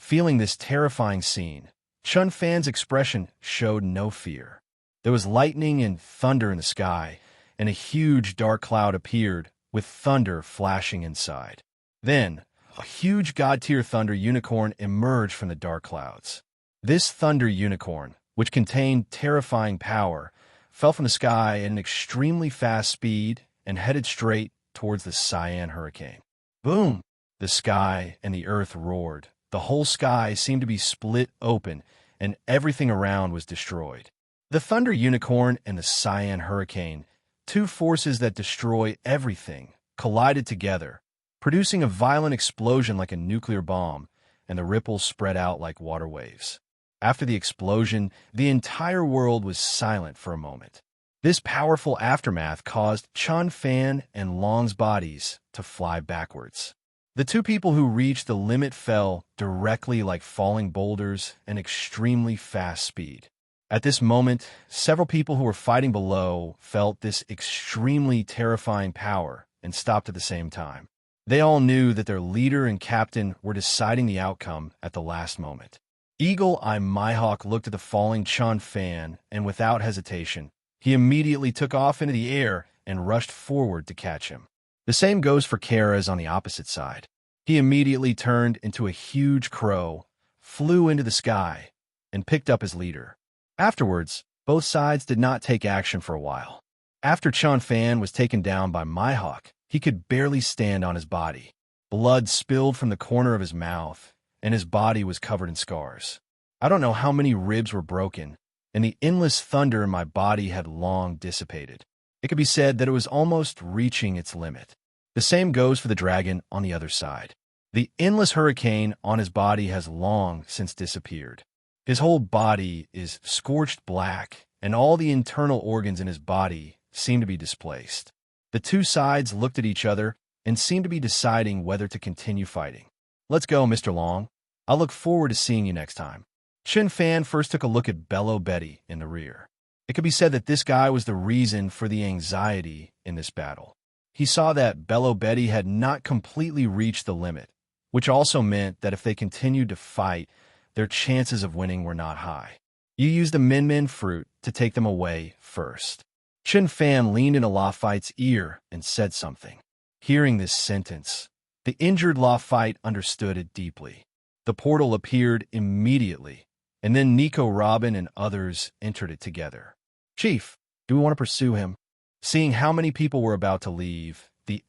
Feeling this terrifying scene, Chunfan's expression showed no fear. There was lightning and thunder in the sky, and a huge dark cloud appeared, with thunder flashing inside. Then, a huge god-tier thunder unicorn emerged from the dark clouds. This thunder unicorn, which contained terrifying power, fell from the sky at an extremely fast speed and headed straight towards the cyan hurricane. Boom! The sky and the earth roared. The whole sky seemed to be split open, and everything around was destroyed. The thunder unicorn and the cyan hurricane, two forces that destroy everything, collided together, producing a violent explosion like a nuclear bomb, and the ripples spread out like water waves. After the explosion, the entire world was silent for a moment. This powerful aftermath caused Chunfan and Long's bodies to fly backwards. The two people who reached the limit fell directly like falling boulders at an extremely fast speed. At this moment, several people who were fighting below felt this extremely terrifying power and stopped at the same time. They all knew that their leader and captain were deciding the outcome at the last moment. Eagle-Eye Mihawk looked at the falling Chunfan, and without hesitation, he immediately took off into the air and rushed forward to catch him. The same goes for Kara's on the opposite side. He immediately turned into a huge crow, flew into the sky, and picked up his leader. Afterwards, both sides did not take action for a while. After Chunfan was taken down by Mihawk, he could barely stand on his body. Blood spilled from the corner of his mouth, and his body was covered in scars. I don't know how many ribs were broken, and the endless thunder in my body had long dissipated. It could be said that it was almost reaching its limit. The same goes for the dragon on the other side. The endless hurricane on his body has long since disappeared. His whole body is scorched black, and all the internal organs in his body seem to be displaced. The two sides looked at each other and seemed to be deciding whether to continue fighting. Let's go, Mr. Long. I'll look forward to seeing you next time. Chunfan first took a look at Bello Betty in the rear. It could be said that this guy was the reason for the anxiety in this battle. He saw that Bello Betty had not completely reached the limit, which also meant that if they continued to fight, their chances of winning were not high. You used the Min fruit to take them away first. Chunfan leaned into Lafite's ear and said something. Hearing this sentence, the injured Lafite understood it deeply. The portal appeared immediately, and then Nico Robin and others entered it together. Chief, do we want to pursue him? Seeing how many people were about to leave, the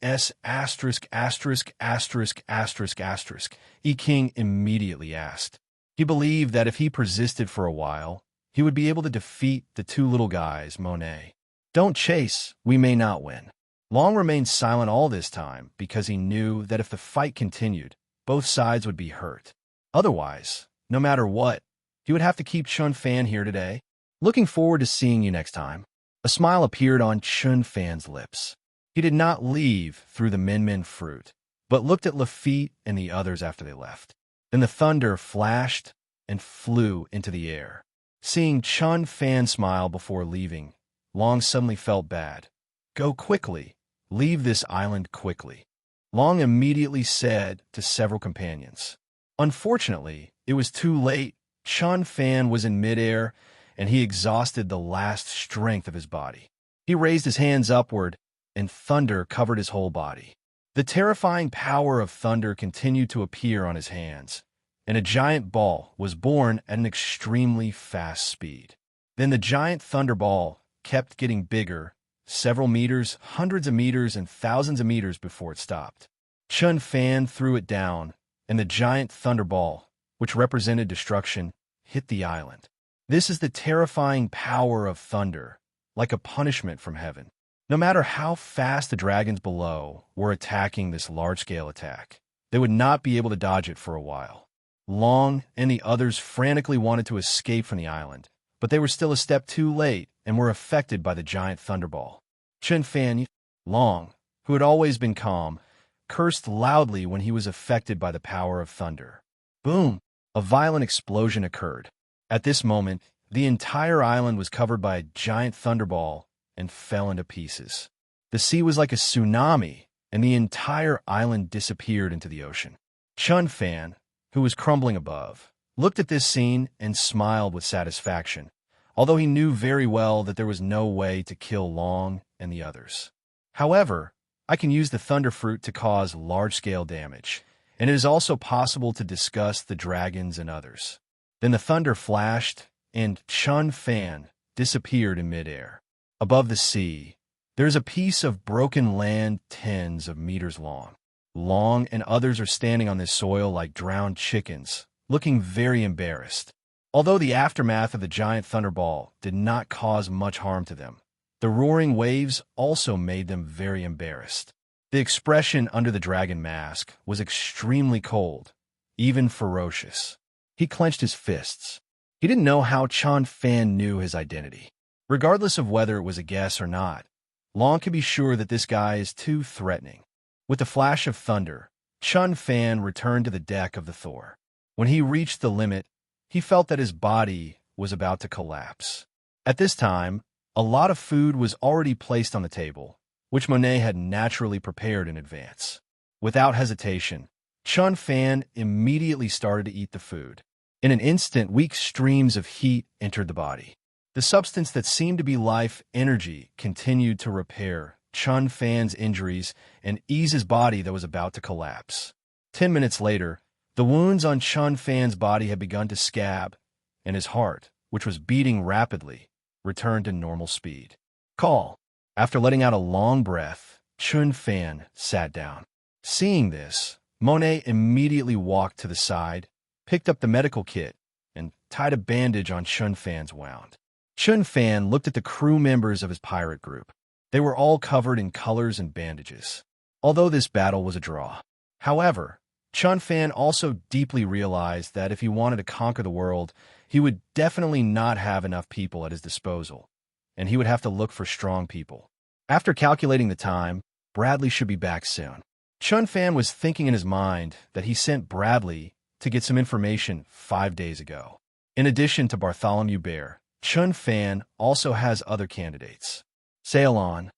E-King immediately asked. He believed that if he persisted for a while, he would be able to defeat the two little guys, Monet. Don't chase, we may not win. Long remained silent all this time because he knew that if the fight continued, both sides would be hurt. Otherwise, no matter what, he would have to keep Chunfan here today. Looking forward to seeing you next time. A smile appeared on Chunfan's lips. He did not leave through the Min fruit, but looked at Lafitte and the others after they left. Then the thunder flashed and flew into the air. Seeing Chunfan smile before leaving, Long suddenly felt bad. Go quickly. Leave this island quickly. Long immediately said to several companions. Unfortunately, it was too late. Chunfan was in midair, and he exhausted the last strength of his body. He raised his hands upward, and thunder covered his whole body. The terrifying power of thunder continued to appear on his hands, and a giant ball was born at an extremely fast speed. Then the giant thunder ball kept getting bigger, several meters, hundreds of meters, and thousands of meters before it stopped. Chunfan threw it down, and the giant thunderball, which represented destruction, hit the island. This is the terrifying power of thunder, like a punishment from heaven. No matter how fast the dragons below were attacking this large-scale attack, they would not be able to dodge it for a while. Long and the others frantically wanted to escape from the island, but they were still a step too late and were affected by the giant thunderball. Chunfan Long, who had always been calm, cursed loudly when he was affected by the power of thunder. Boom! A violent explosion occurred. At this moment, the entire island was covered by a giant thunderball and fell into pieces. The sea was like a tsunami, and the entire island disappeared into the ocean. Chun Fan, who was crumbling above, looked at this scene and smiled with satisfaction, although he knew very well that there was no way to kill Long and the others. However, I can use the thunder fruit to cause large-scale damage, and it is also possible to disgust the dragons and others. Then the thunder flashed, and Chun Fan disappeared in midair. Above the sea, there is a piece of broken land tens of meters long. Long and others are standing on this soil like drowned chickens, looking very embarrassed. Although the aftermath of the giant thunderball did not cause much harm to them, the roaring waves also made them very embarrassed. The expression under the dragon mask was extremely cold, even ferocious. He clenched his fists. He didn't know how Chun Fan knew his identity. Regardless of whether it was a guess or not, Long could be sure that this guy is too threatening. With the flash of thunder, Chun Fan returned to the deck of the Thor. When he reached the limit, he felt that his body was about to collapse. At this time, a lot of food was already placed on the table, which Monet had naturally prepared in advance. Without hesitation, Chun Fan immediately started to eat the food. In an instant, weak streams of heat entered the body. The substance that seemed to be life energy continued to repair Chun Fan's injuries and ease his body that was about to collapse. 10 minutes later, the wounds on Chun Fan's body had begun to scab, and his heart, which was beating rapidly, returned to normal speed. Call. After letting out a long breath, Chun Fan sat down. Seeing this, Monet immediately walked to the side, picked up the medical kit, and tied a bandage on Chun Fan's wound. Chun Fan looked at the crew members of his pirate group. They were all covered in colors and bandages, although this battle was a draw. However, Chun Fan also deeply realized that if he wanted to conquer the world, he would definitely not have enough people at his disposal, and he would have to look for strong people. After calculating the time, Bradley should be back soon. Chun Fan was thinking in his mind that he sent Bradley to get some information 5 days ago. In addition to Bartholomew Bear, Chun Fan also has other candidates. Sail on.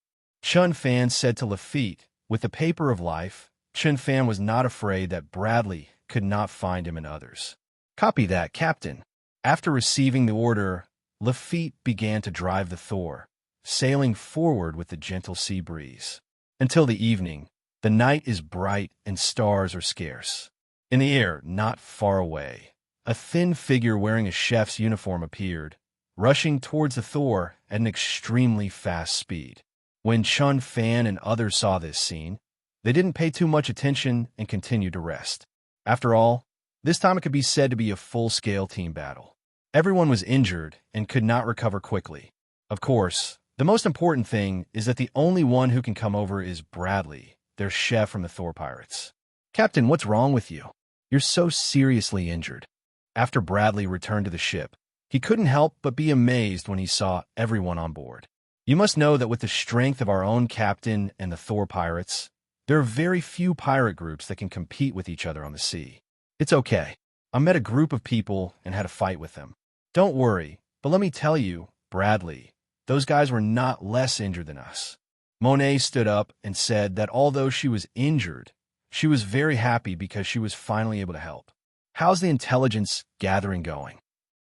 Chun Fan said to Lafitte, with the paper of life, Chun Fan was not afraid that Bradley could not find him and others. Copy that, Captain. After receiving the order, Lafitte began to drive the Thor, sailing forward with the gentle sea breeze. Until the evening, the night is bright and stars are scarce. In the air, not far away, a thin figure wearing a chef's uniform appeared, rushing towards the Thor at an extremely fast speed. When Chun Fan and others saw this scene, they didn't pay too much attention and continued to rest. After all, this time it could be said to be a full-scale team battle. Everyone was injured and could not recover quickly. Of course, the most important thing is that the only one who can come over is Bradley, their chef from the Thor Pirates. Captain, what's wrong with you? You're so seriously injured. After Bradley returned to the ship, he couldn't help but be amazed when he saw everyone on board. You must know that with the strength of our own captain and the Thor Pirates, there are very few pirate groups that can compete with each other on the sea. It's okay. I met a group of people and had a fight with them. Don't worry, but let me tell you, Bradley, those guys were not less injured than us. Monet stood up and said that although she was injured, she was very happy because she was finally able to help. How's the intelligence gathering going?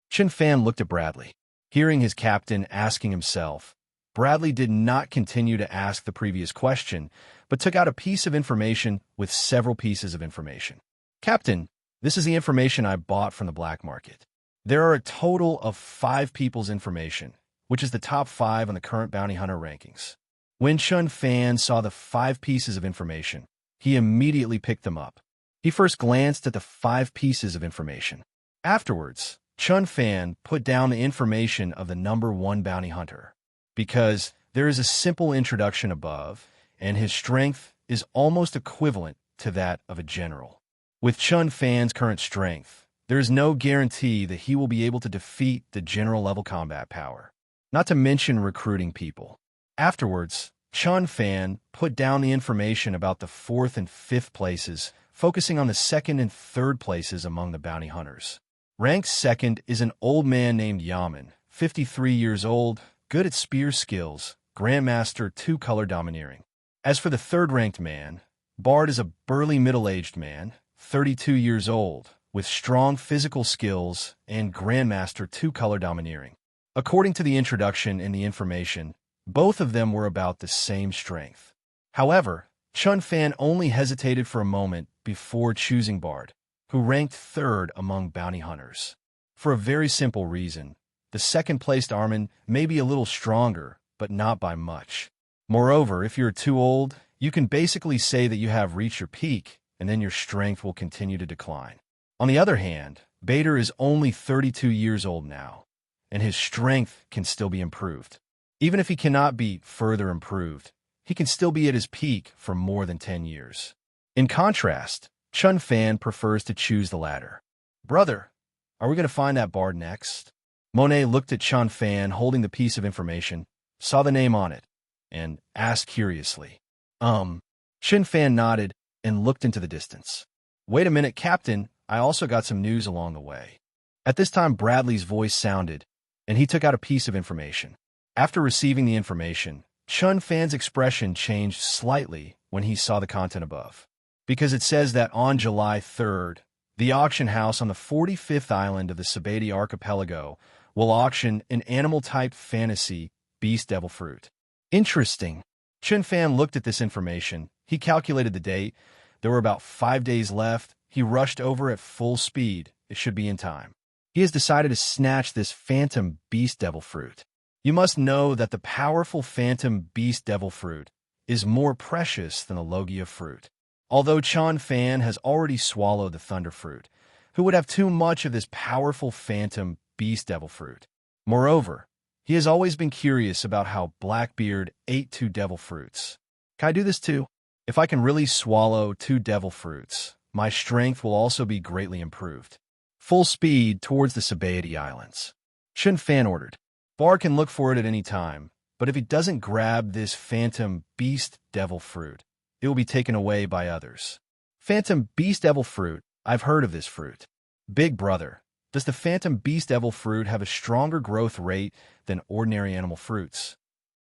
Chun Fan looked at Bradley. Hearing his captain asking himself, Bradley did not continue to ask the previous question, but took out a piece of information with several pieces of information. Captain, this is the information I bought from the black market. There are a total of 5 people's information, which is the top 5 on the current bounty hunter rankings. When Chun Fan saw the 5 pieces of information, he immediately picked them up. He first glanced at the 5 pieces of information. Afterwards, Chun Fan put down the information of the number 1 bounty hunter, because there is a simple introduction above, and his strength is almost equivalent to that of a general. With Chun Fan's current strength, there is no guarantee that he will be able to defeat the general-level combat power, not to mention recruiting people. Afterwards, Chun Fan put down the information about the 4th and 5th places, focusing on the 2nd and 3rd places among the bounty hunters. Ranked 2nd is an old man named Yaman, 53 years old, good at spear skills, Grandmaster 2 color domineering. As for the 3rd-ranked man, Bard is a burly middle-aged man, 32 years old, with strong physical skills and Grandmaster 2 color domineering. According to the introduction and the information, both of them were about the same strength. However, Chun Fan only hesitated for a moment before choosing Bard, who ranked 3rd among bounty hunters. For a very simple reason, the 2nd-placed Armin may be a little stronger, but not by much. Moreover, if you're too old, you can basically say that you have reached your peak, and then your strength will continue to decline. On the other hand, Bader is only 32 years old now, and his strength can still be improved. Even if he cannot be further improved, he can still be at his peak for more than 10 years. In contrast, Chun Fan prefers to choose the latter. Brother, are we going to find that Bard next? Monet looked at Chun Fan holding the piece of information, saw the name on it, and asked curiously. Chun Fan nodded and looked into the distance. Wait a minute, Captain, I also got some news along the way. At this time, Bradley's voice sounded, and he took out a piece of information. After receiving the information, Chun Fan's expression changed slightly when he saw the content above, because it says that on July 3rd, the auction house on the 45th island of the Sabati archipelago will auction an animal-type fantasy beast devil fruit. Interesting. Chun Fan looked at this information. He calculated the date. There were about 5 days left. He rushed over at full speed. It should be in time. He has decided to snatch this phantom beast devil fruit. You must know that the powerful phantom beast devil fruit is more precious than the Logia fruit. Although Chun Fan has already swallowed the thunder fruit, who would have too much of this powerful phantom beast devil fruit? Moreover, he has always been curious about how Blackbeard ate 2 devil fruits. Can I do this too? If I can really swallow 2 devil fruits, my strength will also be greatly improved. Full speed towards the Sabati Islands. Chun Fan ordered. Bard can look for it at any time, but if he doesn't grab this phantom beast devil fruit, it will be taken away by others. Phantom beast devil fruit, I've heard of this fruit. Big brother, does the phantom beast devil fruit have a stronger growth rate than ordinary animal fruits?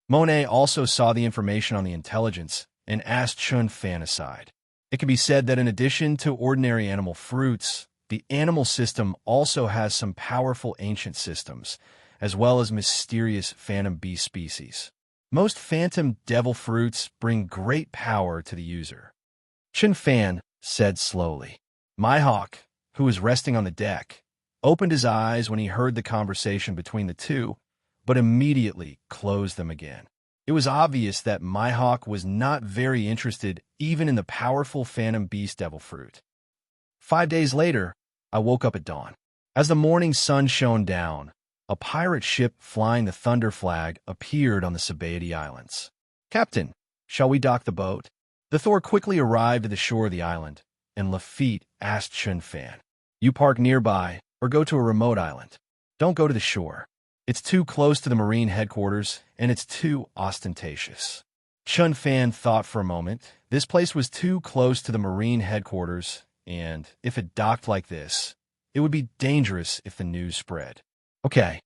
Monet also saw the information on the intelligence and asked Chun Fan aside. It can be said that in addition to ordinary animal fruits, the animal system also has some powerful ancient systems, as well as mysterious phantom beast species. Most phantom devil fruits bring great power to the user. Chun Fan said slowly. Mihawk, who was resting on the deck, opened his eyes when he heard the conversation between the two, but immediately closed them again. It was obvious that Mihawk was not very interested even in the powerful phantom beast devil fruit. 5 days later, I woke up at dawn. As the morning sun shone down, a pirate ship flying the Thunder flag appeared on the Sabati Islands. Captain, shall we dock the boat? The Thor quickly arrived at the shore of the island, and Lafitte asked Chun Fan, you park nearby or go to a remote island. Don't go to the shore. It's too close to the Marine headquarters, and it's too ostentatious. Chun Fan thought for a moment. This place was too close to the Marine headquarters, and if it docked like this, it would be dangerous if the news spread. Okay.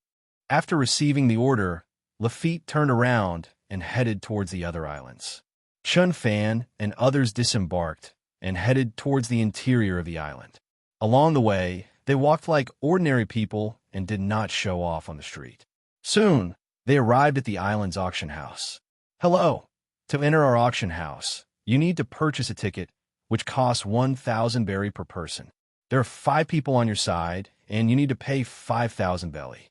After receiving the order, Lafitte turned around and headed towards the other islands. Chun Fan and others disembarked and headed towards the interior of the island. Along the way, they walked like ordinary people and did not show off on the street. Soon, they arrived at the island's auction house. Hello. To enter our auction house, you need to purchase a ticket, which costs 1,000 berry per person. There are 5 people on your side, and you need to pay 5,000 belly.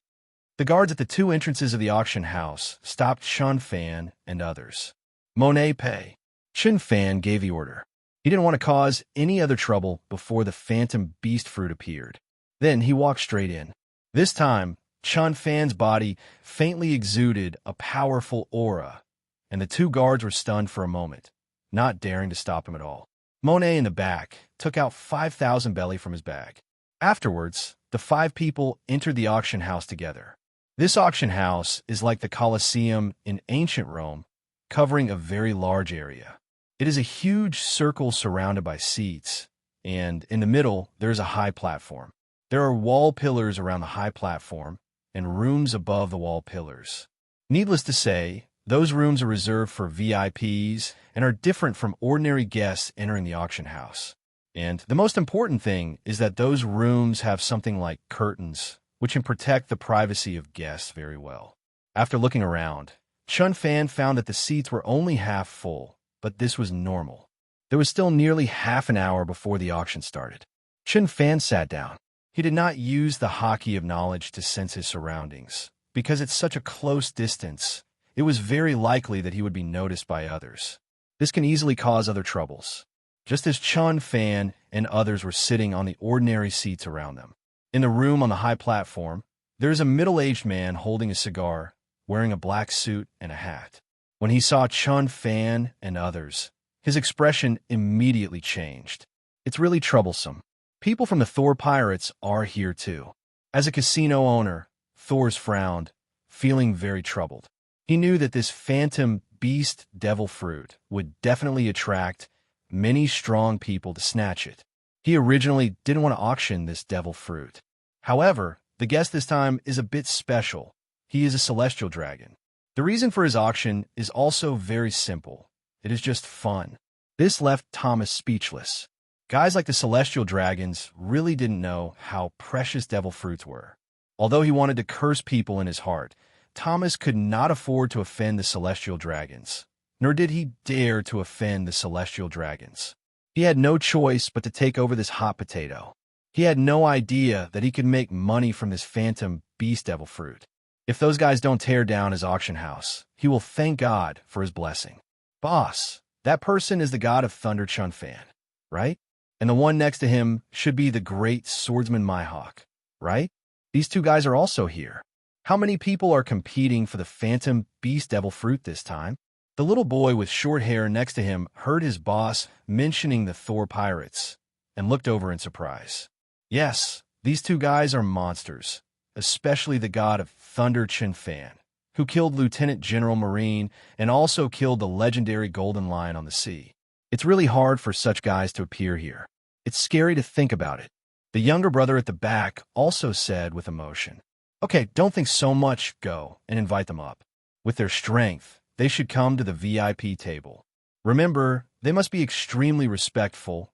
The guards at the 2 entrances of the auction house stopped Chun Fan and others. Monet pay. Chun Fan gave the order. He didn't want to cause any other trouble before the phantom beast fruit appeared. Then he walked straight in. This time, Chun Fan's body faintly exuded a powerful aura, and the 2 guards were stunned for a moment, not daring to stop him at all. Monet in the back took out 5,000 belly from his bag. Afterwards, the 5 people entered the auction house together. This auction house is like the Colosseum in ancient Rome, covering a very large area. It is a huge circle surrounded by seats, and in the middle, there is a high platform. There are wall pillars around the high platform and rooms above the wall pillars. Needless to say, those rooms are reserved for VIPs and are different from ordinary guests entering the auction house. And the most important thing is that those rooms have something like curtains, which can protect the privacy of guests very well. After looking around, Chun Fan found that the seats were only half full, but this was normal. There was still nearly half an hour before the auction started. Chun Fan sat down. He did not use the hockey of knowledge to sense his surroundings. Because it's such a close distance, it was very likely that he would be noticed by others. This can easily cause other troubles. Just as Chun Fan and others were sitting on the ordinary seats around them. In the room on the high platform, there is a middle-aged man holding a cigar, wearing a black suit and a hat. When he saw Chun Fan and others, his expression immediately changed. It's really troublesome. People from the Thor Pirates are here too. As a casino owner, Thor's frowned, feeling very troubled. He knew that this phantom beast devil fruit would definitely attract many strong people to snatch it. He originally didn't want to auction this devil fruit. However, the guest this time is a bit special. He is a celestial dragon. The reason for his auction is also very simple. It is just fun. This left Thomas speechless. Guys like the celestial dragons really didn't know how precious devil fruits were. Although he wanted to curse people in his heart, Thomas could not afford to offend the celestial dragons, nor did he dare to offend the celestial dragons. He had no choice but to take over this hot potato. He had no idea that he could make money from this phantom beast devil fruit. If those guys don't tear down his auction house, he will thank God for his blessing. Boss, that person is the god of thunder Chun Fan, right? And the one next to him should be the great swordsman Mihawk, right? These two guys are also here. How many people are competing for the phantom beast devil fruit this time? The little boy with short hair next to him heard his boss mentioning the Thor Pirates and looked over in surprise. Yes, these two guys are monsters, especially the god of thunder Chun Fan, who killed Lieutenant General Marine and also killed the legendary Golden Lion on the sea. It's really hard for such guys to appear here. It's scary to think about it. The younger brother at the back also said with emotion, "Okay, don't think so much, go and invite them up. With their strength, they should come to the VIP table. Remember, they must be extremely respectful,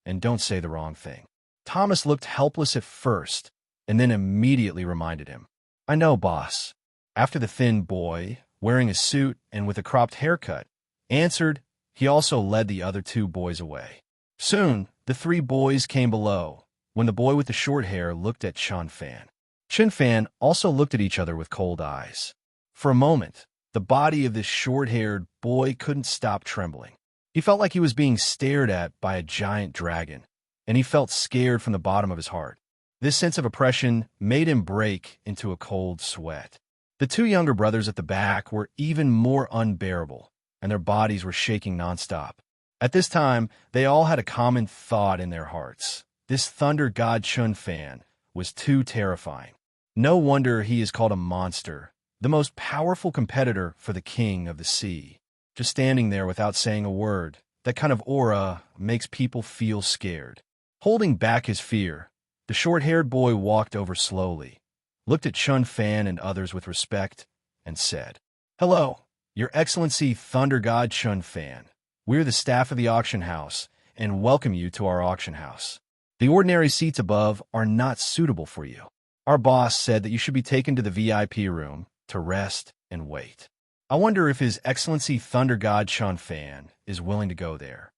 and don't say the wrong thing." Thomas looked helpless at first, and then immediately reminded him, "I know, boss." After the thin boy, wearing a suit and with a cropped haircut, answered, he also led the other two boys away. Soon, the three boys came below, when the boy with the short hair looked at Chun Fan. Chun Fan also looked at each other with cold eyes. For a moment, the body of this short-haired boy couldn't stop trembling. He felt like he was being stared at by a giant dragon, and he felt scared from the bottom of his heart. This sense of oppression made him break into a cold sweat. The two younger brothers at the back were even more unbearable, and their bodies were shaking nonstop. At this time, they all had a common thought in their hearts. This thunder god Chun Fan was too terrifying. No wonder he is called a monster, the most powerful competitor for the king of the sea. Just standing there without saying a word, that kind of aura makes people feel scared. Holding back his fear, the short-haired boy walked over slowly, looked at Chun Fan and others with respect, and said, "Hello, Your Excellency Thunder God Chun Fan. We're the staff of the auction house, and welcome you to our auction house. The ordinary seats above are not suitable for you. Our boss said that you should be taken to the VIP room to rest and wait. I wonder if His Excellency Thunder God Chun Fan is willing to go there."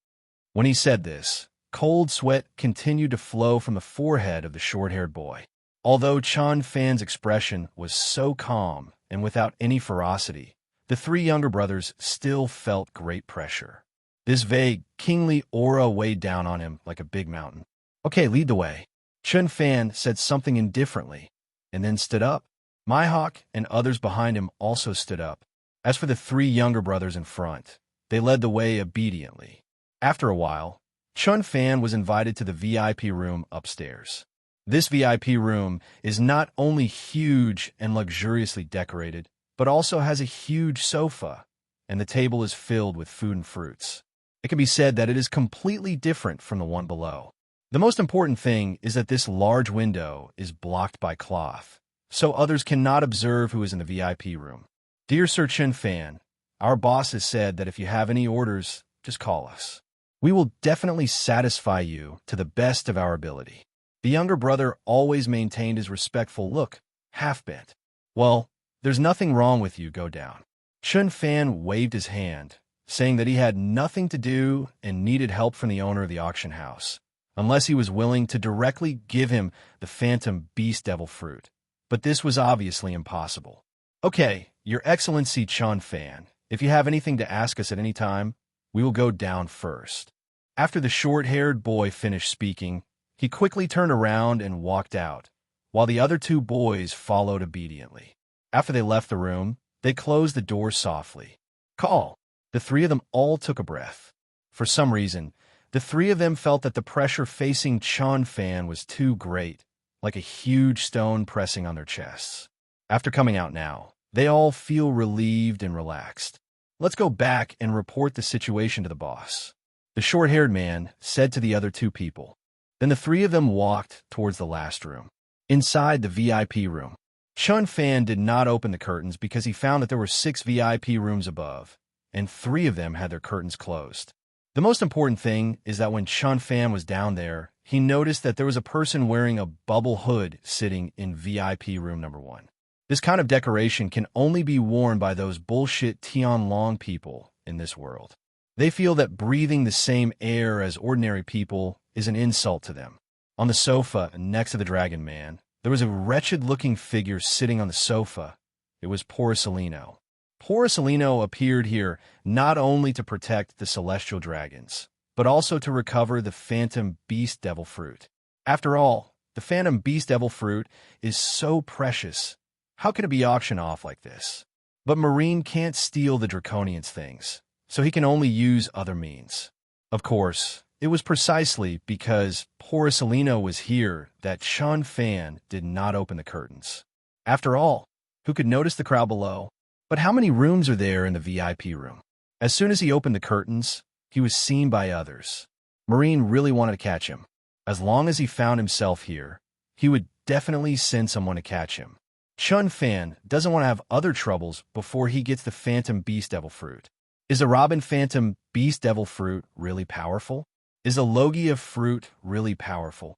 When he said this, cold sweat continued to flow from the forehead of the short-haired boy. Although Chun Fan's expression was so calm and without any ferocity, the three younger brothers still felt great pressure. This vague, kingly aura weighed down on him like a big mountain. "Okay, lead the way." Chun Fan said something indifferently, and then stood up. Mihawk and others behind him also stood up. As for the three younger brothers in front, they led the way obediently. After a while, Chun Fan was invited to the VIP room upstairs. This VIP room is not only huge and luxuriously decorated, but also has a huge sofa and the table is filled with food and fruits. It can be said that it is completely different from the one below. The most important thing is that this large window is blocked by cloth, so others cannot observe who is in the VIP room. Dear Sir Chen Fan, our boss has said that if you have any orders, just call us. We will definitely satisfy you to the best of our ability. The younger brother always maintained his respectful look, half-bent. Well, there's nothing wrong with you, go down. Chen Fan waved his hand, saying that he had nothing to do and needed help from the owner of the auction house, unless he was willing to directly give him the Phantom Beast Devil Fruit. But this was obviously impossible. Okay, Your Excellency Chen Fan, if you have anything to ask us at any time, we will go down first. After the short-haired boy finished speaking, he quickly turned around and walked out, while the other two boys followed obediently. After they left the room, they closed the door softly. Call. The three of them all took a breath. For some reason, the three of them felt that the pressure facing Chen Fan was too great, like a huge stone pressing on their chests. After coming out now, they all feel relieved and relaxed. Let's go back and report the situation to the boss, the short-haired man said to the other two people. Then the three of them walked towards the last room. Inside the VIP room, Chen Fan did not open the curtains because he found that there were 6 VIP rooms above, and 3 of them had their curtains closed. The most important thing is that when Chen Fan was down there, he noticed that there was a person wearing a bubble hood sitting in VIP room number 1. This kind of decoration can only be worn by those bullshit Tianlong people in this world. They feel that breathing the same air as ordinary people is an insult to them. On the sofa next to the Dragon Man, there was a wretched-looking figure sitting on the sofa. It was Porcelino. Porcelino appeared here not only to protect the celestial dragons, but also to recover the Phantom Beast Devil Fruit. After all, the Phantom Beast Devil Fruit is so precious. How can it be auctioned off like this? But Marine can't steal the Draconian's things, so he can only use other means. Of course, it was precisely because Porcelino was here that Chen Fan did not open the curtains. After all, who could notice the crowd below? But how many rooms are there in the VIP room? As soon as he opened the curtains, he was seen by others. Marine really wanted to catch him. As long as he found himself here, he would definitely send someone to catch him. Chen Fan doesn't want to have other troubles before he gets the Phantom Beast Devil Fruit. Is the Robin Phantom Beast Devil Fruit really powerful? Is the Logia fruit really powerful?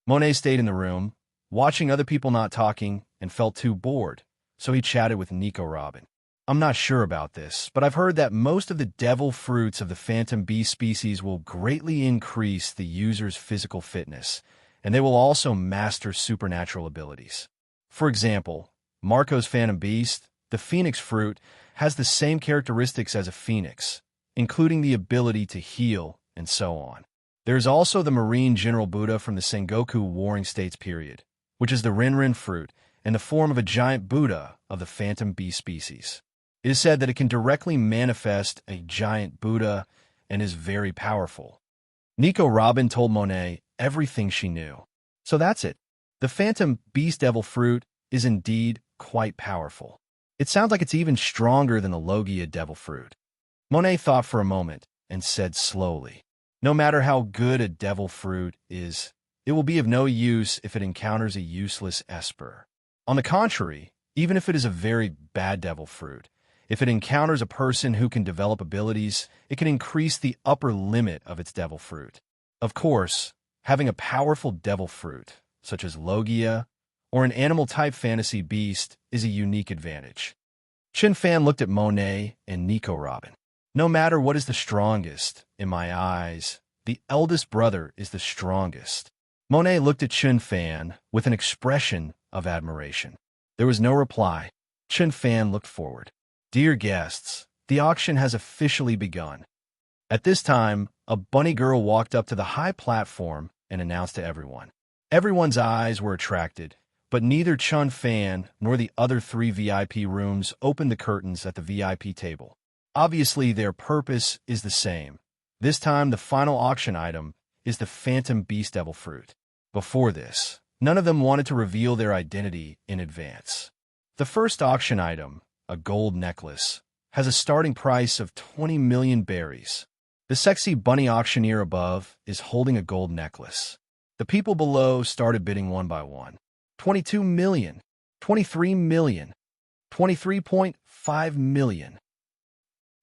Monet stayed in the room, watching other people not talking, and felt too bored, so he chatted with Nico Robin. I'm not sure about this, but I've heard that most of the devil fruits of the Phantom Beast species will greatly increase the user's physical fitness, and they will also master supernatural abilities. For example, Marco's Phantom Beast, the Phoenix fruit, has the same characteristics as a phoenix, including the ability to heal and so on. There is also the Marine General Buddha from the Sengoku Warring States period, which is the Rinrin fruit in the form of a giant Buddha of the Phantom Beast species. It is said that it can directly manifest a giant Buddha and is very powerful. Nico Robin told Monet everything she knew. So that's it. The Phantom Beast Devil Fruit is indeed quite powerful. It sounds like it's even stronger than the Logia Devil Fruit. Monet thought for a moment and said slowly, no matter how good a devil fruit is, it will be of no use if it encounters a useless Esper. On the contrary, even if it is a very bad devil fruit, if it encounters a person who can develop abilities, it can increase the upper limit of its devil fruit. Of course, having a powerful devil fruit, such as Logia, or an animal-type fantasy beast, is a unique advantage. Chen Fan looked at Monet and Nico Robin. No matter what is the strongest, in my eyes, the eldest brother is the strongest. Monet looked at Chen Fan with an expression of admiration. There was no reply. Chen Fan looked forward. Dear guests, the auction has officially begun. At this time, a bunny girl walked up to the high platform and announced to everyone. Everyone's eyes were attracted, but neither Chen Fan nor the other 3 VIP rooms opened the curtains at the VIP table. Obviously, their purpose is the same. This time, the final auction item is the Phantom Beast Devil Fruit. Before this, none of them wanted to reveal their identity in advance. The first auction item, a gold necklace, has a starting price of 20 million berries. The sexy bunny auctioneer above is holding a gold necklace. The people below started bidding one by one. 22 million, 23 million, 23.5 million.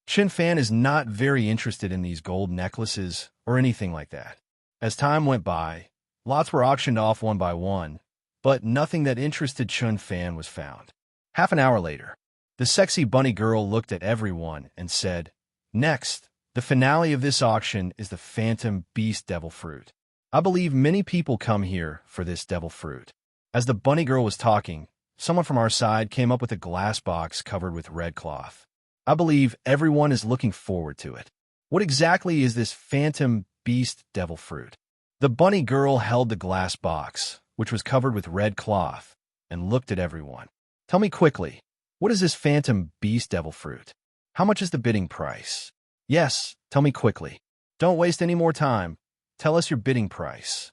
Chin Fan is not very interested in these gold necklaces or anything like that. As time went by, lots were auctioned off one by one, but nothing that interested Chun Fan was found. Half an hour later, the sexy bunny girl looked at everyone and said, "Next, the finale of this auction is the Phantom Beast Devil Fruit. I believe many people come here for this devil fruit." As the bunny girl was talking, someone from our side came up with a glass box covered with red cloth. I believe everyone is looking forward to it. What exactly is this Phantom Beast Devil Fruit? The bunny girl held the glass box, which was covered with red cloth, and looked at everyone. "Tell me quickly, what is this Phantom Beast Devil Fruit? How much is the bidding price?" "Yes, tell me quickly. Don't waste any more time. Tell us your bidding price."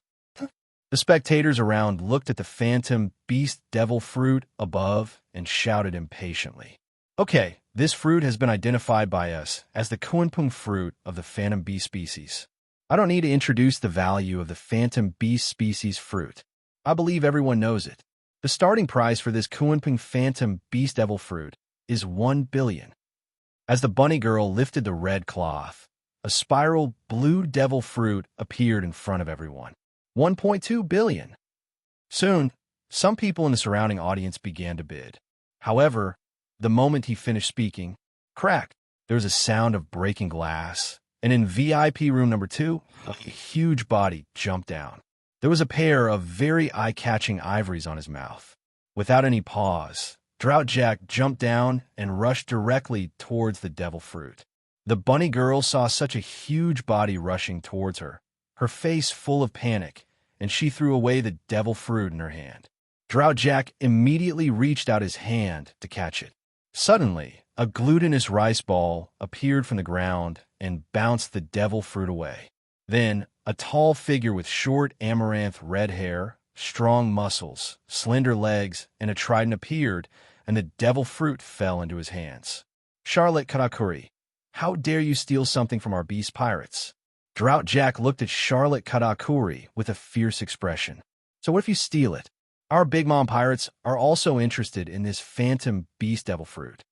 The spectators around looked at the Phantom Beast Devil Fruit above and shouted impatiently. "Okay, this fruit has been identified by us as the Kunpung fruit of the Phantom Beast species. I don't need to introduce the value of the Phantom Beast species fruit. I believe everyone knows it. The starting price for this Kunpung Phantom Beast Devil Fruit is 1 billion. As the bunny girl lifted the red cloth, a spiral blue devil fruit appeared in front of everyone. 1.2 billion. Soon, some people in the surrounding audience began to bid. However, the moment he finished speaking, crack, there was a sound of breaking glass, and in VIP room number 2, a huge body jumped down. There was a pair of very eye-catching ivories on his mouth. Without any pause, Drought Jack jumped down and rushed directly towards the devil fruit. The bunny girl saw such a huge body rushing towards her, her face full of panic, and she threw away the devil fruit in her hand. Drought Jack immediately reached out his hand to catch it. Suddenly, a glutinous rice ball appeared from the ground and bounced the devil fruit away. Then, a tall figure with short amaranth red hair, strong muscles, slender legs, and a trident appeared, and the devil fruit fell into his hands. "Charlotte Katakuri, how dare you steal something from our beast pirates?" Drought Jack looked at Charlotte Katakuri with a fierce expression. "So what if you steal it? Our Big Mom pirates are also interested in this Phantom Beast Devil Fruit."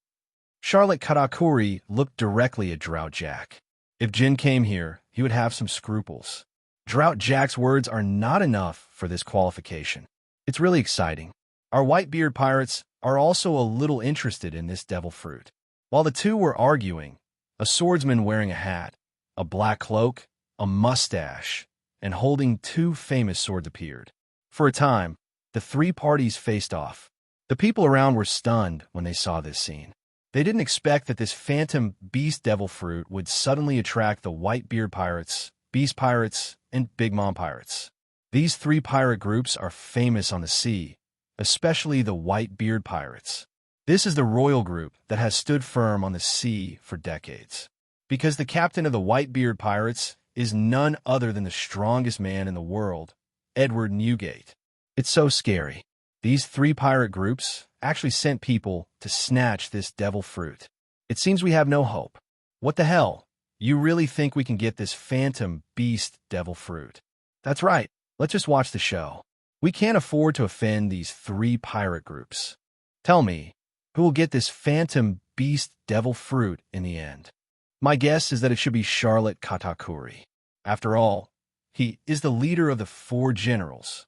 Charlotte Katakuri looked directly at Drought Jack. If Jin came here, he would have some scruples. Drought Jack's words are not enough for this qualification. It's really exciting. Our Whitebeard pirates are also a little interested in this devil fruit. While the two were arguing, a swordsman wearing a hat, a black cloak, a mustache, and holding 2 famous swords appeared. For a time, the 3 parties faced off. The people around were stunned when they saw this scene. They didn't expect that this Phantom Beast Devil Fruit would suddenly attract the Whitebeard pirates, Beast pirates, and Big Mom pirates. These 3 pirate groups are famous on the sea, especially the Whitebeard pirates. This is the royal group that has stood firm on the sea for decades. Because the captain of the Whitebeard pirates is none other than the strongest man in the world, Edward Newgate. It's so scary. These 3 pirate groups actually sent people to snatch this devil fruit. It seems we have no hope. What the hell? You really think we can get this Phantom Beast Devil Fruit? That's right. Let's just watch the show. We can't afford to offend these 3 pirate groups. Tell me, who will get this Phantom Beast Devil Fruit in the end? My guess is that it should be Charlotte Katakuri. After all, he is the leader of the 4 generals.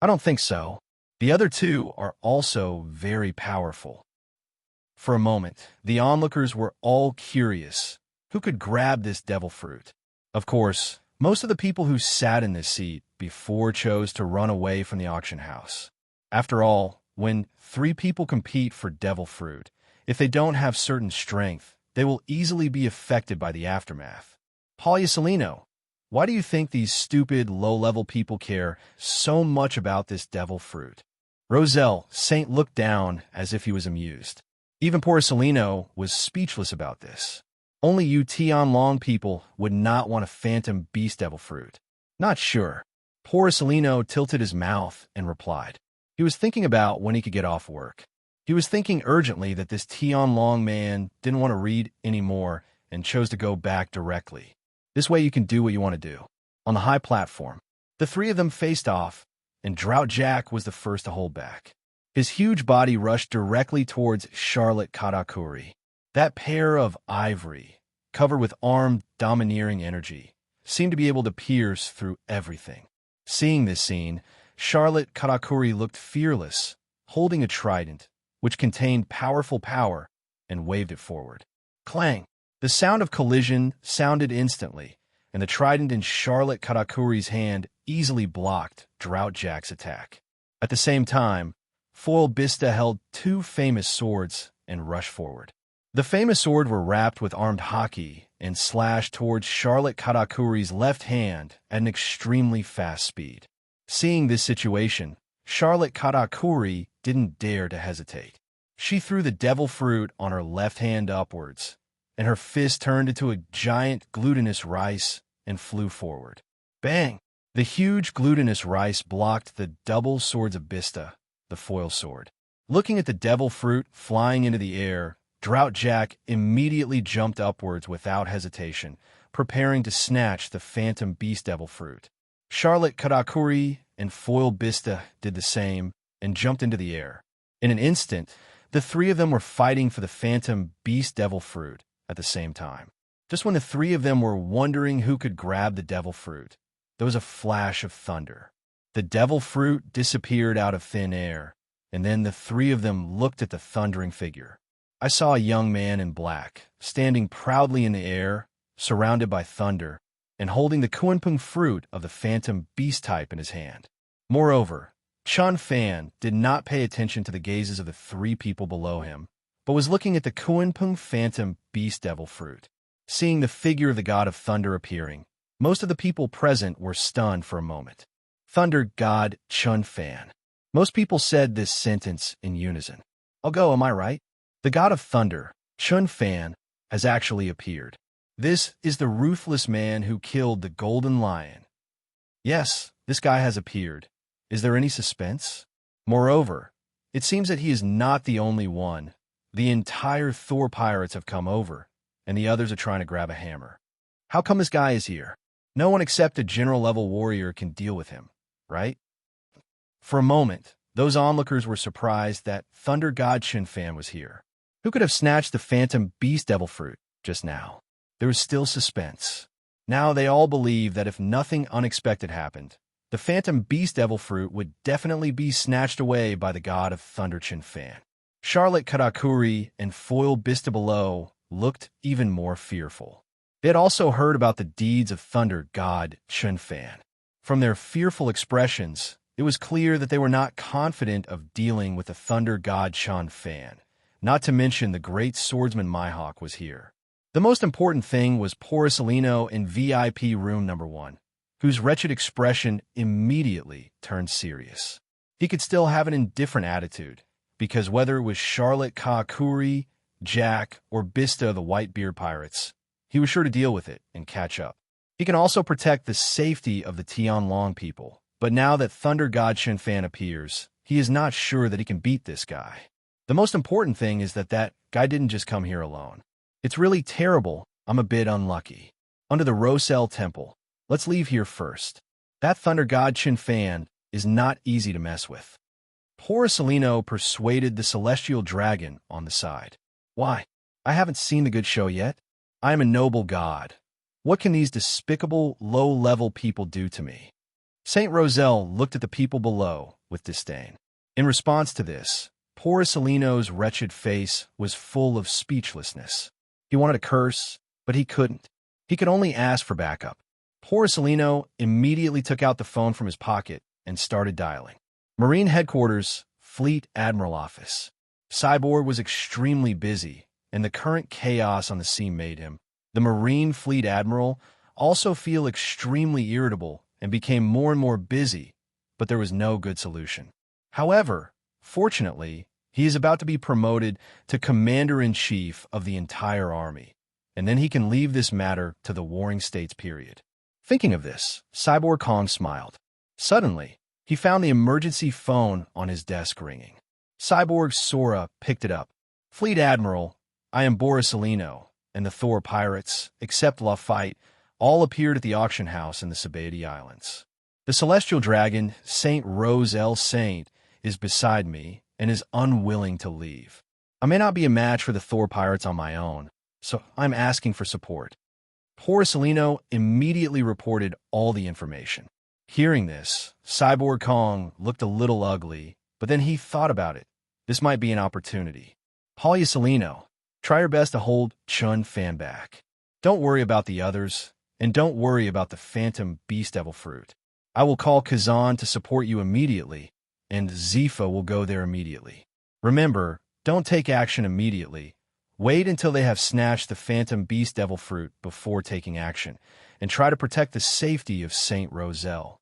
I don't think so. The other 2 are also very powerful. For a moment, the onlookers were all curious. Who could grab this devil fruit? Of course, most of the people who sat in this seat before chose to run away from the auction house. After all, when 3 people compete for devil fruit, if they don't have certain strength, they will easily be affected by the aftermath. Pauliusolino, why do you think these stupid, low-level people care so much about this devil fruit? Roselle Saint looked down as if he was amused. Even Porcelino was speechless about this. Only you Tianlong people would not want a Phantom Beast Devil Fruit. Not sure. Porcelino tilted his mouth and replied. He was thinking about when he could get off work. He was thinking urgently that this Tianlong man didn't want to read anymore and chose to go back directly. This way you can do what you want to do. On the high platform, the three of them faced off, and Drought Jack was the first to hold back. His huge body rushed directly towards Charlotte Katakuri. That pair of ivory, covered with armed, domineering energy, seemed to be able to pierce through everything. Seeing this scene, Charlotte Katakuri looked fearless, holding a trident, which contained powerful power, and waved it forward. Clang! The sound of collision sounded instantly, and the trident in Charlotte Katakuri's hand easily blocked Drought Jack's attack. At the same time, Foil Bista held two famous swords and rushed forward. The famous swords were wrapped with armed haki and slashed towards Charlotte Katakuri's left hand at an extremely fast speed. Seeing this situation, Charlotte Katakuri didn't dare to hesitate. She threw the devil fruit on her left hand upwards, and her fist turned into a giant glutinous rice and flew forward. Bang! The huge glutinous rice blocked the double swords of Bista, the foil sword. Looking at the devil fruit flying into the air, Drought Jack immediately jumped upwards without hesitation, preparing to snatch the phantom beast devil fruit. Charlotte Katakuri and Foil Bista did the same and jumped into the air. In an instant, the three of them were fighting for the phantom beast devil fruit at the same time. Just when the three of them were wondering who could grab the devil fruit, there was a flash of thunder. The devil fruit disappeared out of thin air, and then the three of them looked at the thundering figure. I saw a young man in black, standing proudly in the air, surrounded by thunder, and holding the Kuanping fruit of the phantom beast type in his hand. Moreover, Chun Fan did not pay attention to the gazes of the three people below him, but was looking at the Kuanping phantom beast devil fruit. Seeing the figure of the god of thunder appearing, most of the people present were stunned for a moment. Thunder God Chun Fan. Most people said this sentence in unison. I'll go, am I right? The god of thunder, Chun Fan, has actually appeared. This is the ruthless man who killed the golden lion. Yes, this guy has appeared. Is there any suspense? Moreover, it seems that he is not the only one. The entire Thor pirates have come over, and the others are trying to grab a hammer. How come this guy is here? No one except a general-level warrior can deal with him, right? For a moment, those onlookers were surprised that Thunder God Chun Fan was here. Who could have snatched the phantom beast devil fruit just now? There was still suspense. Now they all believed that if nothing unexpected happened, the phantom beast devil fruit would definitely be snatched away by the god of thunder Chun Fan. Charlotte Katakuri and Foil Bista below looked even more fearful. They had also heard about the deeds of thunder god Chun Fan. From their fearful expressions, it was clear that they were not confident of dealing with the thunder god Chun Fan. Not to mention the great swordsman Mihawk was here. The most important thing was Porcelino in VIP room number 1, whose wretched expression immediately turned serious. He could still have an indifferent attitude, because whether it was Charlotte Katakuri, Jack, or Bista the Whitebeard Pirates, he was sure to deal with it and catch up. He can also protect the safety of the Tianlong people, but now that Thunder God Chun Fan appears, he is not sure that he can beat this guy. The most important thing is that guy didn't just come here alone. It's really terrible. I'm a bit unlucky. Under the Rosel Temple. Let's leave here first. That Thunder God Chun Fan is not easy to mess with. Porcelino persuaded the celestial dragon on the side. Why? I haven't seen the good show yet. I am a noble god. What can these despicable, low-level people do to me? Saint Roselle looked at the people below with disdain. In response to this, Porcelino's wretched face was full of speechlessness. He wanted to curse, but he couldn't. He could only ask for backup. Porcelino immediately took out the phone from his pocket and started dialing. Marine Headquarters, Fleet Admiral Office. Cyborg was extremely busy, and the current chaos on the sea made him, the Marine Fleet Admiral, also feel extremely irritable and became more and more busy, but there was no good solution. However, fortunately, he is about to be promoted to Commander-in-Chief of the entire army, and then he can leave this matter to the Warring States period. Thinking of this, Cyborg Kong smiled. Suddenly, he found the emergency phone on his desk ringing. Cyborg Sora picked it up. Fleet Admiral, I am Borisolino, and the Thor pirates, except Lafitte, all appeared at the auction house in the Sabaody Islands. The celestial dragon, Saint Rose El Saint, is beside me and is unwilling to leave. I may not be a match for the Thor pirates on my own, so I'm asking for support. Borisolino immediately reported all the information. Hearing this, Cyborg Kong looked a little ugly, but then he thought about it. This might be an opportunity. Borisolino, try your best to hold Chun Fan back. Don't worry about the others, and don't worry about the Phantom Beast Devil Fruit. I will call Kazan to support you immediately, and Zifa will go there immediately. Remember, don't take action immediately. Wait until they have snatched the Phantom Beast Devil Fruit before taking action, and try to protect the safety of Saint Roselle.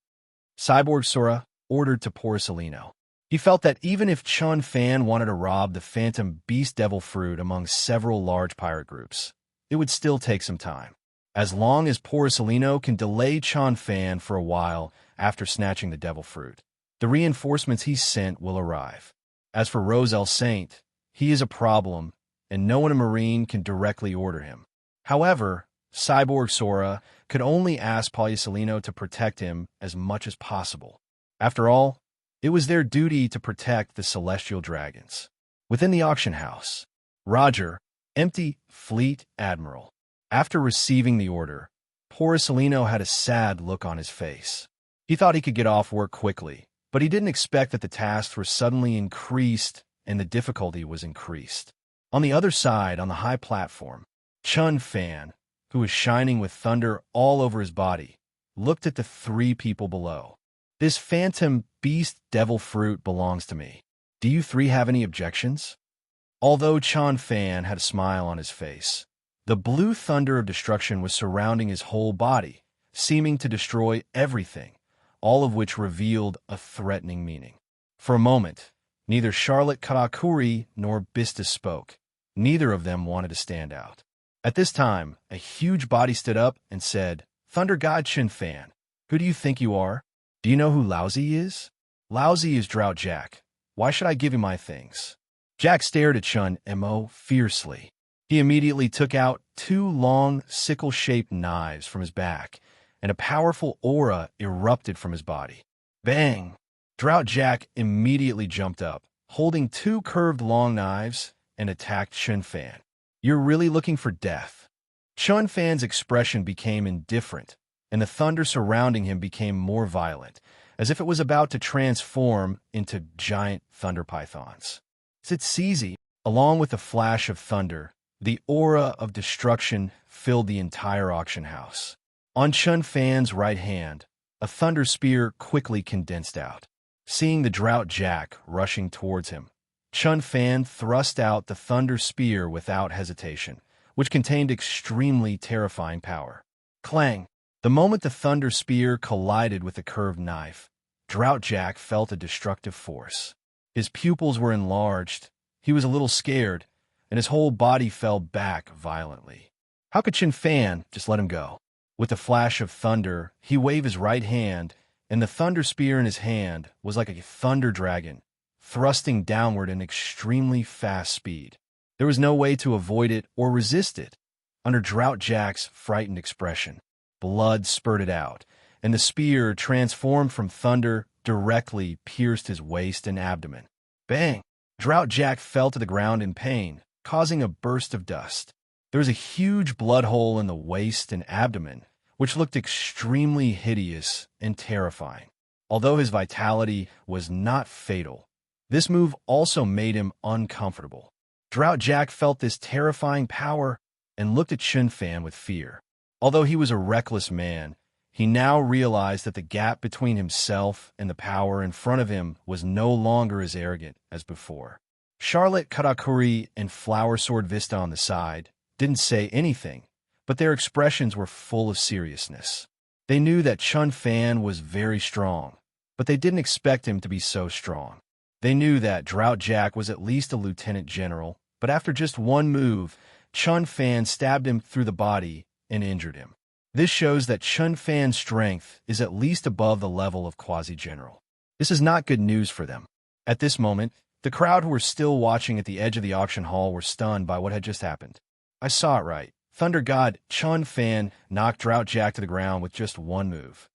Cyborg Sora ordered to Borisolino. He felt that even if Chun Fan wanted to rob the Phantom Beast Devil Fruit among several large pirate groups, it would still take some time. As long as Borisolino can delay Chun Fan for a while after snatching the Devil Fruit, the reinforcements he sent will arrive. As for Roselle Saint, he is a problem, and no one in Marine can directly order him. However, Cyborg Sora could only ask Borisolino to protect him as much as possible. After all, it was their duty to protect the celestial dragons. Within the auction house, Roger, empty Fleet Admiral. After receiving the order, Borisolino had a sad look on his face. He thought he could get off work quickly, but he didn't expect that the tasks were suddenly increased and the difficulty was increased. On the other side, on the high platform, Chun Fan, who was shining with thunder all over his body, looked at the three people below. This Phantom Beast Devil Fruit belongs to me. Do you three have any objections? Although Chun Fan had a smile on his face, the blue thunder of destruction was surrounding his whole body, seeming to destroy everything, all of which revealed a threatening meaning. For a moment, neither Charlotte Karakuri nor Bista spoke. Neither of them wanted to stand out. At this time, a huge body stood up and said, Thunder God Chun Fan, who do you think you are? Do you know who Lousy is? Lousy is Drought Jack. Why should I give you my things? Jack stared at Chun Mo fiercely. He immediately took out two long, sickle-shaped knives from his back, and a powerful aura erupted from his body. Bang! Drought Jack immediately jumped up, holding two curved long knives, and attacked Chun Fan. You're really looking for death. Chun Fan's expression became indifferent, and the thunder surrounding him became more violent, as if it was about to transform into giant thunder pythons. Tsitsizi, along with a flash of thunder, the aura of destruction filled the entire auction house. On Chun Fan's right hand, a thunder spear quickly condensed out. Seeing the Drought Jack rushing towards him, Chun Fan thrust out the thunder spear without hesitation, which contained extremely terrifying power. Clang! The moment the thunder spear collided with the curved knife, Drought Jack felt a destructive force. His pupils were enlarged, he was a little scared, and his whole body fell back violently. How could Chun Fan just let him go? With a flash of thunder, he waved his right hand, and the thunder spear in his hand was like a thunder dragon, thrusting downward in extremely fast speed. There was no way to avoid it or resist it. Under Drought Jack's frightened expression, blood spurted out, and the spear, transformed from thunder, directly pierced his waist and abdomen. Bang! Drought Jack fell to the ground in pain, causing a burst of dust. There was a huge blood hole in the waist and abdomen, which looked extremely hideous and terrifying. Although his vitality was not fatal, this move also made him uncomfortable. Drought Jack felt this terrifying power and looked at Chun Fan with fear. Although he was a reckless man, he now realized that the gap between himself and the power in front of him was no longer as arrogant as before. Charlotte Karakuri and Flower Sword Vista on the side didn't say anything, but their expressions were full of seriousness. They knew that Chun Fan was very strong, but they didn't expect him to be so strong. They knew that Drought Jack was at least a lieutenant general, but after just one move, Chun Fan stabbed him through the body and injured him. This shows that Chun Fan's strength is at least above the level of quasi-general. This is not good news for them. At this moment, The crowd who were still watching at the edge of the auction hall were stunned by what had just happened. I saw it right. Thunder God Chun Fan knocked Drought Jack to the ground with just one move.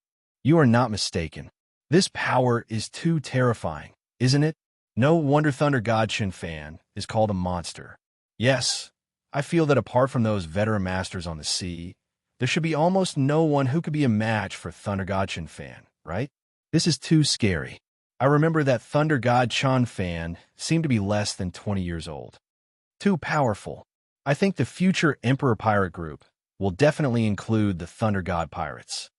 You are not mistaken. This power is too terrifying, isn't it? No wonder Thunder God Chun Fan is called a monster. Yes, I feel that apart from those veteran masters on the sea, there should be almost no one who could be a match for Thunder God Chun Fan, right? This is too scary. I remember that Thunder God Chun Fan seemed to be less than 20 years old. Too powerful. I think the future Emperor Pirate Group will definitely include the Thunder God Pirates.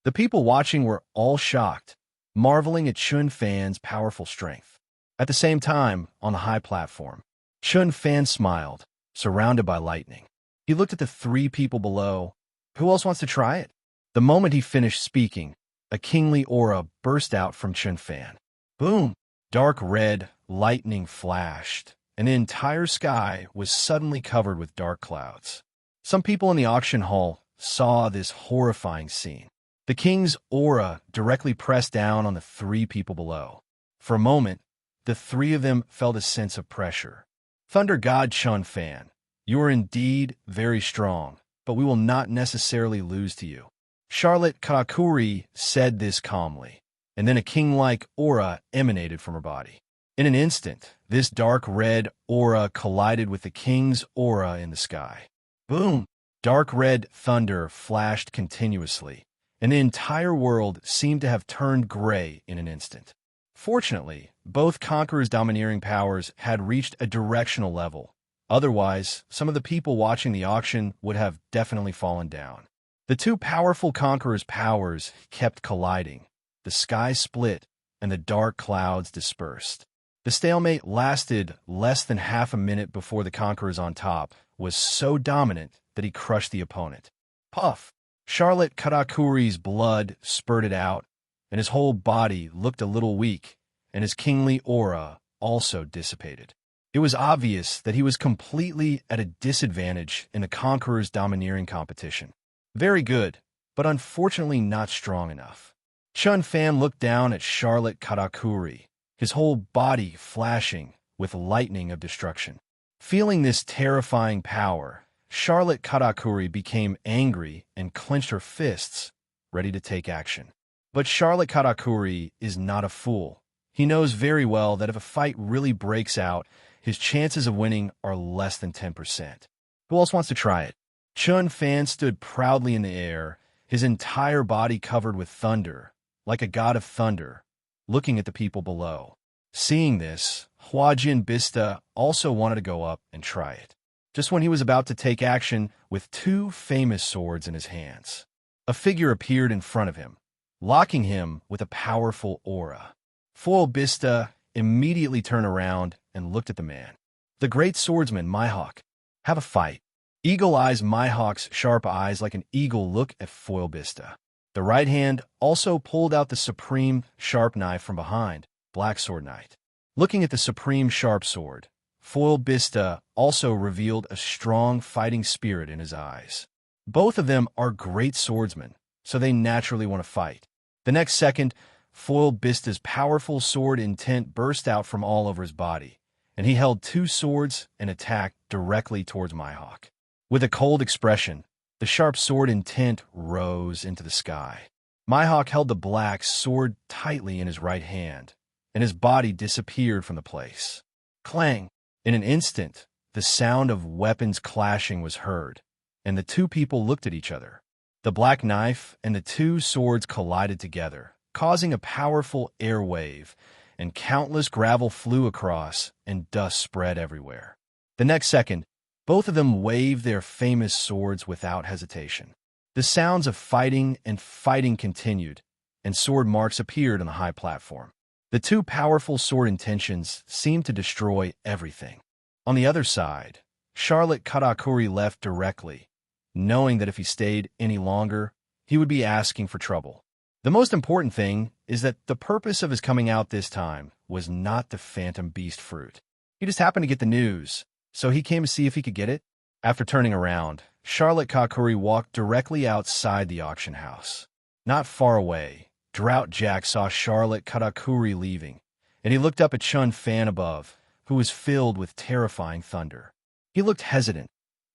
The people watching were all shocked, marveling at Chun Fan's powerful strength. At the same time, on the high platform, Chun Fan smiled, surrounded by lightning. He looked at the three people below. Who else wants to try it? The moment he finished speaking, a kingly aura burst out from Chun Fan. Boom! Dark red lightning flashed, and the entire sky was suddenly covered with dark clouds. Some people in the auction hall saw this horrifying scene. The king's aura directly pressed down on the three people below. For a moment, the three of them felt a sense of pressure. Thunder God Chun Fan, you are indeed very strong, but we will not necessarily lose to you. Charlotte Karakuri said this calmly, and then a king-like aura emanated from her body. In an instant, this dark red aura collided with the king's aura in the sky. Boom! Dark red thunder flashed continuously, and the entire world seemed to have turned gray in an instant. Fortunately, both conquerors' domineering powers had reached a directional level. Otherwise, some of the people watching the auction would have definitely fallen down. The two powerful conquerors' powers kept colliding. The sky split, and the dark clouds dispersed. The stalemate lasted less than half a minute before the conquerors on top was so dominant that he crushed the opponent. Puff! Charlotte Karakuri's blood spurted out, and his whole body looked a little weak, and his kingly aura also dissipated. It was obvious that he was completely at a disadvantage in the conqueror's domineering competition. Very good, but unfortunately not strong enough. Chun Fan looked down at Charlotte Karakuri, his whole body flashing with lightning of destruction. Feeling this terrifying power, Charlotte Karakuri became angry and clenched her fists, ready to take action. But Charlotte Karakuri is not a fool. He knows very well that if a fight really breaks out, his chances of winning are less than 10%. Who else wants to try it? Chun Fan stood proudly in the air, his entire body covered with thunder, like a god of thunder, looking at the people below. Seeing this, Huajin Bista also wanted to go up and try it. Just when he was about to take action with two famous swords in his hands, a figure appeared in front of him, locking him with a powerful aura. Foil Bista immediately turned around and looked at the man. The great swordsman Mihawk. Have a fight. Eagle Eyes Mihawk's sharp eyes like an eagle look at Foil Bista. The right hand also pulled out the supreme sharp knife from behind, Black Sword Knight. Looking at the supreme sharp sword, Foil Bista also revealed a strong fighting spirit in his eyes. Both of them are great swordsmen, so they naturally want to fight. The next second, Foil Bista's powerful sword intent burst out from all over his body, and he held two swords and attacked directly towards Mihawk. With a cold expression, the sharp sword intent rose into the sky. Mihawk held the black sword tightly in his right hand, and his body disappeared from the place. Clang! In an instant, the sound of weapons clashing was heard, and the two people looked at each other. The black knife and the two swords collided together, causing a powerful air wave, and countless gravel flew across, and dust spread everywhere. The next second, both of them waved their famous swords without hesitation. The sounds of fighting and fighting continued, and sword marks appeared on the high platform. The two powerful sword intentions seemed to destroy everything. On the other side, Charlotte Karakuri left directly, knowing that if he stayed any longer, he would be asking for trouble. The most important thing is that the purpose of his coming out this time was not the Phantom Beast fruit. He just happened to get the news, so he came to see if he could get it. After turning around, Charlotte Karakuri walked directly outside the auction house. Not far away, Drought Jack saw Charlotte Karakuri leaving, and he looked up at Chun Fan above, who was filled with terrifying thunder. He looked hesitant.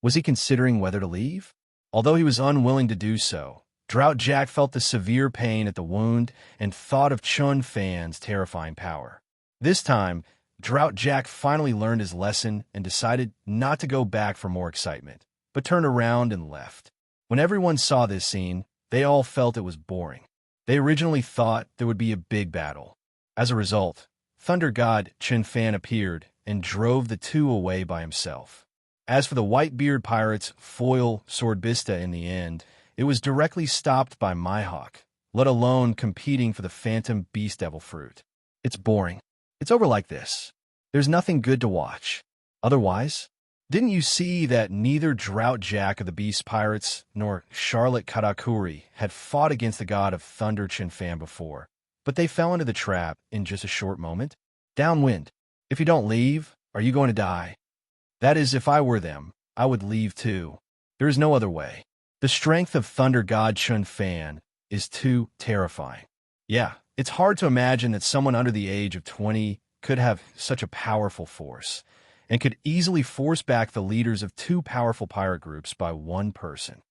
Was he considering whether to leave? Although he was unwilling to do so, Drought Jack felt the severe pain at the wound and thought of Chun Fan's terrifying power. This time, Drought Jack finally learned his lesson and decided not to go back for more excitement, but turned around and left. When everyone saw this scene, they all felt it was boring. They originally thought there would be a big battle. As a result, Thunder God Chun Fan appeared and drove the two away by himself. As for the Whitebeard Pirates' foil Swordbista in the end, it was directly stopped by Mihawk, let alone competing for the Phantom Beast Devil Fruit. It's boring. It's over like this. There's nothing good to watch. Otherwise, didn't you see that neither Drought Jack of the Beast Pirates nor Charlotte Katakuri had fought against the god of Thunder Chun Fan before, but they fell into the trap in just a short moment? Downwind. If you don't leave, are you going to die? That is, if I were them, I would leave too. There is no other way. The strength of Thunder God Chun Fan is too terrifying. Yeah, it's hard to imagine that someone under the age of 20 could have such a powerful force, and could easily force back the leaders of two powerful pirate groups by one person.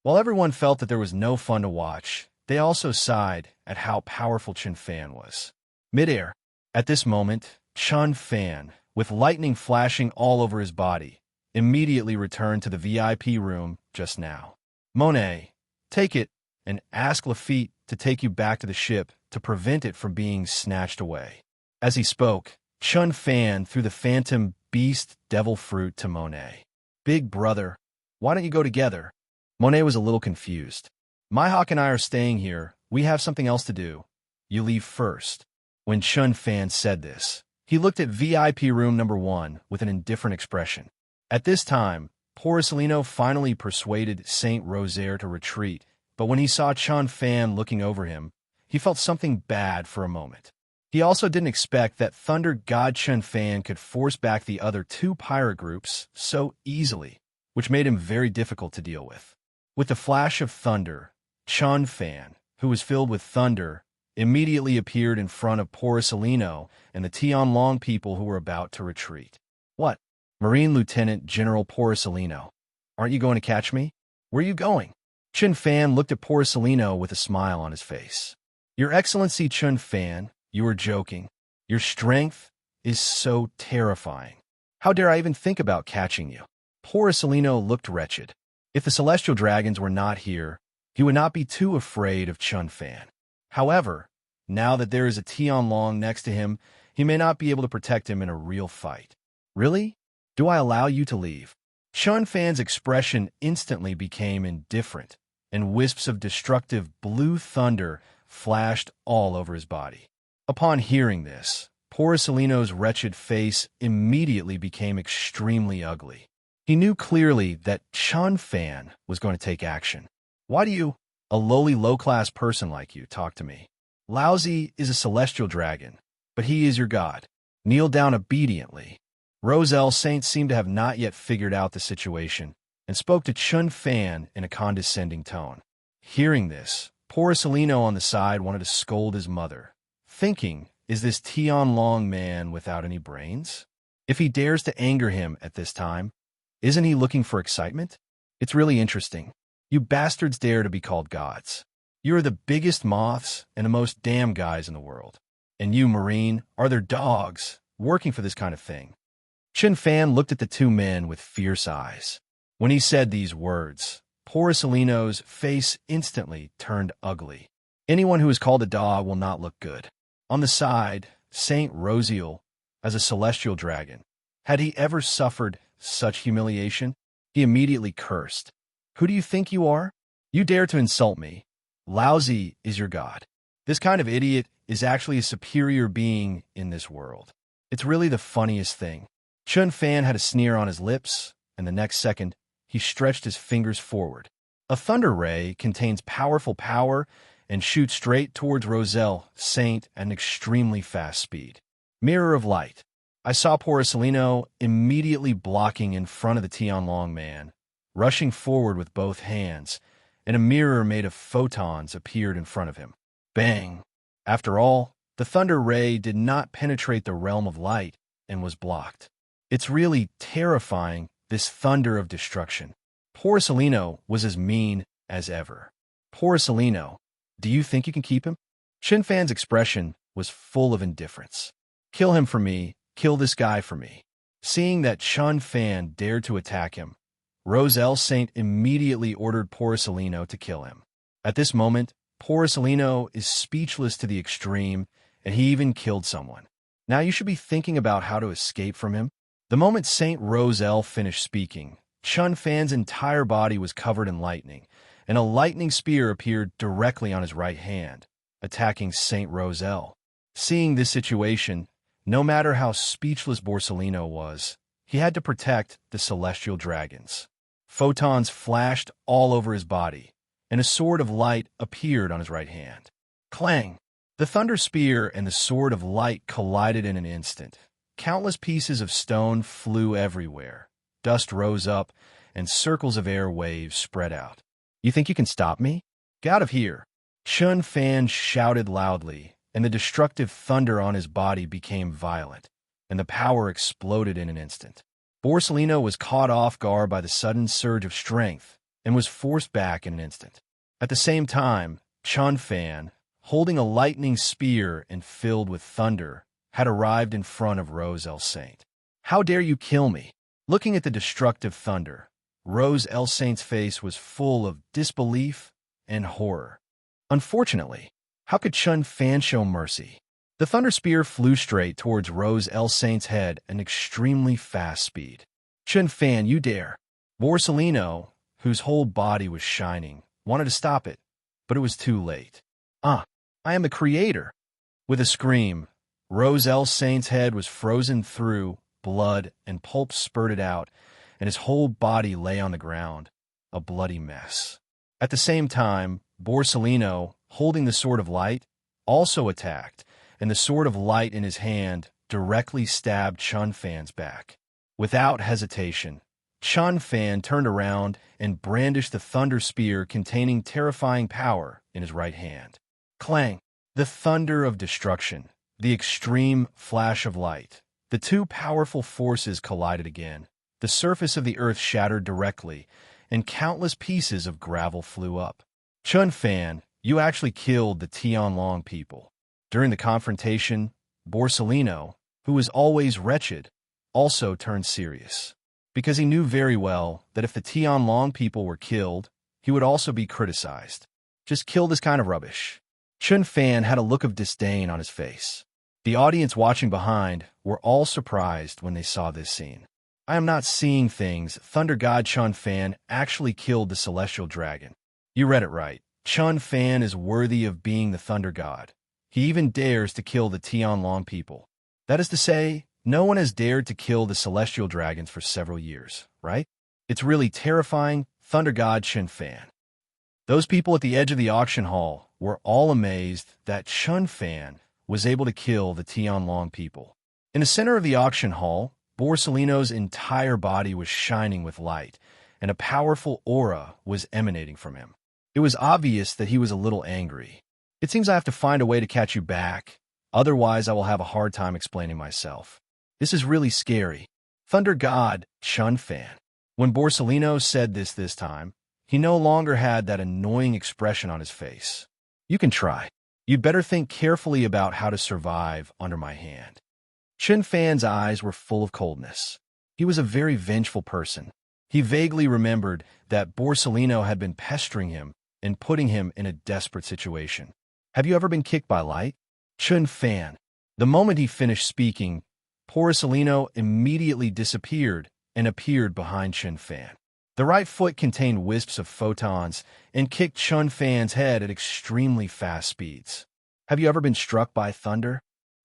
While everyone felt that there was no fun to watch, they also sighed at how powerful Chun Fan was. Midair. At this moment, Chun Fan, with lightning flashing all over his body, immediately returned to the VIP room just now. Monet, take it and ask Lafitte to take you back to the ship to prevent it from being snatched away. As he spoke, Chun Fan threw the Phantom Beast Devil Fruit to Monet. Big brother, why don't you go together? Monet was a little confused. Mihawk and I are staying here. We have something else to do. You leave first. When Chun Fan said this, he looked at VIP room number 1 with an indifferent expression. At this time, Porcelino finally persuaded Saint Rosaire to retreat, but when he saw Chun Fan looking over him, he felt something bad for a moment. He also didn't expect that Thunder God Chun Fan could force back the other two pirate groups so easily, which made him very difficult to deal with. With the flash of thunder, Chun Fan, who was filled with thunder, immediately appeared in front of Porcelino and the Tianlong people who were about to retreat. What? Marine Lieutenant General Porcelino, aren't you going to catch me? Where are you going? Chun Fan looked at Porcelino with a smile on his face. Your Excellency Chun Fan, you are joking. Your strength is so terrifying. How dare I even think about catching you? Porcelino looked wretched. If the Celestial Dragons were not here, he would not be too afraid of Chun Fan. However, now that there is a Tianlong next to him, he may not be able to protect him in a real fight. Really? Do I allow you to leave? Chun Fan's expression instantly became indifferent, and wisps of destructive blue thunder flashed all over his body. Upon hearing this, Porcelino's wretched face immediately became extremely ugly. He knew clearly that Chun Fan was going to take action. Why do you, a lowly low-class person like you, talk to me? Lousy is a celestial dragon, but he is your god. Kneel down obediently. Roselle Saint seemed to have not yet figured out the situation, and spoke to Chun Fan in a condescending tone. Hearing this, Porcelino on the side wanted to scold his mother, thinking, is this Tianlong man without any brains? If he dares to anger him at this time, isn't he looking for excitement? It's really interesting. You bastards dare to be called gods. You are the biggest moths and the most damn guys in the world. And you, Marine, are their dogs, working for this kind of thing. Chun Fan looked at the two men with fierce eyes. When he said these words, Porcelino's face instantly turned ugly. Anyone who is called a dog will not look good. On the side, Saint Rosiel, as a celestial dragon, had he ever suffered such humiliation? He immediately cursed. Who do you think you are? You dare to insult me. Lousy is your god. This kind of idiot is actually a superior being in this world. It's really the funniest thing. Chun Fan had a sneer on his lips, and the next second, he stretched his fingers forward. A thunder ray contains powerful power and shoots straight towards Roselle Saint at an extremely fast speed. Mirror of light. I saw Porcelino immediately blocking in front of the Tianlong man, rushing forward with both hands, and a mirror made of photons appeared in front of him. Bang! After all, The thunder ray did not penetrate the realm of light and was blocked. It's really terrifying, this thunder of destruction. Porcelino was as mean as ever. Porcelino, do you think you can keep him? Shinfan's expression was full of indifference. Kill him for me, kill this guy for me. Seeing that Chun Fan dared to attack him, Roselle Saint immediately ordered Porcelino to kill him. At this moment, Porcelino is speechless to the extreme, and he even killed someone. Now you should be thinking about how to escape from him. The moment Saint Roselle finished speaking, Chun Fan's entire body was covered in lightning, and a lightning spear appeared directly on his right hand, attacking Saint Roselle. Seeing this situation, no matter how speechless Porcelino was, he had to protect the celestial dragons. Photons flashed all over his body, and a sword of light appeared on his right hand. Clang! The thunder spear and the sword of light collided in an instant. Countless pieces of stone flew everywhere. Dust rose up, and circles of air waves spread out. You think you can stop me? Get out of here! Chun Fan shouted loudly, and the destructive thunder on his body became violent, and the power exploded in an instant. Porcelino was caught off guard by the sudden surge of strength and was forced back in an instant. At the same time, Chun Fan, holding a lightning spear and filled with thunder, had arrived in front of Rose-El Saint. How dare you kill me? Looking at the destructive thunder, Rose-El Saint's face was full of disbelief and horror. Unfortunately, how could Chun Fan show mercy? The thunder spear flew straight towards Rose-El Saint's head at an extremely fast speed. Chun Fan, you dare! Porcelino, whose whole body was shining, wanted to stop it, but it was too late. I am the creator! With a scream, Rose-El Saint's head was frozen through, blood and pulp spurted out, and his whole body lay on the ground, a bloody mess. At the same time, Porcelino, holding the Sword of Light, also attacked, and the Sword of Light in his hand directly stabbed Chun Fan's back. Without hesitation, Chun Fan turned around and brandished the thunder spear containing terrifying power in his right hand. Clang! The thunder of destruction, the extreme flash of light. The two powerful forces collided again. The surface of the earth shattered directly, and countless pieces of gravel flew up. Chun Fan, you actually killed the Tianlong people. During the confrontation, Porcelino, who was always wretched, also turned serious, because he knew very well that if the Tianlong people were killed, he would also be criticized. Just kill this kind of rubbish. Chun Fan had a look of disdain on his face. The audience watching behind were all surprised when they saw this scene. I am not seeing things. Thunder God Chun Fan actually killed the celestial dragon. You read it right. Chun Fan is worthy of being the Thunder God. He even dares to kill the Tianlong people. That is to say, no one has dared to kill the celestial dragons for several years, right? It's really terrifying, Thunder God Chun Fan. Those people at the edge of the auction hall were all amazed that Chun Fan was able to kill the Tianlong people. In the center of the auction hall, Porcelino's entire body was shining with light, and a powerful aura was emanating from him. It was obvious that he was a little angry. It seems I have to find a way to catch you back, otherwise I will have a hard time explaining myself. This is really scary. Thunder God Chun Fan. When Porcelino said this time, he no longer had that annoying expression on his face. You can try. You'd better think carefully about how to survive under my hand. Chun Fan's eyes were full of coldness. He was a very vengeful person. He vaguely remembered that Porcelino had been pestering him and putting him in a desperate situation. Have you ever been kicked by light? Chun Fan. The moment he finished speaking, Porcelino immediately disappeared and appeared behind Chun Fan. The right foot contained wisps of photons and kicked Chun Fan's head at extremely fast speeds. Have you ever been struck by thunder?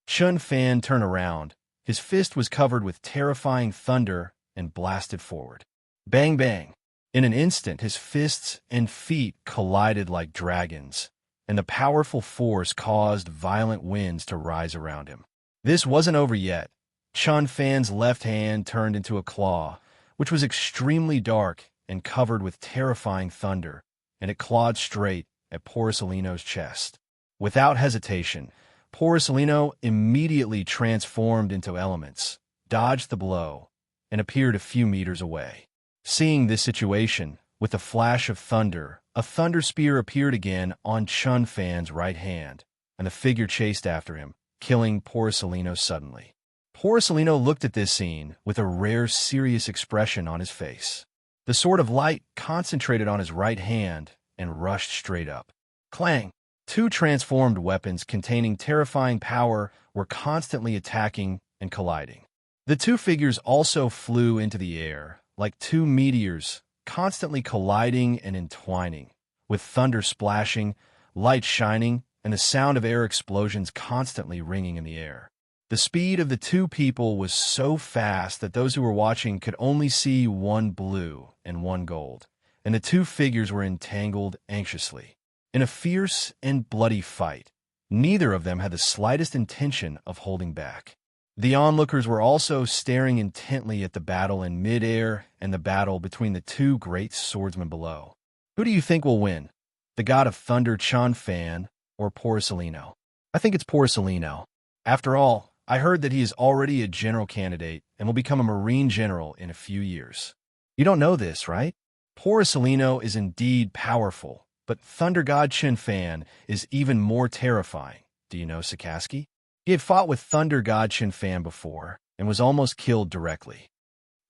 Chun Fan turned around. His fist was covered with terrifying thunder and blasted forward. Bang, bang. In an instant, his fists and feet collided like dragons, and the powerful force caused violent winds to rise around him. This wasn't over yet. Chun Fan's left hand turned into a claw, which was extremely dark and covered with terrifying thunder, and it clawed straight at Porcelino's chest. Without hesitation, Porcellino immediately transformed into elements, dodged the blow, and appeared a few meters away. Seeing this situation, with a flash of thunder, a thunder spear appeared again on Chun Fan's right hand, and the figure chased after him, killing Porcellino suddenly. Porcellino looked at this scene with a rare serious expression on his face. The sword of light concentrated on his right hand and rushed straight up. Clang! Two transformed weapons containing terrifying power were constantly attacking and colliding. The two figures also flew into the air, like two meteors, constantly colliding and entwining, with thunder splashing, light shining, and the sound of air explosions constantly ringing in the air. The speed of the two people was so fast that those who were watching could only see one blue and one gold, and the two figures were entangled anxiously. In a fierce and bloody fight, neither of them had the slightest intention of holding back. The onlookers were also staring intently at the battle in mid-air and the battle between the two great swordsmen below. Who do you think will win? The god of thunder Chun Fan or Porcellino? I think it's Porcellino. After all, I heard that he is already a general candidate and will become a marine general in a few years. You don't know this, right? Porcellino is indeed powerful, but Thunder God Chun Fan is even more terrifying. Do you know Sakaski? He had fought with Thunder God Chun Fan before and was almost killed directly.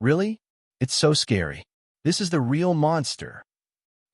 Really? It's so scary. This is the real monster.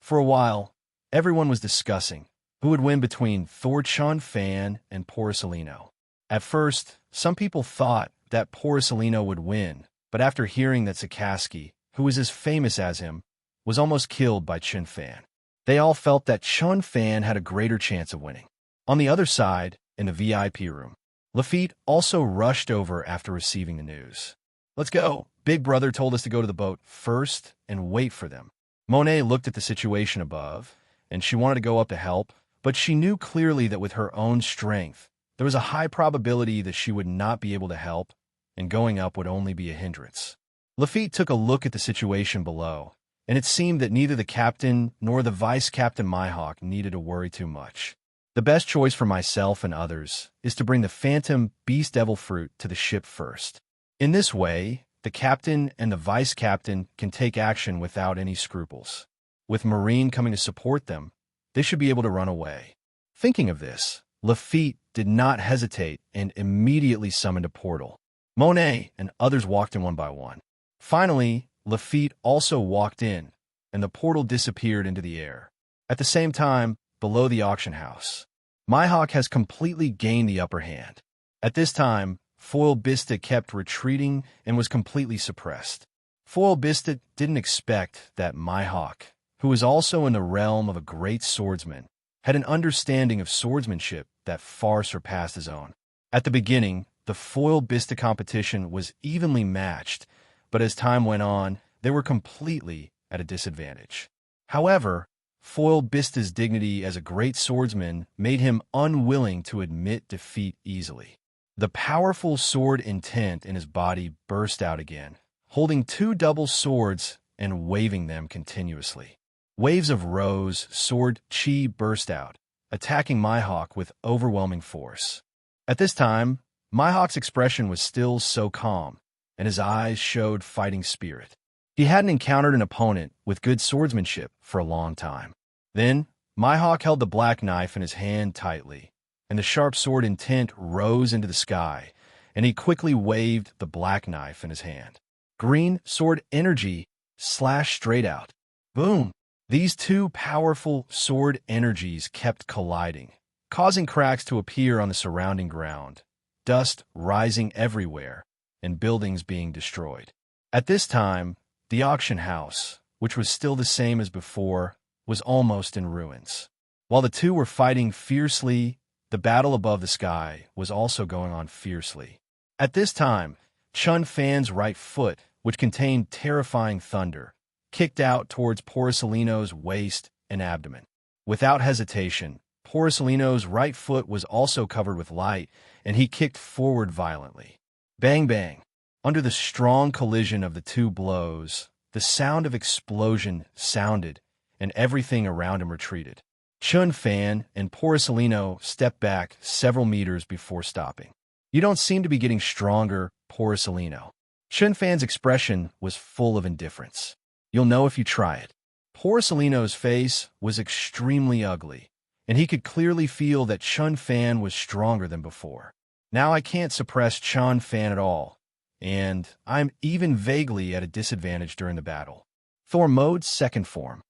For a while, everyone was discussing who would win between Thor Chun Fan and Porcellino. At first, some people thought that Porcellino would win, but after hearing that Sakaski, who was as famous as him, was almost killed by Chun Fan, they all felt that Chun Fan had a greater chance of winning. On the other side, in the VIP room, Lafitte also rushed over after receiving the news. Let's go. Big Brother told us to go to the boat first and wait for them. Monet looked at the situation above, and she wanted to go up to help, but she knew clearly that with her own strength, there was a high probability that she would not be able to help, and going up would only be a hindrance. Lafitte took a look at the situation below, and it seemed that neither the captain nor the vice-captain Mihawk needed to worry too much. The best choice for myself and others is to bring the Phantom Beast Devil Fruit to the ship first. In this way, the captain and the vice-captain can take action without any scruples. With Marine coming to support them, they should be able to run away. Thinking of this, Lafitte did not hesitate and immediately summoned a portal. Monet and others walked in one by one. Finally, Lafitte also walked in, and the portal disappeared into the air. At the same time, below the auction house, Mihawk has completely gained the upper hand. At this time, Foil Bista kept retreating and was completely suppressed. Foil Bista didn't expect that Mihawk, who was also in the realm of a great swordsman, had an understanding of swordsmanship that far surpassed his own. At the beginning, the Foil Bista competition was evenly matched, but as time went on, they were completely at a disadvantage. However, Foil Bista's dignity as a great swordsman made him unwilling to admit defeat easily. The powerful sword intent in his body burst out again, holding two double swords and waving them continuously. Waves of Rose sword chi burst out, attacking Mihawk with overwhelming force. At this time, Mihawk's expression was still so calm, and his eyes showed fighting spirit. He hadn't encountered an opponent with good swordsmanship for a long time. Then, Mihawk held the black knife in his hand tightly, and the sharp sword intent rose into the sky, and he quickly waved the black knife in his hand. Green sword energy slashed straight out. Boom! These two powerful sword energies kept colliding, causing cracks to appear on the surrounding ground, dust rising everywhere, and buildings being destroyed. At this time, the auction house, which was still the same as before, was almost in ruins. While the two were fighting fiercely, the battle above the sky was also going on fiercely. At this time, Chun Fan's right foot, which contained terrifying thunder, kicked out towards Porcellino's waist and abdomen. Without hesitation, Porcellino's right foot was also covered with light, and he kicked forward violently. Bang bang! Under the strong collision of the two blows, the sound of explosion sounded, and everything around him retreated. Chun Fan and Porcelino stepped back several meters before stopping. You don't seem to be getting stronger, Porcelino. Chun Fan's expression was full of indifference. You'll know if you try it. Porcelino's face was extremely ugly, and he could clearly feel that Chun Fan was stronger than before. Now I can't suppress Chun Fan at all, and I'm even vaguely at a disadvantage during the battle. Thor Mode's second form.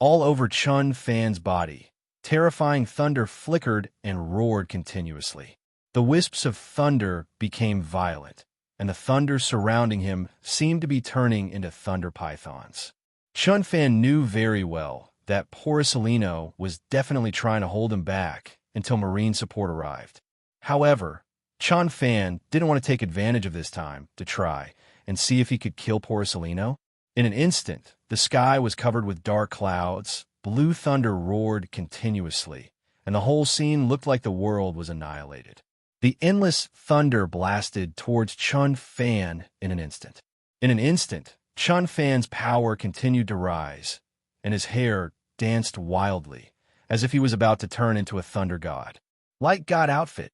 All over Chun Fan's body, terrifying thunder flickered and roared continuously. The wisps of thunder became violent, and the thunder surrounding him seemed to be turning into thunder pythons. Chun Fan knew very well that Porcelino was definitely trying to hold him back until marine support arrived. However, Chun Fan didn't want to take advantage of this time to try and see if he could kill Porcelino. In an instant, the sky was covered with dark clouds, blue thunder roared continuously, and the whole scene looked like the world was annihilated. The endless thunder blasted towards Chun Fan in an instant. In an instant, Chun Fan's power continued to rise, and his hair danced wildly, as if he was about to turn into a thunder god. Light god outfit.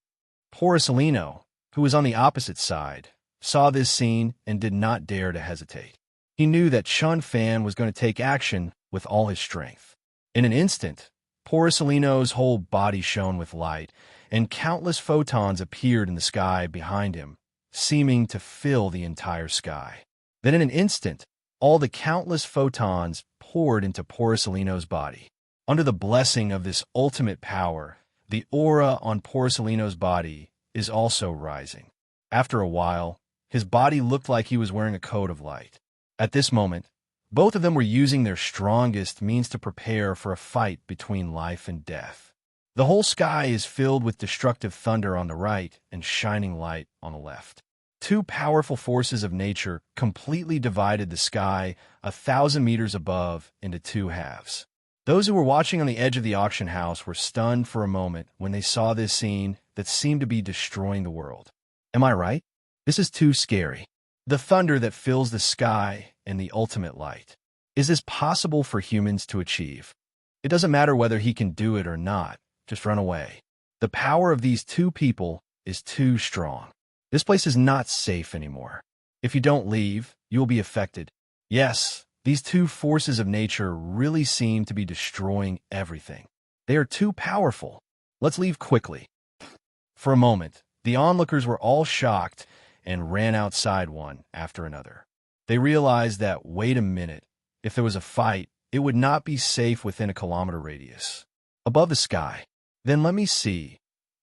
Porcelino, who was on the opposite side, saw this scene and did not dare to hesitate. He knew that Chun Fan was going to take action with all his strength. In an instant, Porcelino's whole body shone with light, and countless photons appeared in the sky behind him, seeming to fill the entire sky. Then in an instant, all the countless photons poured into Porcelino's body. Under the blessing of this ultimate power, the aura on Porcelino's body is also rising. After a while, his body looked like he was wearing a coat of light. At this moment, both of them were using their strongest means to prepare for a fight between life and death. The whole sky is filled with destructive thunder on the right and shining light on the left. Two powerful forces of nature completely divided the sky 1,000 meters above into two halves. Those who were watching on the edge of the auction house were stunned for a moment when they saw this scene that seemed to be destroying the world. Am I right? This is too scary. The thunder that fills the sky and the ultimate light. Is this possible for humans to achieve? It doesn't matter whether he can do it or not. Just run away. The power of these two people is too strong. This place is not safe anymore. If you don't leave, you will be affected. Yes, these two forces of nature really seem to be destroying everything. They are too powerful. Let's leave quickly. For a moment, the onlookers were all shocked and ran outside one after another. They realized that, wait a minute, if there was a fight, it would not be safe within a kilometer radius. Above the sky. Then let me see.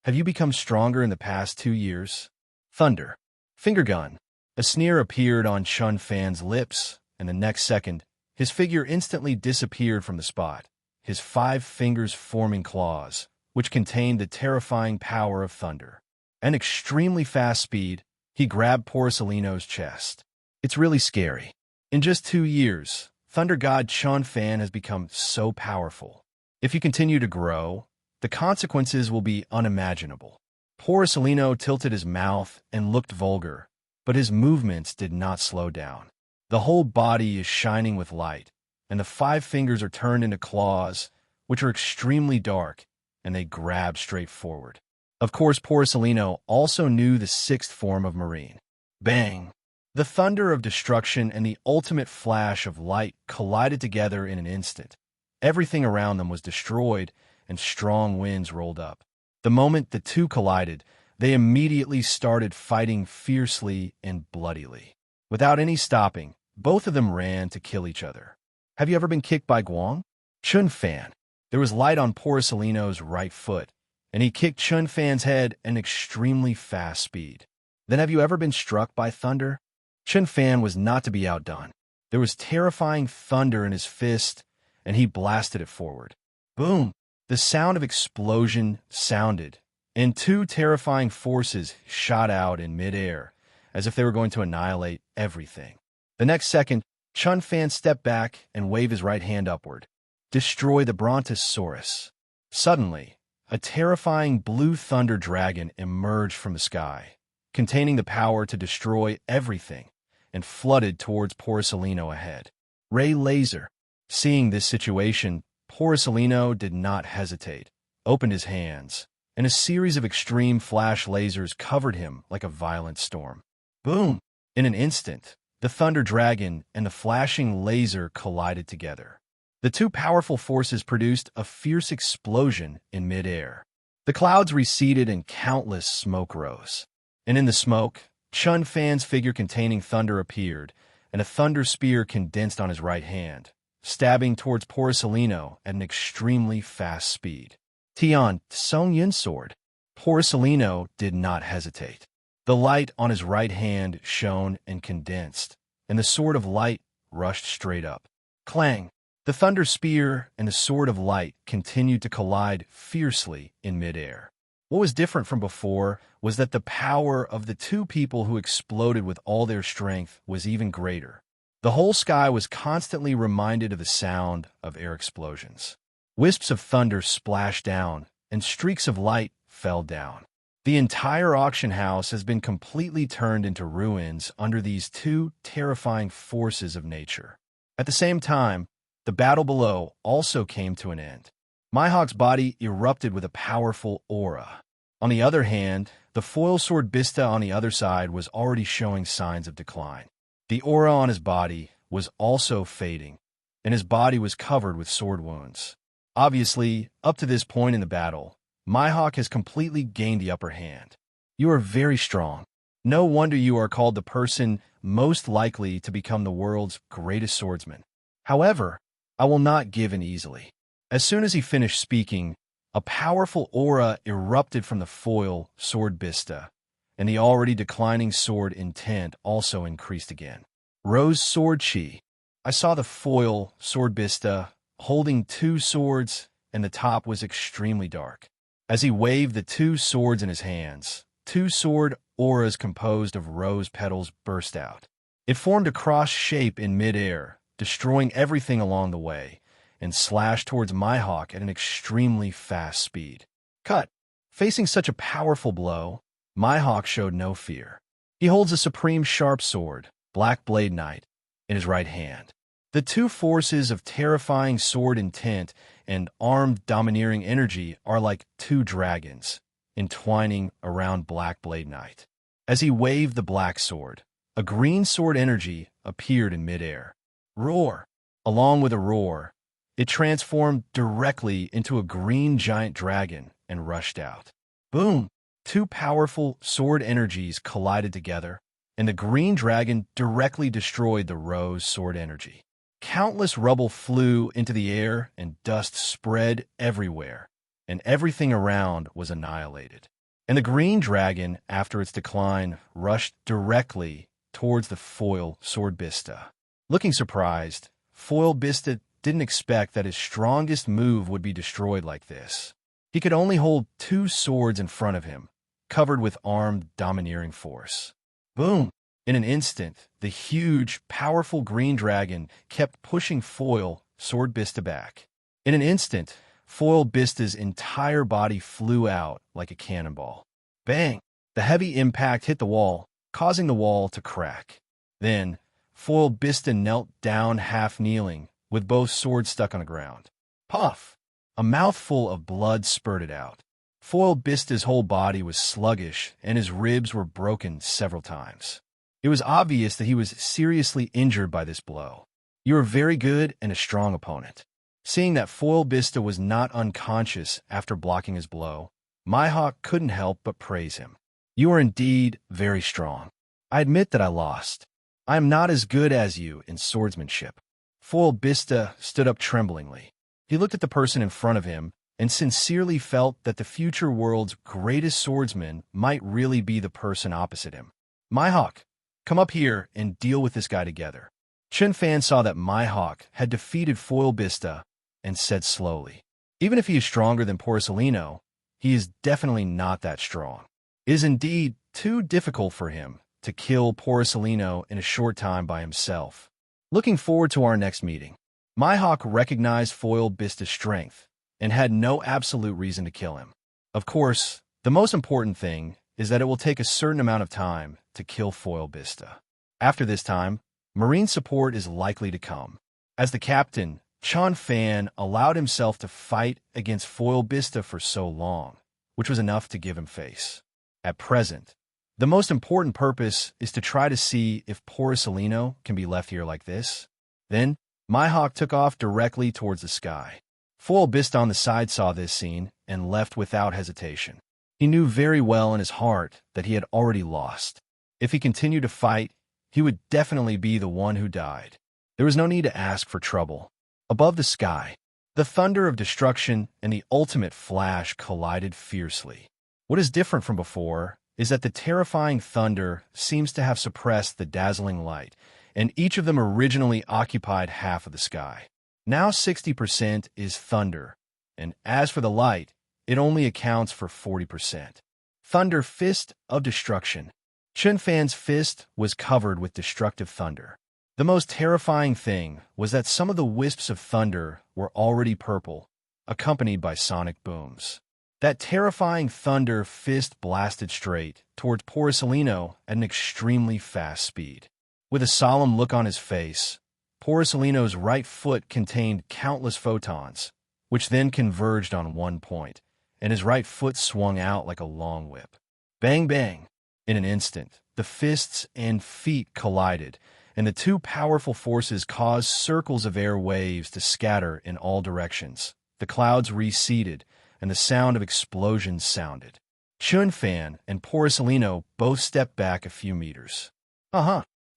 Have you become stronger in the past 2 years? Thunder. Finger gun. A sneer appeared on Chun Fan's lips, and the next second, his figure instantly disappeared from the spot, his 5 fingers forming claws, which contained the terrifying power of thunder. At extremely fast speed, he grabbed Porcelino's chest. It's really scary. In just 2 years, Thunder God Chun Fan has become so powerful. If you continue to grow, the consequences will be unimaginable. Porcelino tilted his mouth and looked vulgar, but his movements did not slow down. The whole body is shining with light, and the 5 fingers are turned into claws, which are extremely dark, and they grab straight forward. Of course, Porcelino also knew the 6th form of marine. Bang! The thunder of destruction and the ultimate flash of light collided together in an instant. Everything around them was destroyed, and strong winds rolled up. The moment the two collided, they immediately started fighting fiercely and bloodily. Without any stopping, both of them ran to kill each other. Have you ever been kicked by Guang? Chun Fan. There was light on Porcelino's right foot, and he kicked Chun Fan's head at an extremely fast speed. Then have you ever been struck by thunder? Chun Fan was not to be outdone. There was terrifying thunder in his fist, and he blasted it forward. Boom! The sound of explosion sounded, and 2 terrifying forces shot out in midair, as if they were going to annihilate everything. The next second, Chun Fan stepped back and waved his right hand upward. Destroy the Brontosaurus. Suddenly, a terrifying blue thunder dragon emerged from the sky, containing the power to destroy everything, and flooded towards Porcelino ahead. Ray laser. Seeing this situation, Porcellino did not hesitate, opened his hands, and a series of extreme flash lasers covered him like a violent storm. Boom! In an instant, the Thunder Dragon and the flashing laser collided together. The two powerful forces produced a fierce explosion in midair. The clouds receded and countless smoke rose. And in the smoke, Chun Fan's figure containing thunder appeared, and a thunder spear condensed on his right hand, stabbing towards Porcellino at an extremely fast speed. Tian Song Yun's sword. Porcellino did not hesitate. The light on his right hand shone and condensed, and the sword of light rushed straight up. Clang! The thunder spear and the sword of light continued to collide fiercely in midair. What was different from before was that the power of the two people who exploded with all their strength was even greater. The whole sky was constantly reminded of the sound of air explosions. Wisps of thunder splashed down, and streaks of light fell down. The entire auction house has been completely turned into ruins under these two terrifying forces of nature. At the same time, the battle below also came to an end. Mihawk's body erupted with a powerful aura. On the other hand, the foil sword Bista on the other side was already showing signs of decline. The aura on his body was also fading, and his body was covered with sword wounds. Obviously, up to this point in the battle, Mihawk has completely gained the upper hand. You are very strong. No wonder you are called the person most likely to become the world's greatest swordsman. However, I will not give in easily. As soon as he finished speaking, a powerful aura erupted from the foil sword Bista, and the already declining sword intent also increased again. Rose Sword Chi. I saw the foil sword Bista holding two swords, and the top was extremely dark. As he waved the two swords in his hands, two sword auras composed of rose petals burst out. It formed a cross shape in midair, destroying everything along the way, and slashed towards Mihawk at an extremely fast speed. Cut! Facing such a powerful blow, Mihawk showed no fear. He holds a supreme sharp sword, Black Blade Knight, in his right hand. The two forces of terrifying sword intent and armed domineering energy are like two dragons, entwining around Black Blade Knight. As he waved the black sword, a green sword energy appeared in midair. Roar! Along with a roar, it transformed directly into a green giant dragon and rushed out. Boom! Two powerful sword energies collided together, and the green dragon directly destroyed the rose sword energy. Countless rubble flew into the air and dust spread everywhere, and everything around was annihilated. And the green dragon, after its decline, rushed directly towards the foil sword Bista. Looking surprised, foil Bista didn't expect that his strongest move would be destroyed like this. He could only hold two swords in front of him, covered with armed domineering force. Boom! In an instant, the huge, powerful green dragon kept pushing foil sword Bista back. In an instant, foil Bista's entire body flew out like a cannonball. Bang! The heavy impact hit the wall, causing the wall to crack. Then, foil Bista knelt down half kneeling, with both swords stuck on the ground. Puff! A mouthful of blood spurted out. Foil Bista's whole body was sluggish, and his ribs were broken several times. It was obvious that he was seriously injured by this blow. You are very good and a strong opponent. Seeing that foil Bista was not unconscious after blocking his blow, Mihawk couldn't help but praise him. You are indeed very strong. I admit that I lost. I am not as good as you in swordsmanship. Foil Bista stood up tremblingly. He looked at the person in front of him and sincerely felt that the future world's greatest swordsman might really be the person opposite him. Mihawk, come up here and deal with this guy together. Chun Fan saw that Mihawk had defeated foil Bista and said slowly, even if he is stronger than Porcellino, he is definitely not that strong. It is indeed too difficult for him to kill Porcellino in a short time by himself. Looking forward to our next meeting. Mihawk recognized foil Bista's strength and had no absolute reason to kill him. Of course, the most important thing is that it will take a certain amount of time to kill foil Bista. After this time, marine support is likely to come. As the captain, Chun Fan allowed himself to fight against Foil Bista for so long, which was enough to give him face. At present, the most important purpose is to try to see if Porcelino can be left here like this. Then, Mihawk took off directly towards the sky. Foil Bista on the side saw this scene and left without hesitation. He knew very well in his heart that he had already lost. If he continued to fight, he would definitely be the one who died. There was no need to ask for trouble. Above the sky, the thunder of destruction and the ultimate flash collided fiercely. What is different from before is that the terrifying thunder seems to have suppressed the dazzling light, and each of them originally occupied half of the sky. Now 60% is thunder, and as for the light, it only accounts for 40%. Thunder Fist of Destruction. Chun Fan's fist was covered with destructive thunder. The most terrifying thing was that some of the wisps of thunder were already purple, accompanied by sonic booms. That terrifying thunder fist blasted straight towards Porcelino at an extremely fast speed. With a solemn look on his face, Porcelino's right foot contained countless photons, which then converged on one point, and his right foot swung out like a long whip. Bang, bang! In an instant, the fists and feet collided, and the two powerful forces caused circles of air waves to scatter in all directions. The clouds receded, and the sound of explosions sounded. Chun Fan and Porcelino both stepped back a few meters.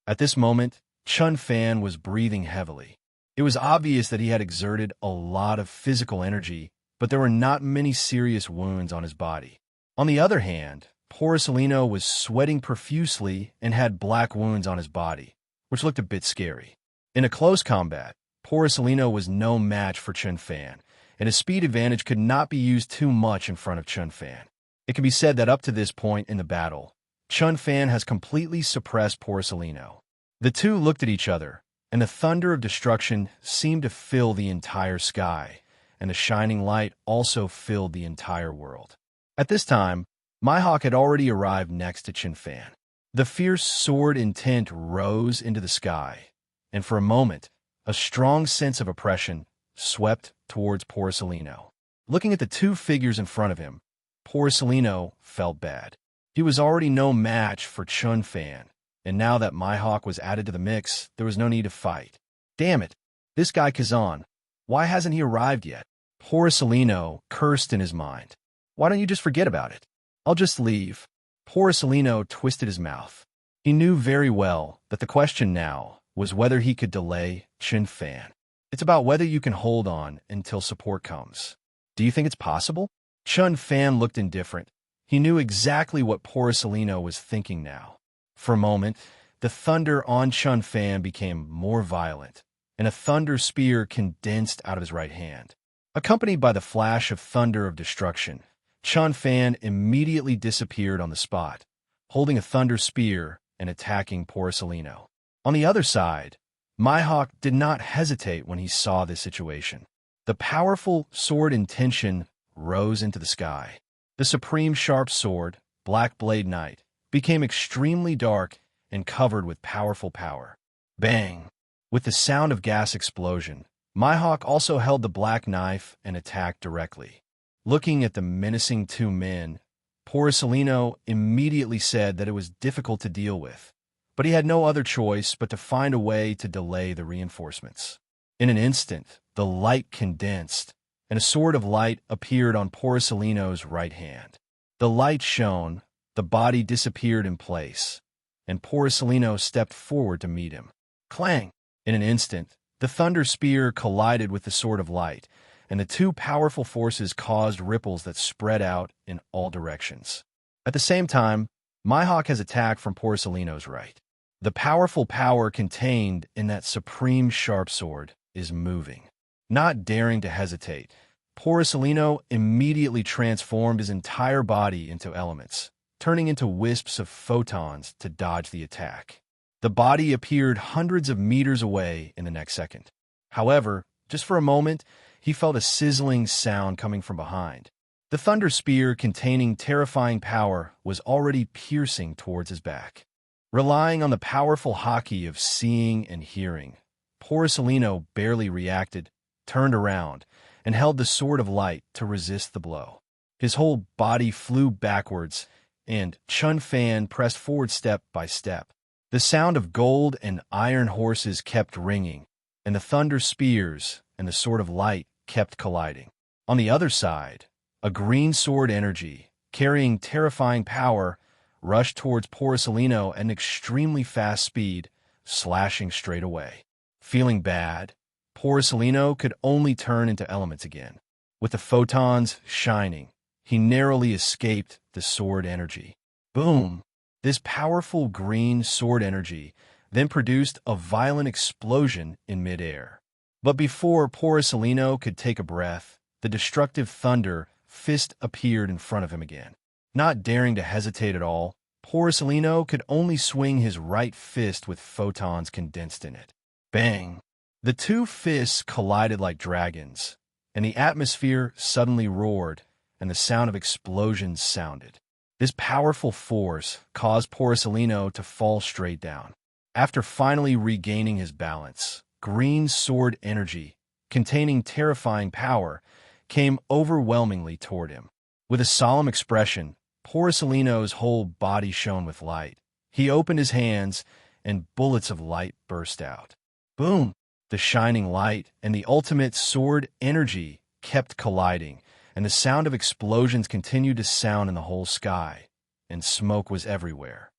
At this moment, Chun Fan was breathing heavily. It was obvious that he had exerted a lot of physical energy, but there were not many serious wounds on his body. On the other hand, Porcelino was sweating profusely and had black wounds on his body, which looked a bit scary. In a close combat, Porcelino was no match for Chun Fan, and his speed advantage could not be used too much in front of Chun Fan. It can be said that up to this point in the battle, Chun Fan has completely suppressed Porcelino. The two looked at each other, and the thunder of destruction seemed to fill the entire sky, and the shining light also filled the entire world. At this time, Mihawk had already arrived next to Chun Fan. The fierce sword intent rose into the sky, and for a moment, a strong sense of oppression swept towards Porcelino. Looking at the two figures in front of him, Porcelino felt bad. He was already no match for Chun Fan, and now that Mihawk was added to the mix, there was no need to fight. Damn it! This guy Kazan, why hasn't he arrived yet? Porcelino cursed in his mind. Why don't you just forget about it? I'll just leave. Porcelino twisted his mouth. He knew very well that the question now was whether he could delay Chun Fan. It's about whether you can hold on until support comes. Do you think it's possible? Chun Fan looked indifferent. He knew exactly what Porcelino was thinking now. For a moment, the thunder on Chun Fan became more violent, and a thunder spear condensed out of his right hand. Accompanied by the flash of thunder of destruction, Chun Fan immediately disappeared on the spot, holding a thunder spear and attacking Porcelino. On the other side, Mihawk did not hesitate when he saw this situation. The powerful sword intention rose into the sky. The supreme sharp sword, Black Blade Knight, became extremely dark and covered with powerful power. Bang! With the sound of gas explosion, Mihawk also held the black knife and attacked directly. Looking at the menacing two men, Porcelino immediately said that it was difficult to deal with, but he had no other choice but to find a way to delay the reinforcements. In an instant, the light condensed, and a sword of light appeared on Porcelino's right hand. The light shone, the body disappeared in place, and Porcelino stepped forward to meet him. Clang! In an instant, the thunder spear collided with the sword of light, and the two powerful forces caused ripples that spread out in all directions. At the same time, Mihawk has attacked from Porcelino's right. The powerful power contained in that supreme sharp sword is moving. Not daring to hesitate, Porcelino immediately transformed his entire body into elements, turning into wisps of photons to dodge the attack. The body appeared hundreds of meters away in the next second. However, just for a moment, he felt a sizzling sound coming from behind. The thunder spear containing terrifying power was already piercing towards his back. Relying on the powerful hockey of seeing and hearing, Porcelino barely reacted, turned around, and held the sword of light to resist the blow. His whole body flew backwards, and Chun Fan pressed forward step by step. The sound of gold and iron horses kept ringing, and the thunder spears and the sword of light kept colliding. On the other side, a green sword energy, carrying terrifying power, rushed towards Porcelino at an extremely fast speed, slashing straight away. Feeling bad, Porcelino could only turn into elements again. With the photons shining, he narrowly escaped the sword energy. Boom! This powerful green sword energy then produced a violent explosion in midair. But before Porcelino could take a breath, the destructive thunder fist appeared in front of him again. Not daring to hesitate at all, Porcelino could only swing his right fist with photons condensed in it. Bang! The two fists collided like dragons, and the atmosphere suddenly roared, and the sound of explosions sounded. This powerful force caused Porcelino to fall straight down. After finally regaining his balance, green sword energy, containing terrifying power, came overwhelmingly toward him. With a solemn expression, Porcelino's whole body shone with light. He opened his hands, and bullets of light burst out. Boom! The shining light and the ultimate sword energy kept colliding, and the sound of explosions continued to sound in the whole sky, and smoke was everywhere.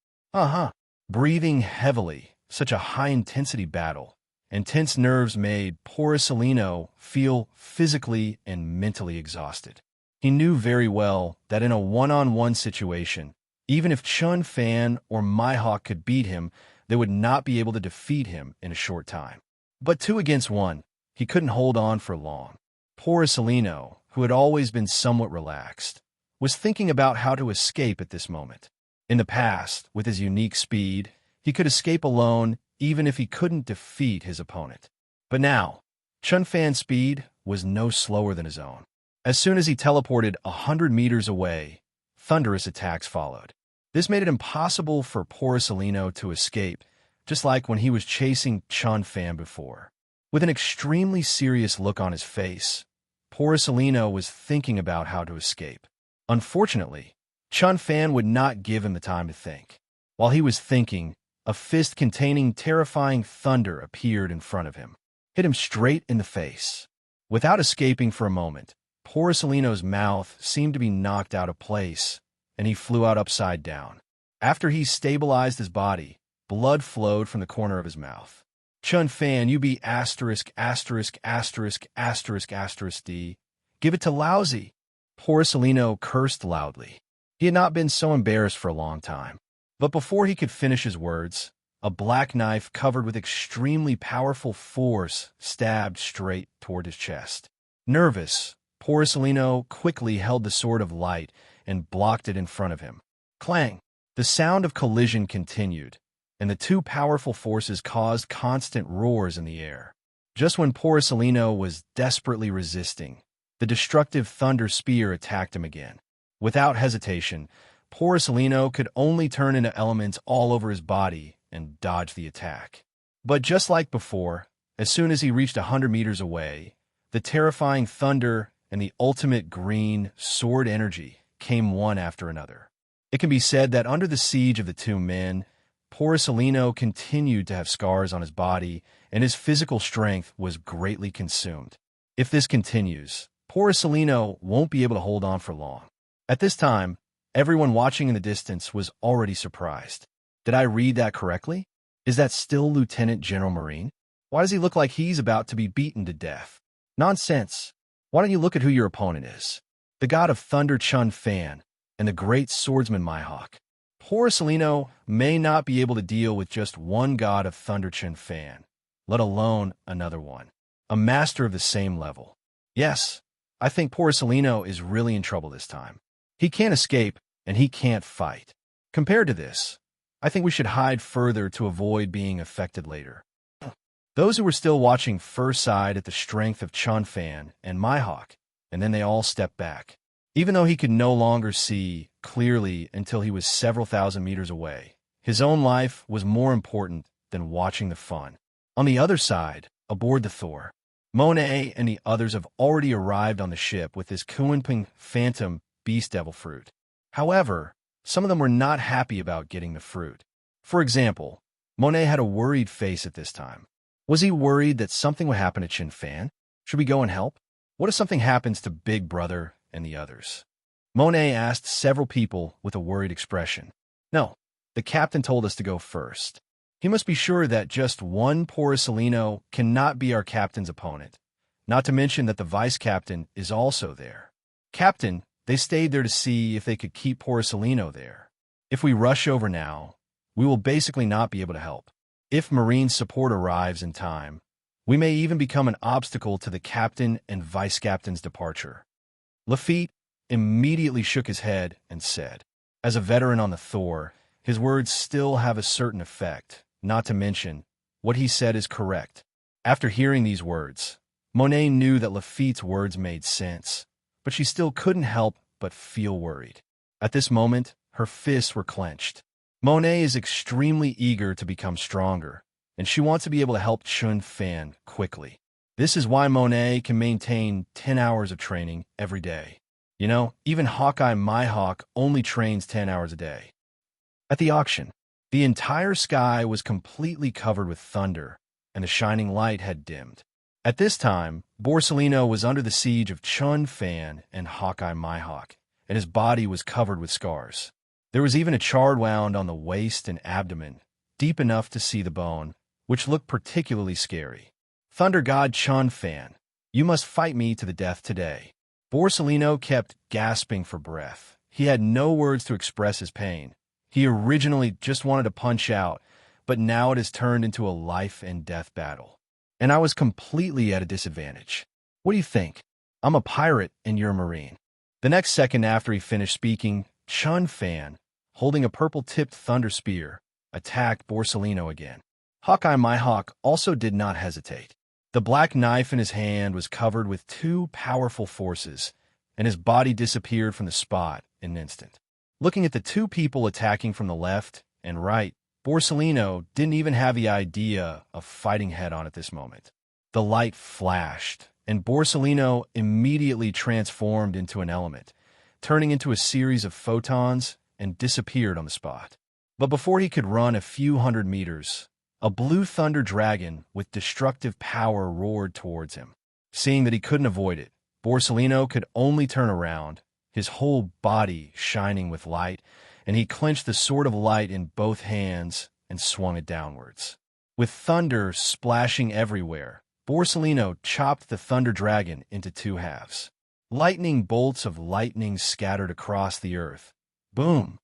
Breathing heavily, such a high-intensity battle, and tense nerves made Porcelino feel physically and mentally exhausted. He knew very well that in a one-on-one situation, even if Chun Fan or Mihawk could beat him, they would not be able to defeat him in a short time. But 2 against 1, he couldn't hold on for long. Porcelino, who had always been somewhat relaxed, was thinking about how to escape at this moment. In the past, with his unique speed, he could escape alone even if he couldn't defeat his opponent. But now, Chun Fan's speed was no slower than his own. As soon as he teleported 100 meters away, thunderous attacks followed. This made it impossible for Porcelino to escape, just like when he was chasing Chun Fan before. With an extremely serious look on his face, Porcelino was thinking about how to escape. Unfortunately, Chun Fan would not give him the time to think. While he was thinking, a fist containing terrifying thunder appeared in front of him, hit him straight in the face. Without escaping for a moment, Porcelino's mouth seemed to be knocked out of place, and he flew out upside down. After he stabilized his body, blood flowed from the corner of his mouth. Chun Fan, you be asterisk, asterisk, asterisk, asterisk, asterisk D. Give it to lousy. Porcelino cursed loudly. He had not been so embarrassed for a long time. But before he could finish his words, a black knife covered with extremely powerful force stabbed straight toward his chest. Nervous, Porcelino quickly held the sword of light and blocked it in front of him. Clang! The sound of collision continued, and the two powerful forces caused constant roars in the air. Just when Porcelino was desperately resisting, the destructive thunder spear attacked him again. Without hesitation, Porcelino could only turn into elements all over his body and dodge the attack. But just like before, as soon as he reached 100 meters away, the terrifying thunder and the ultimate green sword energy came one after another. It can be said that under the siege of the two men, Porcelino continued to have scars on his body, and his physical strength was greatly consumed. If this continues, Porcelino won't be able to hold on for long. At this time, everyone watching in the distance was already surprised. Did I read that correctly? Is that still Lieutenant General Marine? Why does he look like he's about to be beaten to death? Nonsense. Why don't you look at who your opponent is? The god of thunder Chun Fan and the great swordsman Mihawk. Porcelino may not be able to deal with just one god of thunder Chun Fan, let alone another one. A master of the same level. Yes, I think Porcelino is really in trouble this time. He can't escape, and he can't fight. Compared to this, I think we should hide further to avoid being affected later. Those who were still watching first sighed at the strength of Chun Fan and Mihawk, and then they all stepped back. Even though he could no longer see clearly until he was several thousand meters away, his own life was more important than watching the fun. On the other side, aboard the Thor, Monet and the others have already arrived on the ship with this Kunping Phantom Beast Devil fruit. However, some of them were not happy about getting the fruit. For example, Monet had a worried face at this time. Was he worried that something would happen to Chin Fan? Should we go and help? What if something happens to Big Brother and the others? Monet asked several people with a worried expression. No, the captain told us to go first. He must be sure that just one Porcelino cannot be our captain's opponent, not to mention that the vice-captain is also there. Captain, they stayed there to see if they could keep Porcelino there. If we rush over now, we will basically not be able to help. If Marine support arrives in time, we may even become an obstacle to the captain and vice-captain's departure. Lafitte immediately shook his head and said, as a veteran on the Thor, his words still have a certain effect, not to mention, what he said is correct. After hearing these words, Monet knew that Lafitte's words made sense, but she still couldn't help but feel worried. At this moment, her fists were clenched. Monet is extremely eager to become stronger, and she wants to be able to help Chun Fan quickly. This is why Monet can maintain 10 hours of training every day. You know, even Hawkeye My Hawk only trains 10 hours a day. At the auction, the entire sky was completely covered with thunder, and the shining light had dimmed. At this time, Borsalino was under the siege of Chun Fan and Hawkeye My Hawk, and his body was covered with scars. There was even a charred wound on the waist and abdomen, deep enough to see the bone, which looked particularly scary. Thunder God Chun Fan, you must fight me to the death today. Borsalino kept gasping for breath. He had no words to express his pain. He originally just wanted to punch out, but now it has turned into a life-and-death battle. And I was completely at a disadvantage. What do you think? I'm a pirate and you're a Marine. The next second after he finished speaking, Chun Fan, holding a purple-tipped thunder spear, attacked Borsalino again. Hawkeye My Hawk also did not hesitate. The black knife in his hand was covered with two powerful forces, and his body disappeared from the spot in an instant. Looking at the two people attacking from the left and right, Borsalino didn't even have the idea of fighting head-on at this moment. The light flashed, and Borsalino immediately transformed into an element, turning into a series of photons and disappeared on the spot. But before he could run a few hundred meters, a blue thunder dragon with destructive power roared towards him. Seeing that he couldn't avoid it, Borsalino could only turn around, his whole body shining with light, and he clenched the sword of light in both hands and swung it downwards. With thunder splashing everywhere, Borsalino chopped the thunder dragon into two halves. Lightning bolts of lightning scattered across the earth. Boom!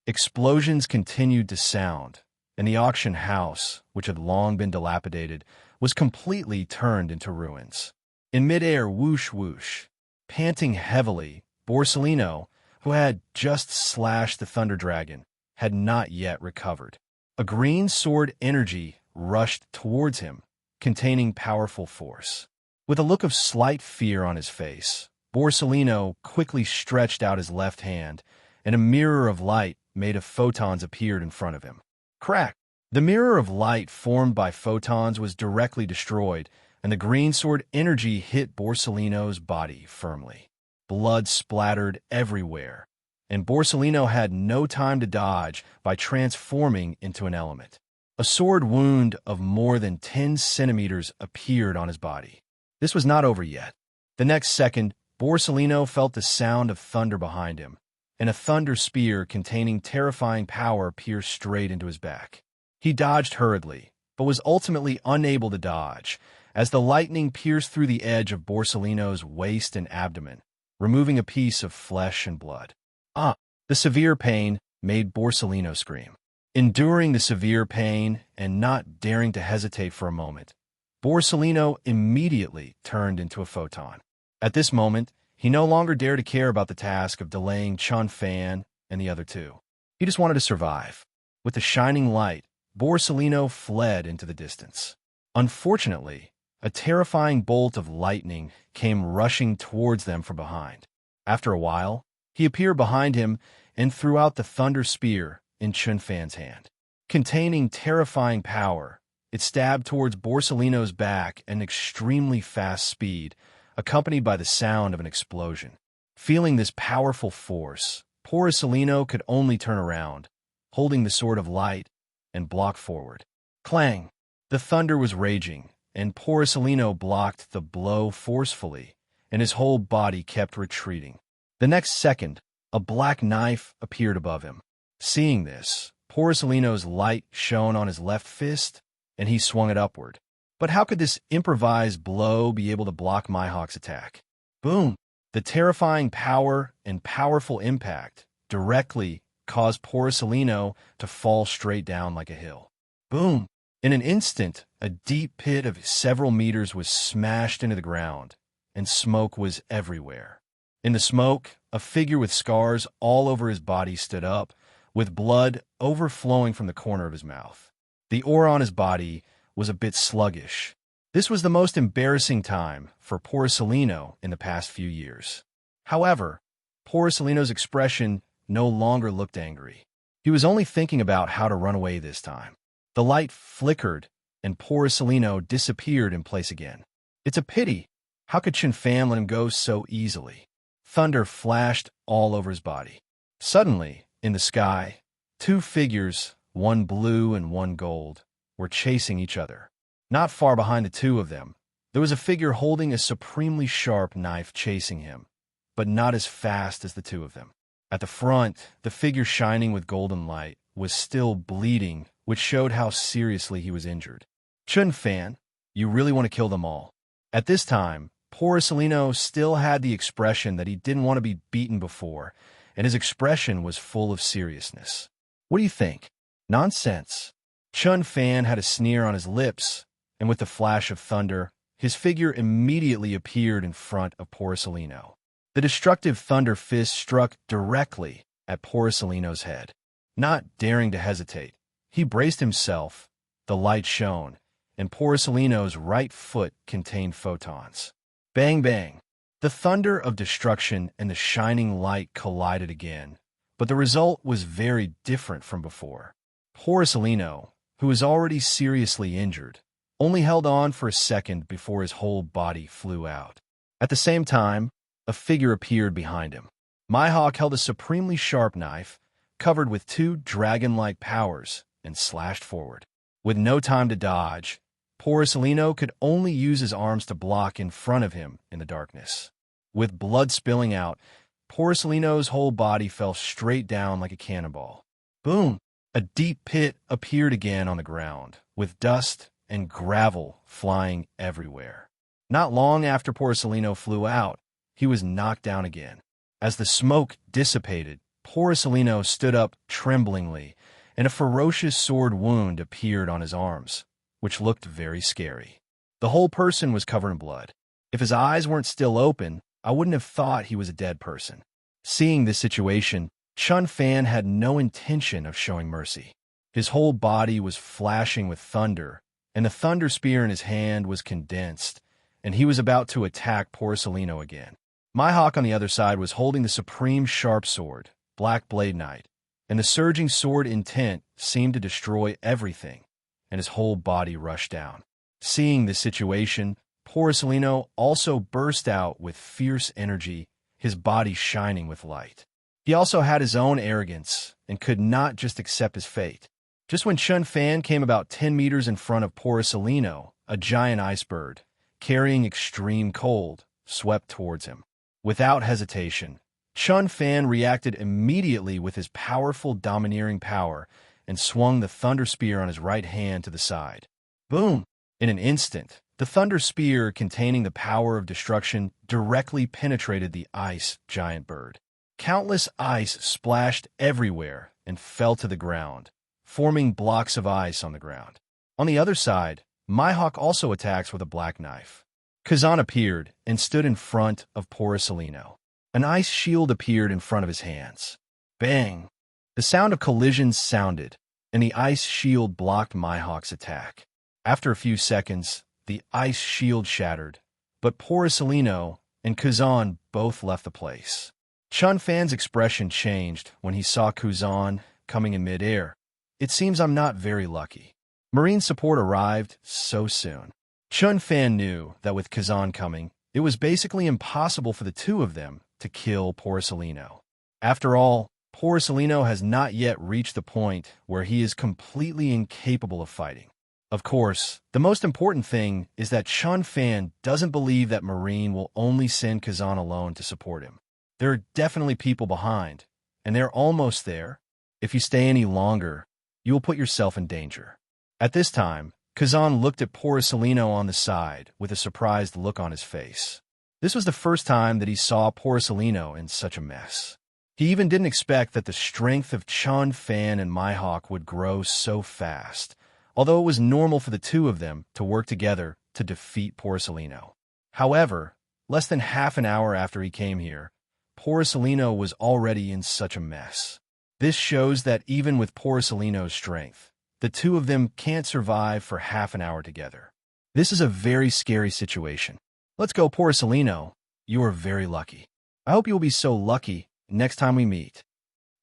Explosions continued to sound, and the auction house, which had long been dilapidated, was completely turned into ruins. In midair, whoosh whoosh, panting heavily, Borsalino, who had just slashed the thunder dragon, had not yet recovered. A green sword energy rushed towards him, containing powerful force. With a look of slight fear on his face, Borsalino quickly stretched out his left hand, and a mirror of light made of photons appeared in front of him. Crack! The mirror of light formed by photons was directly destroyed, and the green sword energy hit Borsalino's body firmly. Blood splattered everywhere, and Borsalino had no time to dodge by transforming into an element. A sword wound of more than 10 centimeters appeared on his body. This was not over yet. The next second, Borsalino felt the sound of thunder behind him, and a thunder spear containing terrifying power pierced straight into his back. He dodged hurriedly, but was ultimately unable to dodge, as the lightning pierced through the edge of Borsalino's waist and abdomen, removing a piece of flesh and blood. The severe pain made Borsalino scream. Enduring the severe pain and not daring to hesitate for a moment, Borsalino immediately turned into a photon. At this moment, he no longer dared to care about the task of delaying Chun Fan and the other two. He just wanted to survive. With the shining light, Borsalino fled into the distance. Unfortunately, a terrifying bolt of lightning came rushing towards them from behind. After a while, he appeared behind him and threw out the thunder spear in Chun Fan's hand. Containing terrifying power, It stabbed towards Borsellino's back at an extremely fast speed, accompanied by the sound of an explosion. Feeling this powerful force, Borsellino could only turn around, holding the sword of light, and block forward. Clang! The thunder was raging, and Borsellino blocked the blow forcefully, and his whole body kept retreating. The next second, a black knife appeared above him. Seeing this, Borsellino's light shone on his left fist, and he swung it upward. But how could this improvised blow be able to block Mihawk's attack? Boom! The terrifying power and powerful impact directly caused Borsellino to fall straight down like a hill. Boom! In an instant, a deep pit of several meters was smashed into the ground, and smoke was everywhere. In the smoke, a figure with scars all over his body stood up, with blood overflowing from the corner of his mouth. The aura on his body was a bit sluggish. This was the most embarrassing time for Borsellino in the past few years. However, Borsellino's expression no longer looked angry. He was only thinking about how to run away this time. The light flickered, and Borsellino disappeared in place again. It's a pity. How could Chun Fan let him go so easily? Thunder flashed all over his body. Suddenly, in the sky, two figures, one blue and one gold, were chasing each other. Not far behind the two of them, there was a figure holding a supremely sharp knife chasing him, but not as fast as the two of them. At the front, the figure shining with golden light was still bleeding, which showed how seriously he was injured. Chun Fan, you really want to kill them all. At this time, Borsellino still had the expression that he didn't want to be beaten before, and his expression was full of seriousness. What do you think? Nonsense. Chun Fan had a sneer on his lips, and with the flash of thunder, his figure immediately appeared in front of Borsellino. The destructive thunder fist struck directly at Borsellino's head. Not daring to hesitate, he braced himself, the light shone, and Borsellino's right foot contained photons. Bang bang! The thunder of destruction and the shining light collided again, but the result was very different from before. Borsellino, who was already seriously injured, only held on for a second before his whole body flew out. At the same time, a figure appeared behind him. Mihawk held a supremely sharp knife, covered with two dragon-like powers, and slashed forward. With no time to dodge, Borsellino could only use his arms to block in front of him in the darkness. With blood spilling out, Borsellino's whole body fell straight down like a cannonball. Boom! A deep pit appeared again on the ground, with dust and gravel flying everywhere. Not long after Borsellino flew out, he was knocked down again. As the smoke dissipated, Borsellino stood up tremblingly, and a ferocious sword wound appeared on his arms, which looked very scary. The whole person was covered in blood. If his eyes weren't still open, I wouldn't have thought he was a dead person. Seeing this situation, Chun Fan had no intention of showing mercy. His whole body was flashing with thunder, and the thunder spear in his hand was condensed, and he was about to attack Borsellino again. Mihawk on the other side was holding the supreme sharp sword, Black Blade Knight, and the surging sword intent seemed to destroy everything, and his whole body rushed down. Seeing this situation, Borsellino also burst out with fierce energy, his body shining with light. He also had his own arrogance and could not just accept his fate. Just when Chun Fan came about 10 meters in front of Borsellino, a giant ice bird, carrying extreme cold, swept towards him. Without hesitation, Chun Fan reacted immediately with his powerful domineering power and swung the thunder spear on his right hand to the side. Boom! In an instant, the thunder spear containing the power of destruction directly penetrated the ice giant bird. Countless ice splashed everywhere and fell to the ground, forming blocks of ice on the ground. On the other side, Mihawk also attacks with a black knife. Kazan appeared and stood in front of Borsellino. An ice shield appeared in front of his hands. Bang! The sound of collisions sounded, and the ice shield blocked Mihawk's attack. After a few seconds, the ice shield shattered, but Borsellino and Kazan both left the place. Chun Fan's expression changed when he saw Kazan coming in midair. It seems I'm not very lucky. Marine support arrived so soon. Chun Fan knew that with Kazan coming, it was basically impossible for the two of them to kill Porcelino. After all, Porcelino has not yet reached the point where he is completely incapable of fighting. Of course, the most important thing is that Chun Fan doesn't believe that Marine will only send Kazan alone to support him. There are definitely people behind, and they're almost there. If you stay any longer, you will put yourself in danger. At this time, Kazan looked at Porcelino on the side with a surprised look on his face. This was the first time that he saw Porcelino in such a mess. He even didn't expect that the strength of Chun Fan and Mihawk would grow so fast, although it was normal for the two of them to work together to defeat Porcelino. However, less than half an hour after he came here, Porcelino was already in such a mess. This shows that even with Porcelino's strength, the two of them can't survive for half an hour together. This is a very scary situation. Let's go, Porcelino. You are very lucky. I hope you will be so lucky next time we meet.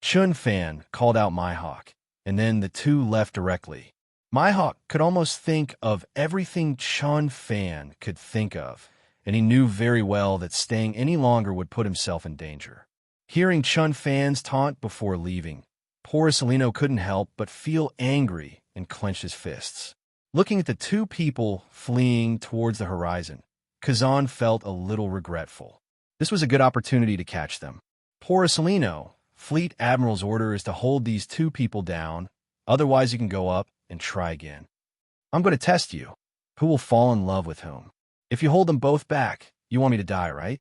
Chun Fan called out Mihawk, and then the two left directly. Mihawk could almost think of everything Chun Fan could think of, and he knew very well that staying any longer would put himself in danger. Hearing Chun Fan's taunt before leaving, Porcelino couldn't help but feel angry and clenched his fists. Looking at the two people fleeing towards the horizon, Kazan felt a little regretful. This was a good opportunity to catch them. Porcelino, Fleet Admiral's order is to hold these two people down, otherwise you can go up and try again. I'm going to test you. Who will fall in love with whom? If you hold them both back, you want me to die, right?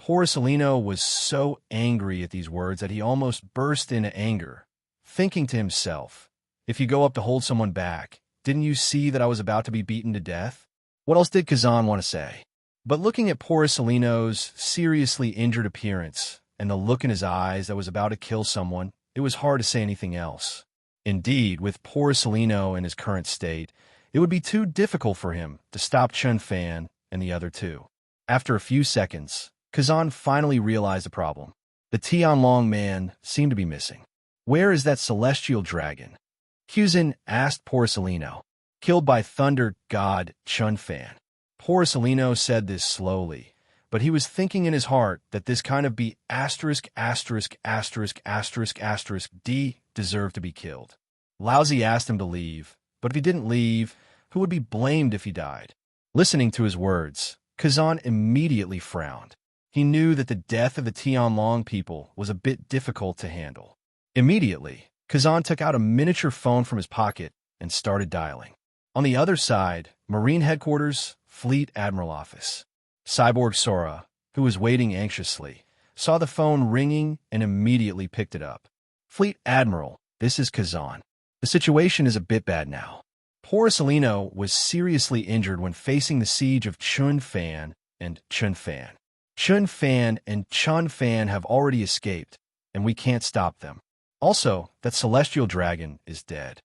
Porcelino was so angry at these words that he almost burst into anger, thinking to himself, if you go up to hold someone back, didn't you see that I was about to be beaten to death? What else did Kazan want to say? But looking at Porcelino's seriously injured appearance and the look in his eyes that was about to kill someone, it was hard to say anything else. Indeed, with Porcelino in his current state, it would be too difficult for him to stop Chun Fan and the other two. After a few seconds, Kazan finally realized the problem. The Tianlong man seemed to be missing. Where is that celestial dragon? Kuzin asked Porcelino. Killed by thunder god Chun Fan. Porcelino said this slowly, but he was thinking in his heart that this kind of B*** D deserved to be killed. Laozi asked him to leave, but if he didn't leave, who would be blamed if he died? Listening to his words, Kazan immediately frowned. He knew that the death of the Tianlong people was a bit difficult to handle. Immediately, Kazan took out a miniature phone from his pocket and started dialing. On the other side, Marine Headquarters, Fleet Admiral Office. Cyborg Sora, who was waiting anxiously, saw the phone ringing and immediately picked it up. Fleet Admiral, this is Kazan. The situation is a bit bad now. Porcelino was seriously injured when facing the siege of Chun Fan and Chun Fan. Chun Fan and Chun Fan have already escaped, and we can't stop them. Also, that celestial dragon is dead.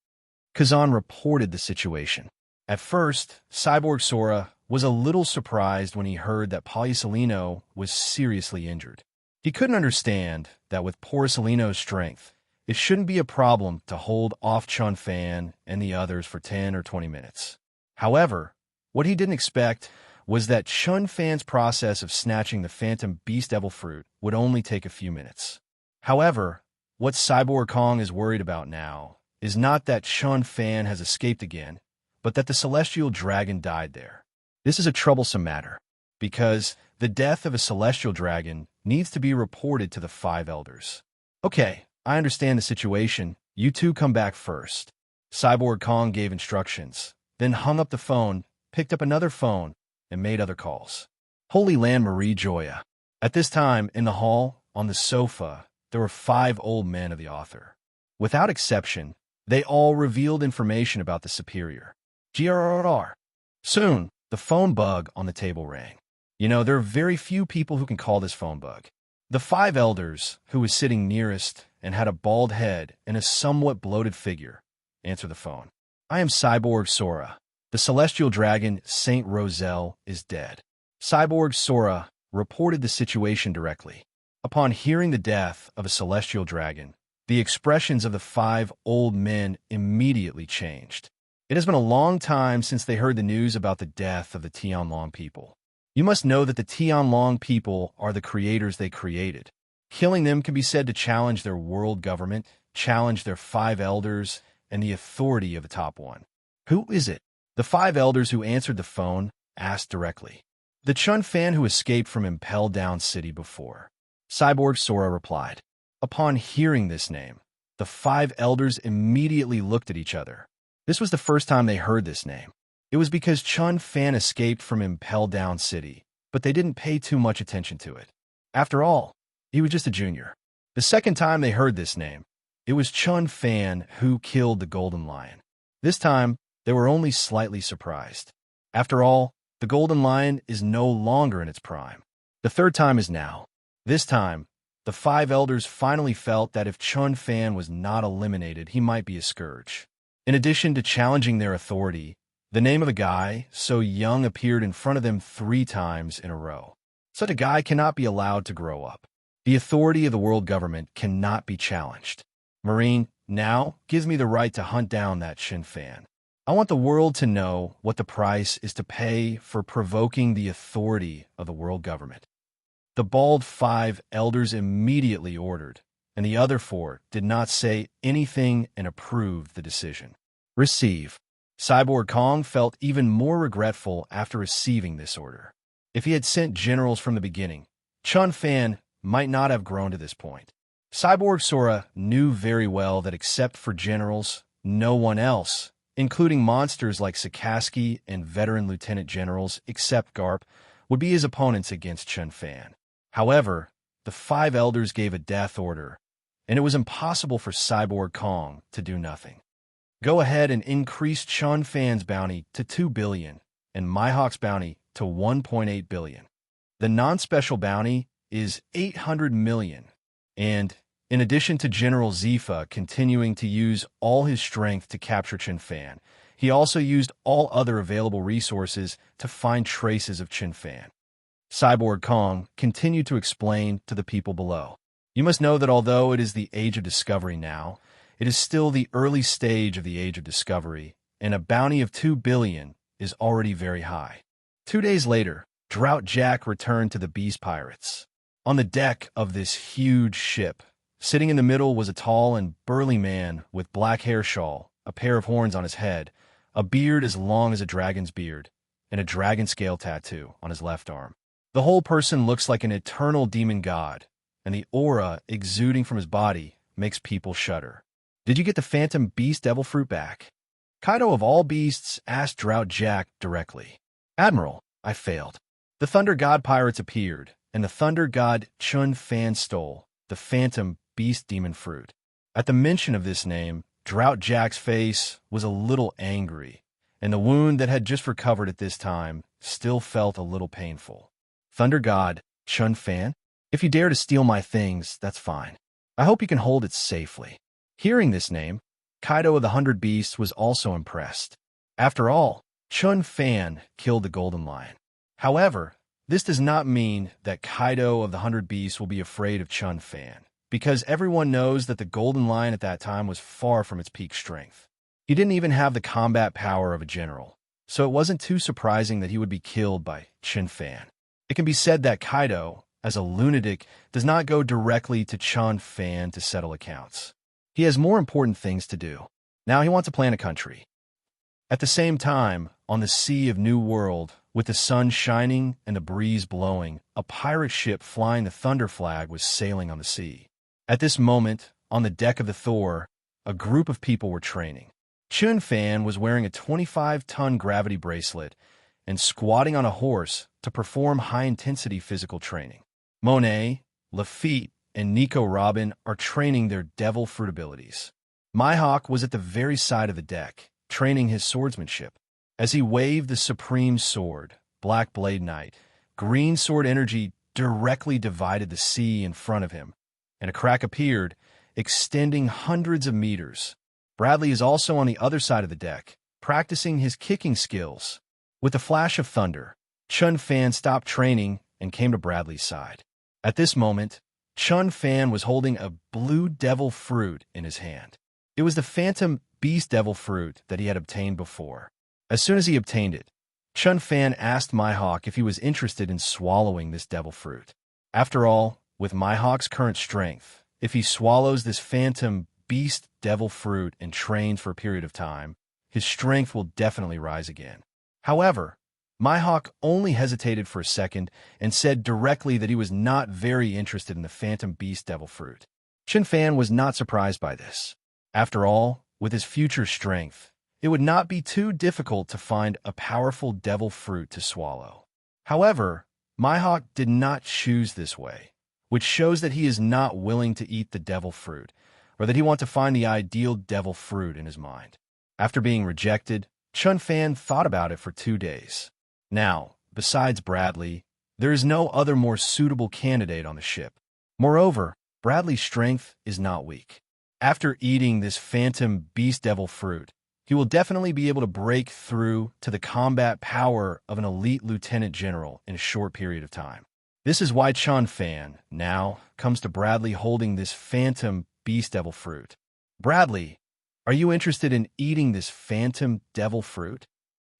Kazan reported the situation. At first, Cyborg Sora was a little surprised when he heard that Porcelino was seriously injured. He couldn't understand that with Porcelino's strength, it shouldn't be a problem to hold off Chun Fan and the others for 10 or 20 minutes. However, what he didn't expect was that Chun Fan's process of snatching the Phantom Beast Devil Fruit would only take a few minutes. However, what Cyborg Kong is worried about now is not that Chun Fan has escaped again, but that the Celestial Dragon died there. This is a troublesome matter, because the death of a Celestial Dragon needs to be reported to the 5 Elders. Okay, I understand the situation. You two come back first. Cyborg Kong gave instructions, then hung up the phone, picked up another phone, and made other calls. Holy Land Marie Joya. At this time, in the hall, on the sofa, there were 5 old men of the author. Without exception, they all revealed information about the Superior. GRRR. Soon, the phone bug on the table rang. You know, there are very few people who can call this phone bug. The 5 Elders, who was sitting nearest and had a bald head and a somewhat bloated figure, answered the phone. I am Cyborg Sora. The Celestial Dragon, Saint Roselle, is dead. Cyborg Sora reported the situation directly. Upon hearing the death of a Celestial Dragon, the expressions of the 5 old men immediately changed. It has been a long time since they heard the news about the death of the Tianlong people. You must know that the Tianlong people are the creators they created. Killing them can be said to challenge their world government, challenge their 5 elders, and the authority of the top one. Who is it? The 5 elders who answered the phone asked directly. The Chun fan who escaped from Impel Down City before. Cyborg Sora replied. Upon hearing this name, the 5 elders immediately looked at each other. This was the first time they heard this name. It was because Chun Fan escaped from Impel Down City, but they didn't pay too much attention to it. After all, he was just a junior. The second time they heard this name, it was Chun Fan who killed the Golden Lion. This time, they were only slightly surprised. After all, the Golden Lion is no longer in its prime. The third time is now. This time, the 5 elders finally felt that if Chun Fan was not eliminated, he might be a scourge. In addition to challenging their authority, the name of a guy so young appeared in front of them 3 times in a row. Such a guy cannot be allowed to grow up. The authority of the world government cannot be challenged. Marine now gives me the right to hunt down that Chun Fan. I want the world to know what the price is to pay for provoking the authority of the world government. The bald 5 elders immediately ordered, and the other 4 did not say anything and approved the decision. Receive. Cyborg Kong felt even more regretful after receiving this order. If he had sent generals from the beginning, Chun Fan might not have grown to this point. Cyborg Sora knew very well that except for generals, no one else, including monsters like Sakaski and veteran lieutenant generals except Garp, would be his opponents against Chun Fan. However, the 5 elders gave a death order, and it was impossible for Cyborg Kong to do nothing. Go ahead and increase Chun Fan's bounty to 2 billion and Mihawk's bounty to 1.8 billion. The non-special bounty is 800 million, and in addition to General Zifa continuing to use all his strength to capture Chun Fan, he also used all other available resources to find traces of Chun Fan. Cyborg Kong continued to explain to the people below. You must know that although it is the age of discovery now, it is still the early stage of the age of discovery, and a bounty of 2 billion is already very high. 2 days later, Drought Jack returned to the Beast Pirates. On the deck of this huge ship, sitting in the middle was a tall and burly man with black hair shawl, a pair of horns on his head, a beard as long as a dragon's beard, and a dragon scale tattoo on his left arm. The whole person looks like an eternal demon god, and the aura exuding from his body makes people shudder. Did you get the Phantom Beast Devil Fruit back? Kaido of all beasts asked Drought Jack directly. Admiral, I failed. The Thunder God pirates appeared, and the Thunder God Chun Fan stole the Phantom Beast Demon Fruit. At the mention of this name, Drought Jack's face was a little angry, and the wound that had just recovered at this time still felt a little painful. Thunder God Chun Fan? If you dare to steal my things, that's fine. I hope you can hold it safely. Hearing this name, Kaido of the 100 Beasts was also impressed. After all, Chun Fan killed the Golden Lion. However, this does not mean that Kaido of the 100 Beasts will be afraid of Chun Fan, because everyone knows that the Golden Lion at that time was far from its peak strength. He didn't even have the combat power of a general, so it wasn't too surprising that he would be killed by Chun Fan. It can be said that Kaido, as a lunatic, does not go directly to Chun Fan to settle accounts. He has more important things to do. Now he wants to plan a country. At the same time, on the Sea of New World, with the sun shining and the breeze blowing, a pirate ship flying the Thunder Flag was sailing on the sea. At this moment, on the deck of the Thor, a group of people were training. Chun Fan was wearing a 25-ton gravity bracelet and squatting on a horse to perform high-intensity physical training. Monet, Lafitte, and Nico Robin are training their devil fruit abilities. Mihawk was at the very side of the deck, training his swordsmanship. As he waved the supreme sword, Black Blade Knight, green sword energy directly divided the sea in front of him, and a crack appeared, extending hundreds of meters. Bradley is also on the other side of the deck, practicing his kicking skills. With a flash of thunder, Chun Fan stopped training and came to Bradley's side. At this moment, Chun Fan was holding a blue devil fruit in his hand. It was the Phantom beast devil fruit that he had obtained before. As soon as he obtained it, Chun Fan asked Mihawk if he was interested in swallowing this devil fruit. After all, with Mihawk's current strength, if he swallows this phantom beast devil fruit and trains for a period of time, his strength will definitely rise again. However, Mihawk only hesitated for a second and said directly that he was not very interested in the phantom beast devil fruit. Chun Fan was not surprised by this. After all, with his future strength, it would not be too difficult to find a powerful devil fruit to swallow. However, Mihawk did not choose this way, which shows that he is not willing to eat the devil fruit, or that he wants to find the ideal devil fruit in his mind. After being rejected, Chun Fan thought about it for 2 days. Now, besides Bradley, there is no other more suitable candidate on the ship. Moreover, Bradley's strength is not weak. After eating this phantom beast devil fruit, he will definitely be able to break through to the combat power of an elite lieutenant general in a short period of time. This is why Chun Fan now comes to Bradley holding this phantom beast devil fruit. Bradley, are you interested in eating this phantom devil fruit?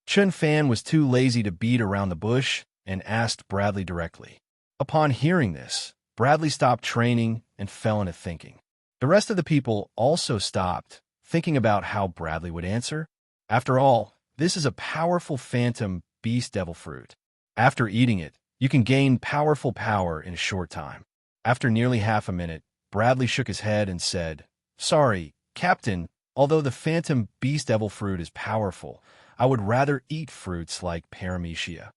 Chun Fan was too lazy to beat around the bush and asked Bradley directly. Upon hearing this, Bradley stopped training and fell into thinking. The rest of the people also stopped, thinking about how Bradley would answer. After all, this is a powerful phantom beast devil fruit. After eating it, you can gain powerful power in a short time. After nearly half a minute, Bradley shook his head and said, "Sorry, Captain, although the phantom beast devil fruit is powerful, I would rather eat fruits like paramecia."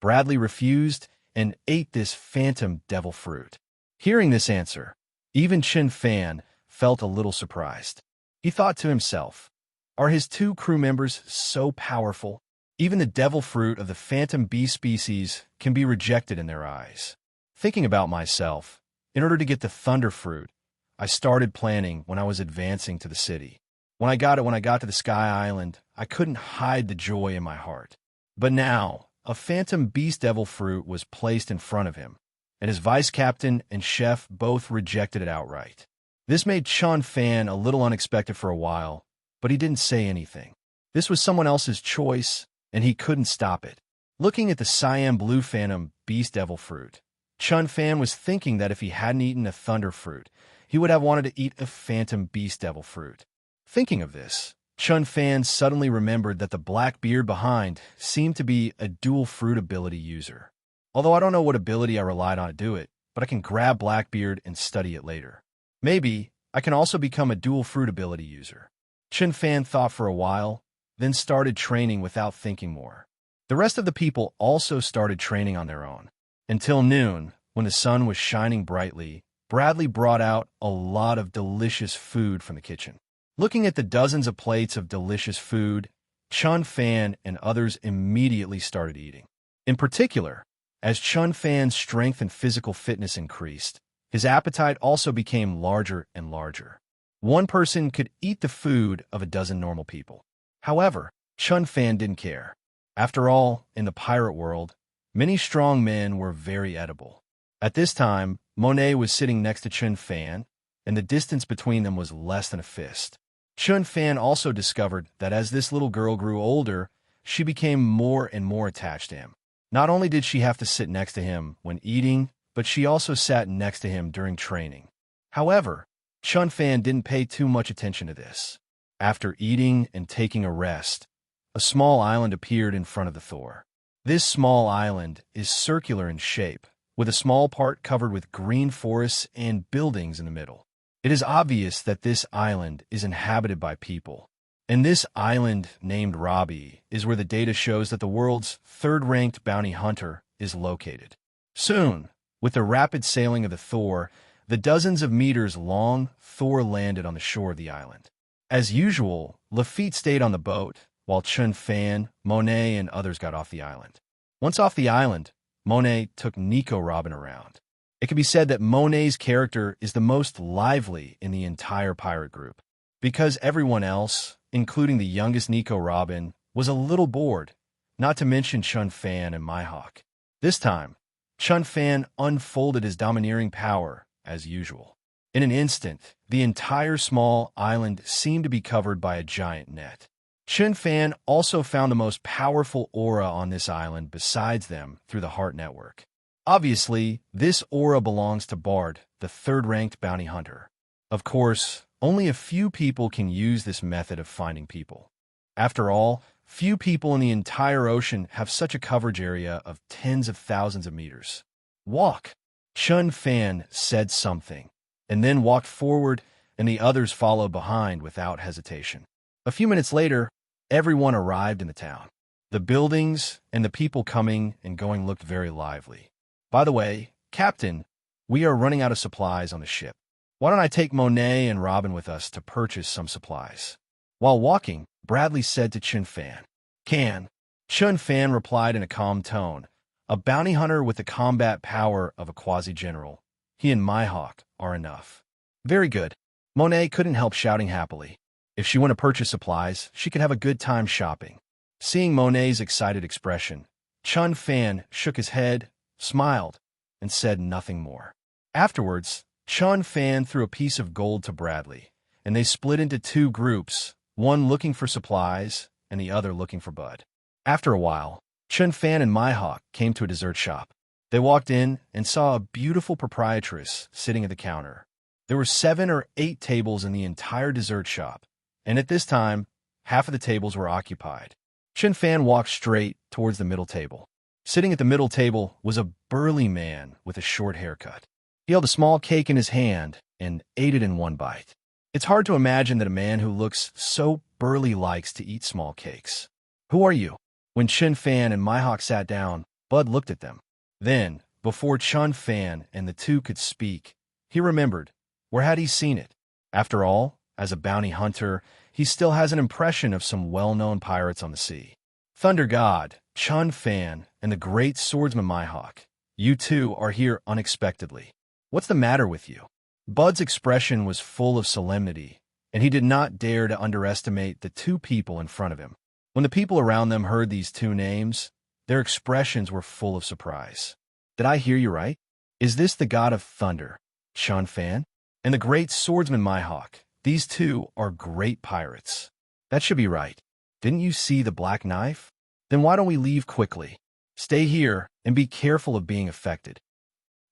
Bradley refused and ate this phantom devil fruit. Hearing this answer, even Chun Fan felt a little surprised. He thought to himself, are his 2 crew members so powerful? Even the devil fruit of the phantom beast species can be rejected in their eyes. Thinking about myself, in order to get the thunder fruit, I started planning when I was advancing to the city. When I got to the Sky Island, I couldn't hide the joy in my heart. But now, a phantom beast devil fruit was placed in front of him, and his vice captain and chef both rejected it outright. This made Chun Fan a little unexpected for a while, but he didn't say anything. This was someone else's choice, and he couldn't stop it. Looking at the cyan blue phantom beast devil fruit, Chun Fan was thinking that if he hadn't eaten a thunder fruit, he would have wanted to eat a phantom beast devil fruit. Thinking of this, Chun Fan suddenly remembered that the black beard behind seemed to be a dual fruit ability user. Although I don't know what ability I relied on to do it, but I can grab Blackbeard and study it later. Maybe I can also become a dual fruit ability user. Chun Fan thought for a while, then started training without thinking more. The rest of the people also started training on their own. Until noon, when the sun was shining brightly, Bradley brought out a lot of delicious food from the kitchen. Looking at the dozens of plates of delicious food, Chun Fan and others immediately started eating. In particular, as Chun Fan's strength and physical fitness increased, his appetite also became larger and larger. One person could eat the food of a dozen normal people. However, Chun Fan didn't care. After all, in the pirate world, many strong men were very edible. At this time, Monet was sitting next to Chun Fan, and the distance between them was less than a fist. Chun Fan also discovered that as this little girl grew older, she became more and more attached to him. Not only did she have to sit next to him when eating, but she also sat next to him during training. However, Chun Fan didn't pay too much attention to this. After eating and taking a rest, a small island appeared in front of the Thor. This small island is circular in shape, with a small part covered with green forests and buildings in the middle. It is obvious that this island is inhabited by people. And this island, named Robbie, is where the data shows that the world's third-ranked bounty hunter is located. Soon, with the rapid sailing of the Thor, the dozens of meters long Thor landed on the shore of the island. As usual, Lafitte stayed on the boat, while Chun Fan, Monet, and others got off the island. Once off the island, Monet took Nico Robin around. It can be said that Monet's character is the most lively in the entire pirate group, because everyone else, including the youngest Nico Robin, was a little bored, not to mention Chun Fan and Mihawk. This time, Chun Fan unfolded his domineering power as usual. In an instant, the entire small island seemed to be covered by a giant net. Chun Fan also found the most powerful aura on this island besides them through the Heart Network. Obviously, this aura belongs to Bard, the third-ranked bounty hunter. Of course, only a few people can use this method of finding people. After all, few people in the entire ocean have such a coverage area of tens of thousands of meters. Walk! Chun Fan said something, and then walked forward, and the others followed behind without hesitation. A few minutes later, everyone arrived in the town. The buildings and the people coming and going looked very lively. By the way, Captain, we are running out of supplies on the ship. Why don't I take Monet and Robin with us to purchase some supplies? While walking, Bradley said to Chun Fan. Can. Chun Fan replied in a calm tone, a bounty hunter with the combat power of a quasi-general. He and Mihawk are enough. Very good. Monet couldn't help shouting happily. If she wanted to purchase supplies, she could have a good time shopping. Seeing Monet's excited expression, Chun Fan shook his head, smiled, and said nothing more. Afterwards, Chun Fan threw a piece of gold to Bradley, and they split into two groups, one looking for supplies and the other looking for Bud. After a while, Chun Fan and Mihawk came to a dessert shop. They walked in and saw a beautiful proprietress sitting at the counter. There were 7 or 8 tables in the entire dessert shop, and at this time, half of the tables were occupied. Chun Fan walked straight towards the middle table. Sitting at the middle table was a burly man with a short haircut. He held a small cake in his hand and ate it in one bite. It's hard to imagine that a man who looks so burly likes to eat small cakes. Who are you? When Chun Fan and Mihawk sat down, Bud looked at them. Then, before Chun Fan and the two could speak, he remembered. Where had he seen it? After all, as a bounty hunter, he still has an impression of some well-known pirates on the sea. Thunder God, Chun Fan, and the great swordsman Mihawk, you two are here unexpectedly. What's the matter with you? Bud's expression was full of solemnity, and he did not dare to underestimate the two people in front of him. When the people around them heard these two names, their expressions were full of surprise. Did I hear you right? Is this the god of thunder, Chun Fan? And the great swordsman Mihawk? These two are great pirates. That should be right. Didn't you see the black knife? Then why don't we leave quickly? Stay here and be careful of being affected.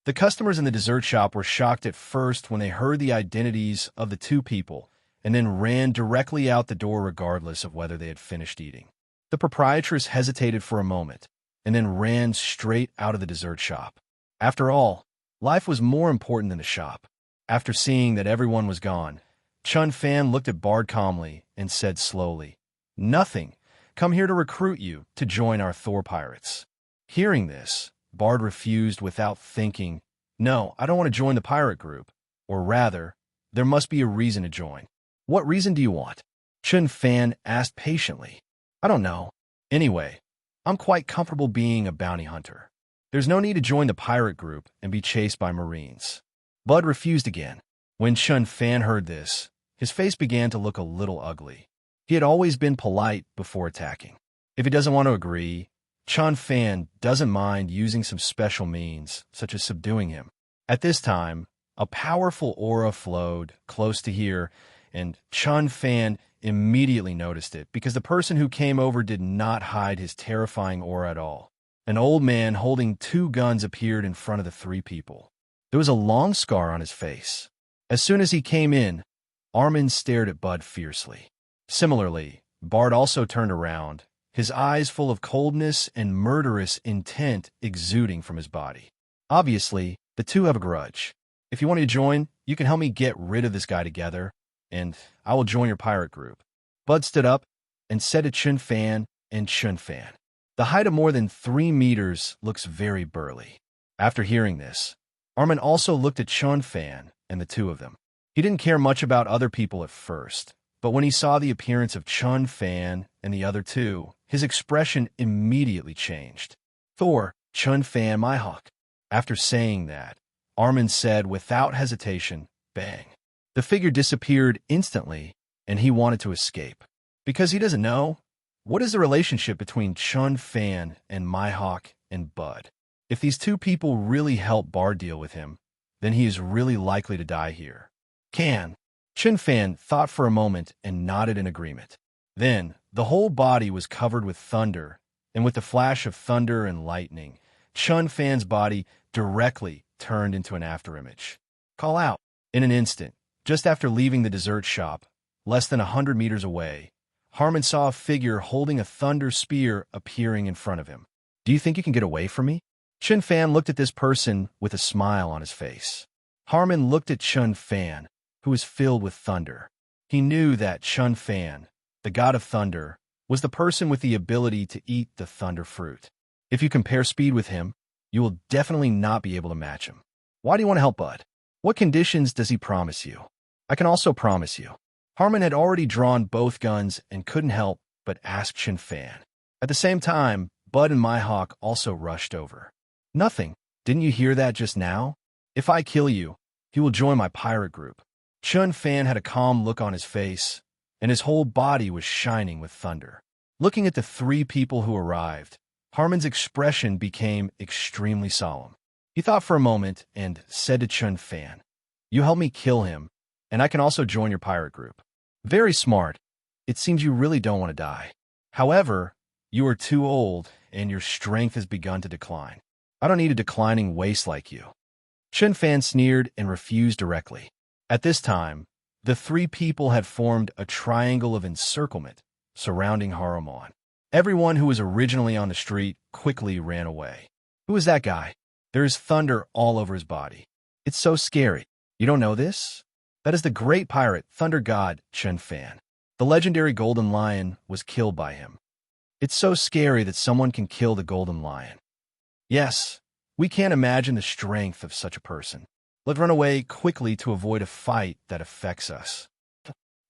The customers in the dessert shop were shocked at first when they heard the identities of the two people and then ran directly out the door regardless of whether they had finished eating. The proprietress hesitated for a moment and then ran straight out of the dessert shop. After all, life was more important than the shop. After seeing that everyone was gone, Chun Fan looked at Bard calmly and said slowly, Nothing. Come here to recruit you to join our Thor pirates. Hearing this, Bard refused without thinking, No, I don't want to join the pirate group. Or rather, there must be a reason to join. What reason do you want? Chun Fan asked patiently. I don't know. Anyway, I'm quite comfortable being a bounty hunter. There's no need to join the pirate group and be chased by Marines. Bud refused again. When Chun Fan heard this, his face began to look a little ugly. He had always been polite before attacking. If he doesn't want to agree, Chun Fan doesn't mind using some special means, such as subduing him. At this time, a powerful aura flowed close to here, and Chun Fan immediately noticed it because the person who came over did not hide his terrifying aura at all. An old man holding 2 guns appeared in front of the 3 people. There was a long scar on his face. As soon as he came in, Armin stared at Bud fiercely. Similarly, Bard also turned around, his eyes full of coldness and murderous intent exuding from his body. Obviously, the two have a grudge. If you want to join, you can help me get rid of this guy together, and I will join your pirate group. Bud stood up and said to Chun Fan and Chun Fan, The height of more than 3 meters looks very burly. After hearing this, Armin also looked at Chun Fan and the two of them. He didn't care much about other people at first, but when he saw the appearance of Chun Fan and the other two, his expression immediately changed. Thor, Chun Fan, Mihawk. After saying that, Armin said without hesitation, bang. The figure disappeared instantly, and he wanted to escape. Because he doesn't know, what is the relationship between Chun Fan and Mihawk and Bud? If these two people really help Bard deal with him, then he is really likely to die here. Can. Chen Fan thought for a moment and nodded in agreement. Then, the whole body was covered with thunder, and with the flash of thunder and lightning, Chun Fan's body directly turned into an afterimage. Call out. In an instant, just after leaving the dessert shop, less than 100 meters away, Harmon saw a figure holding a thunder spear appearing in front of him. Do you think you can get away from me? Chun Fan looked at this person with a smile on his face. Harmon looked at Chun Fan, who was filled with thunder. He knew that Chun Fan, the god of thunder, was the person with the ability to eat the thunder fruit. If you compare speed with him, you will definitely not be able to match him. Why do you want to help Bud? What conditions does he promise you? I can also promise you. Harmon had already drawn both guns and couldn't help but ask Chun Fan. At the same time, Bud and Mihawk also rushed over. Nothing. Didn't you hear that just now? If I kill you, he will join my pirate group. Chun Fan had a calm look on his face, and his whole body was shining with thunder. Looking at the three people who arrived, Harmon's expression became extremely solemn. He thought for a moment and said to Chun Fan, "You help me kill him, and I can also join your pirate group." Very smart. It seems you really don't want to die. However, you are too old, and your strength has begun to decline. I don't need a declining waste like you. Chun Fan sneered and refused directly. At this time, the three people had formed a triangle of encirclement surrounding Harumon. Everyone who was originally on the street quickly ran away. Who is that guy? There is thunder all over his body. It's so scary. You don't know this? That is the great pirate, thunder god, Chun Fan. The legendary golden lion was killed by him. It's so scary that someone can kill the golden lion. Yes, we can't imagine the strength of such a person. Let's run away quickly to avoid a fight that affects us.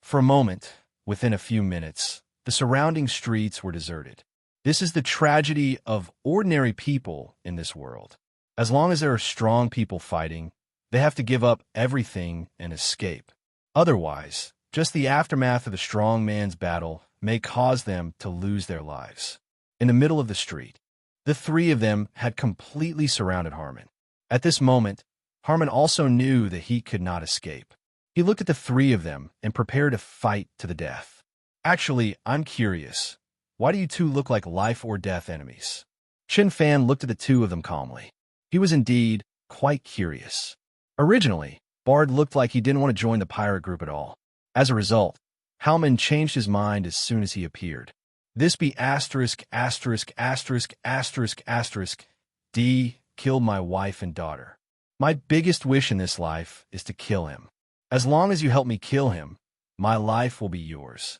For a moment, within a few minutes, the surrounding streets were deserted. This is the tragedy of ordinary people in this world. As long as there are strong people fighting, they have to give up everything and escape. Otherwise, just the aftermath of the strong man's battle may cause them to lose their lives. In the middle of the street, the three of them had completely surrounded Harmon. At this moment, Harmon also knew that he could not escape. He looked at the three of them and prepared to fight to the death. Actually, I'm curious. Why do you two look like life or death enemies? Chun Fan looked at the two of them calmly. He was indeed quite curious. Originally, Bard looked like he didn't want to join the pirate group at all. As a result, Halman changed his mind as soon as he appeared. This be asterisk, asterisk, asterisk, asterisk, asterisk, D killed my wife and daughter. My biggest wish in this life is to kill him. As long as you help me kill him, my life will be yours.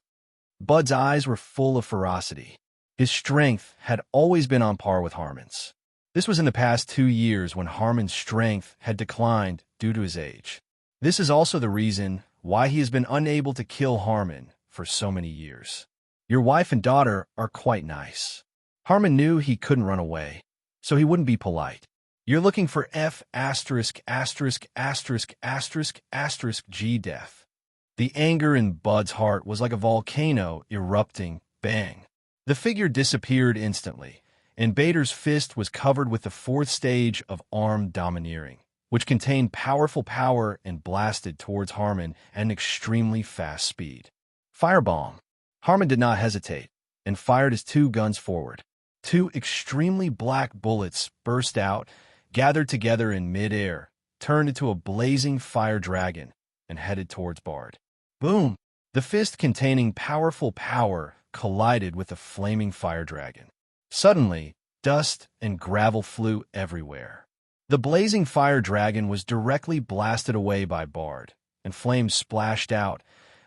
Bud's eyes were full of ferocity. His strength had always been on par with Harmon's. This was in the past 2 years when Harmon's strength had declined due to his age. This is also the reason why he has been unable to kill Harmon for so many years. Your wife and daughter are quite nice. Harmon knew he couldn't run away, so he wouldn't be polite. You're looking for F asterisk asterisk asterisk asterisk asterisk G death. The anger in Bud's heart was like a volcano erupting. Bang. The figure disappeared instantly, and Bader's fist was covered with the 4th stage of armed domineering, which contained powerful power and blasted towards Harmon at an extremely fast speed. Firebomb. Harmon did not hesitate and fired his 2 guns forward. 2 extremely black bullets burst out, gathered together in mid-air, turned into a blazing fire dragon, and headed towards Bard. Boom! The fist containing powerful power collided with the flaming fire dragon. Suddenly, dust and gravel flew everywhere. The blazing fire dragon was directly blasted away by Bard, and flames splashed out,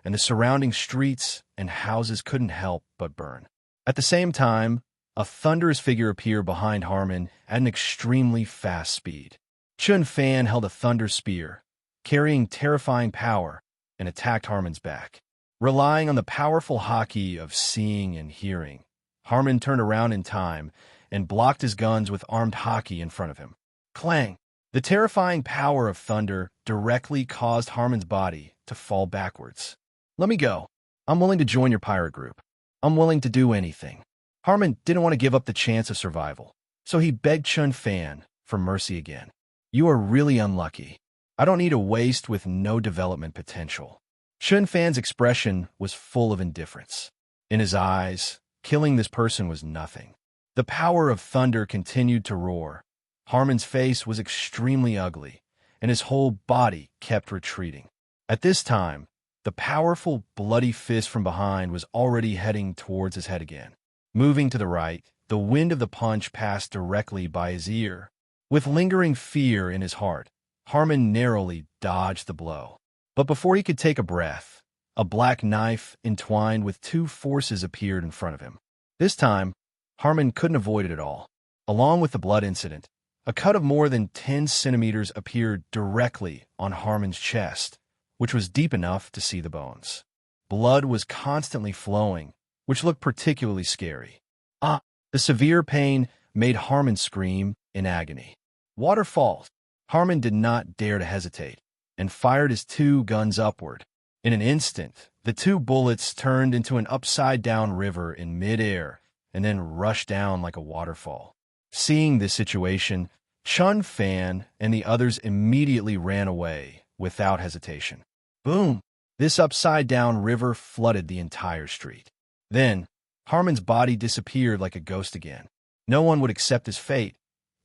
and the surrounding streets and houses couldn't help but burn. At the same time, a thunderous figure appeared behind Harmon at an extremely fast speed. Chun Fan held a thunder spear, carrying terrifying power, and attacked Harmon's back. Relying on the powerful haki of seeing and hearing, Harmon turned around in time and blocked his guns with armed haki in front of him. Clang! The terrifying power of thunder directly caused Harmon's body to fall backwards. Let me go. I'm willing to join your pirate group. I'm willing to do anything. Harmon didn't want to give up the chance of survival, so he begged Chun Fan for mercy again. You are really unlucky. I don't need a waste with no development potential. Chun Fan's expression was full of indifference. In his eyes, killing this person was nothing. The power of thunder continued to roar. Harmon's face was extremely ugly, and his whole body kept retreating. At this time, the powerful, bloody fist from behind was already heading towards his head again. Moving to the right, the wind of the punch passed directly by his ear. With lingering fear in his heart, Harmon narrowly dodged the blow. But before he could take a breath, a black knife entwined with two forces appeared in front of him. This time, Harmon couldn't avoid it at all. Along with the blood incident, a cut of more than 10 centimeters appeared directly on Harmon's chest, which was deep enough to see the bones. Blood was constantly flowing, which looked particularly scary. The severe pain made Harmon scream in agony. Waterfall. Harmon did not dare to hesitate, and fired his two guns upward. In an instant, the two bullets turned into an upside-down river in midair, and then rushed down like a waterfall. Seeing this situation, Chun Fan and the others immediately ran away without hesitation. Boom! This upside-down river flooded the entire street. Then, Harmon's body disappeared like a ghost again. No one would accept his fate.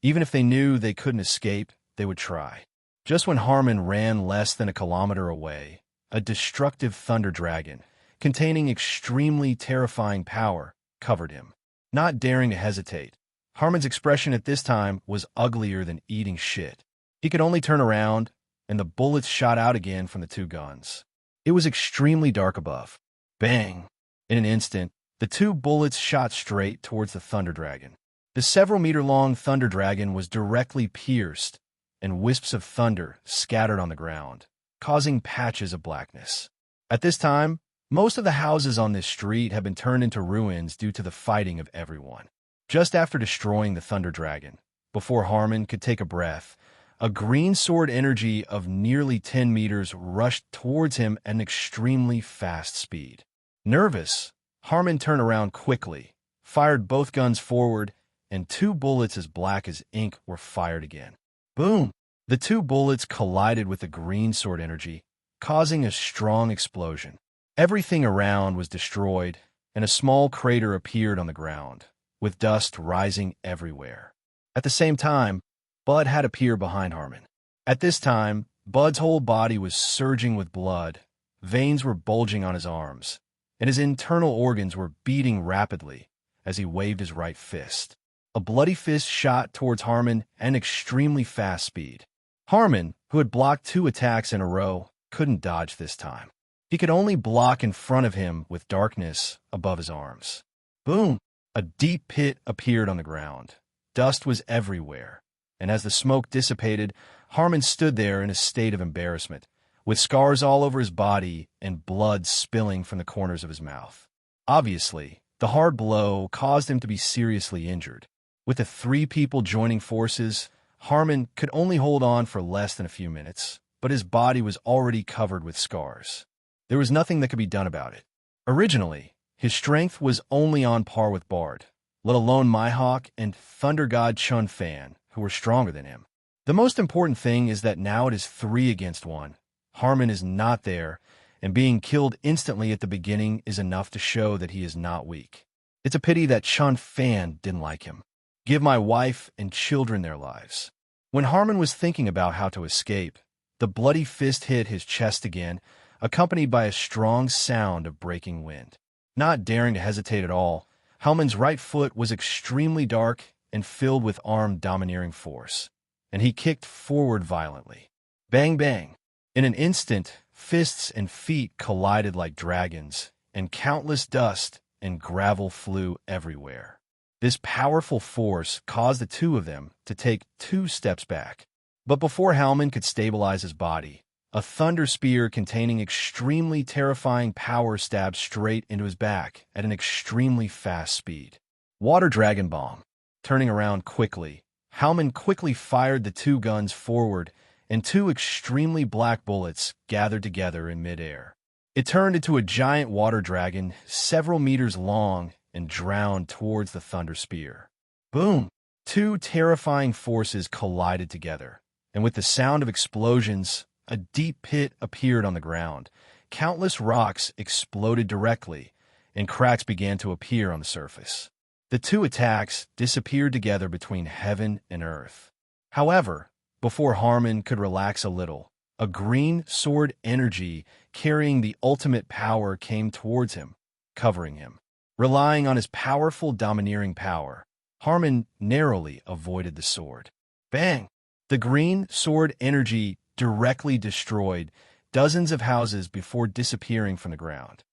Even if they knew they couldn't escape, they would try. Just when Harmon ran less than a kilometer away, a destructive thunder dragon, containing extremely terrifying power, covered him. Not daring to hesitate, Harmon's expression at this time was uglier than eating shit. He could only turn around, and the bullets shot out again from the two guns. It was extremely dark above. Bang! In an instant, the two bullets shot straight towards the thunder dragon. The several-meter-long thunder dragon was directly pierced, and wisps of thunder scattered on the ground, causing patches of blackness. At this time, most of the houses on this street had been turned into ruins due to the fighting of everyone. Just after destroying the thunder dragon, before Harmon could take a breath, a green sword energy of nearly 10 meters rushed towards him at an extremely fast speed. Nervous, Harmon turned around quickly, fired both guns forward, and two bullets as black as ink were fired again. Boom! The two bullets collided with the green sword energy, causing a strong explosion. Everything around was destroyed, and a small crater appeared on the ground, with dust rising everywhere. At the same time, Bud had appeared behind Harmon. At this time, Bud's whole body was surging with blood, veins were bulging on his arms, and his internal organs were beating rapidly as he waved his right fist. A bloody fist shot towards Harmon at an extremely fast speed. Harmon, who had blocked 2 attacks in a row, couldn't dodge this time. He could only block in front of him with darkness above his arms. Boom! A deep pit appeared on the ground. Dust was everywhere, and as the smoke dissipated, Harmon stood there in a state of embarrassment, with scars all over his body and blood spilling from the corners of his mouth. Obviously, the hard blow caused him to be seriously injured. With the 3 people joining forces, Harmon could only hold on for less than a few minutes, but his body was already covered with scars. There was nothing that could be done about it. Originally, his strength was only on par with Bard, let alone Mihawk and Thunder God Chun Fan, who were stronger than him. The most important thing is that now it is 3 against 1. Harmon is not there, and being killed instantly at the beginning is enough to show that he is not weak. It's a pity that Chun Fan didn't like him. Give my wife and children their lives. When Harmon was thinking about how to escape, the bloody fist hit his chest again, accompanied by a strong sound of breaking wind. Not daring to hesitate at all, Harmon's right foot was extremely dark and filled with armed domineering force, and he kicked forward violently. Bang bang! In an instant, fists and feet collided like dragons, and countless dust and gravel flew everywhere. This powerful force caused the 2 of them to take 2 steps back. But before Harmon could stabilize his body, a thunder spear containing extremely terrifying power stabbed straight into his back at an extremely fast speed. Water Dragon Bomb. Turning around quickly, Harmon quickly fired the 2 guns forward, and 2 extremely black bullets gathered together in midair. It turned into a giant water dragon several meters long and drowned towards the thunder spear. Boom! 2 terrifying forces collided together, and with the sound of explosions, a deep pit appeared on the ground. Countless rocks exploded directly, and cracks began to appear on the surface. The two attacks disappeared together between heaven and earth. However, before Harmon could relax a little, a green sword energy carrying the ultimate power came towards him, covering him. Relying on his powerful domineering power, Harmon narrowly avoided the sword. Bang! The green sword energy directly destroyed dozens of houses before disappearing from the ground.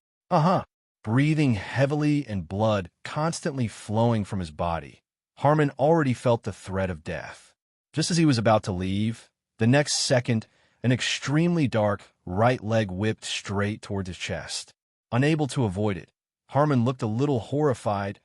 Breathing heavily and blood constantly flowing from his body, Harmon already felt the threat of death. Just as he was about to leave, the next second, an extremely dark right leg whipped straight towards his chest. Unable to avoid it, Harmon looked a little horrified.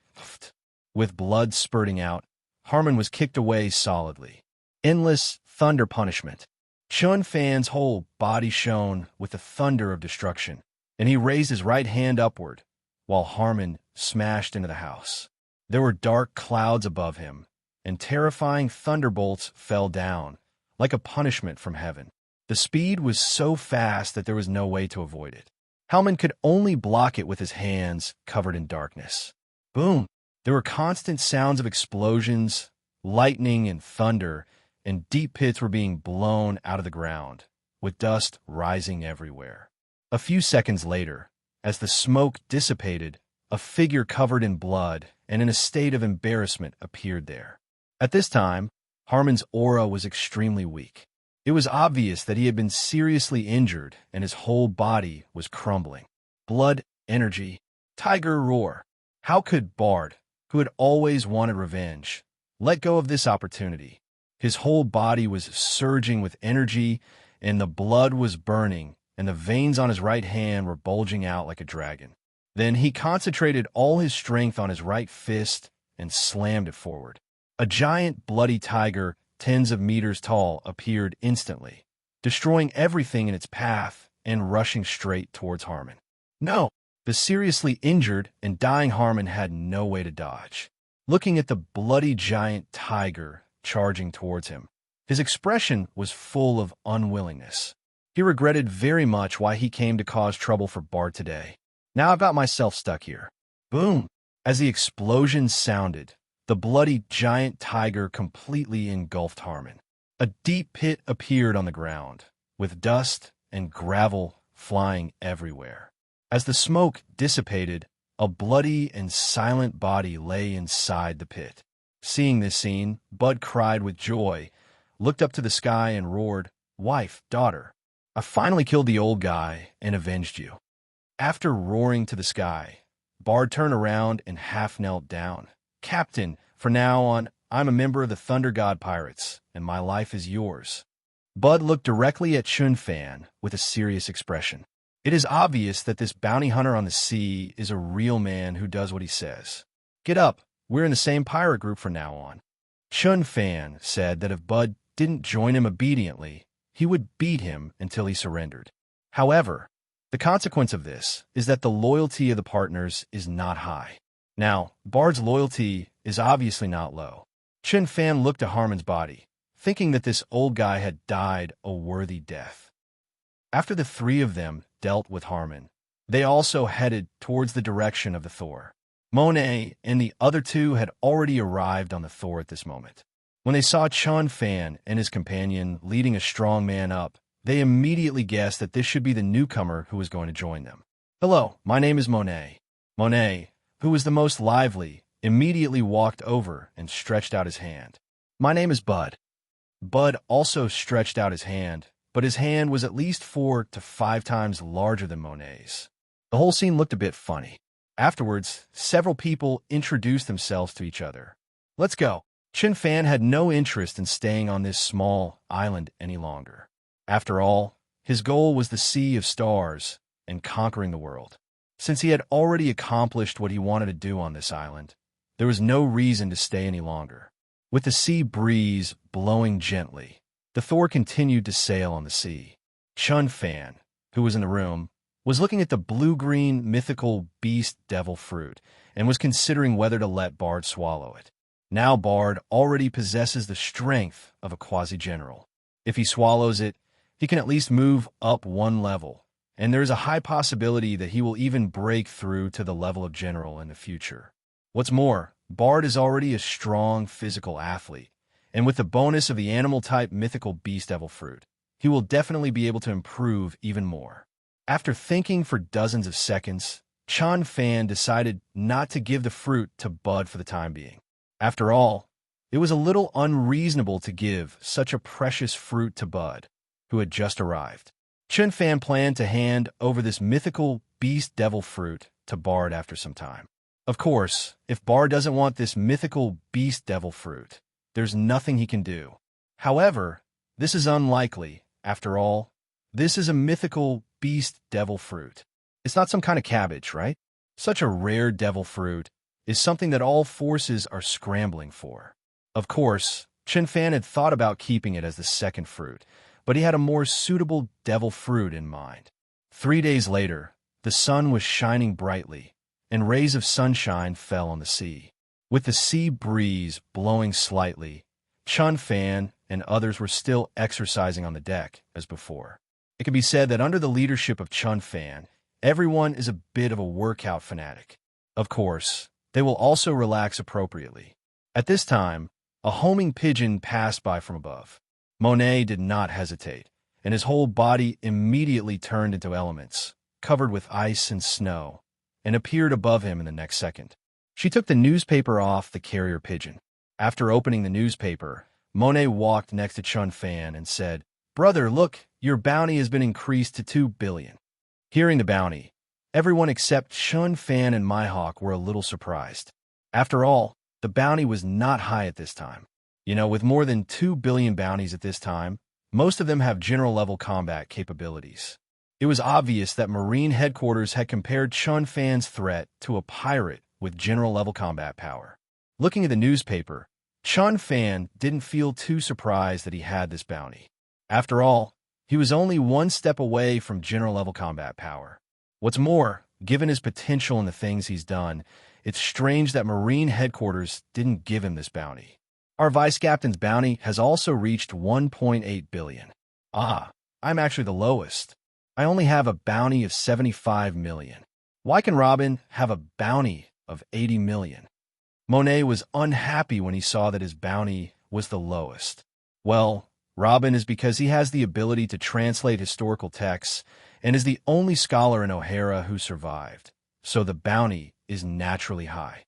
With blood spurting out, Harmon was kicked away solidly. Endless thunder punishment. Chun Fan's whole body shone with the thunder of destruction, and he raised his right hand upward, while Harmon smashed into the house. There were dark clouds above him, and terrifying thunderbolts fell down, like a punishment from heaven. The speed was so fast that there was no way to avoid it. Harmon could only block it with his hands covered in darkness. Boom! There were constant sounds of explosions, lightning and thunder, and deep pits were being blown out of the ground, with dust rising everywhere. A few seconds later, as the smoke dissipated, a figure covered in blood and in a state of embarrassment appeared there. At this time, Harmon's aura was extremely weak. It was obvious that he had been seriously injured and his whole body was crumbling. Blood, energy, tiger roar. How could Bard, who had always wanted revenge, let go of this opportunity? His whole body was surging with energy, and the blood was burning, and the veins on his right hand were bulging out like a dragon. Then he concentrated all his strength on his right fist and slammed it forward. A giant bloody tiger, tens of meters tall, appeared instantly, destroying everything in its path and rushing straight towards Harmon. No! The seriously injured and dying Harmon had no way to dodge. Looking at the bloody giant tiger charging towards him, his expression was full of unwillingness. He regretted very much why he came to cause trouble for Bard today. Now I've got myself stuck here. Boom! As the explosion sounded, the bloody giant tiger completely engulfed Harmon. A deep pit appeared on the ground, with dust and gravel flying everywhere. As the smoke dissipated, a bloody and silent body lay inside the pit. Seeing this scene, Bud cried with joy, looked up to the sky and roared, "Wife, daughter, I finally killed the old guy and avenged you." After roaring to the sky, Bard turned around and half knelt down. "Captain, from now on, I'm a member of the Thunder God Pirates, and my life is yours." Bud looked directly at Chun Fan with a serious expression. It is obvious that this bounty hunter on the sea is a real man who does what he says. "Get up, we're in the same pirate group from now on." Chun Fan said that if Bud didn't join him obediently, he would beat him until he surrendered. However, the consequence of this is that the loyalty of the partners is not high. Now, Bard's loyalty is obviously not low. Chun Fan looked at Harmon's body, thinking that this old guy had died a worthy death. After the three of them dealt with Harmon, they also headed towards the direction of the Thor. Monet and the other two had already arrived on the Thor at this moment. When they saw Chun Fan and his companion leading a strong man up, they immediately guessed that this should be the newcomer who was going to join them. "Hello, my name is Monet." Monet, who was the most lively, immediately walked over and stretched out his hand. "My name is Bud." Bud also stretched out his hand, but his hand was at least 4 to 5 times larger than Monet's. The whole scene looked a bit funny. Afterwards, several people introduced themselves to each other. "Let's go." Chun Fan had no interest in staying on this small island any longer. After all, his goal was the Sea of Stars and conquering the world. Since he had already accomplished what he wanted to do on this island, there was no reason to stay any longer. With the sea breeze blowing gently, the Thor continued to sail on the sea. Chun Fan, who was in the room, was looking at the blue-green mythical beast devil fruit and was considering whether to let Bard swallow it. Now Bard already possesses the strength of a quasi-general. If he swallows it, he can at least move up one level, and there is a high possibility that he will even break through to the level of general in the future. What's more, Bard is already a strong physical athlete, and with the bonus of the animal-type mythical beast devil fruit, he will definitely be able to improve even more. After thinking for dozens of seconds, Chun Fan decided not to give the fruit to Bud for the time being. After all, it was a little unreasonable to give such a precious fruit to Bud, who had just arrived. Chun Fan planned to hand over this mythical beast devil fruit to Bard after some time. Of course, if Bard doesn't want this mythical beast devil fruit, there's nothing he can do. However, this is unlikely. After all, this is a mythical beast devil fruit. It's not some kind of cabbage, right? Such a rare devil fruit is something that all forces are scrambling for. Of course, Chun Fan had thought about keeping it as the second fruit, but he had a more suitable devil fruit in mind. 3 days later, the sun was shining brightly, and rays of sunshine fell on the sea. With the sea breeze blowing slightly, Chun Fan and others were still exercising on the deck as before. It can be said that under the leadership of Chun Fan, everyone is a bit of a workout fanatic. Of course, they will also relax appropriately. At this time, a homing pigeon passed by from above. Monet did not hesitate, and his whole body immediately turned into elements, covered with ice and snow, and appeared above him in the next second. She took the newspaper off the carrier pigeon. After opening the newspaper, Monet walked next to Chun Fan and said, "Brother, look, your bounty has been increased to 2 billion. Hearing the bounty, everyone except Chun Fan and Mihawk were a little surprised. After all, the bounty was not high at this time. With more than 2 billion bounties at this time, most of them have general-level combat capabilities. It was obvious that Marine Headquarters had compared Chun Fan's threat to a pirate with general-level combat power. Looking at the newspaper, Chun Fan didn't feel too surprised that he had this bounty. After all, he was only one step away from general-level combat power. What's more, given his potential and the things he's done, it's strange that Marine Headquarters didn't give him this bounty. Our Vice Captain's bounty has also reached 1.8 billion. I'm actually the lowest. I only have a bounty of 75 million. Why can Robin have a bounty of 80 million? Monet was unhappy when he saw that his bounty was the lowest. Well, Robin is because he has the ability to translate historical texts and is the only scholar in O'Hara who survived, so the bounty is naturally high.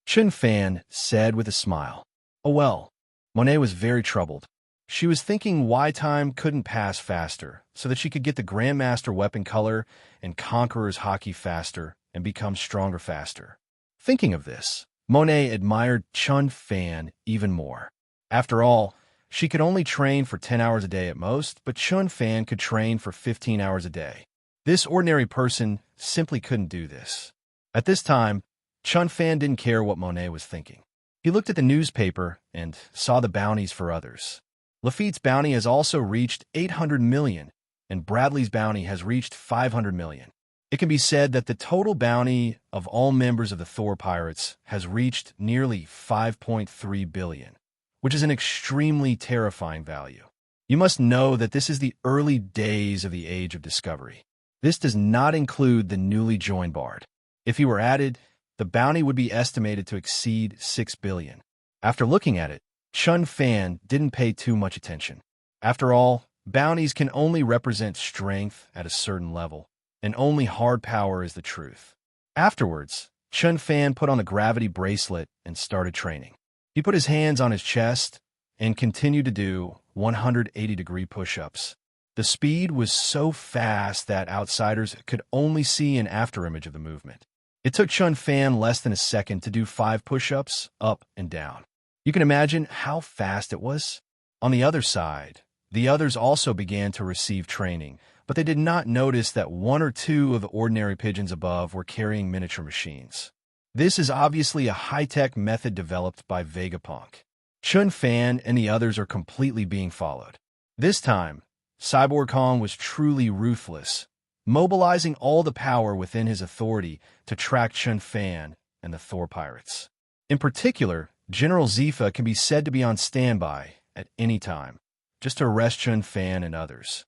Chun Fan said with a smile. Oh well, Monet was very troubled. She was thinking why time couldn't pass faster, so that she could get the Grandmaster weapon color and Conqueror's hockey faster and become stronger faster. Thinking of this, Monet admired Chun Fan even more. After all, she could only train for 10 hours a day at most, but Chun Fan could train for 15 hours a day. This ordinary person simply couldn't do this. At this time, Chun Fan didn't care what Monet was thinking. He looked at the newspaper and saw the bounties for others. Lafitte's bounty has also reached 800 million, and Bradley's bounty has reached 500 million. It can be said that the total bounty of all members of the Thor Pirates has reached nearly 5.3 billion, which is an extremely terrifying value. You must know that this is the early days of the Age of Discovery. This does not include the newly joined Bard. If he were added, the bounty would be estimated to exceed 6 billion. After looking at it, Chun Fan didn't pay too much attention. After all, bounties can only represent strength at a certain level, and only hard power is the truth. Afterwards, Chun Fan put on the gravity bracelet and started training. He put his hands on his chest and continued to do 180-degree push-ups. The speed was so fast that outsiders could only see an afterimage of the movement. It took Chun Fan less than a second to do 5 push-ups up and down. You can imagine how fast it was. On the other side, the others also began to receive training, but they did not notice that 1 or 2 of the ordinary pigeons above were carrying miniature machines. This is obviously a high-tech method developed by Vegapunk. Chun Fan and the others are completely being followed. This time, Cyborg Kong was truly ruthless, mobilizing all the power within his authority to track Chun Fan and the Thor Pirates. In particular, General Zifa can be said to be on standby at any time. just to arrest Chun Fan and others.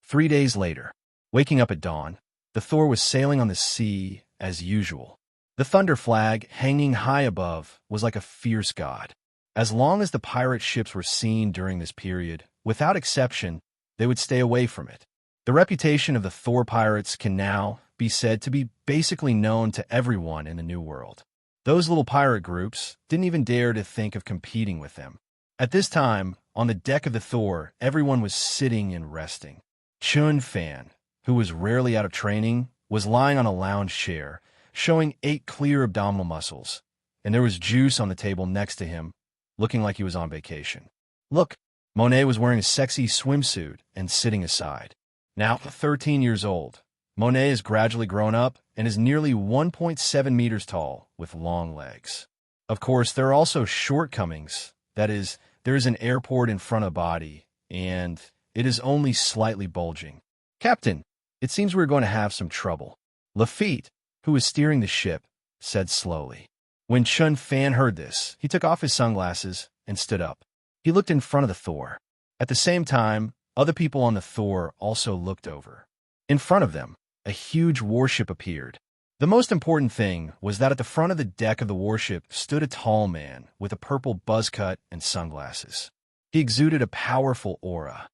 3 days later, waking up at dawn, the Thor was sailing on the sea as usual. The thunder flag, hanging high above, was like a fierce god. As long as the pirate ships were seen during this period, without exception, they would stay away from it. The reputation of the Thor pirates can now be said to be basically known to everyone in the New World. Those little pirate groups didn't even dare to think of competing with them. At this time, on the deck of the Thor, everyone was sitting and resting. Chun Fan, who was rarely out of training, was lying on a lounge chair, showing 8 clear abdominal muscles, and there was juice on the table next to him, looking like he was on vacation. Look, Monet was wearing a sexy swimsuit and sitting aside. Now 13 years old, Monet has gradually grown up and is nearly 1.7 meters tall with long legs. Of course, there are also shortcomings. That is, there is an airport in front of the body, and it is only slightly bulging. Captain, it seems we're going to have some trouble. Lafitte, who was steering the ship, said slowly. When Chun Fan heard this, he took off his sunglasses and stood up. He looked in front of the Thor. At the same time, other people on the Thor also looked over. In front of them, a huge warship appeared. The most important thing was that at the front of the deck of the warship stood a tall man with a purple buzz cut and sunglasses. He exuded a powerful aura.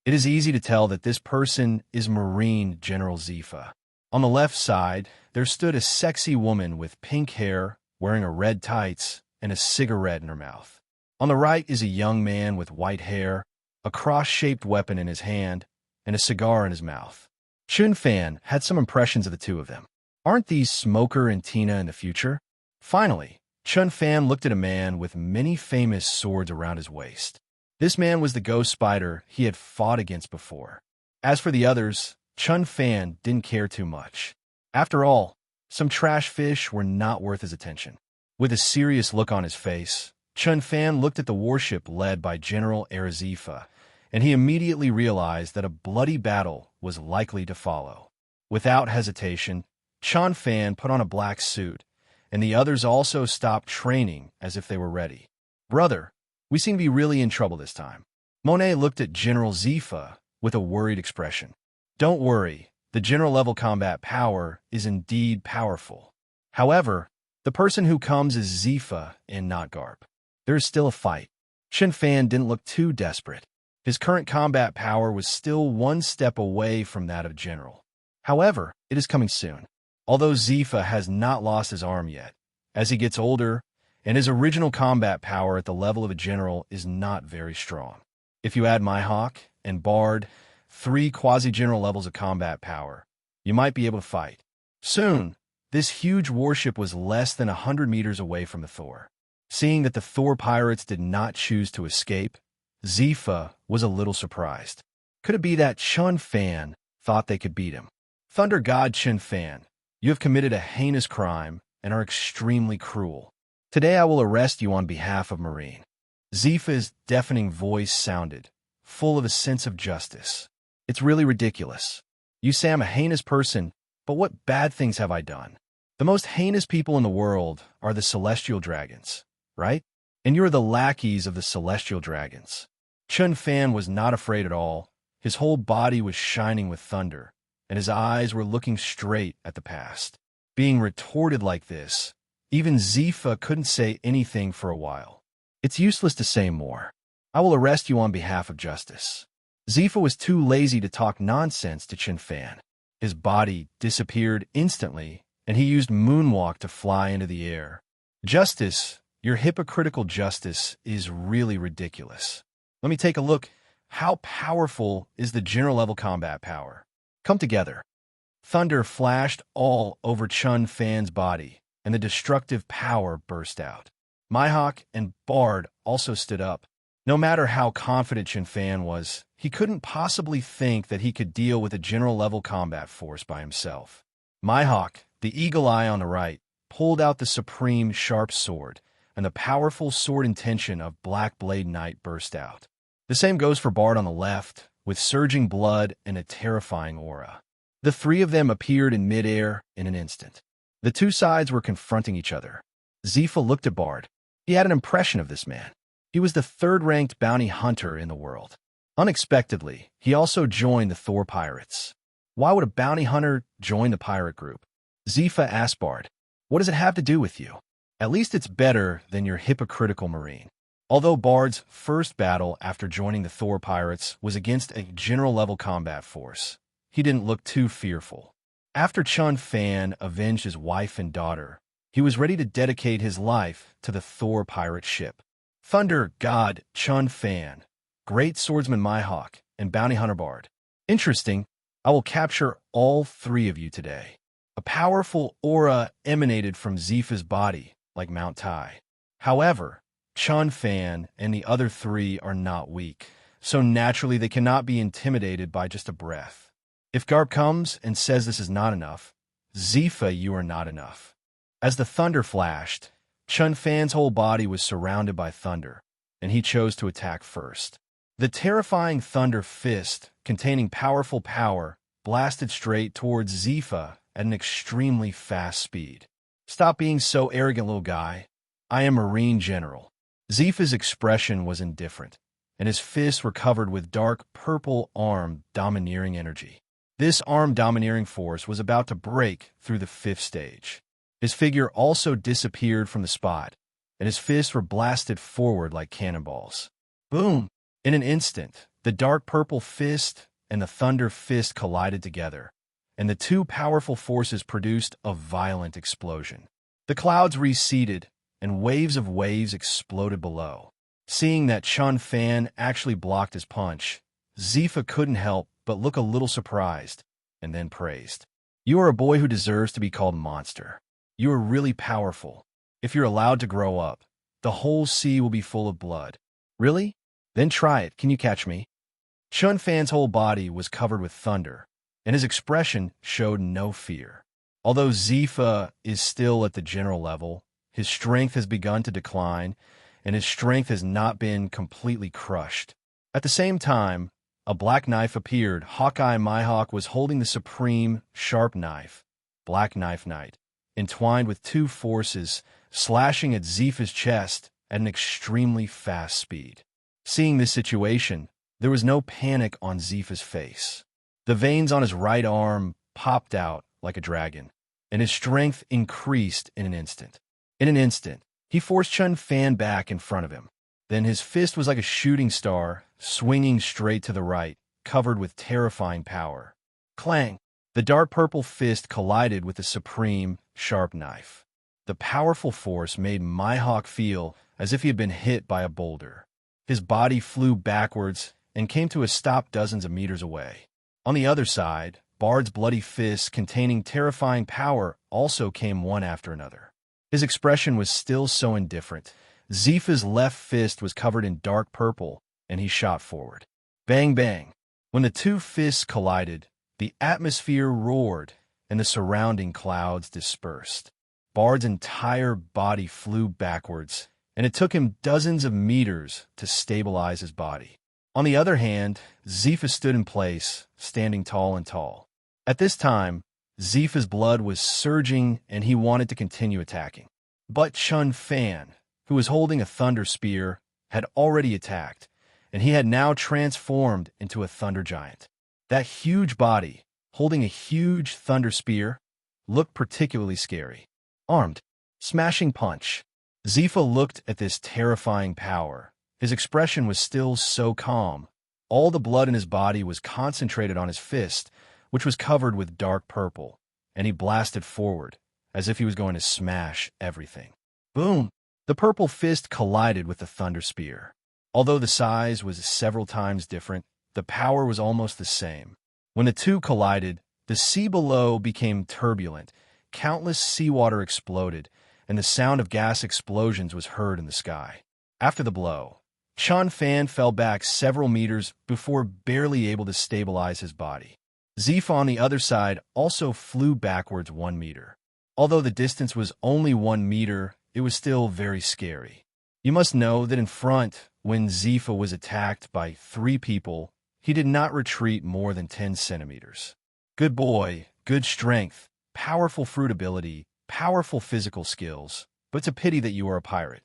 It is easy to tell that this person is Marine General Zifa. On the left side, there stood a sexy woman with pink hair, wearing a red tights, and a cigarette in her mouth. On the right is a young man with white hair, a cross-shaped weapon in his hand, and a cigar in his mouth. Chun Fan had some impressions of the two of them. Aren't these Smoker and Tina in the future? Finally, Chun Fan looked at a man with many famous swords around his waist. This man was the ghost spider he had fought against before. As for the others, Chun Fan didn't care too much. After all, some trash fish were not worth his attention. With a serious look on his face, Chun Fan looked at the warship led by General Arazifa, and he immediately realized that a bloody battle was likely to follow. Without hesitation, Chun Fan put on a black suit, and the others also stopped training as if they were ready. Brother, we seem to be really in trouble this time. Monet looked at General Zifa with a worried expression. Don't worry, the general-level combat power is indeed powerful. However, the person who comes is Zifa and not Garp. There is still a fight. Chun Fan didn't look too desperate. His current combat power was still one step away from that of General. However, it is coming soon. Although Zifa has not lost his arm yet, as he gets older, and his original combat power at the level of a general is not very strong. If you add Mihawk and Bard, 3 quasi-general levels of combat power, you might be able to fight. Soon, this huge warship was less than 100 meters away from the Thor. Seeing that the Thor pirates did not choose to escape, Zifa was a little surprised. Could it be that Chun Fan thought they could beat him? Thunder God Chun Fan, you have committed a heinous crime and are extremely cruel. Today I will arrest you on behalf of Marine. Zifa's deafening voice sounded, full of a sense of justice. It's really ridiculous. You say I'm a heinous person, but what bad things have I done? The most heinous people in the world are the celestial dragons, right? And you're the lackeys of the celestial dragons. Chun Fan was not afraid at all. His whole body was shining with thunder, and his eyes were looking straight at the past. Being retorted like this, even Zifa couldn't say anything for a while. It's useless to say more. I will arrest you on behalf of justice. Zifa was too lazy to talk nonsense to Chun Fan. His body disappeared instantly, and he used moonwalk to fly into the air. Justice, your hypocritical justice, is really ridiculous. Let me take a look. How powerful is the general-level combat power? Come together. Thunder flashed all over Chun Fan's body, and the destructive power burst out. Mihawk and Bard also stood up. No matter how confident Chun Fan was, he couldn't possibly think that he could deal with a general-level combat force by himself. Mihawk, the eagle eye on the right, pulled out the supreme sharp sword, and the powerful sword intention of Black Blade Knight burst out. The same goes for Bard on the left, with surging blood and a terrifying aura. The 3 of them appeared in midair in an instant. The 2 sides were confronting each other. Zifa looked at Bard. He had an impression of this man. He was the third-ranked bounty hunter in the world. Unexpectedly, he also joined the Thor pirates. Why would a bounty hunter join the pirate group? Zifa asked Bard. What does it have to do with you? At least it's better than your hypocritical marine. Although Bard's first battle after joining the Thor pirates was against a general-level combat force, he didn't look too fearful. After Chun Fan avenged his wife and daughter, he was ready to dedicate his life to the Thor pirate ship. Thunder God Chun Fan, Great Swordsman Mihawk, and Bounty Hunter Bard. Interesting, I will capture all three of you today. A powerful aura emanated from Zifa's body, like Mount Tai. However, Chun Fan and the other three are not weak, so naturally they cannot be intimidated by just a breath. If Garp comes and says this is not enough, Zifa, you are not enough. As the thunder flashed, Chun Fan's whole body was surrounded by thunder, and he chose to attack first. The terrifying thunder fist, containing powerful power, blasted straight towards Zifa at an extremely fast speed. Stop being so arrogant, little guy. I am Marine General. Zifa's expression was indifferent, and his fists were covered with dark purple arm domineering energy. This arm domineering force was about to break through the fifth stage. His figure also disappeared from the spot, and his fists were blasted forward like cannonballs. Boom! In an instant, the dark purple fist and the thunder fist collided together, and the two powerful forces produced a violent explosion. The clouds receded, and waves of waves exploded below. Seeing that Chun Fan actually blocked his punch, Zifa couldn't help but look a little surprised, and then praised. You are a boy who deserves to be called monster. You are really powerful. If you're allowed to grow up, the whole sea will be full of blood. Really? Then try it. Can you catch me? Chun Fan's whole body was covered with thunder, and his expression showed no fear. Although Zifa is still at the general level, his strength has begun to decline, and his strength has not been completely crushed. At the same time, a black knife appeared. Hawkeye Mihawk was holding the supreme, sharp knife, Black Knife Knight, entwined with two forces, slashing at Zifa's chest at an extremely fast speed. Seeing this situation, there was no panic on Zifa's face. The veins on his right arm popped out like a dragon, and his strength increased in an instant. In an instant, he forced Chun Fan back in front of him. Then his fist was like a shooting star, swinging straight to the right, covered with terrifying power. Clang! The dark purple fist collided with the supreme, sharp knife. The powerful force made Mihawk feel as if he had been hit by a boulder. His body flew backwards and came to a stop dozens of meters away. On the other side, Bard's bloody fists containing terrifying power also came one after another. His expression was still so indifferent. Zifa's left fist was covered in dark purple, and he shot forward. Bang, bang. When the two fists collided, the atmosphere roared, and the surrounding clouds dispersed. Bard's entire body flew backwards, and it took him dozens of meters to stabilize his body. On the other hand, Zifa stood in place, standing tall and tall. At this time, Zifa's blood was surging, and he wanted to continue attacking. But Chun Fan, who was holding a thunder spear, had already attacked, and he had now transformed into a thunder giant. That huge body, holding a huge thunder spear, looked particularly scary. Armed. Smashing punch. Zifa looked at this terrifying power. His expression was still so calm. All the blood in his body was concentrated on his fist, which was covered with dark purple, and he blasted forward, as if he was going to smash everything. Boom! The purple fist collided with the thunder spear. Although the size was several times different, the power was almost the same. When the two collided, the sea below became turbulent, countless seawater exploded, and the sound of gas explosions was heard in the sky. After the blow, Chun Fan fell back several meters before barely able to stabilize his body. Zifa on the other side also flew backwards 1 meter. Although the distance was only 1 meter, it was still very scary. You must know that in front, when Zifa was attacked by 3 people, he did not retreat more than 10 centimeters. Good boy, good strength, powerful fruit ability, powerful physical skills, but it's a pity that you are a pirate.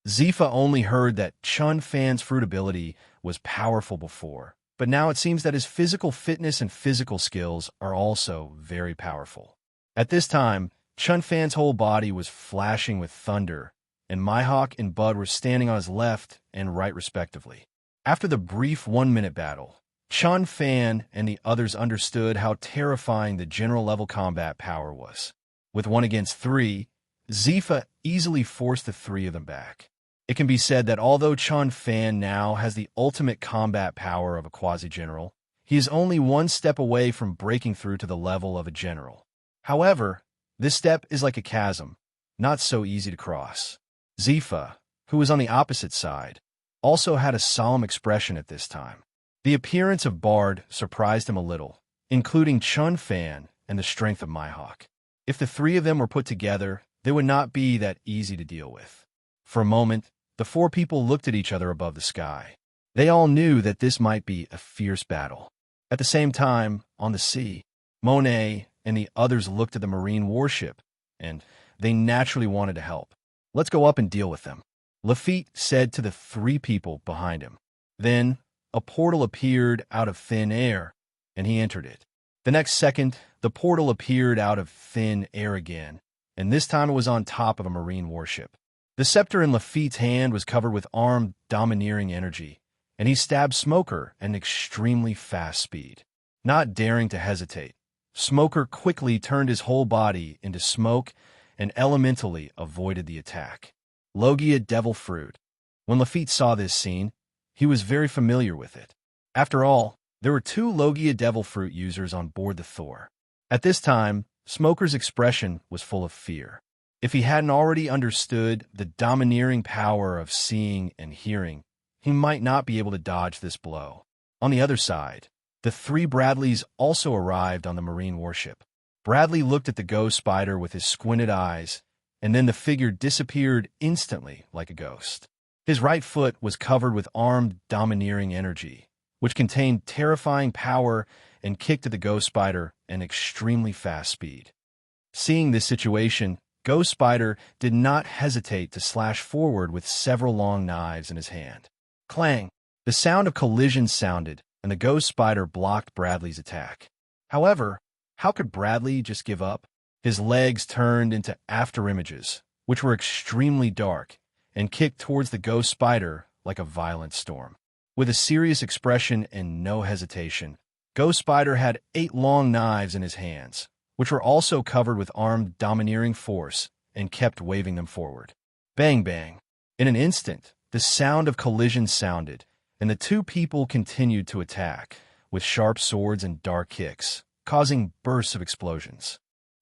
Zifa only heard that Chun Fan's fruit ability was powerful before, but now it seems that his physical fitness and physical skills are also very powerful. At this time, Chun Fan's whole body was flashing with thunder, and Mihawk and Bud were standing on his left and right respectively. After the brief 1-minute battle, Chun Fan and the others understood how terrifying the general-level combat power was. With 1 against 3, Zifa easily forced the 3 of them back. It can be said that although Chun Fan now has the ultimate combat power of a quasi-general, he is only 1 step away from breaking through to the level of a general. However, this step is like a chasm, not so easy to cross. Zifa, who was on the opposite side, also had a solemn expression at this time. The appearance of Bard surprised him a little, including Chun Fan and the strength of Mihawk. If the 3 of them were put together, they would not be that easy to deal with. For a moment, the 4 people looked at each other above the sky. They all knew that this might be a fierce battle. At the same time, on the sea, Monet and the others looked at the marine warship, and they naturally wanted to help. "Let's go up and deal with them," Lafitte said to the 3 people behind him. Then, a portal appeared out of thin air, and he entered it. The next second, the portal appeared out of thin air again, and this time it was on top of a marine warship. The scepter in Lafitte's hand was covered with armed, domineering energy, and he stabbed Smoker at an extremely fast speed. Not daring to hesitate, Smoker quickly turned his whole body into smoke and elementally avoided the attack. Logia Devil Fruit. When Lafitte saw this scene, he was very familiar with it. After all, there were 2 Logia Devil Fruit users on board the Thor. At this time, Smoker's expression was full of fear. If he hadn't already understood the domineering power of seeing and hearing, he might not be able to dodge this blow. On the other side, the 3 Bradleys also arrived on the marine warship. Bradley looked at the ghost spider with his squinted eyes, and then the figure disappeared instantly like a ghost. His right foot was covered with armed, domineering energy, which contained terrifying power and kicked at the ghost spider at an extremely fast speed. Seeing this situation, Ghost Spider did not hesitate to slash forward with several long knives in his hand. Clang! The sound of collision sounded, and the Ghost Spider blocked Bradley's attack. However, how could Bradley just give up? His legs turned into afterimages, which were extremely dark, and kicked towards the Ghost Spider like a violent storm. With a serious expression and no hesitation, Ghost Spider had 8 long knives in his hands, which were also covered with armed domineering force, and kept waving them forward. Bang bang! In an instant, the sound of collision sounded, and the 2 people continued to attack, with sharp swords and dark kicks, causing bursts of explosions.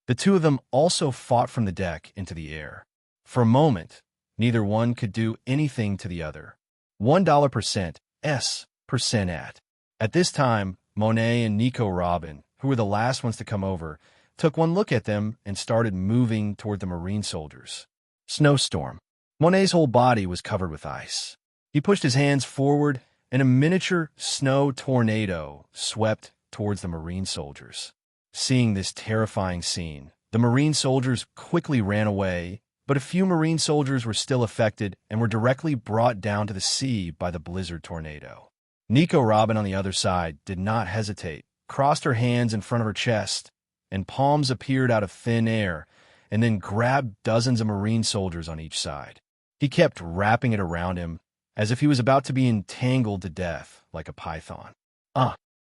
The 2 of them also fought from the deck into the air. For a moment, neither one could do anything to the other. $1% at. At this time, Monet and Nico Robin, who were the last ones to come over, took one look at them and started moving toward the marine soldiers. Snowstorm. Monet's whole body was covered with ice. He pushed his hands forward, and a miniature snow tornado swept towards the marine soldiers. Seeing this terrifying scene, the marine soldiers quickly ran away, but a few marine soldiers were still affected and were directly brought down to the sea by the blizzard tornado. Nico Robin on the other side did not hesitate, crossed her hands in front of her chest, and palms appeared out of thin air, and then grabbed dozens of marine soldiers on each side. He kept wrapping it around him, as if he was about to be entangled to death like a python.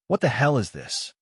What the hell is this?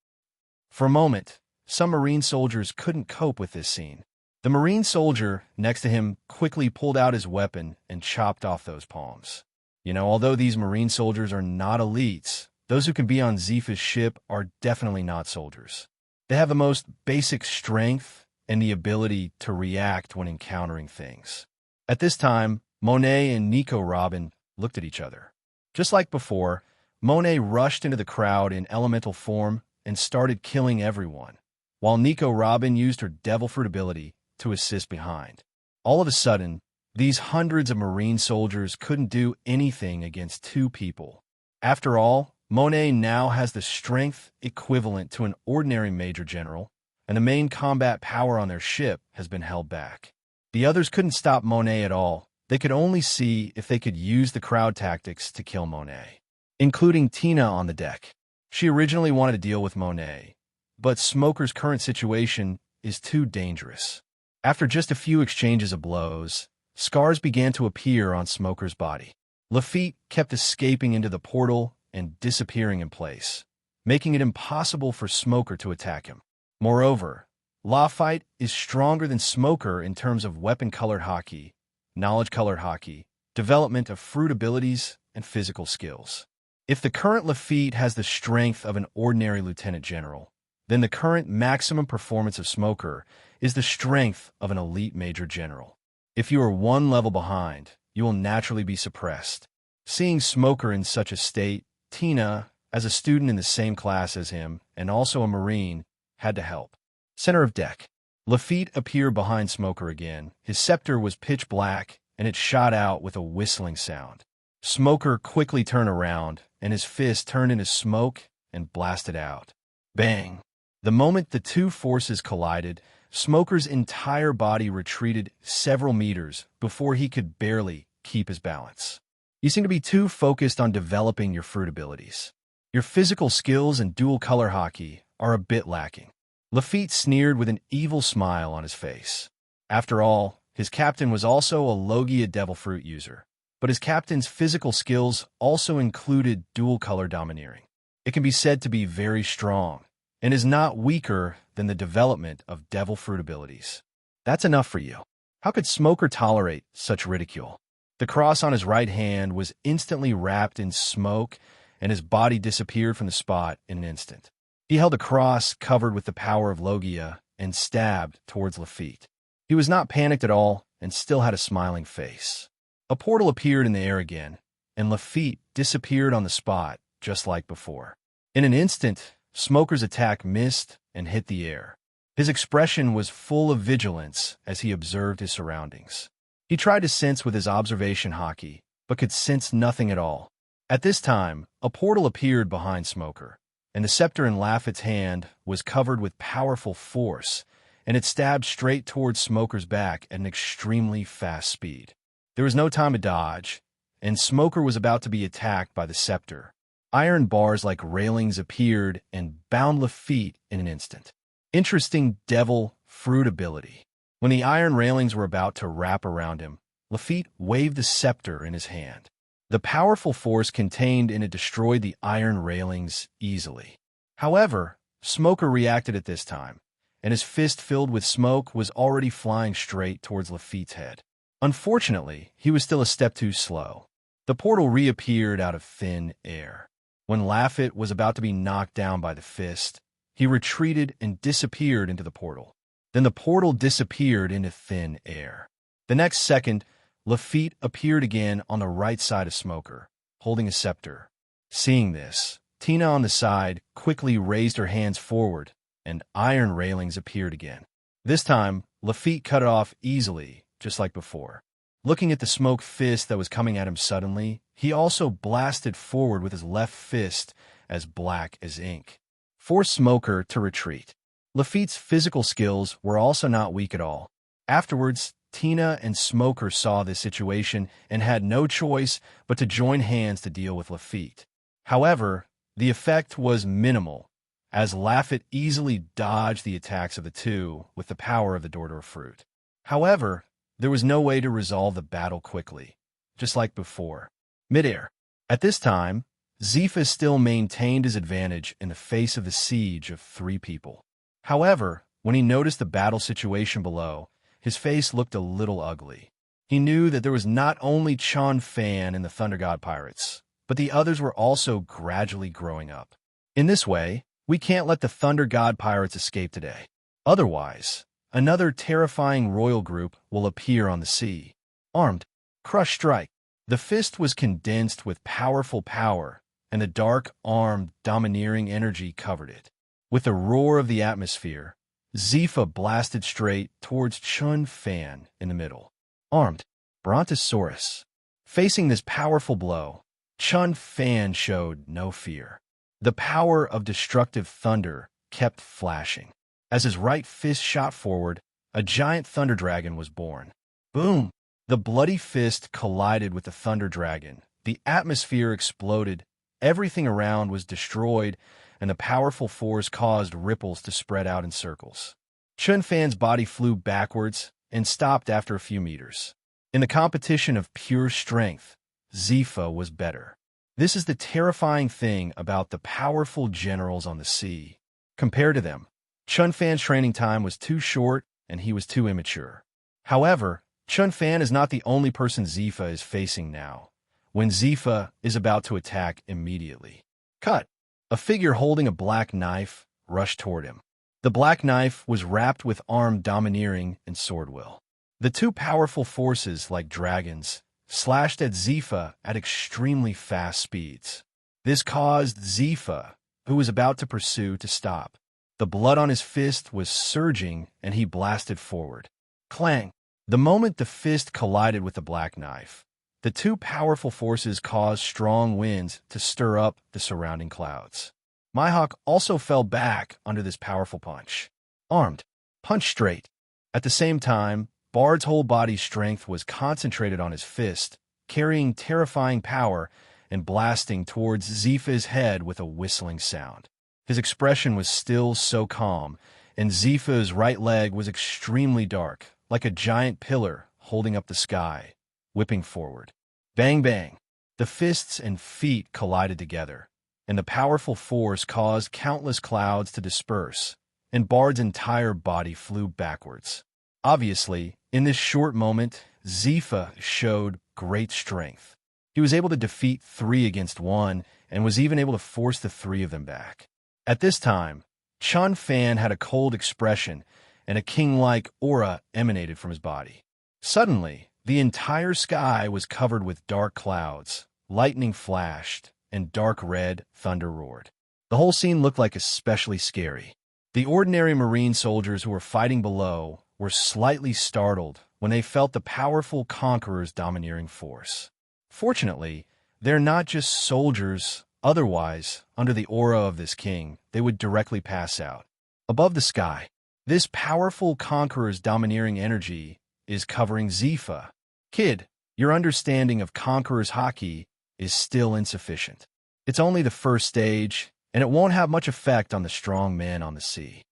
For a moment, some marine soldiers couldn't cope with this scene. The marine soldier next to him quickly pulled out his weapon and chopped off those palms. Although these marine soldiers are not elites, those who can be on Zifa's ship are definitely not soldiers. They have the most basic strength and the ability to react when encountering things. At this time, Monet and Nico Robin looked at each other. Just like before, Monet rushed into the crowd in elemental form and started killing everyone, while Nico Robin used her devil fruit ability to assist behind. All of a sudden, these hundreds of marine soldiers couldn't do anything against 2 people. After all, Monet now has the strength equivalent to an ordinary major general, and the main combat power on their ship has been held back. The others couldn't stop Monet at all. They could only see if they could use the crowd tactics to kill Monet, including Tina on the deck. She originally wanted to deal with Monet, but Smoker's current situation is too dangerous. After just a few exchanges of blows, scars began to appear on Smoker's body. Lafitte kept escaping into the portal and disappearing in place, making it impossible for Smoker to attack him. Moreover, Lafitte is stronger than Smoker in terms of weapon-colored hockey, knowledge-colored hockey, development of fruit abilities, and physical skills. If the current Lafitte has the strength of an ordinary lieutenant general, then the current maximum performance of Smoker is the strength of an elite major general. If you are one level behind, you will naturally be suppressed. Seeing Smoker in such a state, Tina, as a student in the same class as him and also a Marine, had to help. Center of deck. Lafitte appeared behind Smoker again. His scepter was pitch black, and it shot out with a whistling sound. Smoker quickly turned around, and his fist turned into smoke and blasted out. Bang! The moment the two forces collided, Smoker's entire body retreated several meters before he could barely keep his balance. You seem to be too focused on developing your fruit abilities. Your physical skills and dual-color hockey are a bit lacking. Lafitte sneered with an evil smile on his face. After all, his captain was also a Logia Devil Fruit user, but his captain's physical skills also included dual-color domineering. It can be said to be very strong, and is not weaker than the development of Devil Fruit abilities. That's enough for you. How could Smoker tolerate such ridicule? The cross on his right hand was instantly wrapped in smoke, and his body disappeared from the spot in an instant. He held a cross covered with the power of Logia and stabbed towards Lafitte. He was not panicked at all and still had a smiling face. A portal appeared in the air again, and Lafitte disappeared on the spot just like before. In an instant, Smoker's attack missed and hit the air. His expression was full of vigilance as he observed his surroundings. He tried to sense with his observation hockey, but could sense nothing at all. At this time, a portal appeared behind Smoker, and the scepter in Lafitte's hand was covered with powerful force, and it stabbed straight towards Smoker's back at an extremely fast speed. There was no time to dodge, and Smoker was about to be attacked by the scepter. Iron bars like railings appeared and bound Lafitte in an instant. Interesting devil fruit ability. When the iron railings were about to wrap around him, Lafitte waved the scepter in his hand. The powerful force contained in it destroyed the iron railings easily. However, Smoker reacted at this time, and his fist filled with smoke was already flying straight towards Lafitte's head. Unfortunately, he was still a step too slow. The portal reappeared out of thin air. When Lafitte was about to be knocked down by the fist, he retreated and disappeared into the portal. Then the portal disappeared into thin air. The next second, Lafitte appeared again on the right side of Smoker, holding a scepter. Seeing this, Tina on the side quickly raised her hands forward, and iron railings appeared again. This time, Lafitte cut it off easily, just like before. Looking at the smoke fist that was coming at him suddenly, he also blasted forward with his left fist as black as ink. Forced Smoker to retreat. Lafitte's physical skills were also not weak at all. Afterwards, Tina and Smoker saw this situation and had no choice but to join hands to deal with Lafitte. However, the effect was minimal, as Lafitte easily dodged the attacks of the two with the power of the Door Fruit. However, there was no way to resolve the battle quickly, just like before. Midair. At this time, Zephyr still maintained his advantage in the face of the siege of 3 people. However, when he noticed the battle situation below, his face looked a little ugly. He knew that there was not only Chun Fan and the Thunder God Pirates, but the others were also gradually growing up. In this way, we can't let the Thunder God Pirates escape today. Otherwise, another terrifying royal group will appear on the sea. Armed. Crush Strike. The fist was condensed with powerful power, and the dark-armed, domineering energy covered it. With the roar of the atmosphere, Zephyr blasted straight towards Chun Fan in the middle. Armed. Brontosaurus. Facing this powerful blow, Chun Fan showed no fear. The power of destructive thunder kept flashing. As his right fist shot forward, a giant thunder dragon was born. Boom! The bloody fist collided with the thunder dragon. The atmosphere exploded, everything around was destroyed, and the powerful force caused ripples to spread out in circles. Chun Fan's body flew backwards and stopped after a few meters. In the competition of pure strength, Zifa was better. This is the terrifying thing about the powerful generals on the sea. Compared to them, Chun Fan's training time was too short and he was too immature. However, Chun Fan is not the only person Zifa is facing now, when Zifa is about to attack immediately. Cut! A figure holding a black knife rushed toward him. The black knife was wrapped with armed domineering and sword will. The two powerful forces, like dragons, slashed at Zifa at extremely fast speeds. This caused Zifa, who was about to pursue, to stop. The blood on his fist was surging, and he blasted forward. Clang! The moment the fist collided with the black knife, the two powerful forces caused strong winds to stir up the surrounding clouds. Mihawk also fell back under this powerful punch. Armed, punch straight. At the same time, Bard's whole body's strength was concentrated on his fist, carrying terrifying power and blasting towards Zifa's head with a whistling sound. His expression was still so calm, and Zifa's right leg was extremely dark, like a giant pillar holding up the sky, whipping forward. Bang bang! The fists and feet collided together, and the powerful force caused countless clouds to disperse, and Bard's entire body flew backwards. Obviously, in this short moment, Zifa showed great strength. He was able to defeat 3 against 1, and was even able to force the 3 of them back. At this time, Chun Fan had a cold expression, and a king-like aura emanated from his body. Suddenly, the entire sky was covered with dark clouds, lightning flashed, and dark red thunder roared. The whole scene looked like especially scary. The ordinary marine soldiers who were fighting below were slightly startled when they felt the powerful conqueror's domineering force. Fortunately, they're not just soldiers. Otherwise, under the aura of this king, they would directly pass out. Above the sky, this powerful conqueror's domineering energy is covering Zifa. Kid, your understanding of conqueror's haki is still insufficient. It's only the first stage, and it won't have much effect on the strong men on the sea.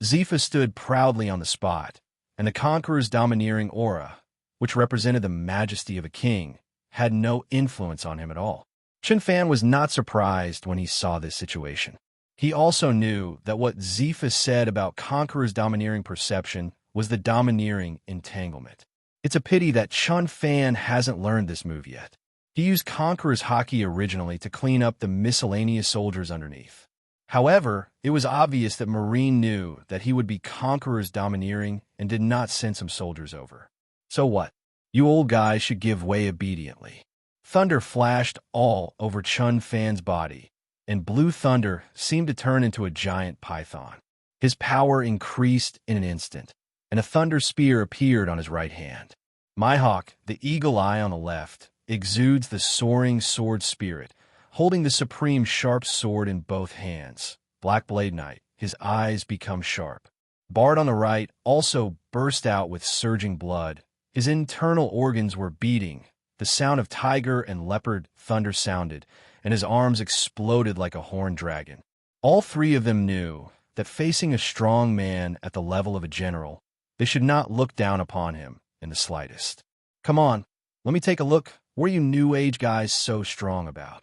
Zifa stood proudly on the spot, and the conqueror's domineering aura, which represented the majesty of a king, had no influence on him at all. Chun Fan was not surprised when he saw this situation. He also knew that what Zifa said about Conqueror's domineering perception was the domineering entanglement. It's a pity that Chun Fan hasn't learned this move yet. He used Conqueror's haki originally to clean up the miscellaneous soldiers underneath. However, it was obvious that Marine knew that he would be Conqueror's domineering and did not send some soldiers over. So what? You old guys should give way obediently. Thunder flashed all over Chun Fan's body, and blue thunder seemed to turn into a giant python. His power increased in an instant, and a thunder spear appeared on his right hand. Mihawk, the eagle eye on the left, exudes the soaring sword spirit, holding the supreme sharp sword in both hands. Black Blade Knight, his eyes become sharp. Bard on the right also burst out with surging blood. His internal organs were beating. The sound of tiger and leopard thunder sounded, and his arms exploded like a horned dragon. All 3 of them knew that facing a strong man at the level of a general, they should not look down upon him in the slightest. Come on, let me take a look. What are you new age guys so strong about?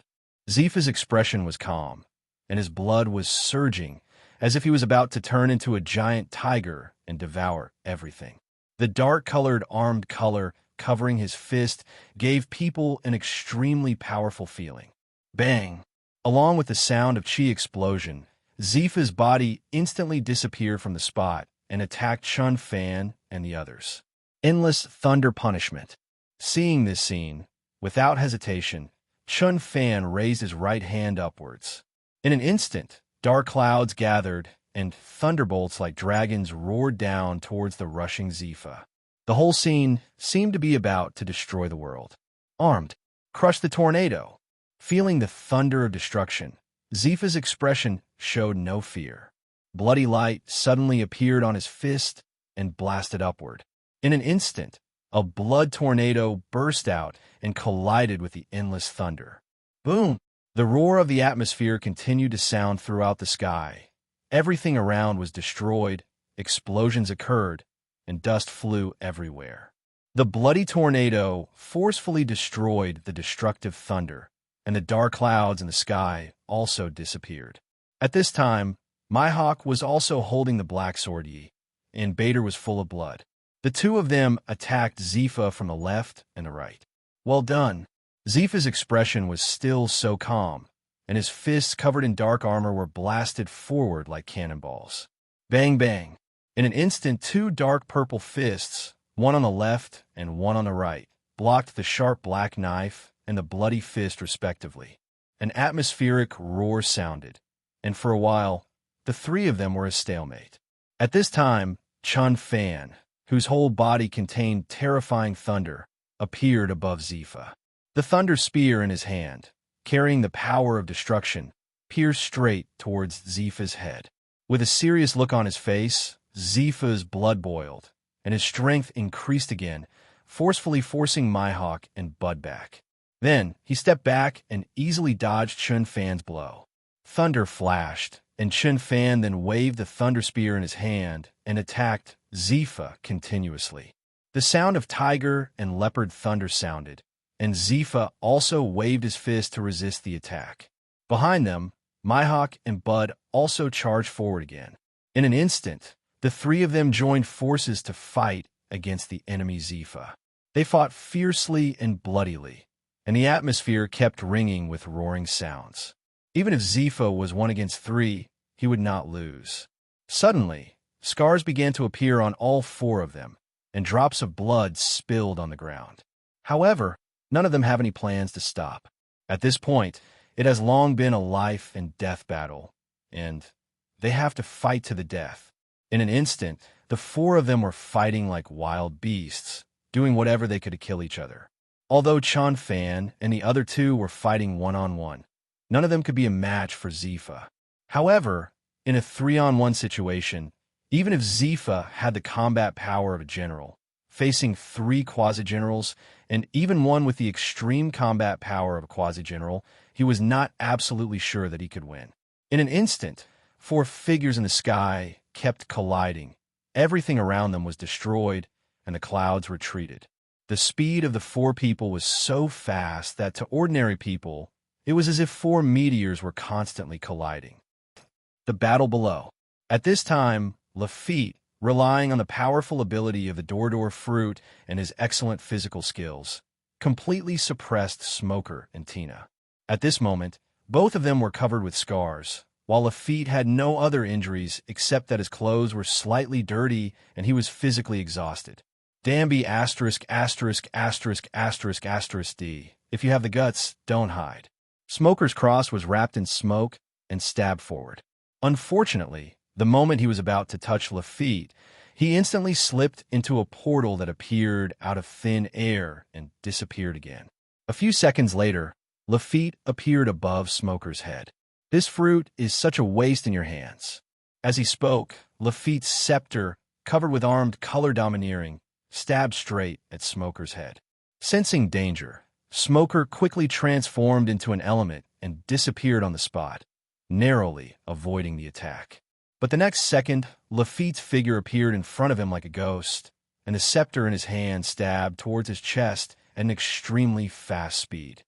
Zifa's expression was calm, and his blood was surging, as if he was about to turn into a giant tiger and devour everything. The dark-colored armed color covering his fist gave people an extremely powerful feeling. Bang! Along with the sound of chi explosion, Zifa's body instantly disappeared from the spot and attacked Chun Fan and the others. Endless thunder punishment. Seeing this scene, without hesitation, Chun Fan raised his right hand upwards. In an instant, dark clouds gathered, and thunderbolts like dragons roared down towards the rushing Zifa. The whole scene seemed to be about to destroy the world. Armed, crush the tornado. Feeling the thunder of destruction, Zifa's expression showed no fear. Bloody light suddenly appeared on his fist and blasted upward. In an instant, A blood tornado burst out and collided with the endless thunder. Boom! The roar of the atmosphere continued to sound throughout the sky. Everything around was destroyed, explosions occurred, and dust flew everywhere. The bloody tornado forcefully destroyed the destructive thunder, and the dark clouds in the sky also disappeared. At this time, Mihawk was also holding the black sword Yi, and Bader was full of blood. The two of them attacked Zifa from the left and the right. Well done. Zifa's expression was still so calm, and his fists covered in dark armor were blasted forward like cannonballs. Bang, bang. In an instant, two dark purple fists, one on the left and one on the right, blocked the sharp black knife and the bloody fist respectively. An atmospheric roar sounded, and for a while, the three of them were a stalemate. At this time, Chun Fan, whose whole body contained terrifying thunder, appeared above Zifa. The thunder spear in his hand, carrying the power of destruction, pierced straight towards Zifa's head. With a serious look on his face, Zifa's blood boiled, and his strength increased again, forcefully forcing Mihawk and Bud back. Then, he stepped back and easily dodged Chun Fan's blow. Thunder flashed, and Chun Fan then waved the thunder spear in his hand and attacked Zifa continuously. The sound of tiger and leopard thunder sounded, and Zifa also waved his fist to resist the attack. Behind them, Mihawk and Bud also charged forward again. In an instant, the three of them joined forces to fight against the enemy Zifa. They fought fiercely and bloodily, and the atmosphere kept ringing with roaring sounds. Even if Zifa was 1 against 3, he would not lose. Suddenly, scars began to appear on all 4 of them, and drops of blood spilled on the ground. However, none of them have any plans to stop. At this point, it has long been a life and death battle, and they have to fight to the death. In an instant, the 4 of them were fighting like wild beasts, doing whatever they could to kill each other. Although Chun Fan and the other 2 were fighting one-on-one, none of them could be a match for Zifa. However, in a 3-on-1 situation, even if Zifa had the combat power of a general, facing 3 quasi-generals, and even one with the extreme combat power of a quasi-general, he was not absolutely sure that he could win. In an instant, 4 figures in the sky kept colliding. Everything around them was destroyed, and the clouds retreated. The speed of the 4 people was so fast that to ordinary people, it was as if 4 meteors were constantly colliding. The battle below. At this time, Lafitte, relying on the powerful ability of the Dordor fruit and his excellent physical skills, completely suppressed Smoker and Tina. At this moment, both of them were covered with scars, while Lafitte had no other injuries except that his clothes were slightly dirty and he was physically exhausted. Danby ******** D. If you have the guts, don't hide. Smoker's cross was wrapped in smoke and stabbed forward. Unfortunately, the moment he was about to touch Lafitte, he instantly slipped into a portal that appeared out of thin air and disappeared again. A few seconds later, Lafitte appeared above Smoker's head. This fruit is such a waste in your hands. As he spoke, Lafitte's scepter, covered with armed color domineering, stabbed straight at Smoker's head. Sensing danger, Smoker quickly transformed into an element and disappeared on the spot, narrowly avoiding the attack. But the next second, Lafitte's figure appeared in front of him like a ghost, and the scepter in his hand stabbed towards his chest at an extremely fast speed.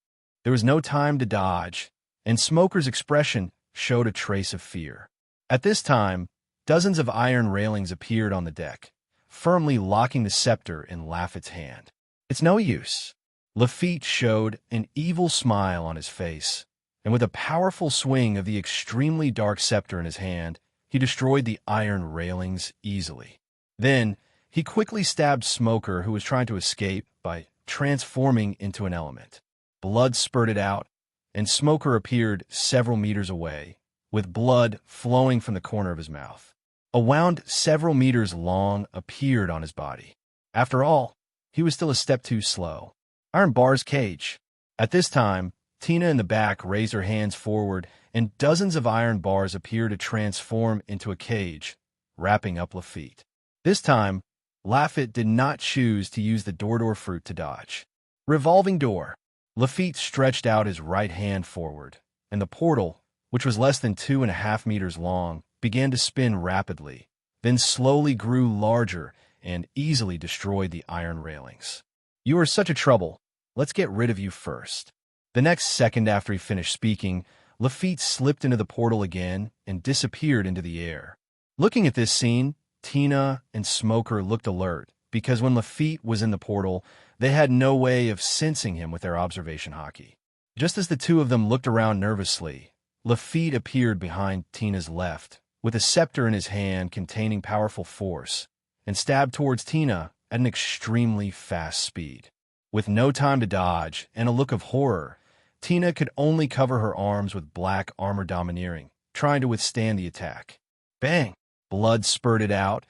There was no time to dodge, and Smoker's expression showed a trace of fear. At this time, dozens of iron railings appeared on the deck, firmly locking the scepter in Lafitte's hand. It's no use. Lafitte showed an evil smile on his face, and with a powerful swing of the extremely dark scepter in his hand, he destroyed the iron railings easily. Then, he quickly stabbed Smoker, who was trying to escape, by transforming into an element. Blood spurted out, and Smoker appeared several meters away, with blood flowing from the corner of his mouth. A wound several meters long appeared on his body. After all, he was still a step too slow. Iron Bar's cage. At this time, Tina in the back raised her hands forward, and dozens of iron bars appeared to transform into a cage, wrapping up Lafitte. This time, Lafitte did not choose to use the door fruit to dodge. Revolving door. Lafitte stretched out his right hand forward, and the portal, which was less than 2.5 meters long, began to spin rapidly, then slowly grew larger and easily destroyed the iron railings. "You are such a trouble. Let's get rid of you first." The next second after he finished speaking, Lafitte slipped into the portal again and disappeared into the air. Looking at this scene, Tina and Smoker looked alert, because when Lafitte was in the portal, they had no way of sensing him with their observation hockey. Just as the two of them looked around nervously, Lafitte appeared behind Tina's left, with a scepter in his hand containing powerful force, and stabbed towards Tina at an extremely fast speed. With no time to dodge and a look of horror, Tina could only cover her arms with black armor domineering, trying to withstand the attack. Bang! Blood spurted out,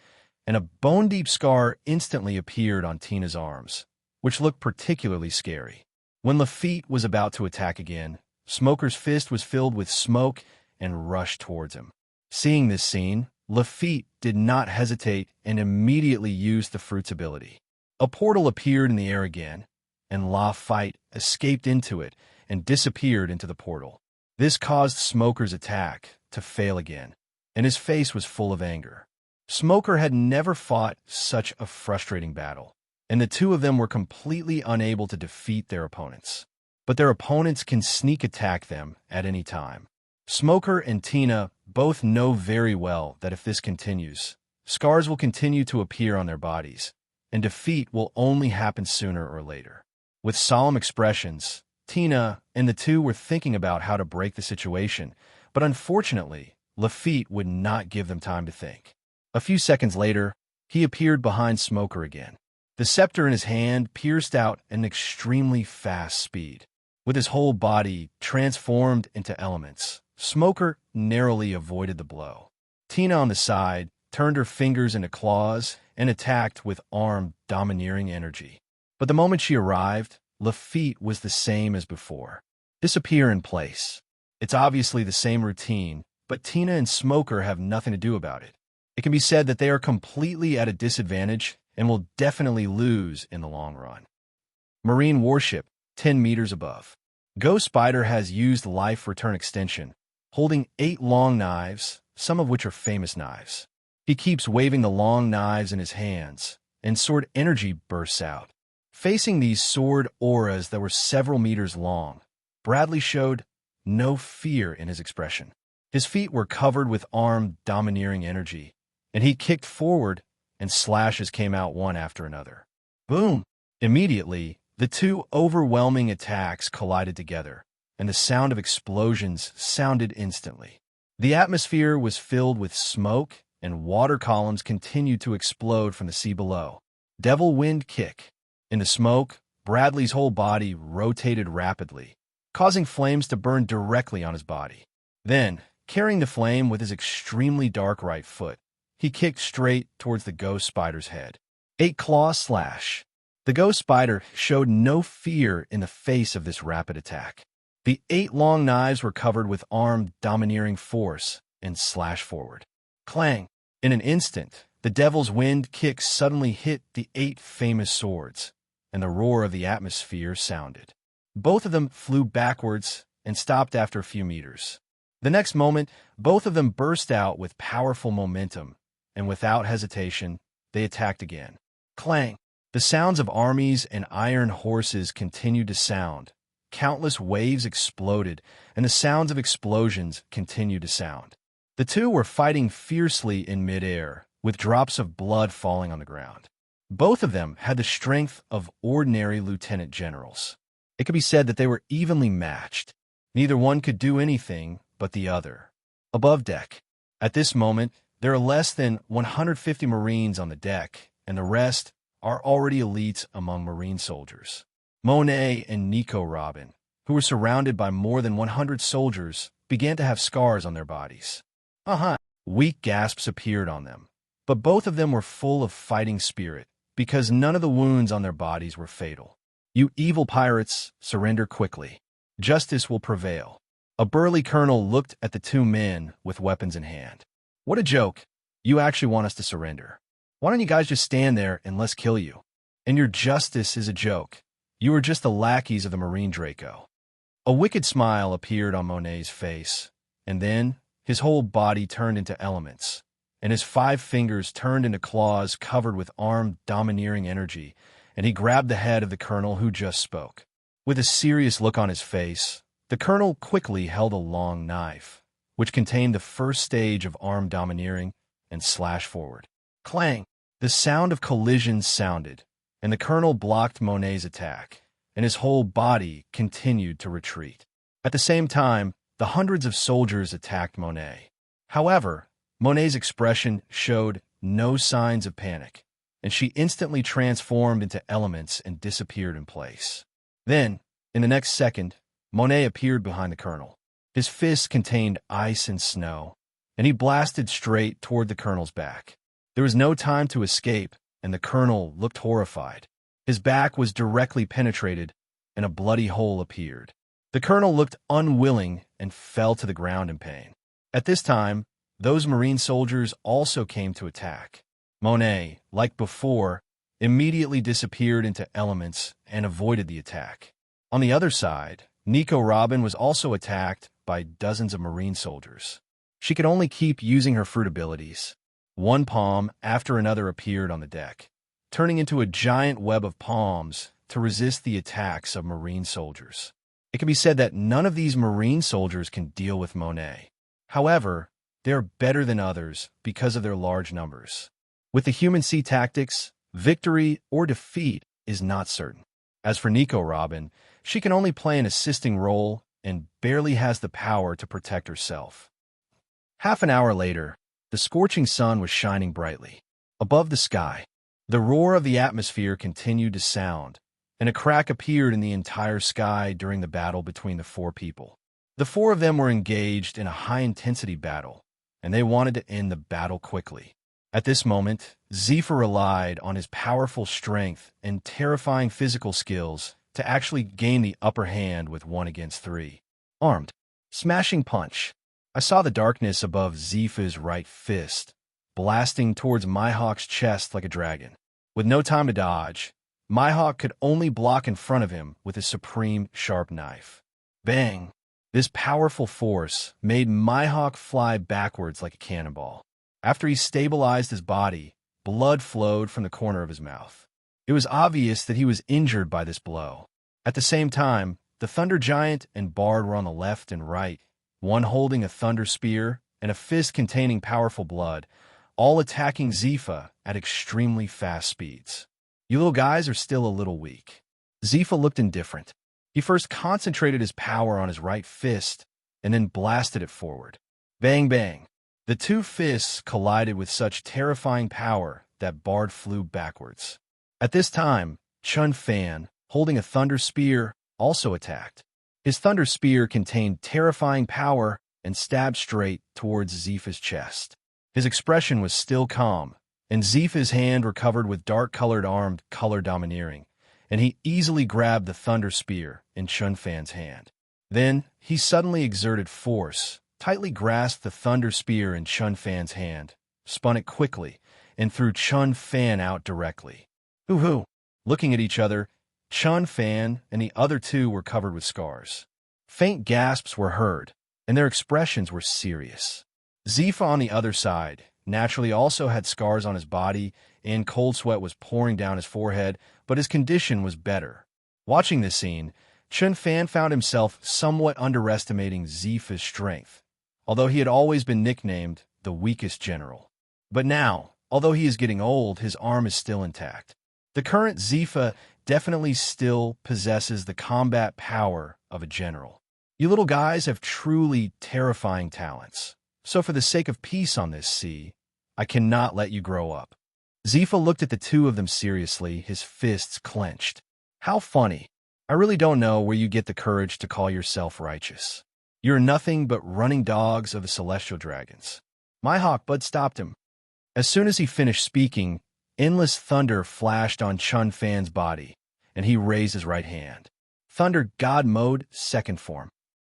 and a bone-deep scar instantly appeared on Tina's arms, which looked particularly scary. When Lafitte was about to attack again, Smoker's fist was filled with smoke and rushed towards him. Seeing this scene, Lafitte did not hesitate and immediately used the fruit's ability. A portal appeared in the air again, and Lafitte escaped into it and disappeared into the portal. This caused Smoker's attack to fail again, and his face was full of anger. Smoker had never fought such a frustrating battle, and the two of them were completely unable to defeat their opponents. But their opponents can sneak attack them at any time. Smoker and Tina both know very well that if this continues, scars will continue to appear on their bodies, and defeat will only happen sooner or later. With solemn expressions, Tina and the two were thinking about how to break the situation, but unfortunately, Lafitte would not give them time to think. A few seconds later, he appeared behind Smoker again. The scepter in his hand pierced out at an extremely fast speed. With his whole body transformed into elements, Smoker narrowly avoided the blow. Tina on the side turned her fingers into claws and attacked with arm domineering energy. But the moment she arrived, Lafitte was the same as before. Disappear in place. It's obviously the same routine, but Tina and Smoker have nothing to do about it. It can be said that they are completely at a disadvantage and will definitely lose in the long run. Marine warship, 10 meters above. Ghost Spider has used life return extension, holding 8 long knives, some of which are famous knives. He keeps waving the long knives in his hands, and sword energy bursts out. Facing these sword auras that were several meters long, Bradley showed no fear in his expression. His feet were covered with arm domineering energy, and he kicked forward, and slashes came out one after another. Boom! Immediately, the two overwhelming attacks collided together, and the sound of explosions sounded instantly. The atmosphere was filled with smoke, and water columns continued to explode from the sea below. Devil Wind Kick. In the smoke, Bradley's whole body rotated rapidly, causing flames to burn directly on his body. Then, carrying the flame with his extremely dark right foot, he kicked straight towards the Ghost Spider's head. 8 Claw Slash. The Ghost Spider showed no fear in the face of this rapid attack. The 8 long knives were covered with arm domineering force and slashed forward. Clang! In an instant, the Devil's Wind Kick suddenly hit the 8 famous swords, and the roar of the atmosphere sounded. Both of them flew backwards and stopped after a few meters. The next moment, both of them burst out with powerful momentum, and without hesitation, they attacked again. Clang! The sounds of armies and iron horses continued to sound. Countless waves exploded, and the sounds of explosions continued to sound. The two were fighting fiercely in midair, with drops of blood falling on the ground. Both of them had the strength of ordinary lieutenant generals. It could be said that they were evenly matched. Neither one could do anything but the other. Above deck. At this moment, there are less than 150 Marines on the deck, and the rest are already elites among Marine soldiers. Monet and Nico Robin, who were surrounded by more than 100 soldiers, began to have scars on their bodies. Weak gasps appeared on them, but both of them were full of fighting spirit, because none of the wounds on their bodies were fatal. You evil pirates, surrender quickly. Justice will prevail. A burly colonel looked at the two men with weapons in hand. What a joke. You actually want us to surrender. Why don't you guys just stand there and let's kill you? And your justice is a joke. You are just the lackeys of the Marine Draco. A wicked smile appeared on Monet's face, and then his whole body turned into elements, and his 5 fingers turned into claws covered with armed domineering energy, and he grabbed the head of the colonel who just spoke. With a serious look on his face, the colonel quickly held a long knife, which contained the first stage of armed domineering, and slashed forward. Clang! The sound of collisions sounded, and the colonel blocked Monet's attack, and his whole body continued to retreat. At the same time, the hundreds of soldiers attacked Monet. However, Monet's expression showed no signs of panic, and she instantly transformed into elements and disappeared in place. Then, in the next second, Monet appeared behind the colonel. His fists contained ice and snow, and he blasted straight toward the colonel's back. There was no time to escape, and the colonel looked horrified. His back was directly penetrated, and a bloody hole appeared. The colonel looked unwilling and fell to the ground in pain. At this time, those Marine soldiers also came to attack. Monet, like before, immediately disappeared into elements and avoided the attack. On the other side, Nico Robin was also attacked by dozens of Marine soldiers. She could only keep using her fruit abilities. One palm after another appeared on the deck, turning into a giant web of palms to resist the attacks of Marine soldiers. It can be said that none of these Marine soldiers can deal with Monet. However, they are better than others because of their large numbers. With the human sea tactics, victory or defeat is not certain. As for Nico Robin, she can only play an assisting role and barely has the power to protect herself. Half an hour later, the scorching sun was shining brightly. Above the sky, the roar of the atmosphere continued to sound, and a crack appeared in the entire sky during the battle between the 4 people. The 4 of them were engaged in a high-intensity battle, and they wanted to end the battle quickly. At this moment, Zephyr relied on his powerful strength and terrifying physical skills to actually gain the upper hand with 1 against 3. Armed. Smashing punch. I saw the darkness above Zephyr's right fist, blasting towards Mihawk's chest like a dragon. With no time to dodge, Mihawk could only block in front of him with his supreme sharp knife. Bang! This powerful force made Mihawk fly backwards like a cannonball. After he stabilized his body, blood flowed from the corner of his mouth. It was obvious that he was injured by this blow. At the same time, the Thunder Giant and Bard were on the left and right, one holding a thunder spear and a fist containing powerful blood, all attacking Zephyr at extremely fast speeds. You little guys are still a little weak. Zephyr looked indifferent. He first concentrated his power on his right fist and then blasted it forward. Bang, bang. The 2 fists collided with such terrifying power that Bard flew backwards. At this time, Chun Fan, holding a thunder spear, also attacked. His thunder spear contained terrifying power and stabbed straight towards Zephyr's chest. His expression was still calm, and Zephyr's hand were covered with dark-colored armed color domineering, and he easily grabbed the thunder spear in Chun Fan's hand. Then, he suddenly exerted force, tightly grasped the thunder spear in Chun Fan's hand, spun it quickly, and threw Chun Fan out directly. Hoo-hoo! Looking at each other, Chun Fan and the other 2 were covered with scars. Faint gasps were heard, and their expressions were serious. Zephyr on the other side naturally also had scars on his body, and cold sweat was pouring down his forehead, but his condition was better. Watching this scene, Chun Fan found himself somewhat underestimating Zephyr's strength, although he had always been nicknamed the weakest general. But now, although he is getting old, his arm is still intact. The current Zephyr definitely still possesses the combat power of a general. You little guys have truly terrifying talents. So for the sake of peace on this sea, I cannot let you grow up. Zephyr looked at the 2 of them seriously, his fists clenched. How funny. I really don't know where you get the courage to call yourself righteous. You're nothing but running dogs of the celestial dragons. Mihawk Bud stopped him. As soon as he finished speaking, endless thunder flashed on Chun Fan's body, and he raised his right hand. Thunder God Mode, second form.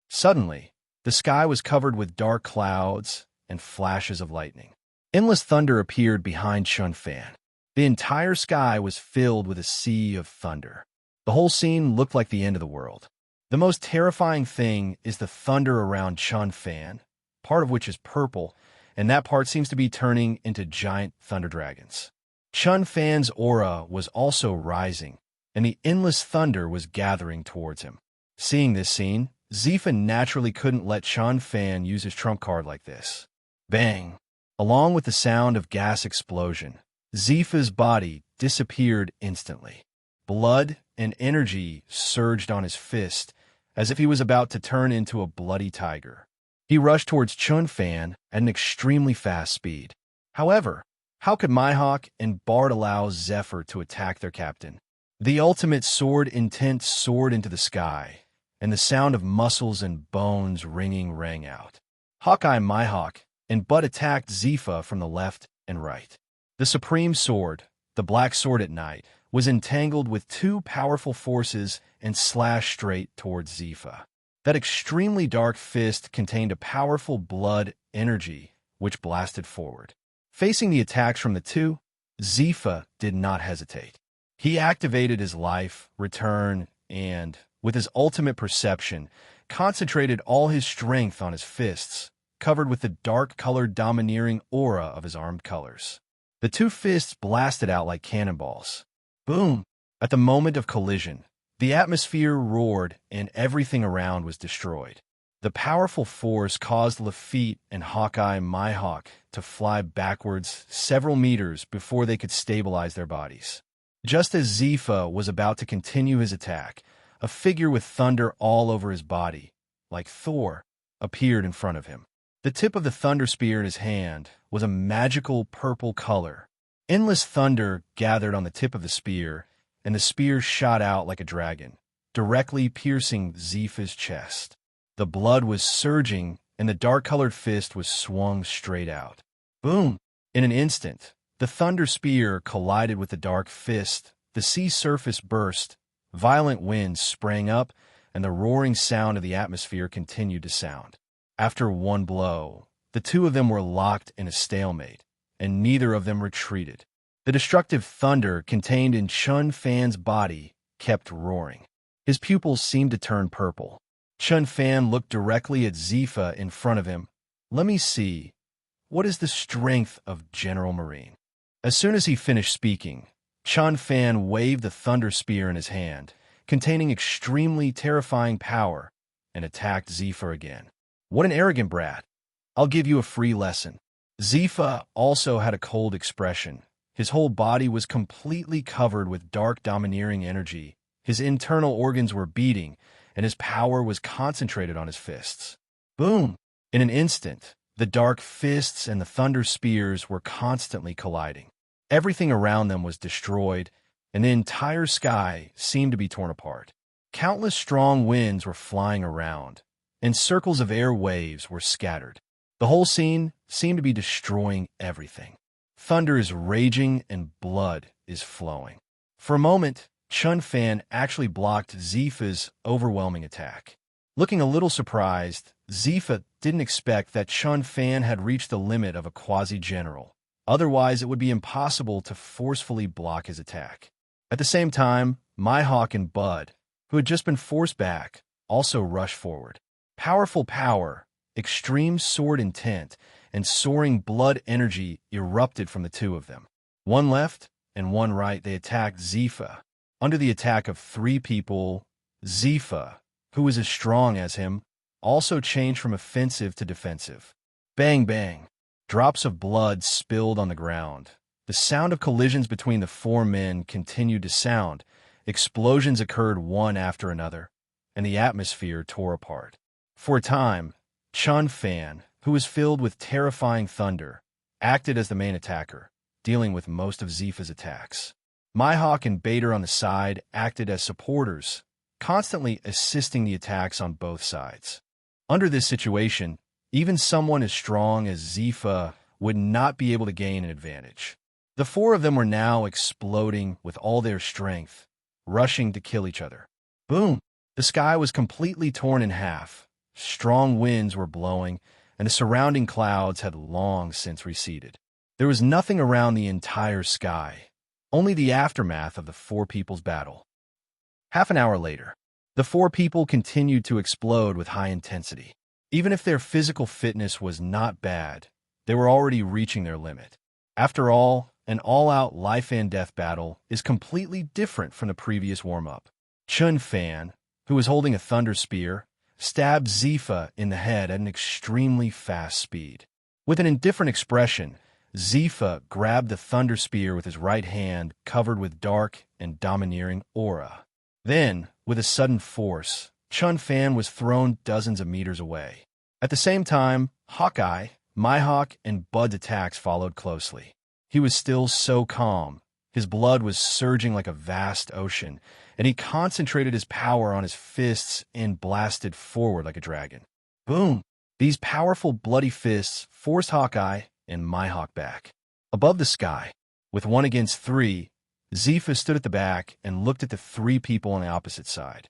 Suddenly, the sky was covered with dark clouds and flashes of lightning. Endless thunder appeared behind Chun Fan. The entire sky was filled with a sea of thunder. The whole scene looked like the end of the world. The most terrifying thing is the thunder around Chun Fan, part of which is purple, and that part seems to be turning into giant thunder dragons. Chun Fan's aura was also rising, and the endless thunder was gathering towards him. Seeing this scene, Zifa naturally couldn't let Chun Fan use his trump card like this. Bang! Along with the sound of gas explosion, Zifa's body disappeared instantly. Blood and energy surged on his fist, as if he was about to turn into a bloody tiger. He rushed towards Chun Fan at an extremely fast speed. However, how could Mihawk and Bard allow Zephyr to attack their captain? The ultimate sword intent soared into the sky, and the sound of muscles and bones ringing rang out. Hawkeye, Mihawk, and Bud attacked Zifa from the left and right. The Supreme Sword, the Black Sword at Night, was entangled with two powerful forces and slashed straight towards Zifa. That extremely dark fist contained a powerful blood energy which blasted forward. Facing the attacks from the two, Zifa did not hesitate. He activated his life, return, and, with his ultimate perception, concentrated all his strength on his fists, covered with the dark-colored domineering aura of his armed colors. The two fists blasted out like cannonballs. Boom! At the moment of collision, the atmosphere roared and everything around was destroyed. The powerful force caused Lafitte and Hawkeye Mihawk to fly backwards several meters before they could stabilize their bodies. Just as Zifa was about to continue his attack, a figure with thunder all over his body, like Thor, appeared in front of him. The tip of the thunder spear in his hand was a magical purple color. Endless thunder gathered on the tip of the spear, and the spear shot out like a dragon, directly piercing Zifa's chest. The blood was surging, and the dark-colored fist was swung straight out. Boom! In an instant, the thunder spear collided with the dark fist, the sea surface burst, violent winds sprang up, and the roaring sound of the atmosphere continued to sound. After one blow, the two of them were locked in a stalemate, and neither of them retreated. The destructive thunder contained in Chun Fan's body kept roaring. His pupils seemed to turn purple. Chun Fan looked directly at Zifa in front of him. Let me see. What is the strength of General Marine? As soon as he finished speaking, Chun Fan waved the thunder spear in his hand, containing extremely terrifying power, and attacked Zifa again. What an arrogant brat. I'll give you a free lesson. Zifa also had a cold expression. His whole body was completely covered with dark domineering energy. His internal organs were beating, and his power was concentrated on his fists. Boom! In an instant, the dark fists and the thunder spears were constantly colliding. Everything around them was destroyed, and the entire sky seemed to be torn apart. Countless strong winds were flying around, and circles of air waves were scattered. The whole scene seemed to be destroying everything. Thunder is raging and blood is flowing. For a moment, Chun Fan actually blocked Zifa's overwhelming attack. Looking a little surprised, Zifa didn't expect that Chun Fan had reached the limit of a quasi-general. Otherwise, it would be impossible to forcefully block his attack. At the same time, Mihawk and Bud, who had just been forced back, also rushed forward. Powerful power, extreme sword intent, and soaring blood energy erupted from the two of them. One left and one right, they attacked Zifa. Under the attack of three people, Zifa, who was as strong as him, also changed from offensive to defensive. Bang, bang. Drops of blood spilled on the ground. The sound of collisions between the four men continued to sound. Explosions occurred one after another, and the atmosphere tore apart. For a time, Chun Fan, who was filled with terrifying thunder, acted as the main attacker, dealing with most of Zifa's attacks. Mihawk and Bader on the side acted as supporters, constantly assisting the attacks on both sides. Under this situation, even someone as strong as Zifa would not be able to gain an advantage. The four of them were now exploding with all their strength, rushing to kill each other. Boom! The sky was completely torn in half. Strong winds were blowing, and the surrounding clouds had long since receded. There was nothing around the entire sky, only the aftermath of the four people's battle. Half an hour later, the four people continued to explode with high intensity. Even if their physical fitness was not bad, they were already reaching their limit. After all, an all-out life-and-death battle is completely different from the previous warm-up. Chun Fan, who was holding a thunder spear, stabbed Zifa in the head at an extremely fast speed. With an indifferent expression, Zifa grabbed the thunder spear with his right hand covered with dark and domineering aura. Then, with a sudden force, Chun Fan was thrown dozens of meters away. At the same time, Hawkeye, Mihawk, and Bud's attacks followed closely. He was still so calm. His blood was surging like a vast ocean, and he concentrated his power on his fists and blasted forward like a dragon. Boom! These powerful bloody fists forced Hawkeye and Mihawk back. Above the sky, with 1 against 3, Zifa stood at the back and looked at the 3 people on the opposite side.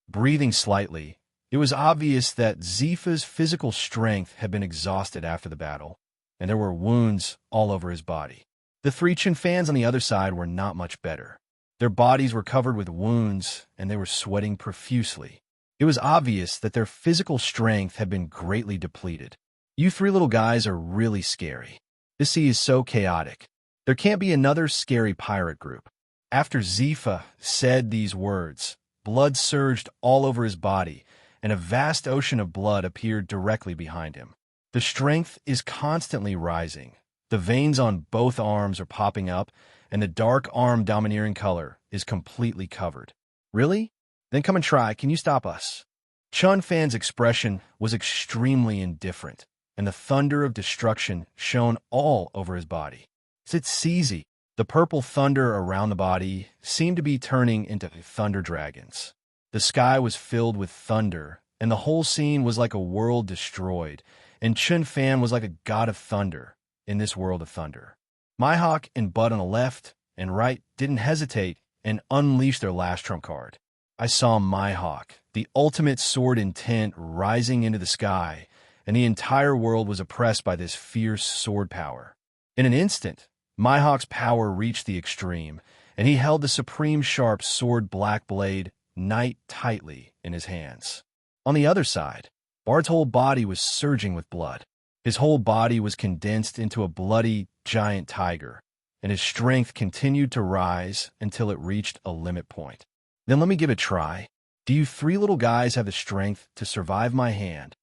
Breathing slightly, it was obvious that Zifa's physical strength had been exhausted after the battle, and there were wounds all over his body. The 3 Chun fans on the other side were not much better. Their bodies were covered with wounds, and they were sweating profusely. It was obvious that their physical strength had been greatly depleted. You 3 little guys are really scary. This sea is so chaotic. There can't be another scary pirate group. After Zifa said these words, blood surged all over his body, and a vast ocean of blood appeared directly behind him. The strength is constantly rising. The veins on both arms are popping up, and the dark arm domineering color is completely covered. Really? Then come and try. Can you stop us? Chun Fan's expression was extremely indifferent, and the thunder of destruction shone all over his body. It's easy. The purple thunder around the body seemed to be turning into thunder dragons. The sky was filled with thunder, and the whole scene was like a world destroyed, and Chun Fan was like a god of thunder in this world of thunder. Mihawk and Bud on the left and right didn't hesitate and unleashed their last trump card. I saw Mihawk, the ultimate sword intent, rising into the sky, and the entire world was oppressed by this fierce sword power. In an instant, Mihawk's power reached the extreme, and he held the supreme sharp sword Black Blade Knight tightly in his hands. On the other side, Bard's whole body was surging with blood. His whole body was condensed into a bloody, giant tiger, and his strength continued to rise until it reached a limit point. Then let me give it a try. Do you 3 little guys have the strength to survive my hand?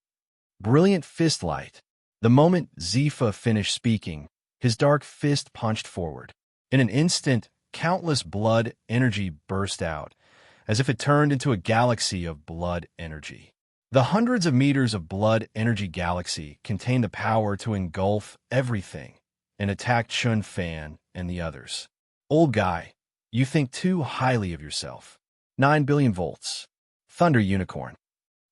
Brilliant fist light. The moment Zifa finished speaking, his dark fist punched forward. In an instant, countless blood energy burst out, as if it turned into a galaxy of blood energy. The hundreds of meters of blood energy galaxy contained the power to engulf everything and attack Chun Fan and the others. Old guy, you think too highly of yourself. 9 billion volts. Thunder Unicorn.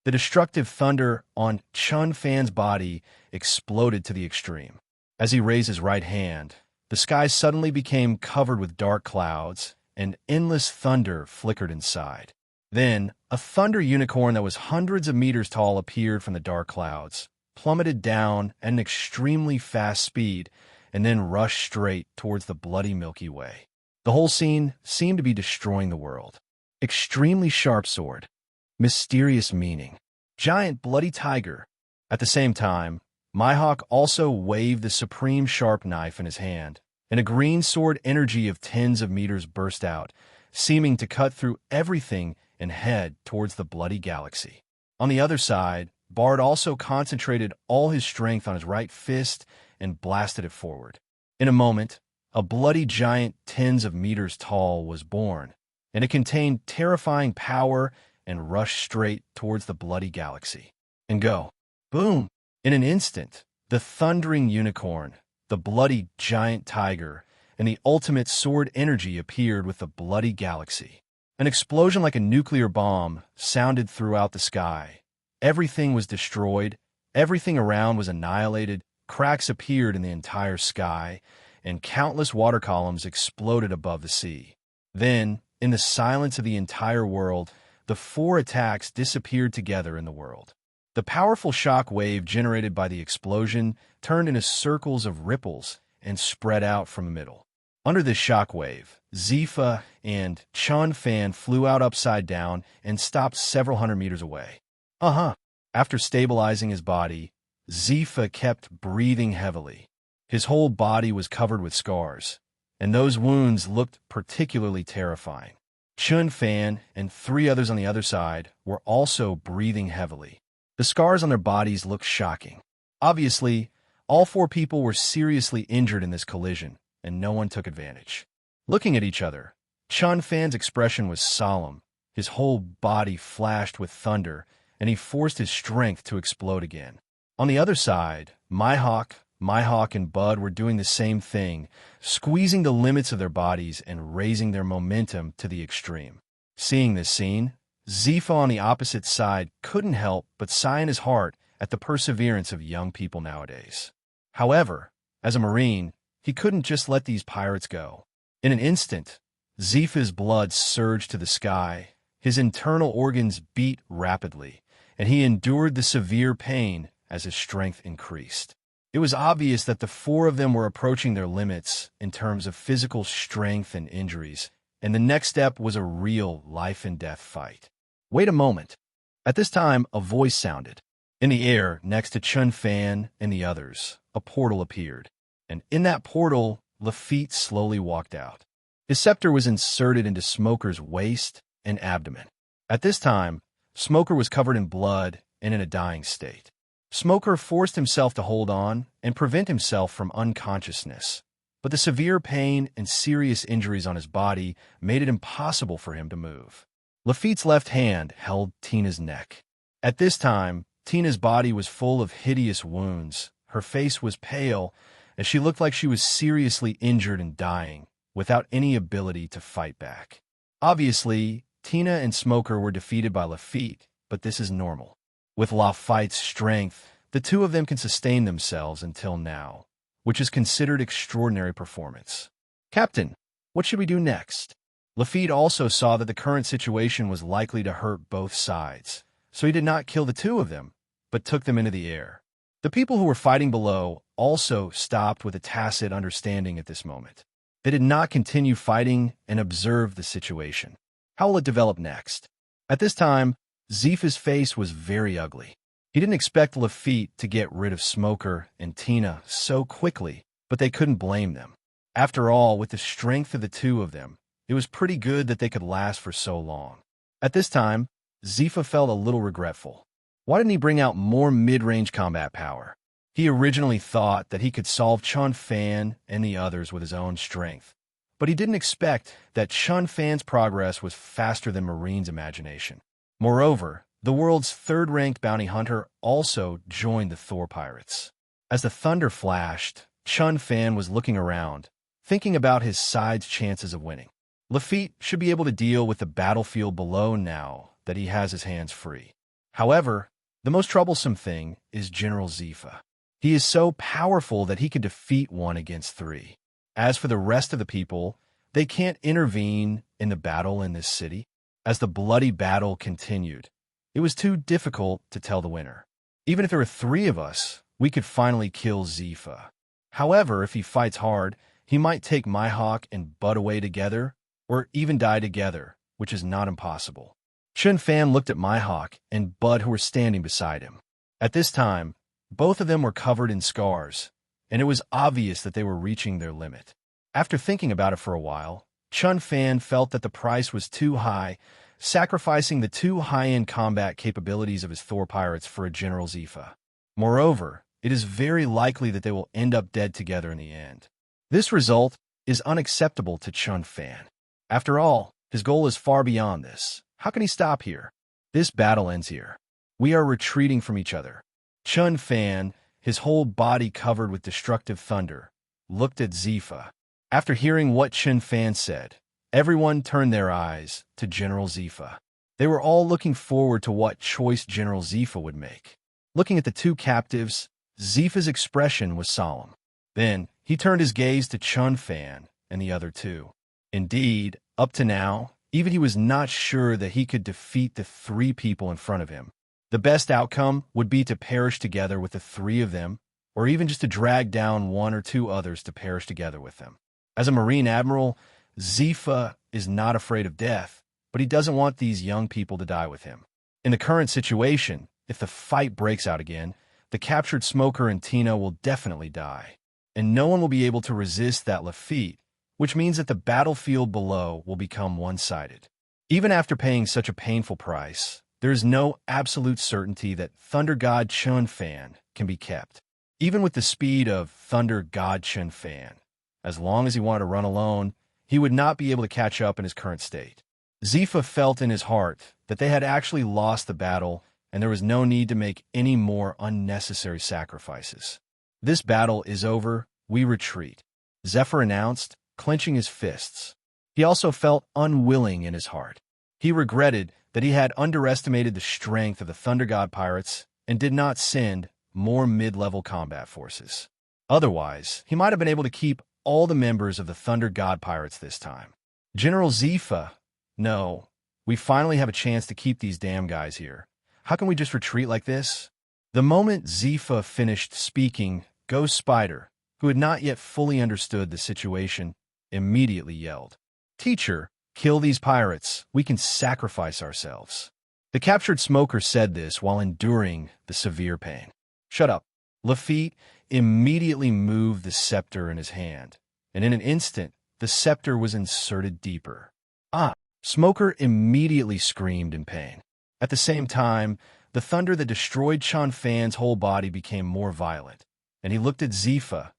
The destructive thunder on Chun Fan's body exploded to the extreme. As he raised his right hand, the sky suddenly became covered with dark clouds, and endless thunder flickered inside. Then, a thunder unicorn that was hundreds of meters tall appeared from the dark clouds, plummeted down at an extremely fast speed, and then rushed straight towards the bloody Milky Way. The whole scene seemed to be destroying the world. Extremely sharp sword. Mysterious meaning. Giant bloody tiger. At the same time, Mihawk also waved the supreme sharp knife in his hand, and a green sword energy of tens of meters burst out, seeming to cut through everything and head towards the bloody galaxy. On the other side, Bard also concentrated all his strength on his right fist and blasted it forward. In a moment, a bloody giant tens of meters tall was born, and it contained terrifying power and rushed straight towards the bloody galaxy. And go. Boom! In an instant, the thundering unicorn, the bloody giant tiger, and the ultimate sword energy appeared with the bloody galaxy. An explosion like a nuclear bomb sounded throughout the sky. Everything was destroyed, everything around was annihilated, cracks appeared in the entire sky, and countless water columns exploded above the sea. Then, in the silence of the entire world, the 4 attacks disappeared together in the world. The powerful shock wave generated by the explosion turned into circles of ripples and spread out from the middle. Under this shockwave, Zifa and Chun Fan flew out upside down and stopped several hundred meters away. After stabilizing his body, Zifa kept breathing heavily. His whole body was covered with scars, and those wounds looked particularly terrifying. Chun Fan and 3 others on the other side were also breathing heavily. The scars on their bodies looked shocking. Obviously, all 4 people were seriously injured in this collision, and no one took advantage. Looking at each other, Chun Fan's expression was solemn. His whole body flashed with thunder, and he forced his strength to explode again. On the other side, Mihawk, and Bud were doing the same thing, squeezing the limits of their bodies and raising their momentum to the extreme. Seeing this scene, Zifa on the opposite side couldn't help but sigh in his heart at the perseverance of young people nowadays. However, as a Marine, he couldn't just let these pirates go. In an instant, Zifa's blood surged to the sky, his internal organs beat rapidly, and he endured the severe pain as his strength increased. It was obvious that the 4 of them were approaching their limits in terms of physical strength and injuries, and the next step was a real life-and-death fight. Wait a moment. At this time, a voice sounded. In the air, next to Chun Fan and the others, a portal appeared, and in that portal, Lafitte slowly walked out. His scepter was inserted into Smoker's waist and abdomen. At this time, Smoker was covered in blood and in a dying state. Smoker forced himself to hold on and prevent himself from unconsciousness, but the severe pain and serious injuries on his body made it impossible for him to move. Lafitte's left hand held Tina's neck. At this time, Tina's body was full of hideous wounds. Her face was pale, and she looked like she was seriously injured and dying, without any ability to fight back. Obviously, Tina and Smoker were defeated by Lafitte, but this is normal. With Lafitte's strength, the 2 of them can sustain themselves until now, which is considered extraordinary performance. Captain, what should we do next? Lafitte also saw that the current situation was likely to hurt both sides, so he did not kill the 2 of them, but took them into the air. The people who were fighting below also stopped with a tacit understanding at this moment. They did not continue fighting and observed the situation. How will it develop next? At this time, Zifa's face was very ugly. He didn't expect Lafitte to get rid of Smoker and Tina so quickly, but they couldn't blame them. After all, with the strength of the 2 of them, it was pretty good that they could last for so long. At this time, Zifa felt a little regretful. Why didn't he bring out more mid-range combat power? He originally thought that he could solve Chun Fan and the others with his own strength, but he didn't expect that Chun Fan's progress was faster than Marine's imagination. Moreover, the world's 3rd-ranked bounty hunter also joined the Thor pirates. As the thunder flashed, Chun Fan was looking around, thinking about his side's chances of winning. Lafitte should be able to deal with the battlefield below now that he has his hands free. However, the most troublesome thing is General Zifa. He is so powerful that he could defeat 1 against 3. As for the rest of the people, they can't intervene in the battle in this city. As the bloody battle continued, it was too difficult to tell the winner. Even if there were 3 of us, we could finally kill Zifa. However, if he fights hard, he might take Mihawk and Bud away together, or even die together, which is not impossible. Chun Fan looked at Mihawk and Bud who were standing beside him. At this time, both of them were covered in scars, and it was obvious that they were reaching their limit. After thinking about it for a while, Chun Fan felt that the price was too high, sacrificing the 2 high-end combat capabilities of his Thor pirates for a General Zifa. Moreover, it is very likely that they will end up dead together in the end. This result is unacceptable to Chun Fan. After all, his goal is far beyond this. How can he stop here? This battle ends here. We are retreating from each other. Chun Fan, his whole body covered with destructive thunder, looked at Zifa. After hearing what Chun Fan said, everyone turned their eyes to General Zifa. They were all looking forward to what choice General Zifa would make. Looking at the 2 captives, Zifa's expression was solemn. Then, he turned his gaze to Chun Fan and the other 2. Indeed, up to now, even he was not sure that he could defeat the 3 people in front of him. The best outcome would be to perish together with the 3 of them, or even just to drag down 1 or 2 others to perish together with them. As a Marine admiral, Zifa is not afraid of death, but he doesn't want these young people to die with him. In the current situation, if the fight breaks out again, the captured Smoker and Tina will definitely die, and no one will be able to resist that Lafitte, which means that the battlefield below will become one-sided. Even after paying such a painful price, there is no absolute certainty that Thunder God Chun Fan can be kept. Even with the speed of Thunder God Chun Fan, as long as he wanted to run alone, he would not be able to catch up in his current state. Zifa felt in his heart that they had actually lost the battle, and there was no need to make any more unnecessary sacrifices. This battle is over. We retreat, Zephyr announced, clenching his fists. He also felt unwilling in his heart. He regretted that he had underestimated the strength of the Thunder God pirates and did not send more mid-level combat forces. Otherwise, he might have been able to keep all the members of the Thunder God pirates this time. General Zifa, no, we finally have a chance to keep these damn guys here. How can we just retreat like this? The moment Zifa finished speaking, Ghost Spider, who had not yet fully understood the situation, immediately yelled, "Teacher, kill these pirates. We can sacrifice ourselves." The captured Smoker said this while enduring the severe pain. "Shut up." Lafitte immediately moved the scepter in his hand, and in an instant, the scepter was inserted deeper. "Ah!" Smoker immediately screamed in pain. At the same time, the thunder that destroyed Chun Fan's whole body became more violent, and he looked at Zifa,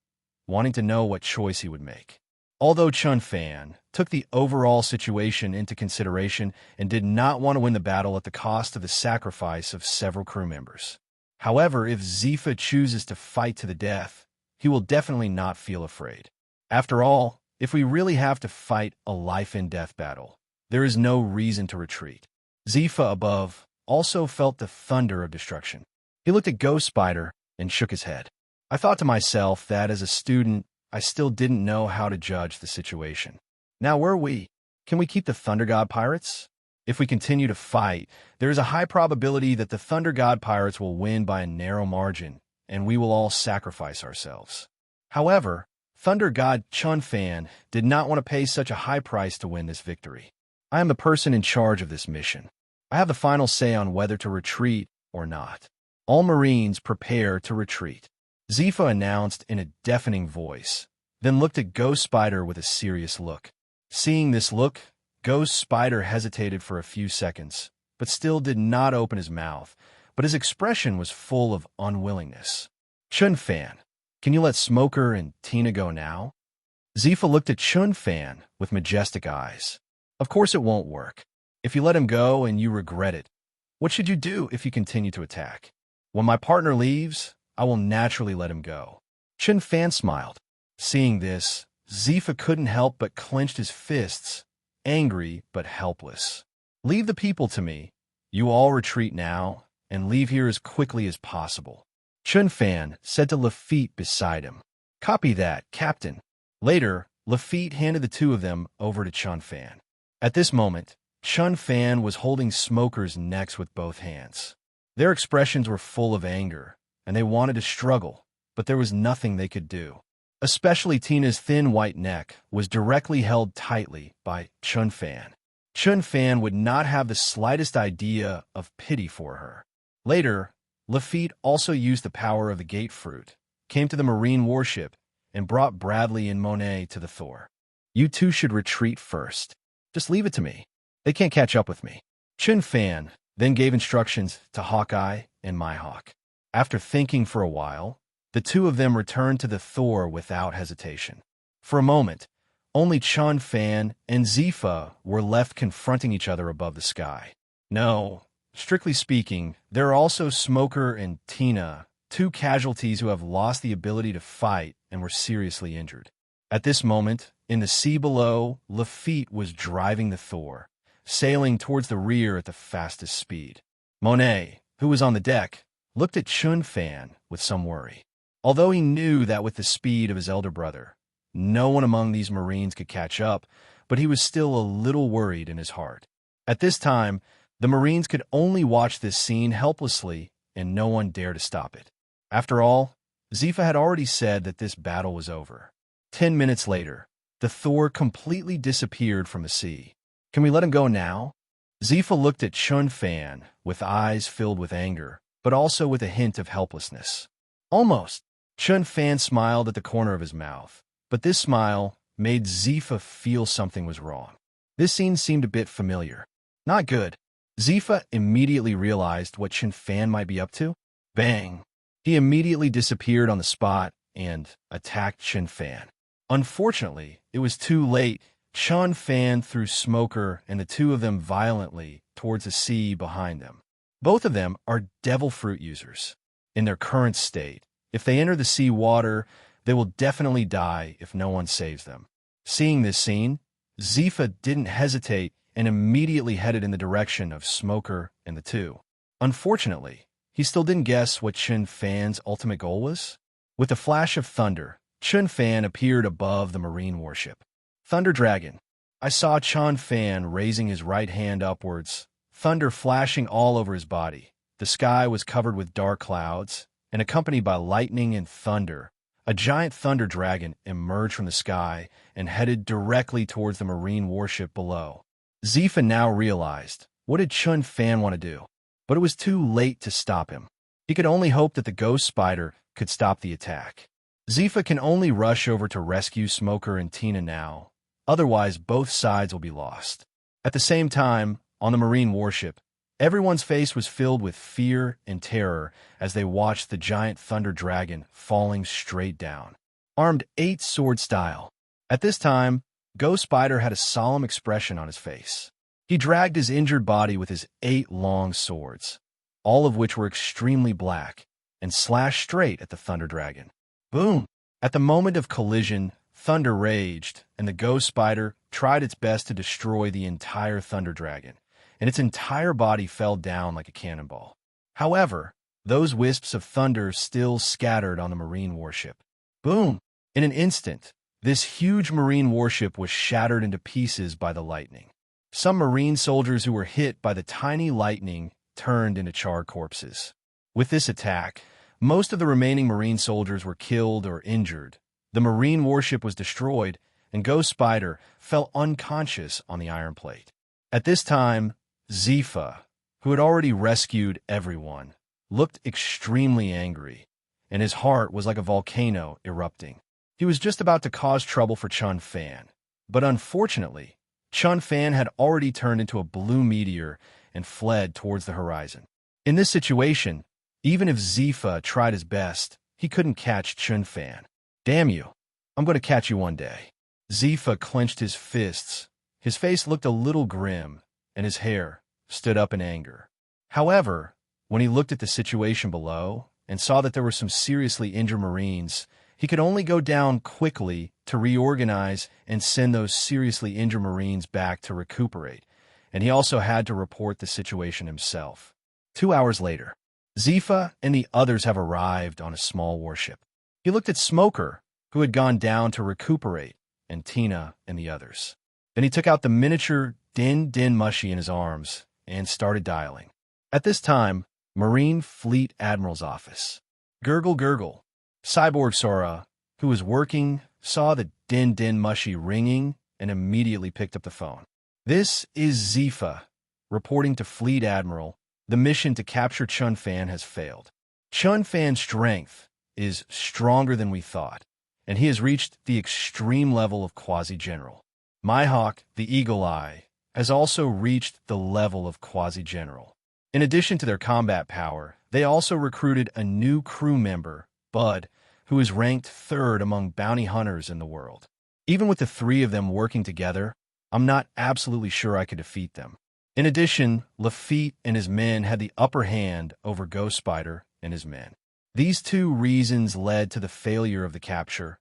wanting to know what choice he would make. Although Chun Fan took the overall situation into consideration and did not want to win the battle at the cost of the sacrifice of several crew members. However, if Zifa chooses to fight to the death, he will definitely not feel afraid. After all, if we really have to fight a life-and-death battle, there is no reason to retreat. Zifa above also felt the thunder of destruction. He looked at Ghost Spider and shook his head. I thought to myself that as a student, I still didn't know how to judge the situation. Now, where are we? Can we keep the Thunder God pirates? If we continue to fight, there is a high probability that the Thunder God pirates will win by a narrow margin, and we will all sacrifice ourselves. However, Thunder God Chun Fan did not want to pay such a high price to win this victory. I am the person in charge of this mission. I have the final say on whether to retreat or not. All Marines prepare to retreat, Zifa announced in a deafening voice, then looked at Ghost Spider with a serious look. Seeing this look, Ghost Spider hesitated for a few seconds, but still did not open his mouth, but his expression was full of unwillingness. Chun Fan, can you let Smoker and Tina go now? Zifa looked at Chun Fan with majestic eyes. Of course it won't work. If you let him go and you regret it, what should you do if you continue to attack? When my partner leaves, I will naturally let him go. Chun Fan smiled. Seeing this, Zifa couldn't help but clenched his fists, angry but helpless. Leave the people to me. You all retreat now, and leave here as quickly as possible, Chun Fan said to Lafitte beside him. Copy that, Captain. Later, Lafitte handed the two of them over to Chun Fan. At this moment, Chun Fan was holding Smoker's necks with both hands. Their expressions were full of anger, and they wanted to struggle, but there was nothing they could do. Especially Tina's thin white neck was directly held tightly by Chun Fan. Chun Fan would not have the slightest idea of pity for her. Later, Lafitte also used the power of the gate fruit, came to the Marine warship, and brought Bradley and Monet to the Thor. You two should retreat first. Just leave it to me. They can't catch up with me. Chun Fan then gave instructions to Hawkeye and Mihawk. After thinking for a while, the two of them returned to the Thor without hesitation. For a moment, only Chun Fan and Zifa were left confronting each other above the sky. No, strictly speaking, there are also Smoker and Tina, two casualties who have lost the ability to fight and were seriously injured. At this moment, in the sea below, Lafitte was driving the Thor, sailing towards the rear at the fastest speed. Monet, who was on the deck, looked at Chun Fan with some worry. Although he knew that with the speed of his elder brother, no one among these Marines could catch up, but he was still a little worried in his heart. At this time, the Marines could only watch this scene helplessly, and no one dared to stop it. After all, Zifa had already said that this battle was over. 10 minutes later, the Thor completely disappeared from the sea. Can we let him go now? Zifa looked at Chun Fan with eyes filled with anger, but also with a hint of helplessness. Almost. Chun Fan smiled at the corner of his mouth, but this smile made Zifa feel something was wrong. This scene seemed a bit familiar. Not good. Zifa immediately realized what Chun Fan might be up to. Bang! He immediately disappeared on the spot and attacked Chun Fan. Unfortunately, it was too late. Chun Fan threw Smoker and the two of them violently towards the sea behind them. Both of them are devil fruit users. In their current state, if they enter the sea water, they will definitely die if no one saves them. Seeing this scene, Zifa didn't hesitate and immediately headed in the direction of Smoker and the two. Unfortunately, he still didn't guess what Chun Fan's ultimate goal was. With a flash of thunder, Chun Fan appeared above the marine warship. Thunder Dragon. I saw Chun Fan raising his right hand upwards, thunder flashing all over his body. The sky was covered with dark clouds, and accompanied by lightning and thunder, a giant thunder dragon emerged from the sky and headed directly towards the marine warship below. Zifa now realized, what did Chun Fan want to do? But it was too late to stop him. He could only hope that the ghost spider could stop the attack. Zifa can only rush over to rescue Smoker and Tina now, otherwise both sides will be lost. At the same time, on the marine warship, everyone's face was filled with fear and terror as they watched the giant thunder dragon falling straight down, armed 8-sword style. At this time, Ghost Spider had a solemn expression on his face. He dragged his injured body with his 8 long swords, all of which were extremely black, and slashed straight at the thunder dragon. Boom! At the moment of collision, thunder raged, and the Ghost Spider tried its best to destroy the entire thunder dragon, and its entire body fell down like a cannonball. However, those wisps of thunder still scattered on the marine warship. Boom! In an instant, this huge marine warship was shattered into pieces by the lightning. Some marine soldiers who were hit by the tiny lightning turned into charred corpses. With this attack, most of the remaining marine soldiers were killed or injured. The marine warship was destroyed, and Ghost Spider fell unconscious on the iron plate. At this time, Zifa, who had already rescued everyone, looked extremely angry, and his heart was like a volcano erupting. He was just about to cause trouble for Chun Fan, but unfortunately, Chun Fan had already turned into a blue meteor and fled towards the horizon. In this situation, even if Zifa tried his best, he couldn't catch Chun Fan. Damn you, I'm going to catch you one day. Zifa clenched his fists. His face looked a little grim, and his hair stood up in anger. However, when he looked at the situation below and saw that there were some seriously injured Marines, he could only go down quickly to reorganize and send those seriously injured Marines back to recuperate, and he also had to report the situation himself. 2 hours later, Zifa and the others have arrived on a small warship. He looked at Smoker, who had gone down to recuperate, and Tina and the others. Then he took out the miniature Din Din Mushy in his arms and started dialing. At this time, Marine Fleet Admiral's office. Gurgle gurgle. Cyborg Sora, who was working, saw the Din Din Mushy ringing and immediately picked up the phone. This is Zifa, reporting to Fleet Admiral. The mission to capture Chun Fan has failed. Chun Fan's strength is stronger than we thought, and he has reached the extreme level of Quasi-General. Myhawk, the Eagle Eye, has also reached the level of Quasi-General. In addition to their combat power, they also recruited a new crew member, Bud, who is ranked 3rd among bounty hunters in the world. Even with the 3 of them working together, I'm not absolutely sure I could defeat them. In addition, Lafitte and his men had the upper hand over Ghost Spider and his men. These 2 reasons led to the failure of the capture.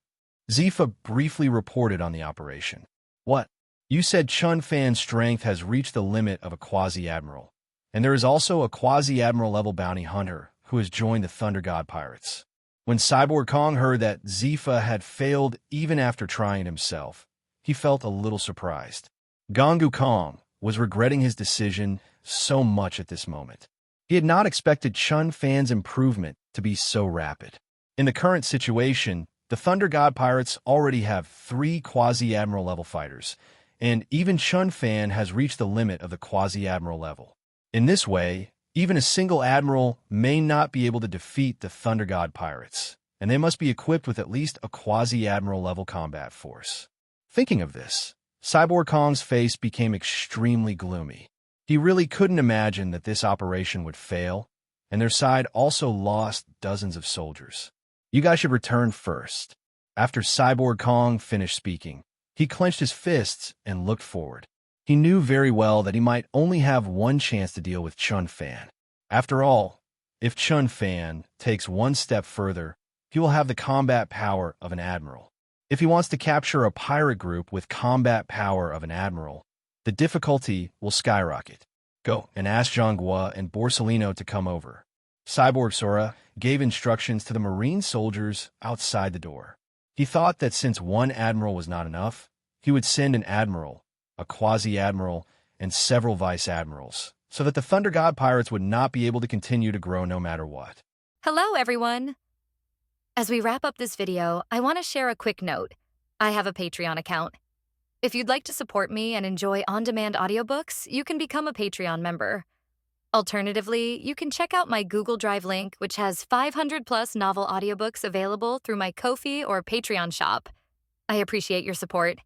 Zifa briefly reported on the operation. What? You said Chun Fan's strength has reached the limit of a Quasi-Admiral, and there is also a Quasi-Admiral level bounty hunter who has joined the Thunder God Pirates. When Cyborg Kong heard that Zifa had failed even after trying it himself, he felt a little surprised. Gongu Kong was regretting his decision so much at this moment. He had not expected Chun Fan's improvement to be so rapid. In the current situation, The Thunder God Pirates already have 3 Quasi-Admiral level fighters, and even Chun Fan has reached the limit of the Quasi-Admiral level. In this way, even a single Admiral may not be able to defeat the Thunder God Pirates, and they must be equipped with at least a Quasi-Admiral level combat force. Thinking of this, Cyborg Kong's face became extremely gloomy. He really couldn't imagine that this operation would fail, and their side also lost dozens of soldiers. You guys should return first. After Cyborg Kong finished speaking, he clenched his fists and looked forward. He knew very well that he might only have one chance to deal with Chun Fan. After all, if Chun Fan takes one step further, he will have the combat power of an admiral. If he wants to capture a pirate group with combat power of an admiral, the difficulty will skyrocket. Go and ask Zhonghua and Borsellino to come over. Cyborg Sora gave instructions to the marine soldiers outside the door. He thought that since one admiral was not enough, he would send an admiral, a quasi-admiral, and several vice-admirals, so that the Thunder God Pirates would not be able to continue to grow no matter what. Hello, everyone! As we wrap up this video, I want to share a quick note. I have a Patreon account. If you'd like to support me and enjoy on-demand audiobooks, you can become a Patreon member. Alternatively, you can check out my Google Drive link, which has 500-plus novel audiobooks available through my Ko-fi or Patreon shop. I appreciate your support.